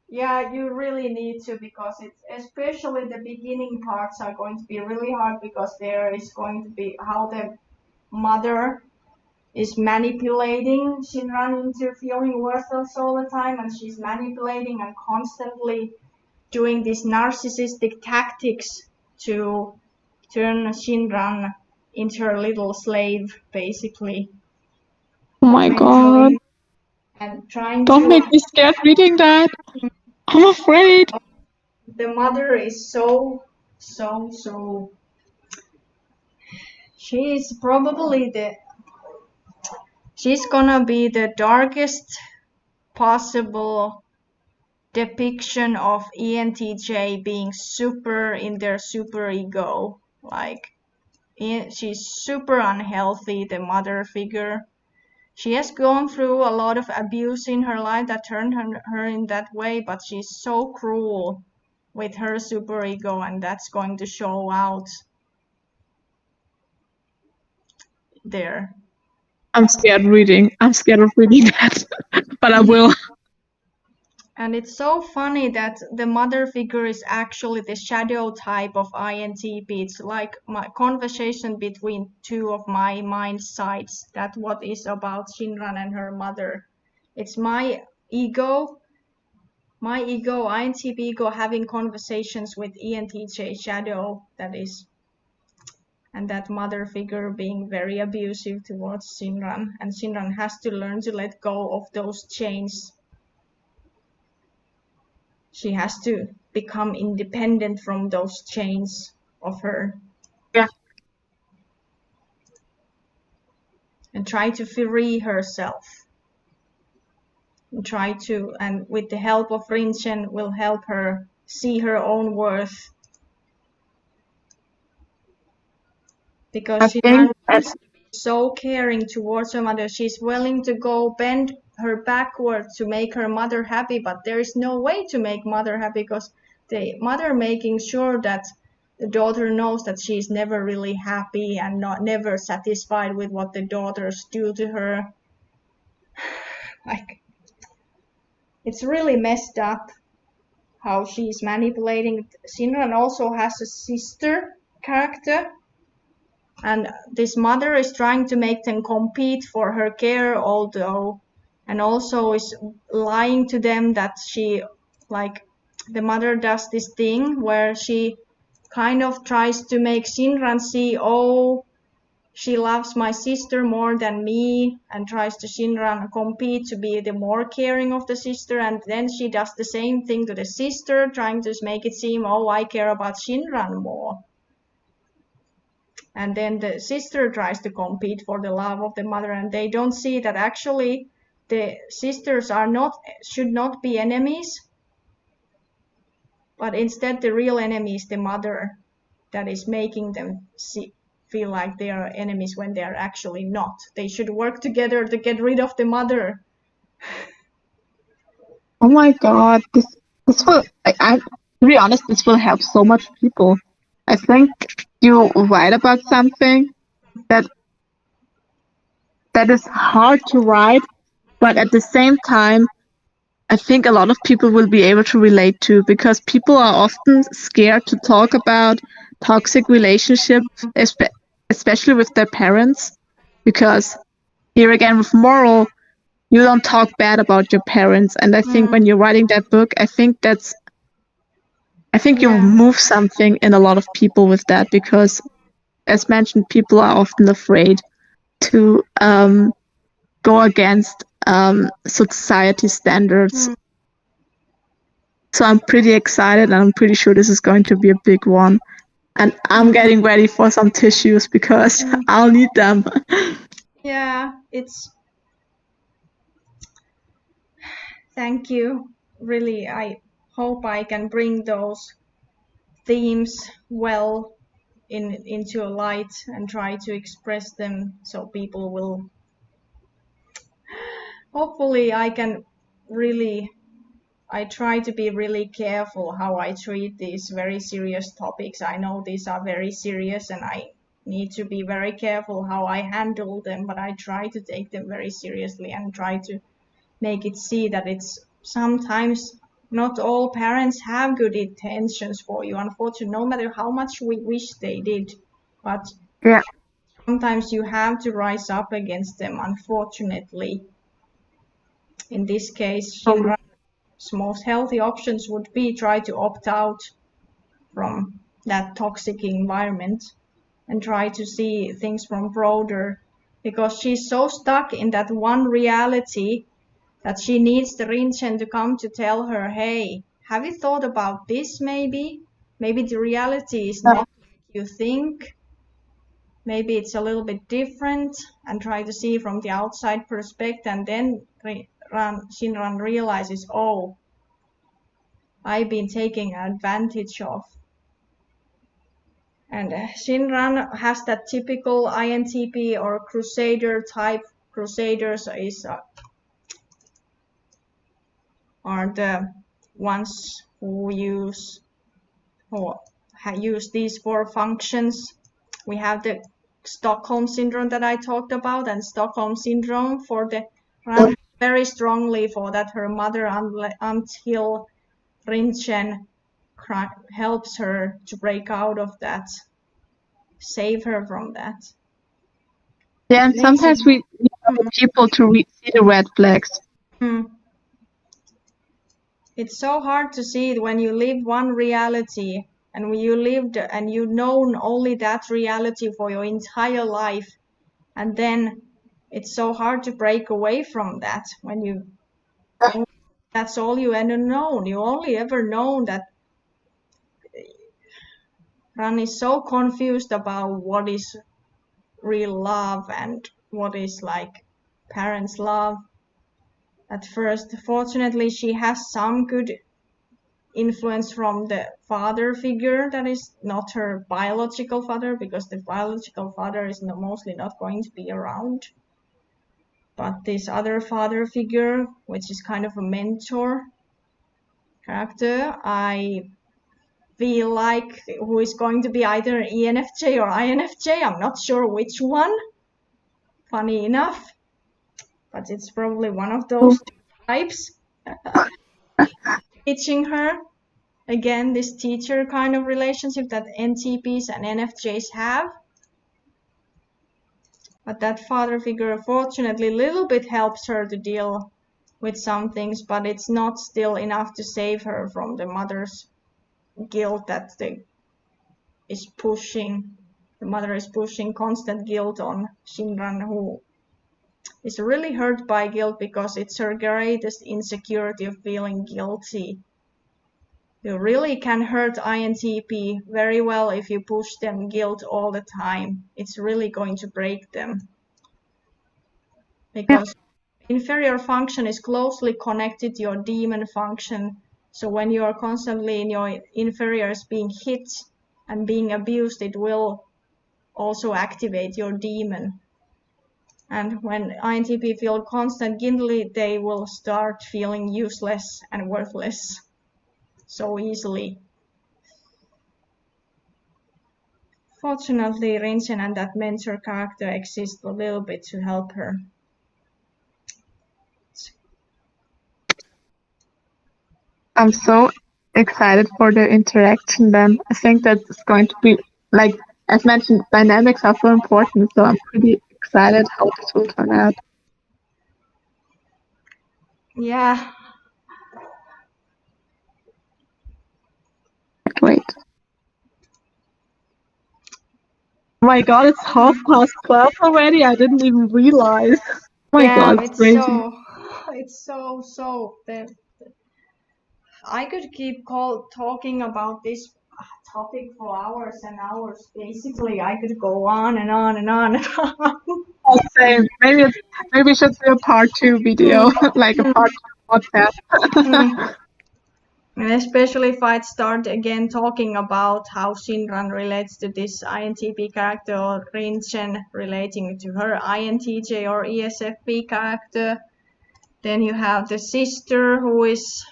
Yeah, you really need to, because it's especially the beginning parts are going to be really hard, because there is going to be how the mother is manipulating Shinran into feeling worthless all the time, and she's manipulating and constantly doing these narcissistic tactics to turn Shinran into her little slave, basically. Oh my god. And trying Don't to make me scared reading that. I'm afraid. The mother is so she's probably she's gonna be the darkest possible depiction of ENTJ being super in their super ego. Like, she's super unhealthy, the mother figure. She has gone through a lot of abuse in her life that turned her in that way, but she's so cruel with her super ego, and that's going to show out there. I'm scared reading. I'm scared of reading that, but I will. And it's so funny that the mother figure is actually the shadow type of INTP. It's like my conversation between two of my mind sides. That's what is about Shinran and her mother. It's my ego, INTP ego, having conversations with ENTJ shadow, that is. And that mother figure being very abusive towards Shinran. And Shinran has to learn to let go of those chains. She has to become independent from those chains of her. Yeah. And try to free herself. And with the help of Rinchen, will help her see her own worth. Because she wants to be so caring towards her mother. She's willing to go bend her backward to make her mother happy, but there is no way to make mother happy, because the mother making sure that the daughter knows that she's never really happy and never satisfied with what the daughters do to her. Like, it's really messed up how she's manipulating. Shinran also has a sister character, and this mother is trying to make them compete for her care, and also is lying to them that the mother does this thing where she kind of tries to make Shinran see, oh, she loves my sister more than me and tries to Shinran compete to be the more caring of the sister, and then she does the same thing to the sister, trying to make it seem, oh, I care about Shinran more. And then the sister tries to compete for the love of the mother, and they don't see that actually the sisters should not be enemies, but instead the real enemy is the mother that is making them feel like they are enemies when they are actually not. They should work together to get rid of the mother. Oh my God, this will I to be honest, this will help so much people. I think you write about something that is hard to write, but at the same time, I think a lot of people will be able to relate to, because people are often scared to talk about toxic relationships, especially with their parents, because here again with moral, you don't talk bad about your parents. And I think when you're writing that book, I think you move something in a lot of people with that, because as mentioned, people are often afraid to go against society standards. So I'm pretty excited, and I'm pretty sure this is going to be a big one. And I'm getting ready for some tissues because I'll need them. Yeah, thank you. Really, I hope I can bring those themes well into a light and try to express them so people will. Hopefully, I try to be really careful how I treat these very serious topics. I know these are very serious and I need to be very careful how I handle them, but I try to take them very seriously and try to make it see that it's sometimes not all parents have good intentions for you, unfortunately, no matter how much we wish they did. But sometimes you have to rise up against them, unfortunately. In this case, Shinran's most healthy options would be try to opt out from that toxic environment and try to see things from broader, because she's so stuck in that one reality that she needs the Rinchen to come to tell her, hey, have you thought about this maybe? Maybe the reality is not like you think. Maybe it's a little bit different, and try to see from the outside perspective, and then Shinran realizes, oh, I've been taken advantage of. And Shinran has that typical INTP or Crusader type. Crusaders are the ones who use these 4 functions. We have the Stockholm syndrome that I talked about, and Stockholm syndrome for the run very strongly for that her mother until Rinchen helps her to break out of that, save her from that. Yeah, and sometimes we need people to see the red flags. It's so hard to see it when you live one reality and when you lived and you known only that reality for your entire life, and then it's so hard to break away from that when that's all you ever known. You only ever known that Ran is so confused about what is real love and what is like parents' love. At first, fortunately, she has some good influence from the father figure that is not her biological father, because the biological father is mostly not going to be around. But this other father figure, which is kind of a mentor character, I feel like who is going to be either ENFJ or INFJ. I'm not sure which one, funny enough, but it's probably one of those types. Teaching her, again, this teacher kind of relationship that NTPs and NFJs have. But that father figure, fortunately, a little bit helps her to deal with some things, but it's not still enough to save her from the mother's guilt that is pushing. the mother is pushing constant guilt on Shinran, who is really hurt by guilt because it's her greatest insecurity of feeling guilty. You really can hurt INTP very well if you push them guilt all the time. It's really going to break them. Because inferior function is closely connected to your demon function. So when you are constantly in your inferiors being hit and being abused, it will also activate your demon. And when INTP feel constant guilt, they will start feeling useless and worthless so easily. Fortunately, Rinchen and that mentor character exist a little bit to help her. I'm so excited for the interaction then. I think that's going to be, like, as mentioned, dynamics are so important, so I'm pretty excited how this will turn out. Yeah. Wait. Oh my god, it's 12:30 already. I didn't even realize. Oh my god, it's crazy. I could keep talking about this topic for hours and hours. Basically, I could go on and on and on and on. Oh, same. Maybe we should do a part 2 video, like a part 2 podcast. And especially if I'd start again talking about how Shinran relates to this INTP character or Rinchen relating to her INTJ or ESFP character. Then you have the sister who is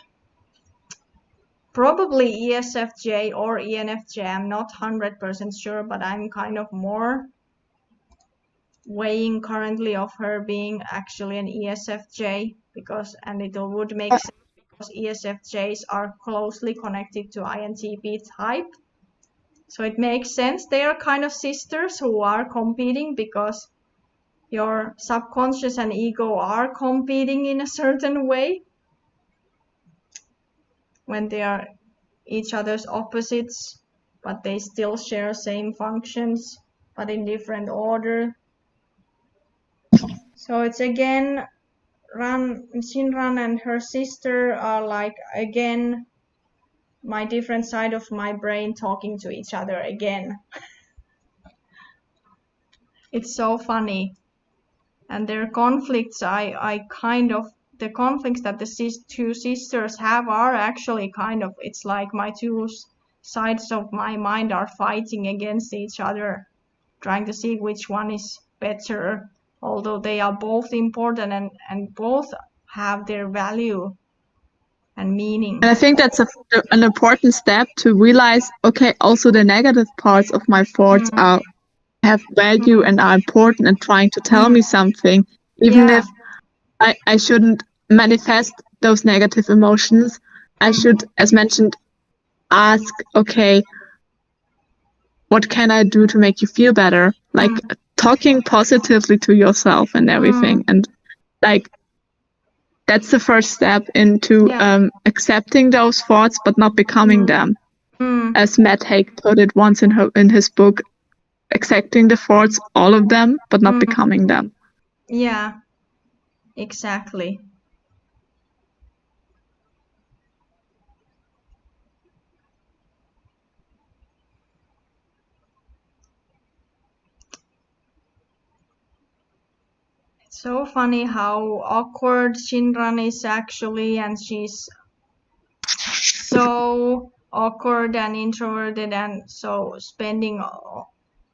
probably ESFJ or ENFJ. I'm not 100% sure, but I'm kind of more weighing currently of her being actually an ESFJ and it would make sense because ESFJs are closely connected to INTP type. So it makes sense. They are kind of sisters who are competing because your subconscious and ego are competing in a certain way when they are each other's opposites, but they still share same functions, but in different order. So it's again, Shinran and her sister are like, again, my different side of my brain talking to each other again. It's so funny. And their conflicts, the conflicts that the two sisters have are actually kind of, it's like my two sides of my mind are fighting against each other, trying to see which one is better, although they are both important and both have their value and meaning. And I think that's an important step to realize, okay, also the negative parts of my thoughts have value and are important and trying to tell me something, even if I shouldn't manifest those negative emotions. I should, as mentioned, ask, okay, what can I do to make you feel better? Like talking positively to yourself and everything. And like, that's the first step into accepting those thoughts, but not becoming them. As Matt Haig put it once in his book, accepting the thoughts, all of them, but not becoming them. Yeah, exactly. It's so funny how awkward Shinran is actually, and she's so awkward and introverted and so spending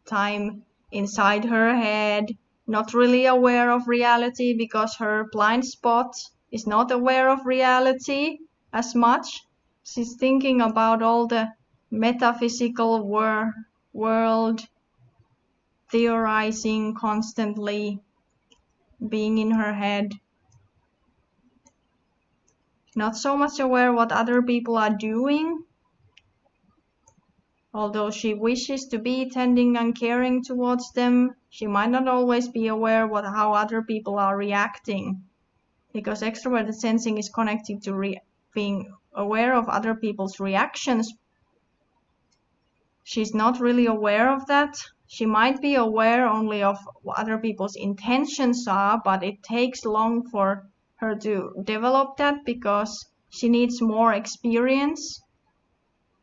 time inside her head, not really aware of reality because her blind spot is not aware of reality as much. She's thinking about all the metaphysical world, theorizing constantly, being in her head. Not so much aware what other people are doing, although she wishes to be tending and caring towards them. She might not always be aware how other people are reacting, because extroverted sensing is connected to being aware of other people's reactions. She's not really aware of that, she might be aware only of what other people's intentions are, but it takes long for her to develop that because she needs more experience.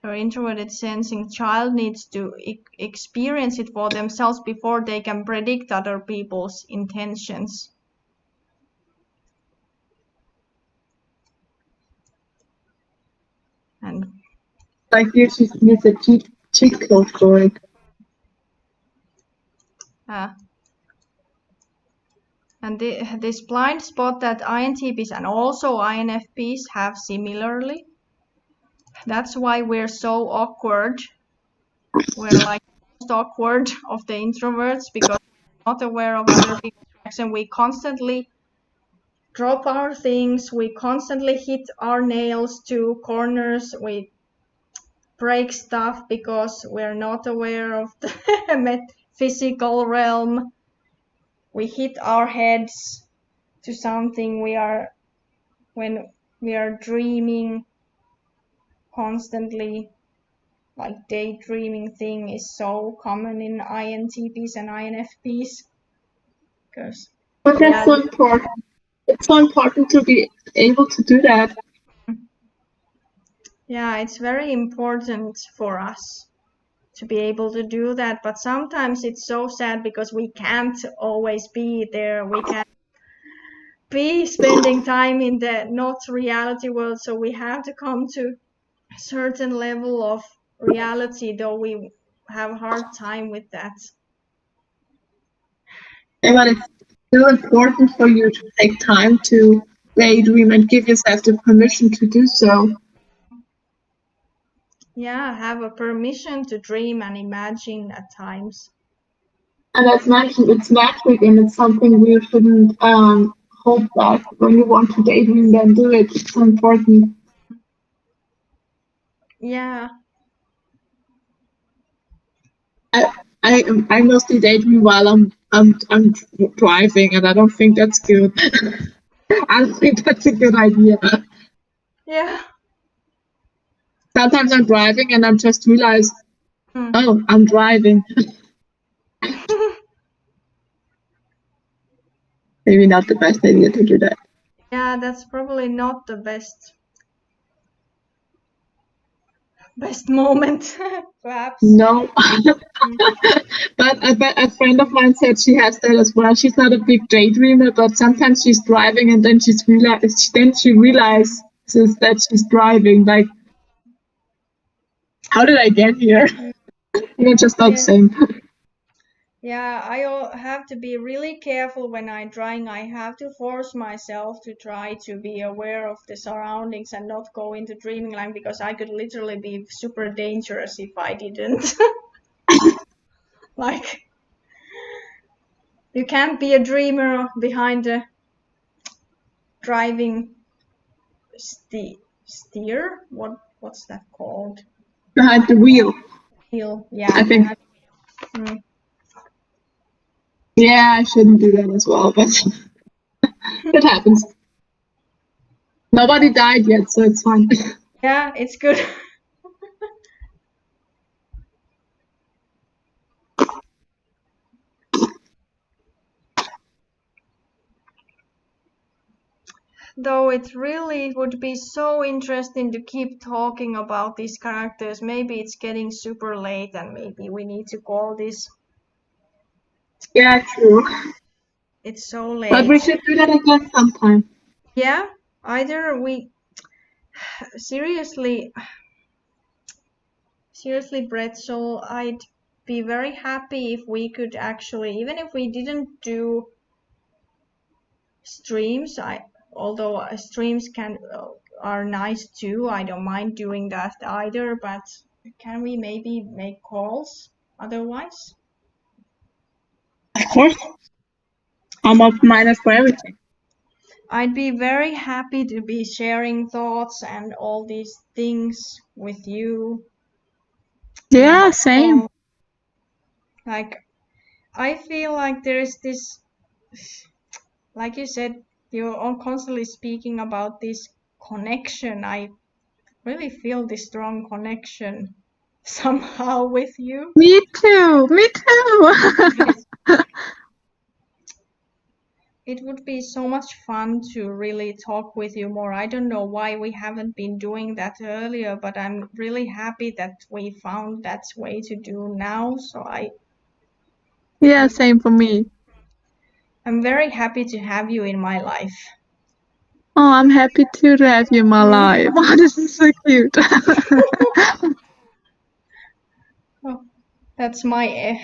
Her introverted sensing child needs to experience it for themselves before they can predict other people's intentions. And like you just need a cheat code for it. And this blind spot that INTPs and also INFPs have similarly. That's why we're so awkward. We're like most awkward of the introverts because we're not aware of other people's reactions. We constantly drop our things. We constantly hit our nails to corners. We break stuff because we're not aware of the physical realm. We hit our heads to something. When we are dreaming constantly, like daydreaming thing is so common in INTPs and INFPs. But that's so important. It's so important to be able to do that. Yeah, it's very important for us to be able to do that, but sometimes it's so sad because we can't always be there. We can't be spending time in the not reality world, so we have to come to a certain level of reality, though we have a hard time with that. Yeah, but it's still important for you to take time to daydream and give yourself the permission to do so. Yeah, have a permission to dream and imagine at times. And as mentioned, it's magic and it's something we shouldn't hold back. When you want to daydream, then do it. It's so important. Yeah. I mostly daydream while I'm driving, and I don't think that's good. I don't think that's a good idea. Yeah. Sometimes I'm driving and I'm just realize, oh, I'm driving. Maybe not the best idea to do that. Yeah, that's probably not the best moment, perhaps. No. But I bet a friend of mine said she has that as well. She's not a big daydreamer, but sometimes she's driving and then she realizes that she's driving. Like, how did I get here? And it's just not the same. Yeah, I have to be really careful when I'm driving. I have to force myself to try to be aware of the surroundings and not go into dreaming land because I could literally be super dangerous if I didn't. Like, you can't be a dreamer behind the driving steer. What's that called? Behind the wheel. Wheel, yeah. I think. Yeah, I shouldn't do that as well, but it happens. Nobody died yet, so it's fine. Yeah, it's good. Though it really would be so interesting to keep talking about these characters. Maybe it's getting super late and maybe we need to call this. Yeah, true. It's so late. But we should do that again sometime. Yeah, either we... Seriously, Bretzel, I'd be very happy if we could actually, even if we didn't do streams, although streams are nice too, I don't mind doing that either, but can we maybe make calls otherwise? Of course. I'm up-minded for everything. I'd be very happy to be sharing thoughts and all these things with you. Yeah, same. Like, I feel like there's this, like you said, you're constantly speaking about this connection. I really feel this strong connection somehow with you. Me too. Me too. It would be so much fun to really talk with you more. I don't know why we haven't been doing that earlier, but I'm really happy that we found that way to do now. Yeah, same for me. I'm very happy to have you in my life. Oh, I'm happy too to have you in my life. Oh, this is so cute. Oh, that's my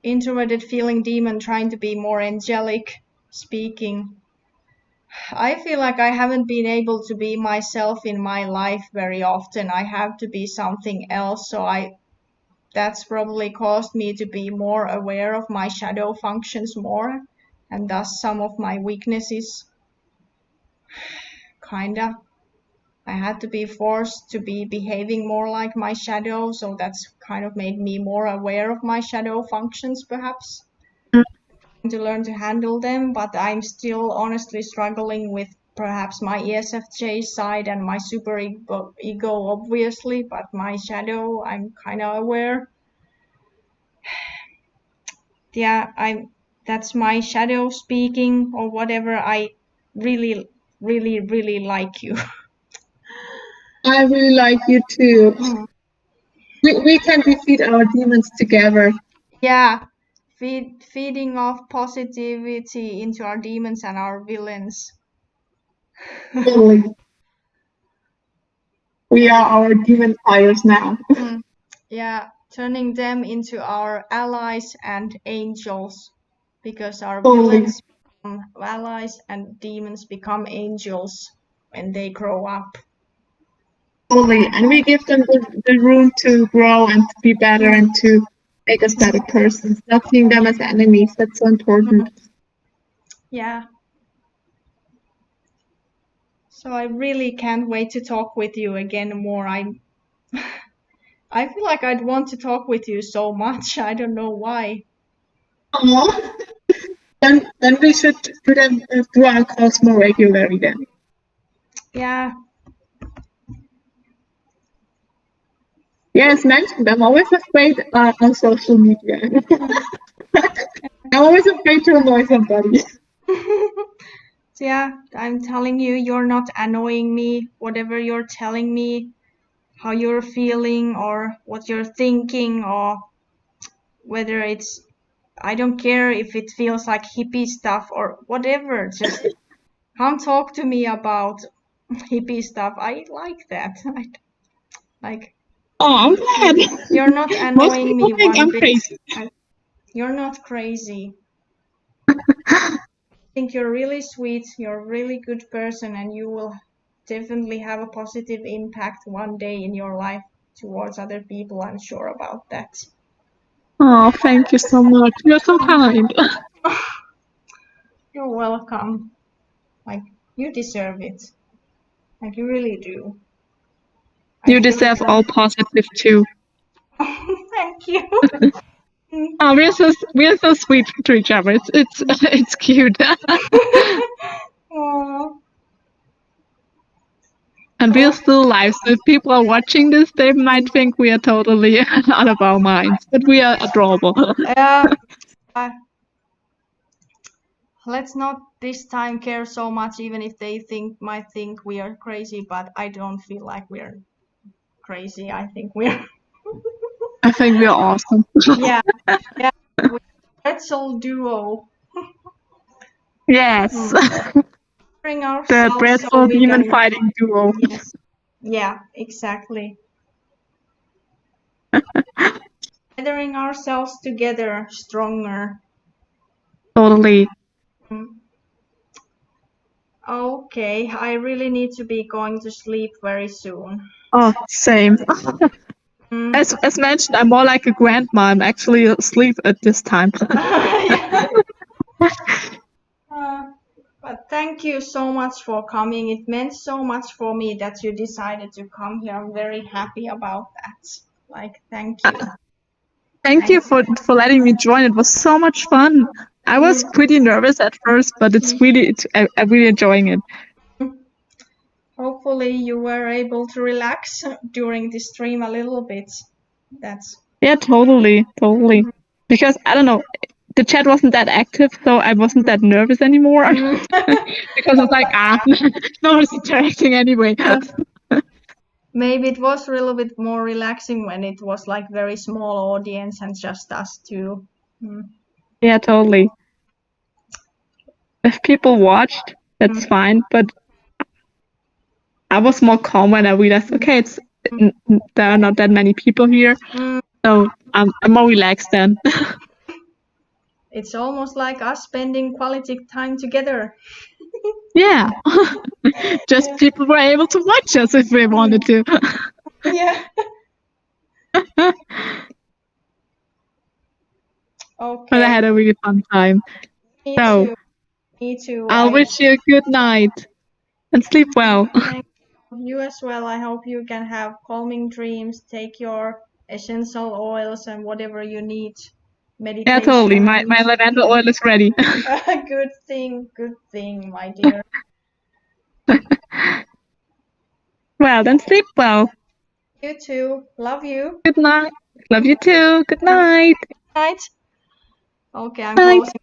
introverted feeling demon trying to be more angelic speaking. I feel like I haven't been able to be myself in my life very often. I have to be something else, so that's probably caused me to be more aware of my shadow functions more, and thus some of my weaknesses. Kinda. I had to be forced to be behaving more like my shadow, so that's kind of made me more aware of my shadow functions, perhaps. To learn to handle them, but I'm still honestly struggling with perhaps my ESFJ side and my super ego obviously, but my shadow, I'm kind of aware. Yeah, that's my shadow speaking or whatever. I really, really, really like you. I really like you too. We can defeat our demons together. Yeah, feeding off positivity into our demons and our villains. Totally. We are our demon fires now. Yeah, turning them into our allies and angels, because our Totally. villains become allies and demons become angels when they grow up. Totally. And we give them the room to grow and to be better and to make us better persons, not seeing them as enemies. That's so important. Yeah. So I really can't wait to talk with you again more. I feel like I'd want to talk with you so much. I don't know why. Aww. Then we should do our calls more regularly then. Yeah. Yeah, as mentioned, I'm always afraid on social media. I'm always afraid to annoy somebody. So yeah, I'm telling you, you're not annoying me. Whatever you're telling me, how you're feeling or what you're thinking, or whether I don't care if it feels like hippie stuff or whatever. Just come talk to me about hippie stuff. I like that. Oh, I'm glad. You're not Most annoying people me think one I'm bit. crazy. You're not crazy. I think you're really sweet. You're a really good person, and you will definitely have a positive impact one day in your life towards other people. I'm sure about that. Oh, thank you so much. You're so kind. You're welcome. You deserve it. You really do. You deserve all positive too. Thank you. Oh, we're so sweet to each other. It's cute. And we're still live, so if people are watching this, they might think we are totally out of our minds, but we are adorable. Yeah. Let's not this time care so much, even if they might think we are crazy, but I don't feel like we're crazy. I think we're awesome. Yeah. We're a pretzel duo. Yes. The pretzel demon fighting duo. Yes. Yeah, exactly. Gathering ourselves together stronger. Totally. Okay, I really need to be going to sleep very soon. Oh, same. As mentioned, I'm more like a grandma. I'm actually asleep at this time. But thank you so much for coming. It meant so much for me that you decided to come here. I'm very happy about that. Thank you. Thank you for letting me join. It was so much fun. I was pretty nervous at first, but I'm really enjoying it. Hopefully you were able to relax during the stream a little bit. Yeah, totally. Because I don't know, the chat wasn't that active, so I wasn't that nervous anymore. Because I was like, no one's interacting anyway. Maybe it was a little bit more relaxing when it was like very small audience and just us two. Yeah, totally. If people watched, that's fine, but I was more calm when I realized, okay, there are not that many people here, so I'm more relaxed then. It's almost like us spending quality time together. Yeah. Just people were able to watch us if they wanted to. Yeah. Okay. But I had a really fun time. Me too. I'll wish you a good night and sleep well. Thank you as well. I hope you can have calming dreams. Take your essential oils and whatever you need. Meditation. Yeah, totally. My lavender oil is ready. Good thing, my dear. Well, then sleep well. You too. Love you. Good night. Love you too. Good night. Night. Okay, I'm closing.